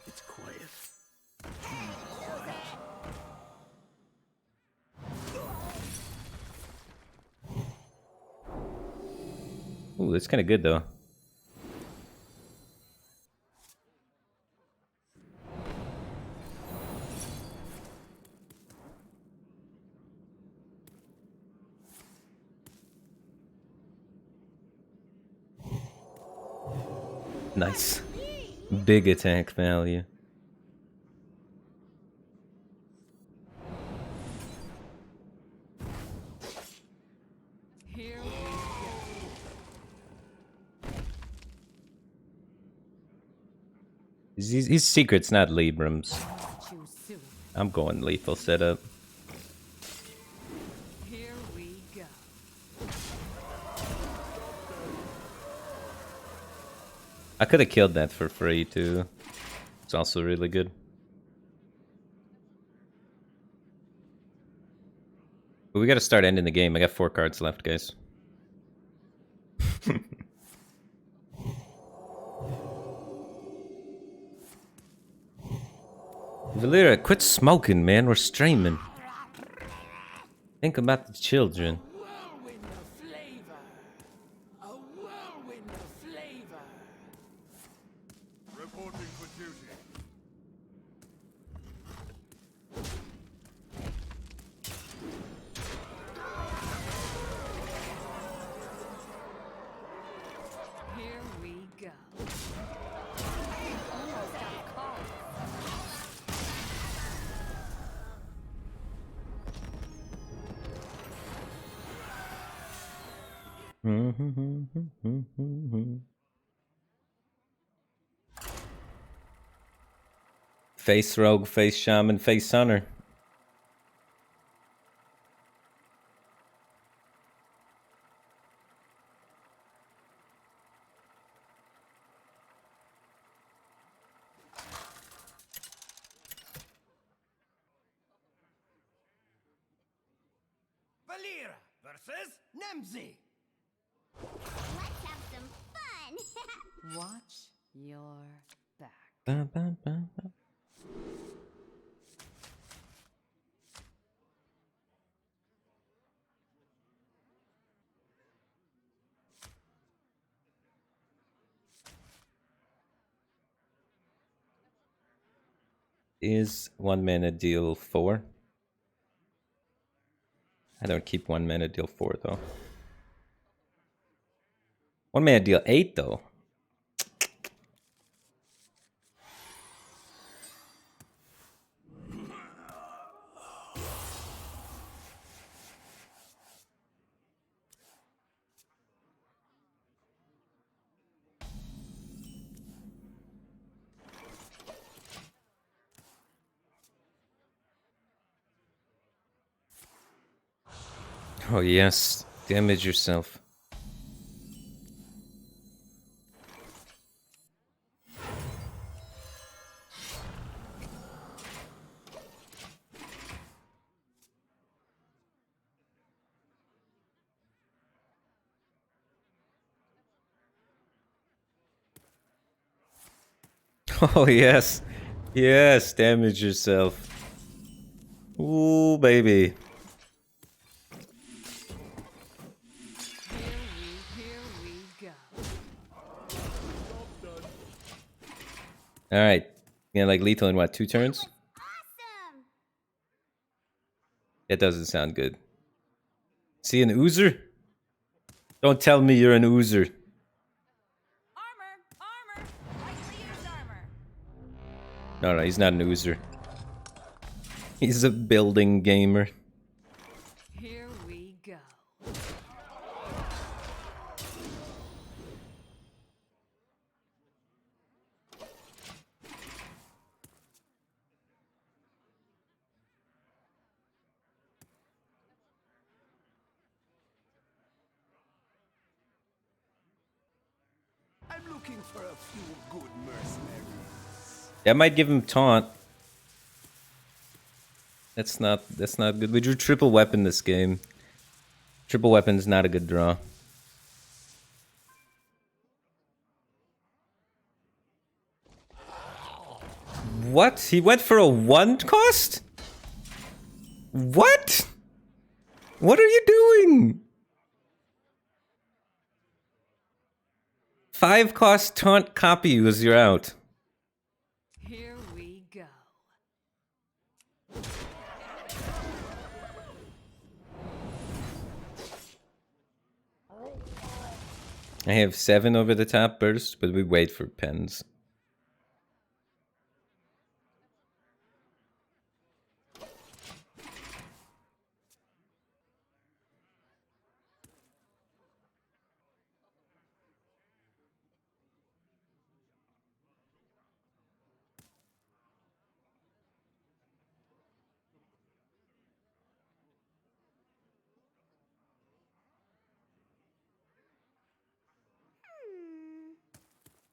Speaker 3: It's quiet.
Speaker 1: Ooh, that's kind of good, though. Nice. Big attack value.
Speaker 4: Here we
Speaker 1: He's secrets, not Librams.
Speaker 4: choose soon.
Speaker 1: I'm going lethal setup.
Speaker 4: Here we go.
Speaker 1: I could have killed that for free, too. It's also really good. But we gotta start ending the game. I got 4 cards left, guys. Valera, quit smoking, man. We're streaming. Think about the children.
Speaker 2: Whirlwind of flavor. A whirlwind of flavor. Reporting for duty.
Speaker 4: Here we go. Almost got caught.
Speaker 1: Face rogue, face shaman, face hunter.
Speaker 2: Valera versus Nemzi.
Speaker 8: Let's have some fun.
Speaker 4: Watch your back.
Speaker 1: Ba, ba, ba, ba. Is 1 mana deal 4? I don't keep 1 mana deal 4 though. 1 mana deal 8 though. Oh yes, damage yourself. Oh yes, yes, damage yourself. Ooh baby.
Speaker 4: Here we go.
Speaker 1: All right, yeah, like lethal in what, 2 turns?
Speaker 8: Awesome.
Speaker 1: That doesn't sound good. See an oozer? Don't tell me you're an oozer.
Speaker 5: Armor! Lightly used armor.
Speaker 1: No, he's not an oozer. He's a building gamer.
Speaker 4: Here we go.
Speaker 2: I'm looking for a few good mercenaries.
Speaker 1: That might give him taunt. That's not good. We drew triple weapon this game. Triple weapon's not a good draw. What? He went for a 1 cost? What? What are you doing? 5 cost taunt copy was you're out.
Speaker 4: Here we go.
Speaker 1: I have 7 over the top burst, but we wait for pens.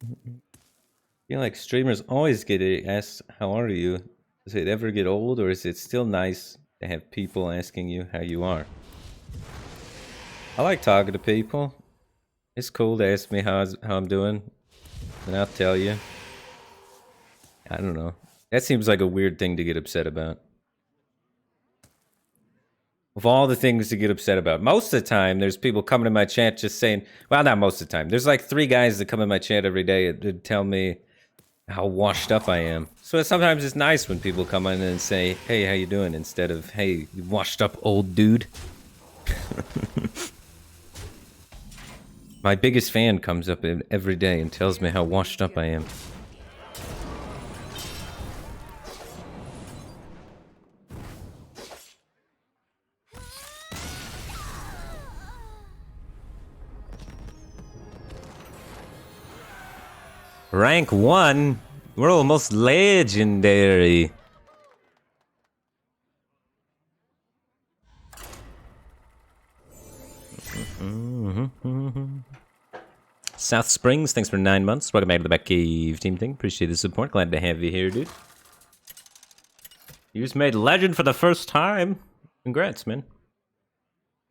Speaker 1: I feel like streamers always get asked, how are you? Does it ever get old, or is it still nice to have people asking you how you are? I like talking to people. It's cool to ask me how I'm doing, and I'll tell you. I don't know. That seems like a weird thing to get upset about. Of all the things to get upset about, most of the time there's people coming in my chat just saying, well, not most of the time. There's like 3 guys that come in my chat every day and tell me how washed up I am. So sometimes it's nice when people come in and say, hey, how you doing? Instead of, hey, you washed up old dude. My biggest fan comes up every day and tells me how washed up I am. Rank 1? We're almost legendary. South Springs, thanks for 9 months. Welcome back to the Batcave team thing. Appreciate the support. Glad to have you here, dude. You just made legend for the first time. Congrats, man.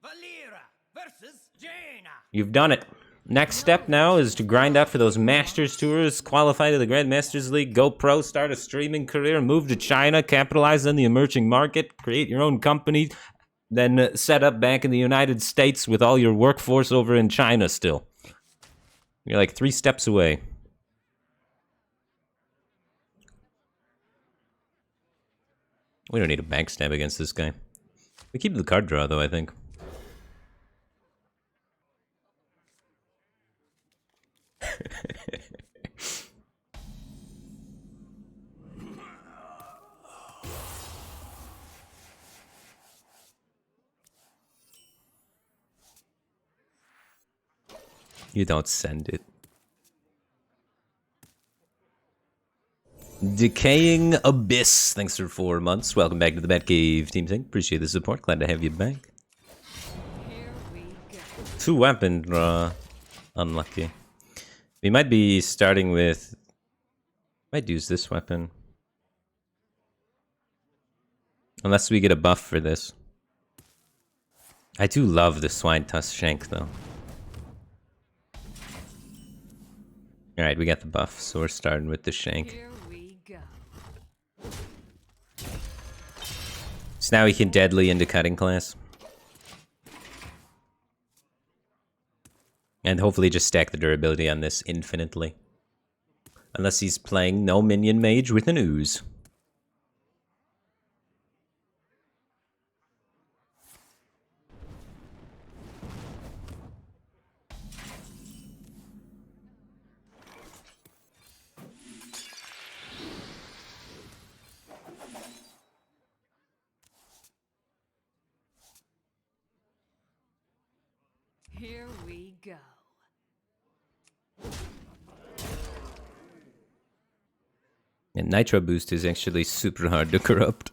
Speaker 2: Valera versus Jaina.
Speaker 1: You've done it. Next step now is to grind out for those Masters tours, qualify to the Grand Masters League, go pro, start a streaming career, move to China, capitalize on the emerging market, create your own company, then set up back in the United States with all your workforce over in China still. You're like 3 steps away. We don't need a backstab against this guy. We keep the card draw though, I think. You don't send it. Decaying Abyss, thanks for 4 months. Welcome back to the Batcave team thing. Appreciate the support. Glad to have you back.
Speaker 4: Here we go.
Speaker 1: 2 weapon draw. Unlucky. We might be starting with... Might use this weapon. Unless we get a buff for this. I do love the Swine Tusk Shank though. Alright, we got the buff, so we're starting with the Shank.
Speaker 4: Here we go.
Speaker 1: So now we can deadly into cutting class. And hopefully just stack the durability on this infinitely. Unless he's playing no minion mage with an ooze.
Speaker 4: Here we go.
Speaker 1: And Nitro Boost is actually super hard to corrupt.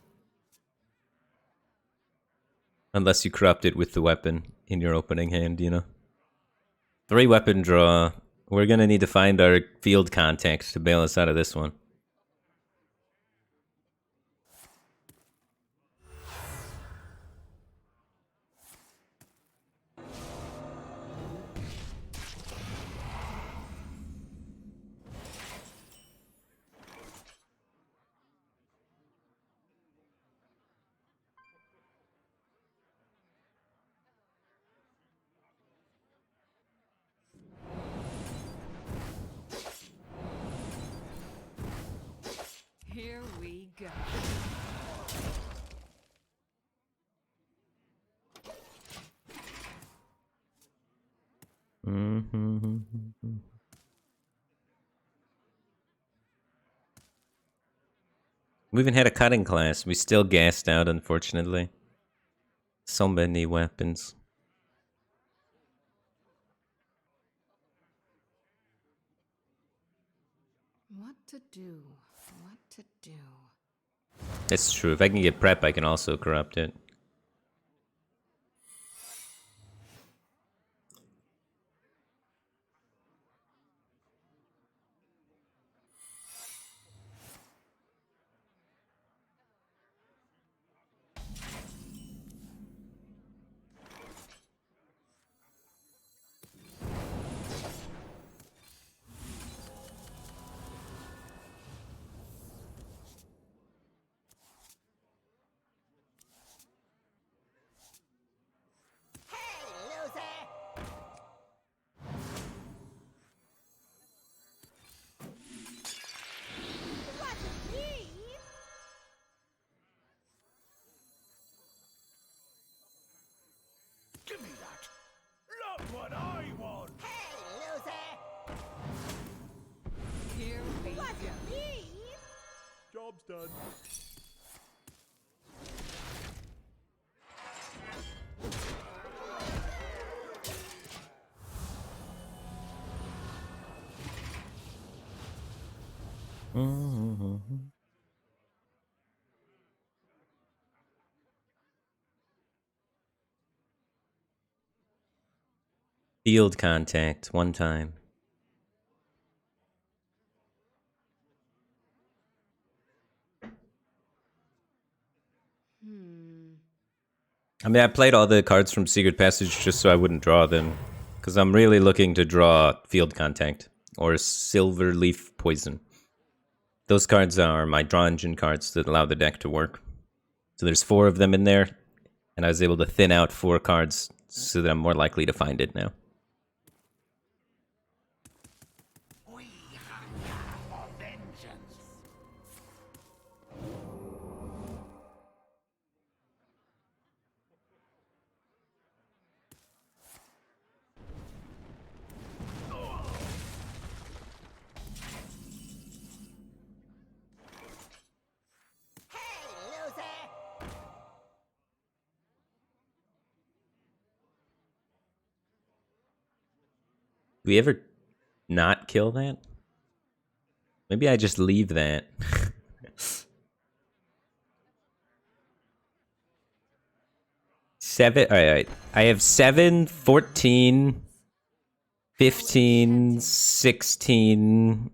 Speaker 1: Unless you corrupt it with the weapon in your opening hand, you know. 3 weapon draw. We're gonna need to find our field contacts to bail us out of this one.
Speaker 4: Here we go.
Speaker 1: We even had a cutting class. We still gassed out, unfortunately. So many weapons.
Speaker 4: What to do? What to do?
Speaker 1: That's true. If I can get prep, I can also corrupt it.
Speaker 2: Give me that. Look what I want.
Speaker 4: Here we go.
Speaker 3: Job's done.
Speaker 1: Field contact, one time. I mean, I played all the cards from Secret Passage just so I wouldn't draw them. Because I'm really looking to draw Field Contact or Silver Leaf Poison. Those cards are my draw engine cards that allow the deck to work. So there's 4 of them in there, and I was able to thin out 4 cards so that I'm more likely to find it now.
Speaker 2: We hunger for vengeance. Hey, loser!
Speaker 1: Do we ever not kill that? Maybe I just leave that. Alright. I have 7, 14, 15, 16,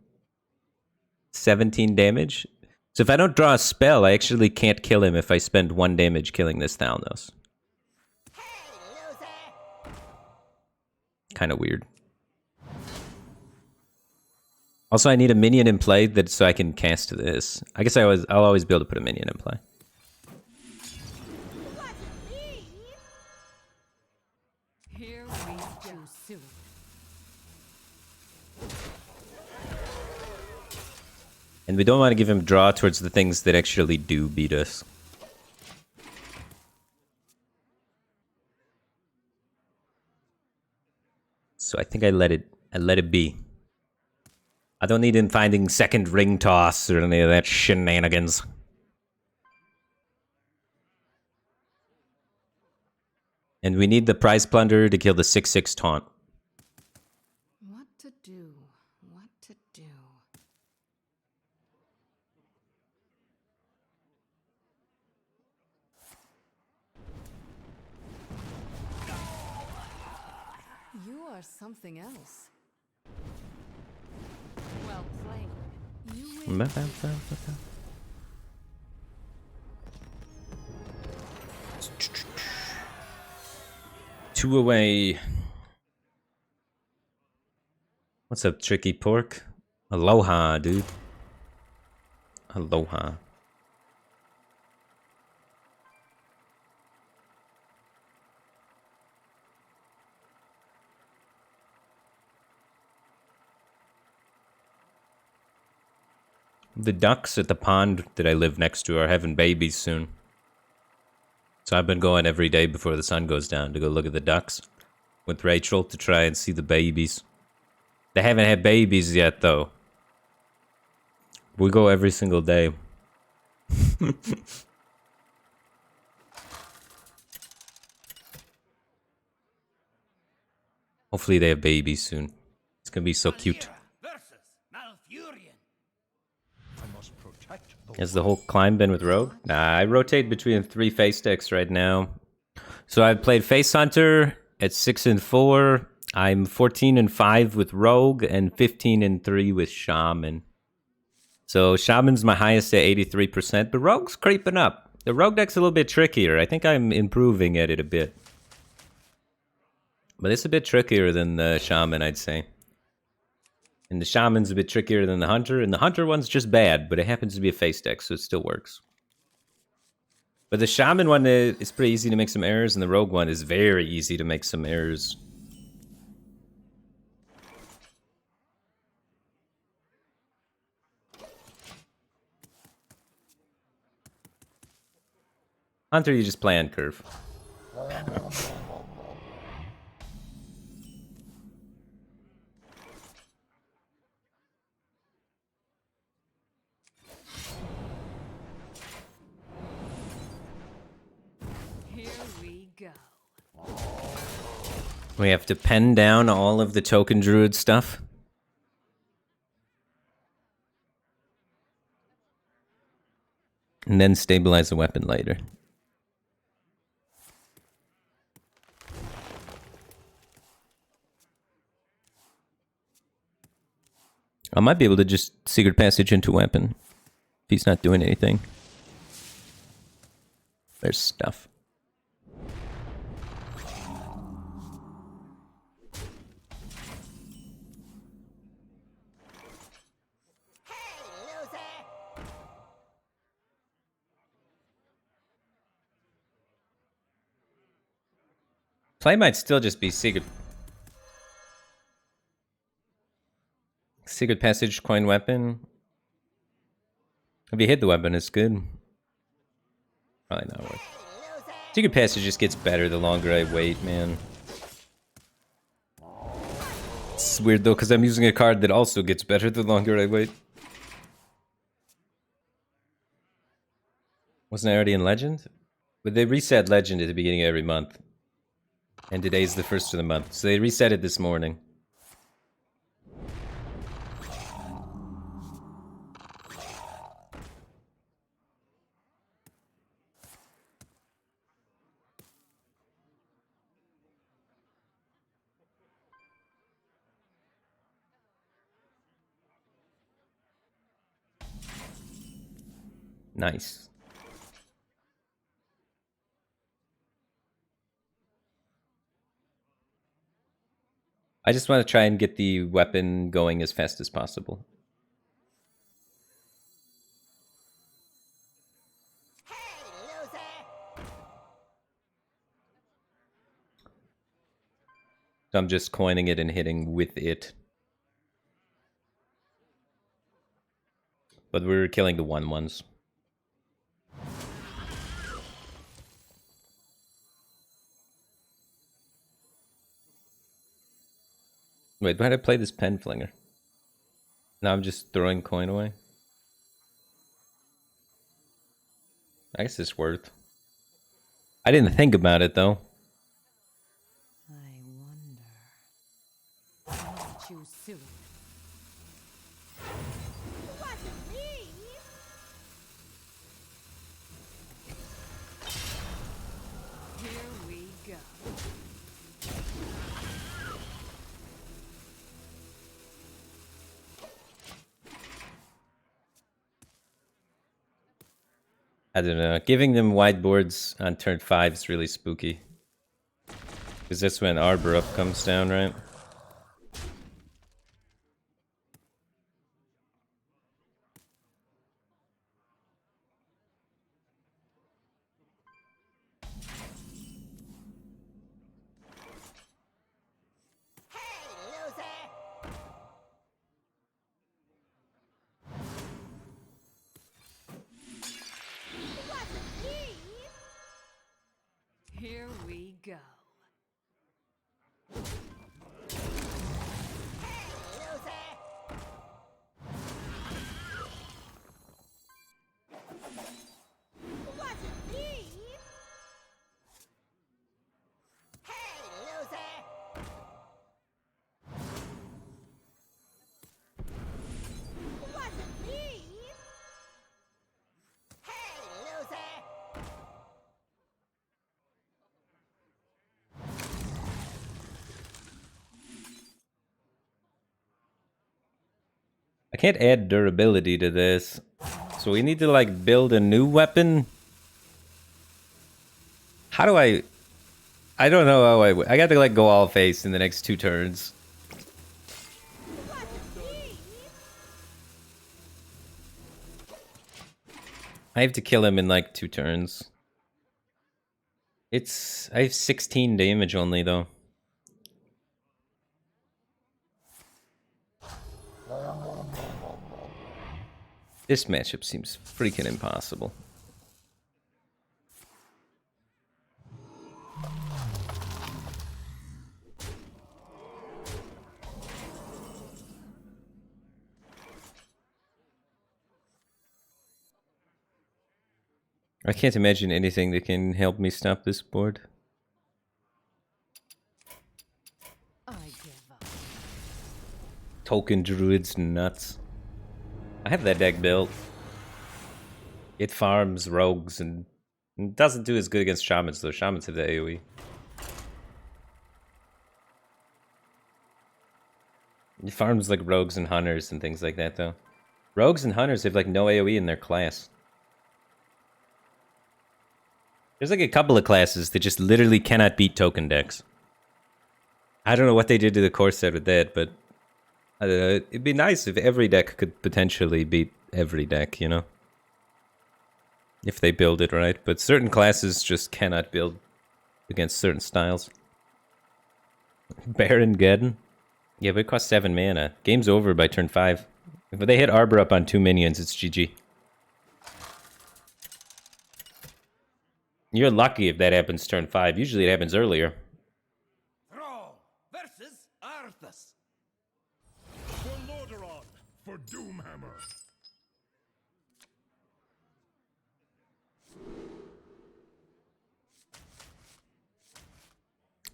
Speaker 1: 17 damage. So if I don't draw a spell, I actually can't kill him if I spend 1 damage killing this Thalnos.
Speaker 2: Hey, loser!
Speaker 1: Kind of weird. Also, I need a minion in play that so I can cast this. I guess I'll always be able to put a minion in play.
Speaker 4: Here we go. Soon.
Speaker 1: And we don't want to give him draw towards the things that actually do beat us. So I think I let it be. I don't need him finding second ring toss or any of that shenanigans. And we need the prize plunder to kill the 6/6 taunt.
Speaker 4: What to do? What to do? You are something else. Well played. You win.
Speaker 1: 2 away. What's up, Tricky Pork? Aloha, dude. Aloha. The ducks at the pond that I live next to are having babies soon. So I've been going every day before the sun goes down to go look at the ducks with Rachel to try and see the babies. They haven't had babies yet, though. We go every single day. Hopefully they have babies soon. It's gonna be so cute.
Speaker 2: Versus Malfurion.
Speaker 3: I must protect the
Speaker 1: Has the whole climb been with Rogue? Nah, I rotate between 3 face decks right now. So I've played Face Hunter at 6 and 4. I'm 14 and 5 with Rogue and 15 and 3 with Shaman. So Shaman's my highest at 83%, but Rogue's creeping up. The Rogue deck's a little bit trickier. I think I'm improving at it a bit. But it's a bit trickier than the Shaman, I'd say. And the Shaman's a bit trickier than the Hunter, and the Hunter one's just bad, but it happens to be a face deck, so it still works. But the Shaman one is pretty easy to make some errors, and the Rogue one is very easy to make some errors. Hunter, you just play on curve.
Speaker 4: Here we go.
Speaker 1: We have to pen down all of the token druid stuff. And then stabilize the weapon later. I might be able to just secret passage into weapon if he's not doing anything. There's stuff. Play might still just be secret. Secret passage, coin weapon. If you hit the weapon, it's good. Probably not worth. Secret passage just gets better the longer I wait, man. It's weird though, because I'm using a card that also gets better the longer I wait. Wasn't I already in Legend? But they reset Legend at the beginning of every month. And today's the first of the month, so they reset it this morning. Nice. I just want to try and get the weapon going as fast as possible. So I'm just coining it and hitting with it. But we're killing the 1/1s. Wait, why did I play this pen flinger? Now I'm just throwing coin away. I guess it's worth. I didn't think about it though.
Speaker 4: I wonder. I must choose soon.
Speaker 8: Wasn't me.
Speaker 4: Here we go.
Speaker 1: I don't know. Giving them whiteboards on turn 5 is really spooky. Because that's when Arbor Up comes down, right?
Speaker 4: Here we go.
Speaker 8: Wasn't me. Hey, loser. Wasn't me. Hey, loser.
Speaker 1: I can't add durability to this. So we need to like build a new weapon. How do I don't know how I got to like go all face in the next 2 turns. I have to kill him in like 2 turns. I have 16 damage only though. This matchup seems freaking impossible. I can't imagine anything that can help me stop this board.
Speaker 4: I give up.
Speaker 1: Token Druid's nuts. I have that deck built. It farms rogues and doesn't do as good against shamans though. Shamans have the AoE. It farms like rogues and hunters and things like that though. Rogues and hunters have like no AoE in their class. There's like a couple of classes that just literally cannot beat token decks. I don't know what they did to the core set with that, but it'd be nice if every deck could potentially beat every deck, you know? If they build it right, but certain classes just cannot build against certain styles. Baron Geddon? Yeah, but it costs 7 mana. Game's over by turn 5. If they hit Arbor up on 2 minions, it's GG. You're lucky if that happens turn 5. Usually it happens earlier.
Speaker 2: Thrall versus Arthas.
Speaker 7: For Lordaeron, for Doomhammer.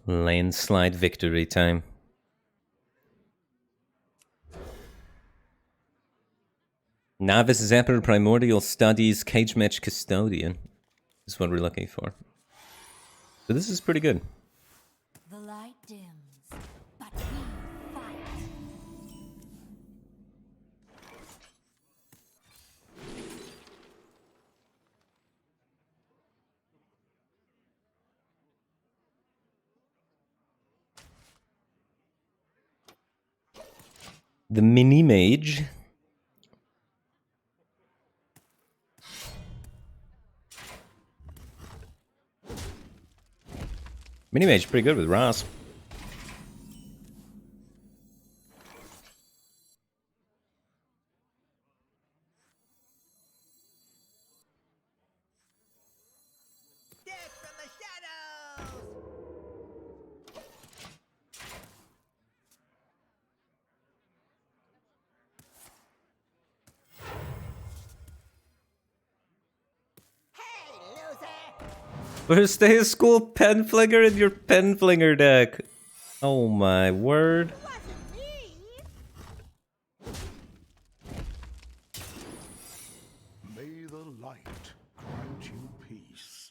Speaker 1: Landslide victory time. Novice Zapper Primordial Studies Cage Match Custodian is what we're looking for. So this is pretty good.
Speaker 8: The light dims, but we fight.
Speaker 1: The Mini Mage. Mini Mage pretty good with Ross.
Speaker 2: Death from the shadows. Hey, loser.
Speaker 1: Where's the school Penflinger in your Penflinger deck? Oh my word.
Speaker 8: Wasn't me.
Speaker 7: May the light grant you peace.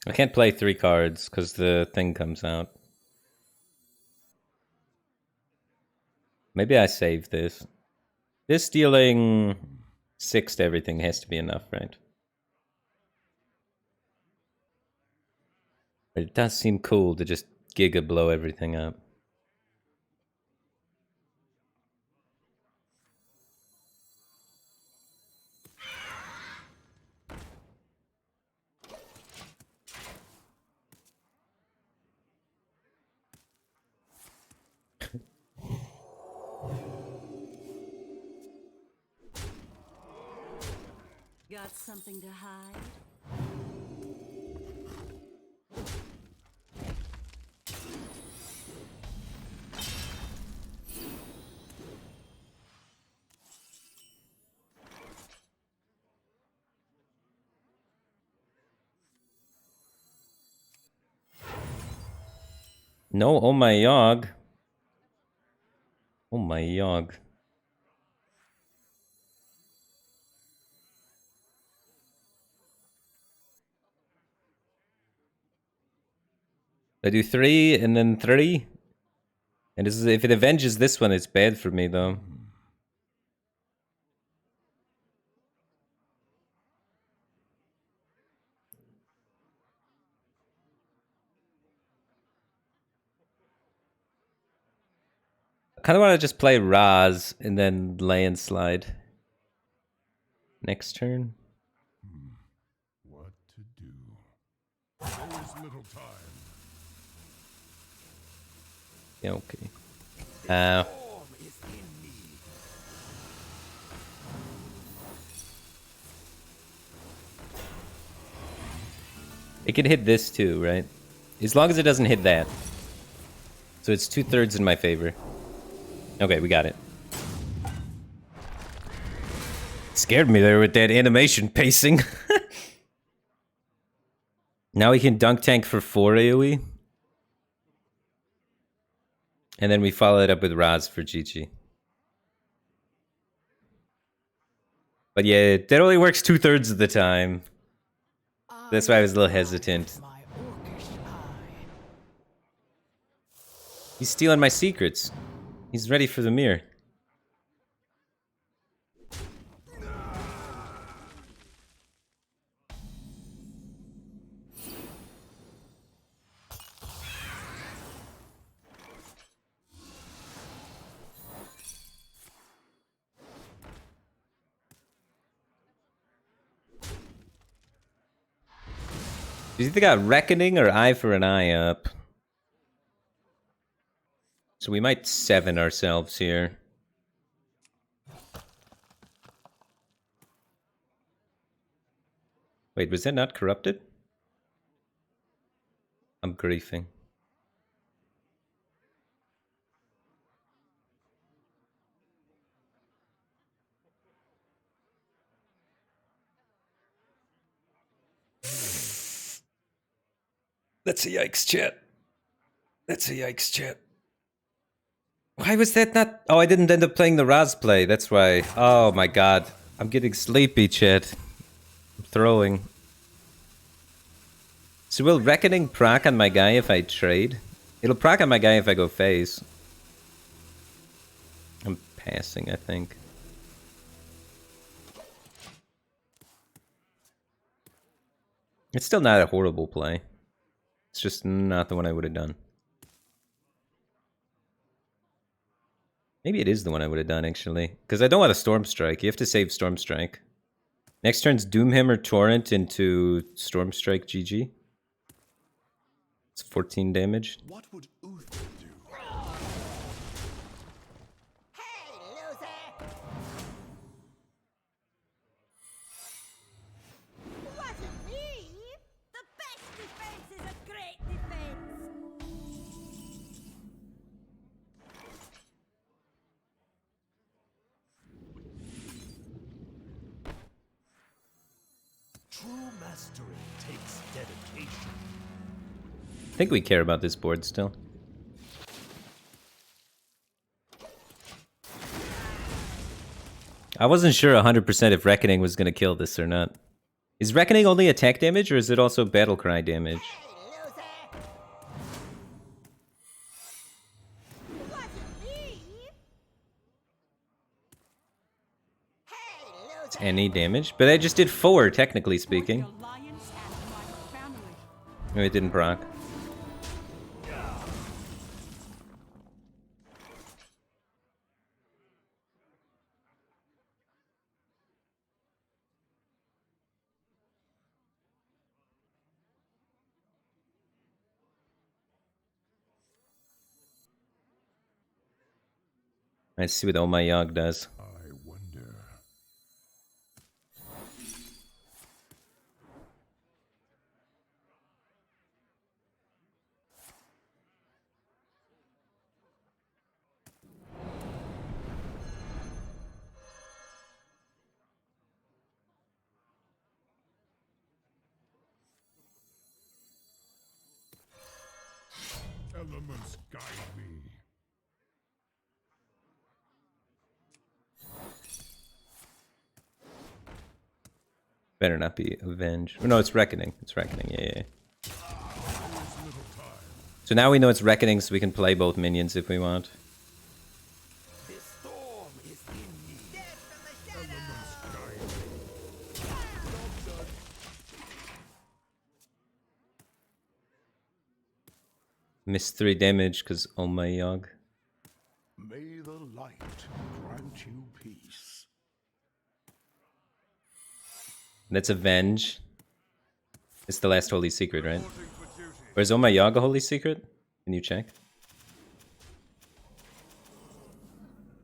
Speaker 1: I can't play 3 cards because the thing comes out. Maybe I save this. This dealing 6 to everything has to be enough, right? But it does seem cool to just Giga blow everything up.
Speaker 4: Got something to hide?
Speaker 1: No, oh my yog. Oh my yog. I do 3 and then 3. And this is, if it avenges this one, it's bad for me though. I kind of want to just play Raz and then Landslide next turn.
Speaker 7: What to do? There is little time.
Speaker 1: Yeah, okay.
Speaker 2: Form is in me.
Speaker 1: It can hit this too, right? As long as it doesn't hit that. So it's 2/3 in my favor. Okay, we got it. Scared me there with that animation pacing. Now we can dunk tank for 4 AoE. And then we follow it up with Raz for GG. But yeah, that only works 2/3 of the time. That's why I was a little hesitant.
Speaker 3: My orcish eye.
Speaker 1: He's stealing my secrets. He's ready for the mirror. He's either got Reckoning or Eye for an Eye up. So we might 7 ourselves here. Wait, was that not corrupted? I'm griefing. That's a yikes, chat. That's a yikes, chat. Why was that not... Oh, I didn't end up playing the Raz play. That's why. Oh my god. I'm getting sleepy, chat. I'm throwing. So will Reckoning proc on my guy if I trade? It'll proc on my guy if I go face. I'm passing, I think. It's still not a horrible play. It's just not the one I would have done. Maybe it is the one I would have done, actually. Because I don't want a Storm Strike. You have to save Storm Strike. Next turn's Doomhammer Torrent into Storm Strike GG. It's 14 damage.
Speaker 7: What would Uther do?
Speaker 8: Hey, loser! Wasn't me! The best defense is a great defense!
Speaker 3: True mastery takes dedication.
Speaker 1: I think we care about this board still. I wasn't sure 100% if Reckoning was going to kill this or not. Is Reckoning only attack damage or is it also Battlecry damage?
Speaker 8: Hey, loser! Wasn't me! Hey, loser!
Speaker 1: It's any damage? But I just did 4, technically speaking.
Speaker 4: Alliance and my family.
Speaker 1: No, it didn't proc. Let's see what Oh My Yogg does.
Speaker 7: I wonder. Elements guide me.
Speaker 1: Better not be Avenge. Oh, no, it's Reckoning. It's Reckoning, yeah. So now we know it's Reckoning, so we can play both minions if we want.
Speaker 2: The storm is in me.
Speaker 8: Death from the
Speaker 7: Elements
Speaker 8: shadows!
Speaker 7: guide me.
Speaker 1: Missed 3 damage because Oh My Yogg.
Speaker 7: May the light grant you peace.
Speaker 1: That's Avenge. It's the last Holy Secret, right? Or is Oh My Yogg a Holy Secret? Can you check?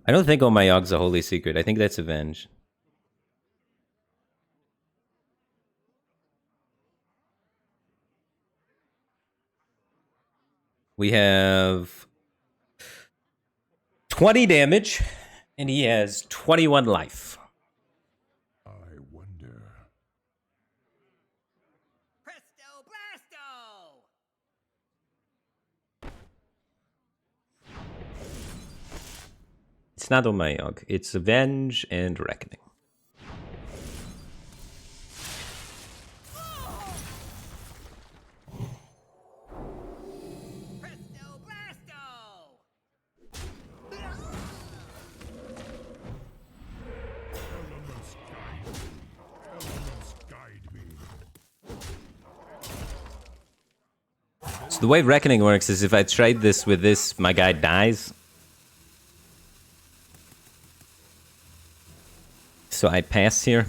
Speaker 1: I don't think Oh My Yogg's a Holy Secret. I think that's Avenge. We have 20 damage, and he has 21 life.
Speaker 7: I wonder.
Speaker 8: Presto blasto!
Speaker 1: It's not Omayog, it's Avenge and Reckoning.
Speaker 8: Presto blasto!
Speaker 7: Elements guide me.
Speaker 1: So the way Reckoning works is if I trade this with this, my guy dies. So I pass here.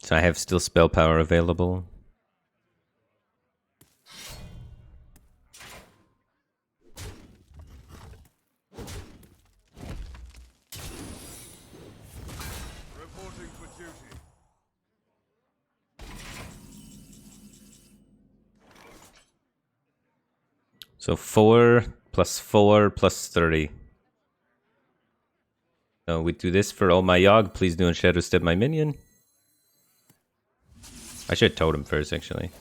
Speaker 1: So I have still spell power available.
Speaker 2: Reporting for duty.
Speaker 1: So 4 plus 4 plus 30. So we do this for Oh My Yogg. Please do and Shadow Step my minion. I should totem first, actually.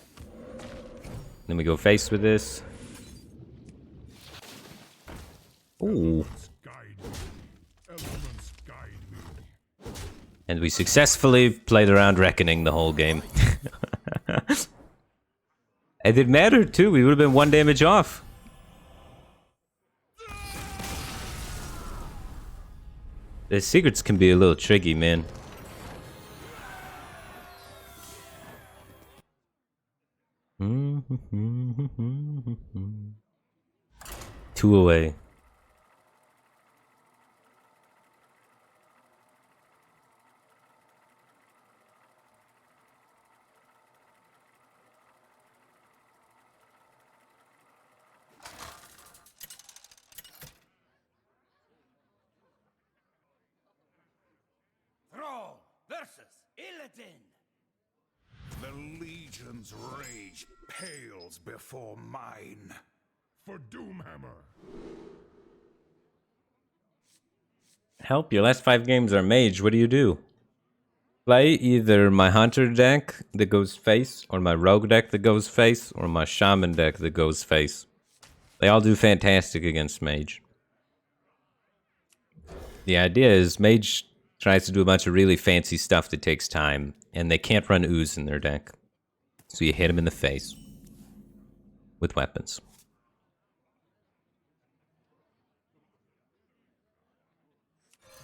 Speaker 1: Then we go face with this. Ooh.
Speaker 7: Guide me. Elements guide me.
Speaker 1: And we successfully played around Reckoning the whole game. And it mattered too. We would have been 1 damage off. The secrets can be a little tricky, man. Two away.
Speaker 2: Thrall versus Illidan.
Speaker 7: The Legion's rage pales before mine. For Doomhammer.
Speaker 1: Help, your last 5 games are mage. What do you do? Play either my hunter deck that goes face, or my rogue deck that goes face, or my shaman deck that goes face. They all do fantastic against mage. The idea is mage tries to do a bunch of really fancy stuff that takes time, and they can't run ooze in their deck. So you hit them in the face with weapons.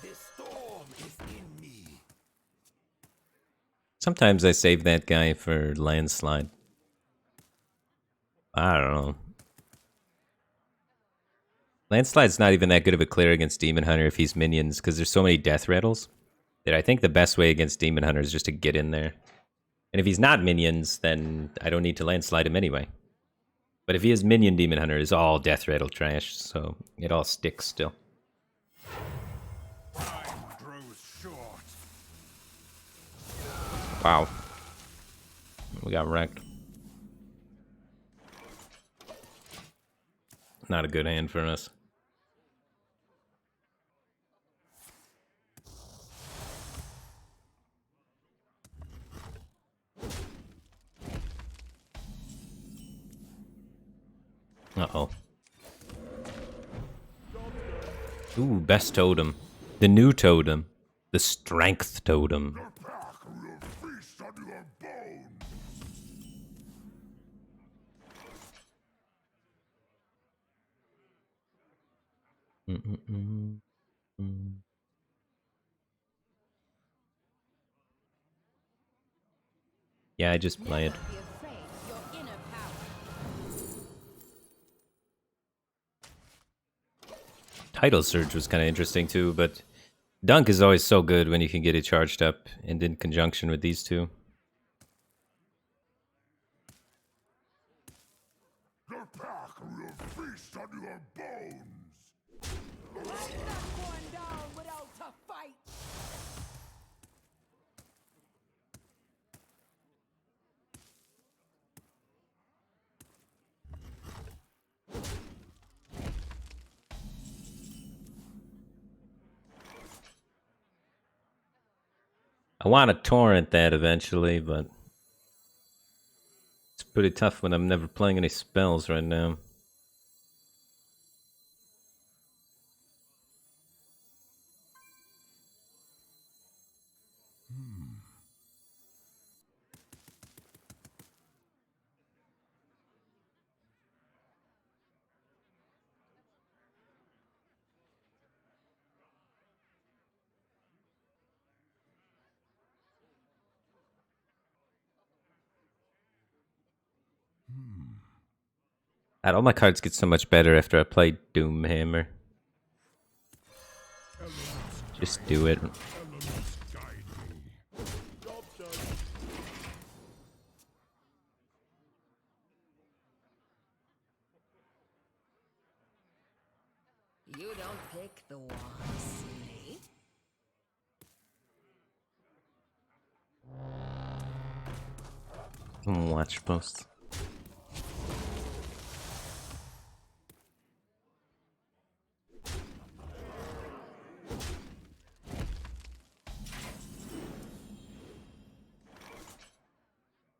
Speaker 2: This storm is in me.
Speaker 1: Sometimes I save that guy for landslide. I don't know. Landslide's not even that good of a clear against Demon Hunter if he's minions, because there's so many death rattles that I think the best way against Demon Hunter is just to get in there. And if he's not minions, then I don't need to landslide him anyway. But if he is minion Demon Hunter, it's all death rattle trash, so it all sticks still.
Speaker 2: Time grows short.
Speaker 1: Wow. We got wrecked. Not a good hand for us. Uh-oh. Ooh, best totem. The new totem. The strength totem.
Speaker 7: The pack will feast on your bones.
Speaker 1: Yeah, I just played.
Speaker 5: Never be afraid of your inner power.
Speaker 1: Tidal Surge was kind of interesting too, but Dunk is always so good when you can get it charged up and in conjunction with these two.
Speaker 7: The pack will feast on your bones.
Speaker 8: I'm not going down without a fight!
Speaker 1: I want to torrent that eventually, but it's pretty tough when I'm never playing any spells right now. God, all my cards get so much better after I play Doomhammer. Just do it.
Speaker 7: Elements guide me.
Speaker 2: Job done.
Speaker 6: You don't pick the wands, me.
Speaker 1: Watch post.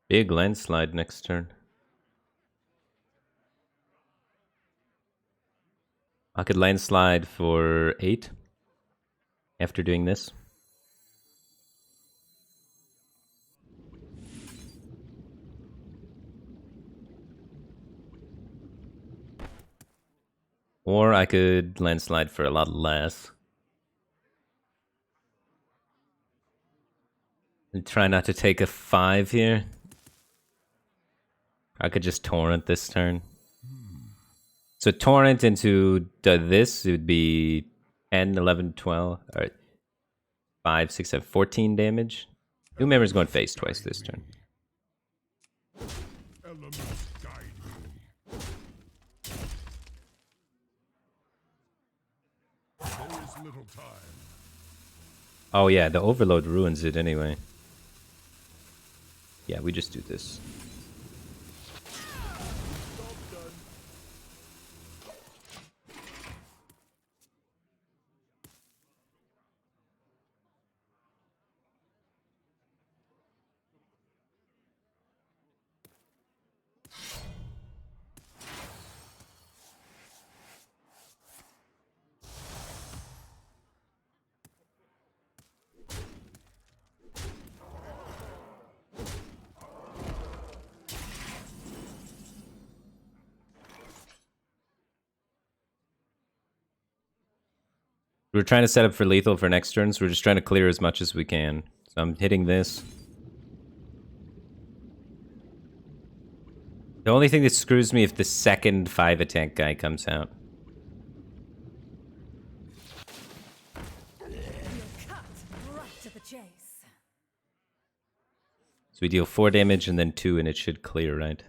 Speaker 1: Big landslide next turn. I could landslide for 8 after doing this. Or I could landslide for a lot less. And try not to take a 5 here. I could just torrent this turn. So torrent into this, it would be 10, 11, 12, or 5, 6, 7, 14 damage. Doomhammer's going face twice this turn.
Speaker 7: Elements guide me. There is little time.
Speaker 1: Oh yeah, the overload ruins it anyway. Yeah, we just do this. We're trying to set up for lethal for next turn, so we're just trying to clear as much as we can. So I'm hitting this. The only thing that screws me if the second 5 attack guy comes out.
Speaker 4: Cut right to the chase.
Speaker 1: So we deal 4 damage and then 2 and it should clear, right?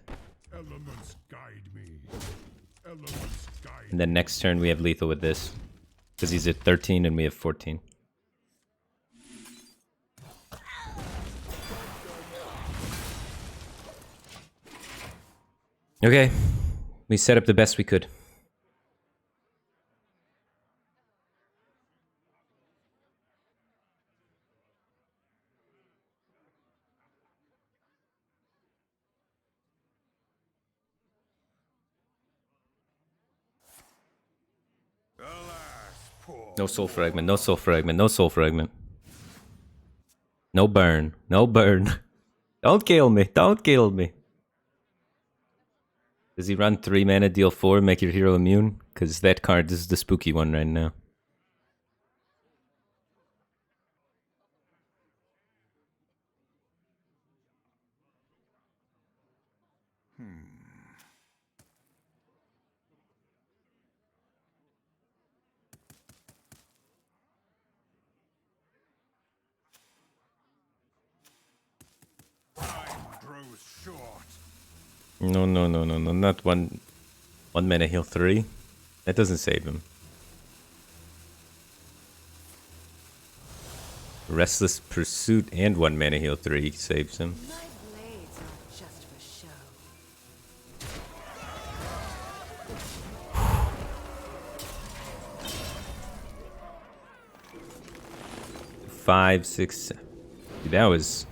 Speaker 7: Elements guide me. Elements guide
Speaker 1: And then next turn we have lethal with this. Because he's at 13 and we have 14. Okay. We set up the best we could.
Speaker 2: Alas, poor.
Speaker 1: No soul fragment, no soul fragment, no soul fragment. No burn, no burn. Don't kill me, don't kill me. Does he run 3 mana, deal 4, make your hero immune? Because that card is the spooky one right now.
Speaker 2: Time grows short.
Speaker 1: No, no, no, no, no, not one mana heal 3. That doesn't save him. Restless Pursuit and 1 mana heal 3 saves him.
Speaker 6: My blades aren't just for show.
Speaker 1: 5, 6, 7. Dude, that was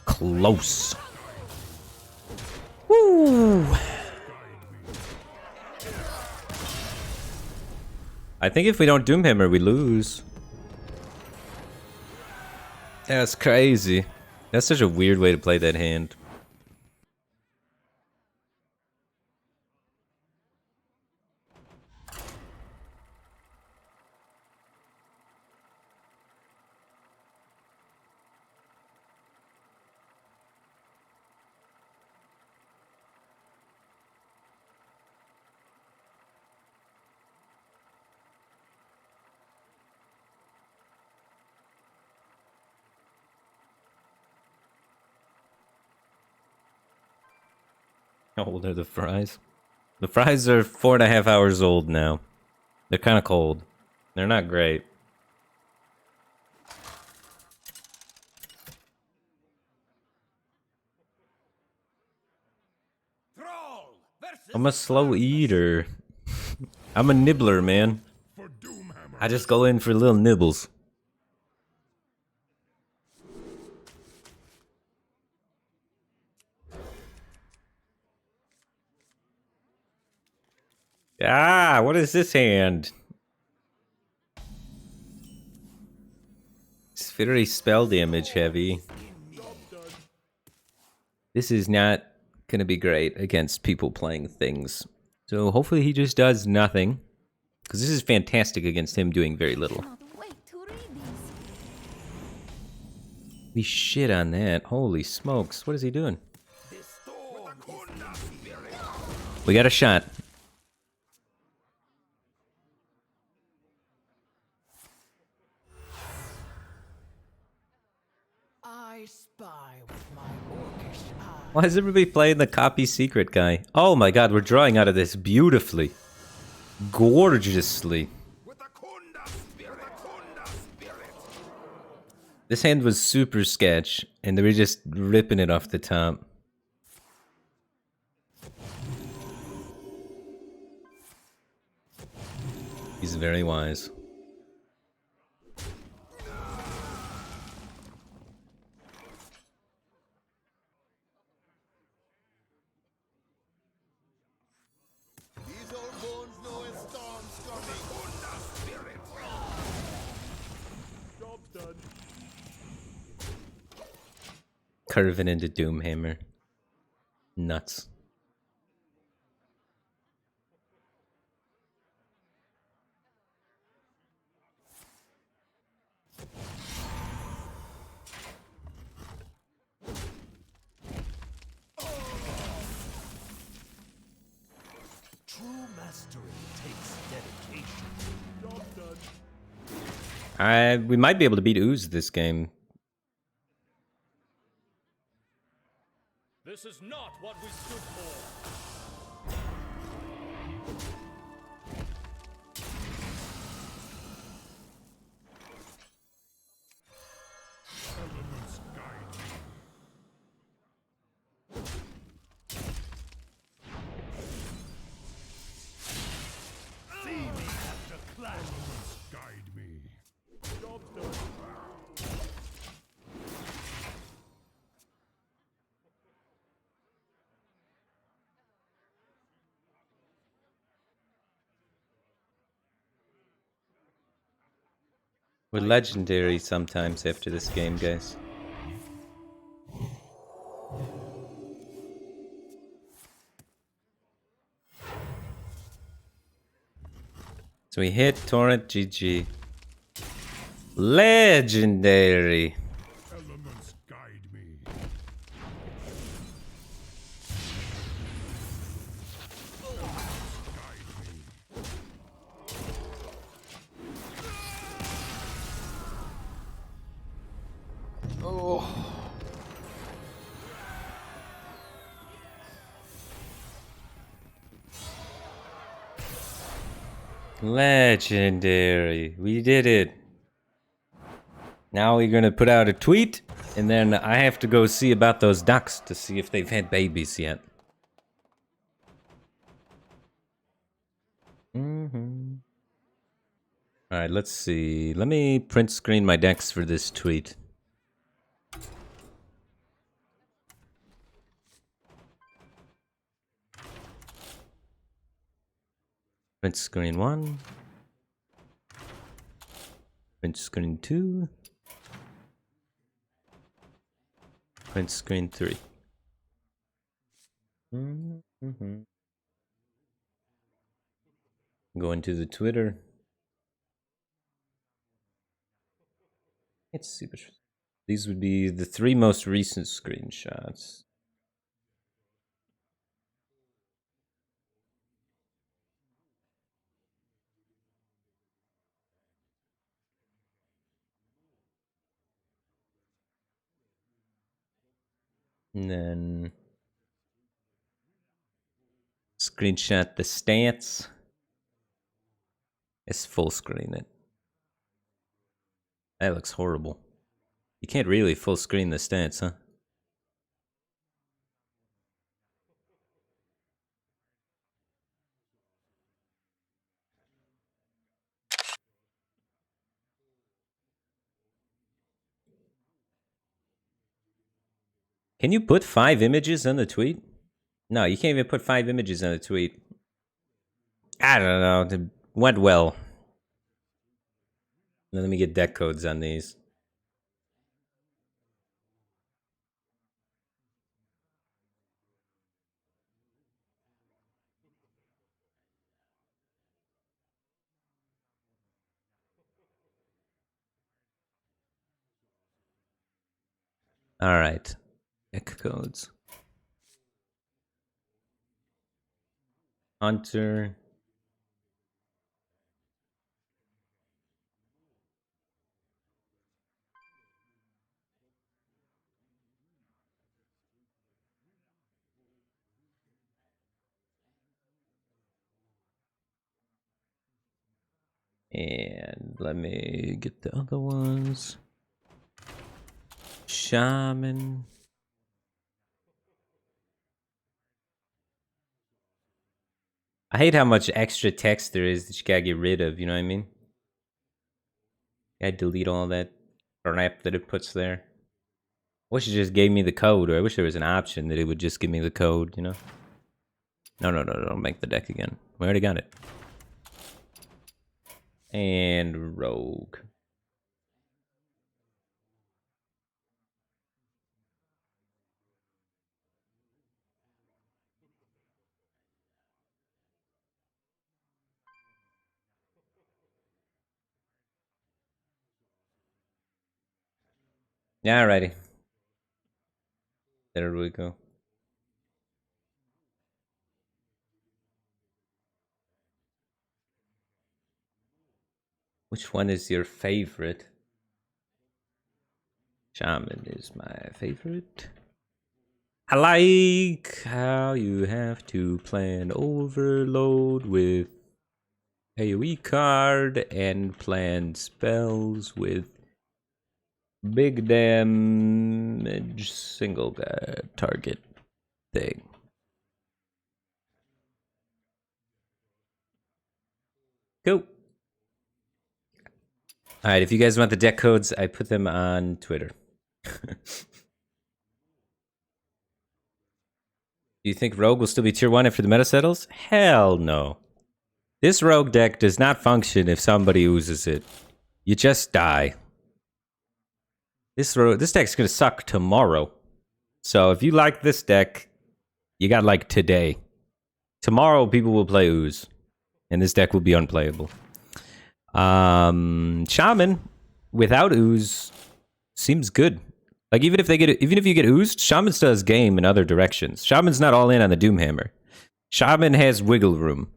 Speaker 1: close. Woo! I think if we don't Doomhammer, we lose. That's crazy. That's such a weird way to play that hand. How old are the fries? The fries are 4.5 hours old now. They're kind of cold. They're not great.
Speaker 2: Thrall versus
Speaker 1: I'm a slow eater. I'm a nibbler, man.
Speaker 7: For Doomhammer.
Speaker 1: I just go in for little nibbles. Ah, what is this hand? It's very spell damage heavy. This is not gonna be great against people playing things. So hopefully he just does nothing. Because this is fantastic against him doing very little.
Speaker 8: Cannot wait to read these.
Speaker 1: We shit on that. Holy smokes. What is he doing? We got a shot.
Speaker 3: I spy with my orcish eye.
Speaker 1: Why is everybody playing the copy secret guy? Oh my god, we're drawing out of this beautifully. Gorgeously. This hand was super sketch, and they were just ripping it off the top. He's very wise.
Speaker 2: These old bones know a storm's coming. Spirit.
Speaker 3: Job's done.
Speaker 1: Curving into Doomhammer. Nuts.
Speaker 3: True mastery takes dedication. Job's done.
Speaker 1: We might be able to beat Ooze this game.
Speaker 3: This is not what we stood for.
Speaker 7: Elements guide me.
Speaker 3: See me after clash.
Speaker 7: Elements guide me.
Speaker 3: Job's done.
Speaker 1: We're legendary sometimes after this game, guys. So we hit Torrent GG. Legendary.
Speaker 7: Elements guide me. Guide me.
Speaker 1: Legendary. We did it. Now we're gonna put out a tweet, and then I have to go see about those ducks to see if they've had babies yet. Alright, let's see. Let me print screen my decks for this tweet. Print screen 1. Print screen 2. Print screen 3. Go into the Twitter. It's super. These would be the 3 most recent screenshots. And then screenshot the stance. It's full screen it. That looks horrible. You can't really full screen the stance, huh? Can you put 5 images on the tweet? No, you can't even put 5 images on a tweet. I don't know. It went well. Let me get deck codes on these. All right. Deck codes. Hunter. And let me get the other ones. Shaman. I hate how much extra text there is that you gotta get rid of, you know what I mean? I delete all that crap that it puts there. I wish it just gave me the code, or I wish there was an option that it would just give me the code, you know? No, don't make the deck again. We already got it. And Rogue. Yeah, alrighty. There we go. Which one is your favorite? Shaman is my favorite. I like how you have to plan overload with AoE card and plan spells with big damage single target thing. Go. Alright, if you guys want the deck codes, I put them on Twitter. Do you think Rogue will still be tier 1 after the meta settles? Hell no. This Rogue deck does not function if somebody oozes it. You just die. This deck's gonna suck tomorrow. So if you like this deck, you got like today. Tomorrow people will play ooze. And this deck will be unplayable. Shaman without ooze seems good. Like even if you get oozed, Shaman still has game in other directions. Shaman's not all in on the Doomhammer. Shaman has wiggle room.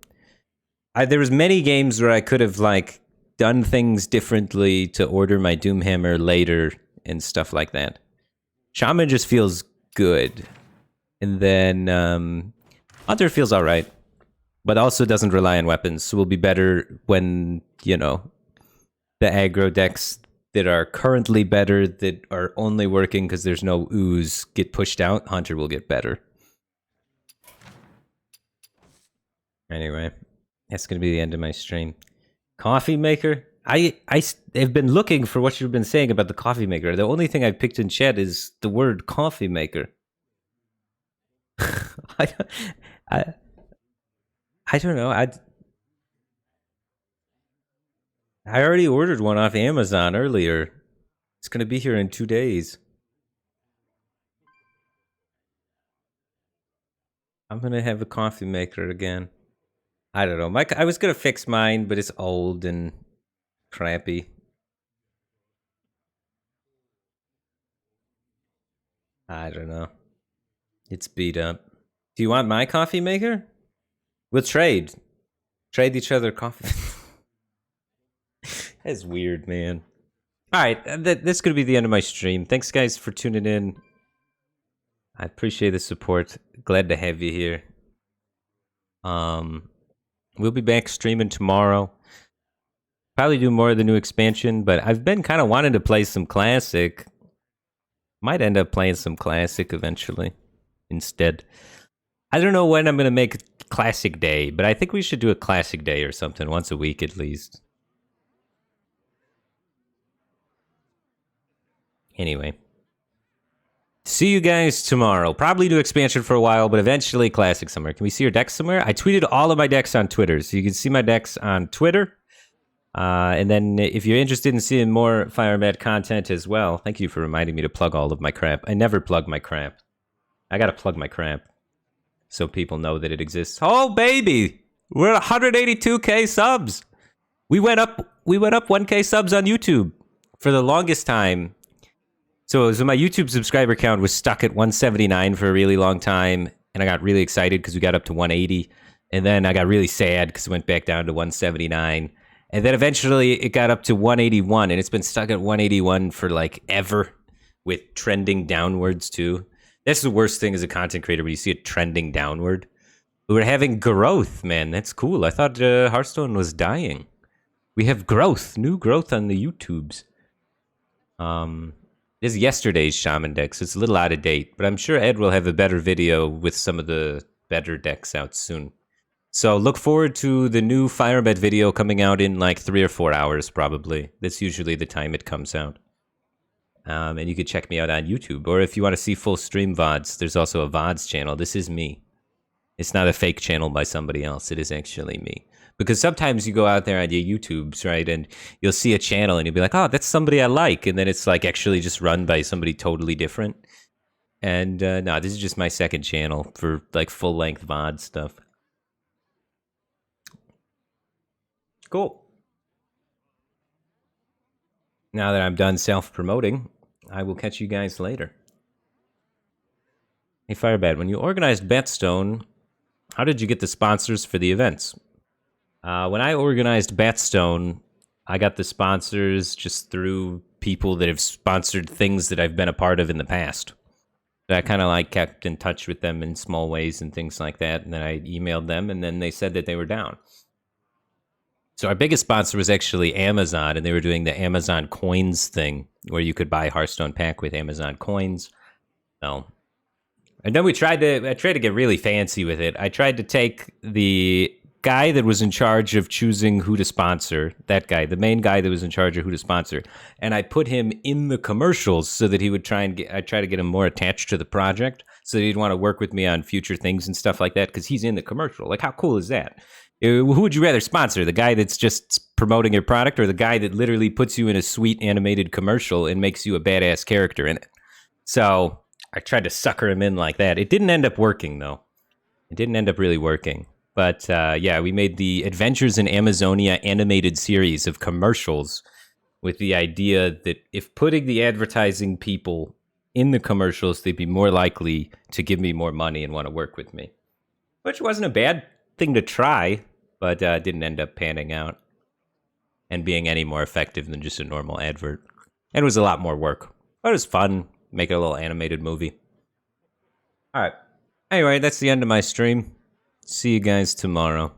Speaker 1: There was many games where I could have like done things differently to order my Doomhammer later and stuff like that. Shaman just feels good. And then Hunter feels alright. But also doesn't rely on weapons, so will be better when, you know, the aggro decks that are currently better, that are only working because there's no ooze, get pushed out. Hunter will get better. Anyway, that's going to be the end of my stream. Coffee maker? I have been looking for what you've been saying about the coffee maker. The only thing I've picked in chat is the word coffee maker. I don't know. I already ordered one off Amazon earlier. It's gonna be here in 2 days. I'm gonna have a coffee maker again. I don't know. I was gonna fix mine, but it's old and crappy. I don't know. It's beat up. Do you want my coffee maker? We'll trade. Trade each other coffee. That's weird, man. All right, that's going to be the end of my stream. Thanks, guys, for tuning in. I appreciate the support. Glad to have you here. We'll be back streaming tomorrow. Probably do more of the new expansion, but I've been kind of wanting to play some Classic. Might end up playing some Classic eventually instead. I don't know when I'm going to make Classic Day, but I think we should do a Classic Day or something once a week at least. Anyway. See you guys tomorrow. Probably do expansion for a while, but eventually Classic somewhere. Can we see your decks somewhere? I tweeted all of my decks on Twitter, so you can see my decks on Twitter. And then if you're interested in seeing more Firebat content as well, thank you for reminding me to plug all of my crap. I never plug my crap. I gotta plug my crap so people know that it exists. Oh, baby! We're at 182k subs! We went up 1k subs on YouTube for the longest time. So my YouTube subscriber count was stuck at 179 for a really long time, and I got really excited because we got up to 180, and then I got really sad because it went back down to 179, and then eventually it got up to 181, and it's been stuck at 181 for like ever, with trending downwards too. That's the worst thing as a content creator when you see it trending downward. We're having growth, man. That's cool. I thought Hearthstone was dying. We have growth, new growth on the YouTubes. This is yesterday's Shaman deck, so it's a little out of date, but I'm sure Ed will have a better video with some of the better decks out soon. So look forward to the new Firebat video coming out in like 3 or 4 hours, probably. That's usually the time it comes out. And you can check me out on YouTube, or if you want to see full stream VODs, there's also a VODs channel. This is me. It's not a fake channel by somebody else. It is actually me. Because sometimes you go out there on your YouTubes, right, and you'll see a channel and you'll be like, oh, that's somebody I like. And then it's like actually just run by somebody totally different. And no, this is just my second channel for like full-length VOD stuff. Cool. Now that I'm done self-promoting, I will catch you guys later. Hey, Firebat, when you organized Batstone, how did you get the sponsors for the events? When I organized Batstone, I got the sponsors just through people that have sponsored things that I've been a part of in the past. I kind of like kept in touch with them in small ways and things like that, and then I emailed them, and then they said that they were down. So our biggest sponsor was actually Amazon, and they were doing the Amazon coins thing, where you could buy Hearthstone pack with Amazon coins. So, and then I tried to get really fancy with it. I tried to take the guy that was in charge of choosing who to sponsor, that guy, the main guy that was in charge of who to sponsor, and I put him in the commercials so that he would try to get him more attached to the project, so that he'd want to work with me on future things and stuff like that, because he's in the commercial. Like, how cool is that? Who would you rather sponsor? The guy that's just promoting your product, or the guy that literally puts you in a sweet animated commercial and makes you a badass character in it? So I tried to sucker him in like that. It didn't end up working, though. It didn't end up really working. But yeah, we made the Adventures in Amazonia animated series of commercials with the idea that if putting the advertising people in the commercials, they'd be more likely to give me more money and want to work with me. Which wasn't a bad thing to try, but didn't end up panning out and being any more effective than just a normal advert. And it was a lot more work. But it was fun, make it a little animated movie. All right. Anyway, that's the end of my stream. See you guys tomorrow.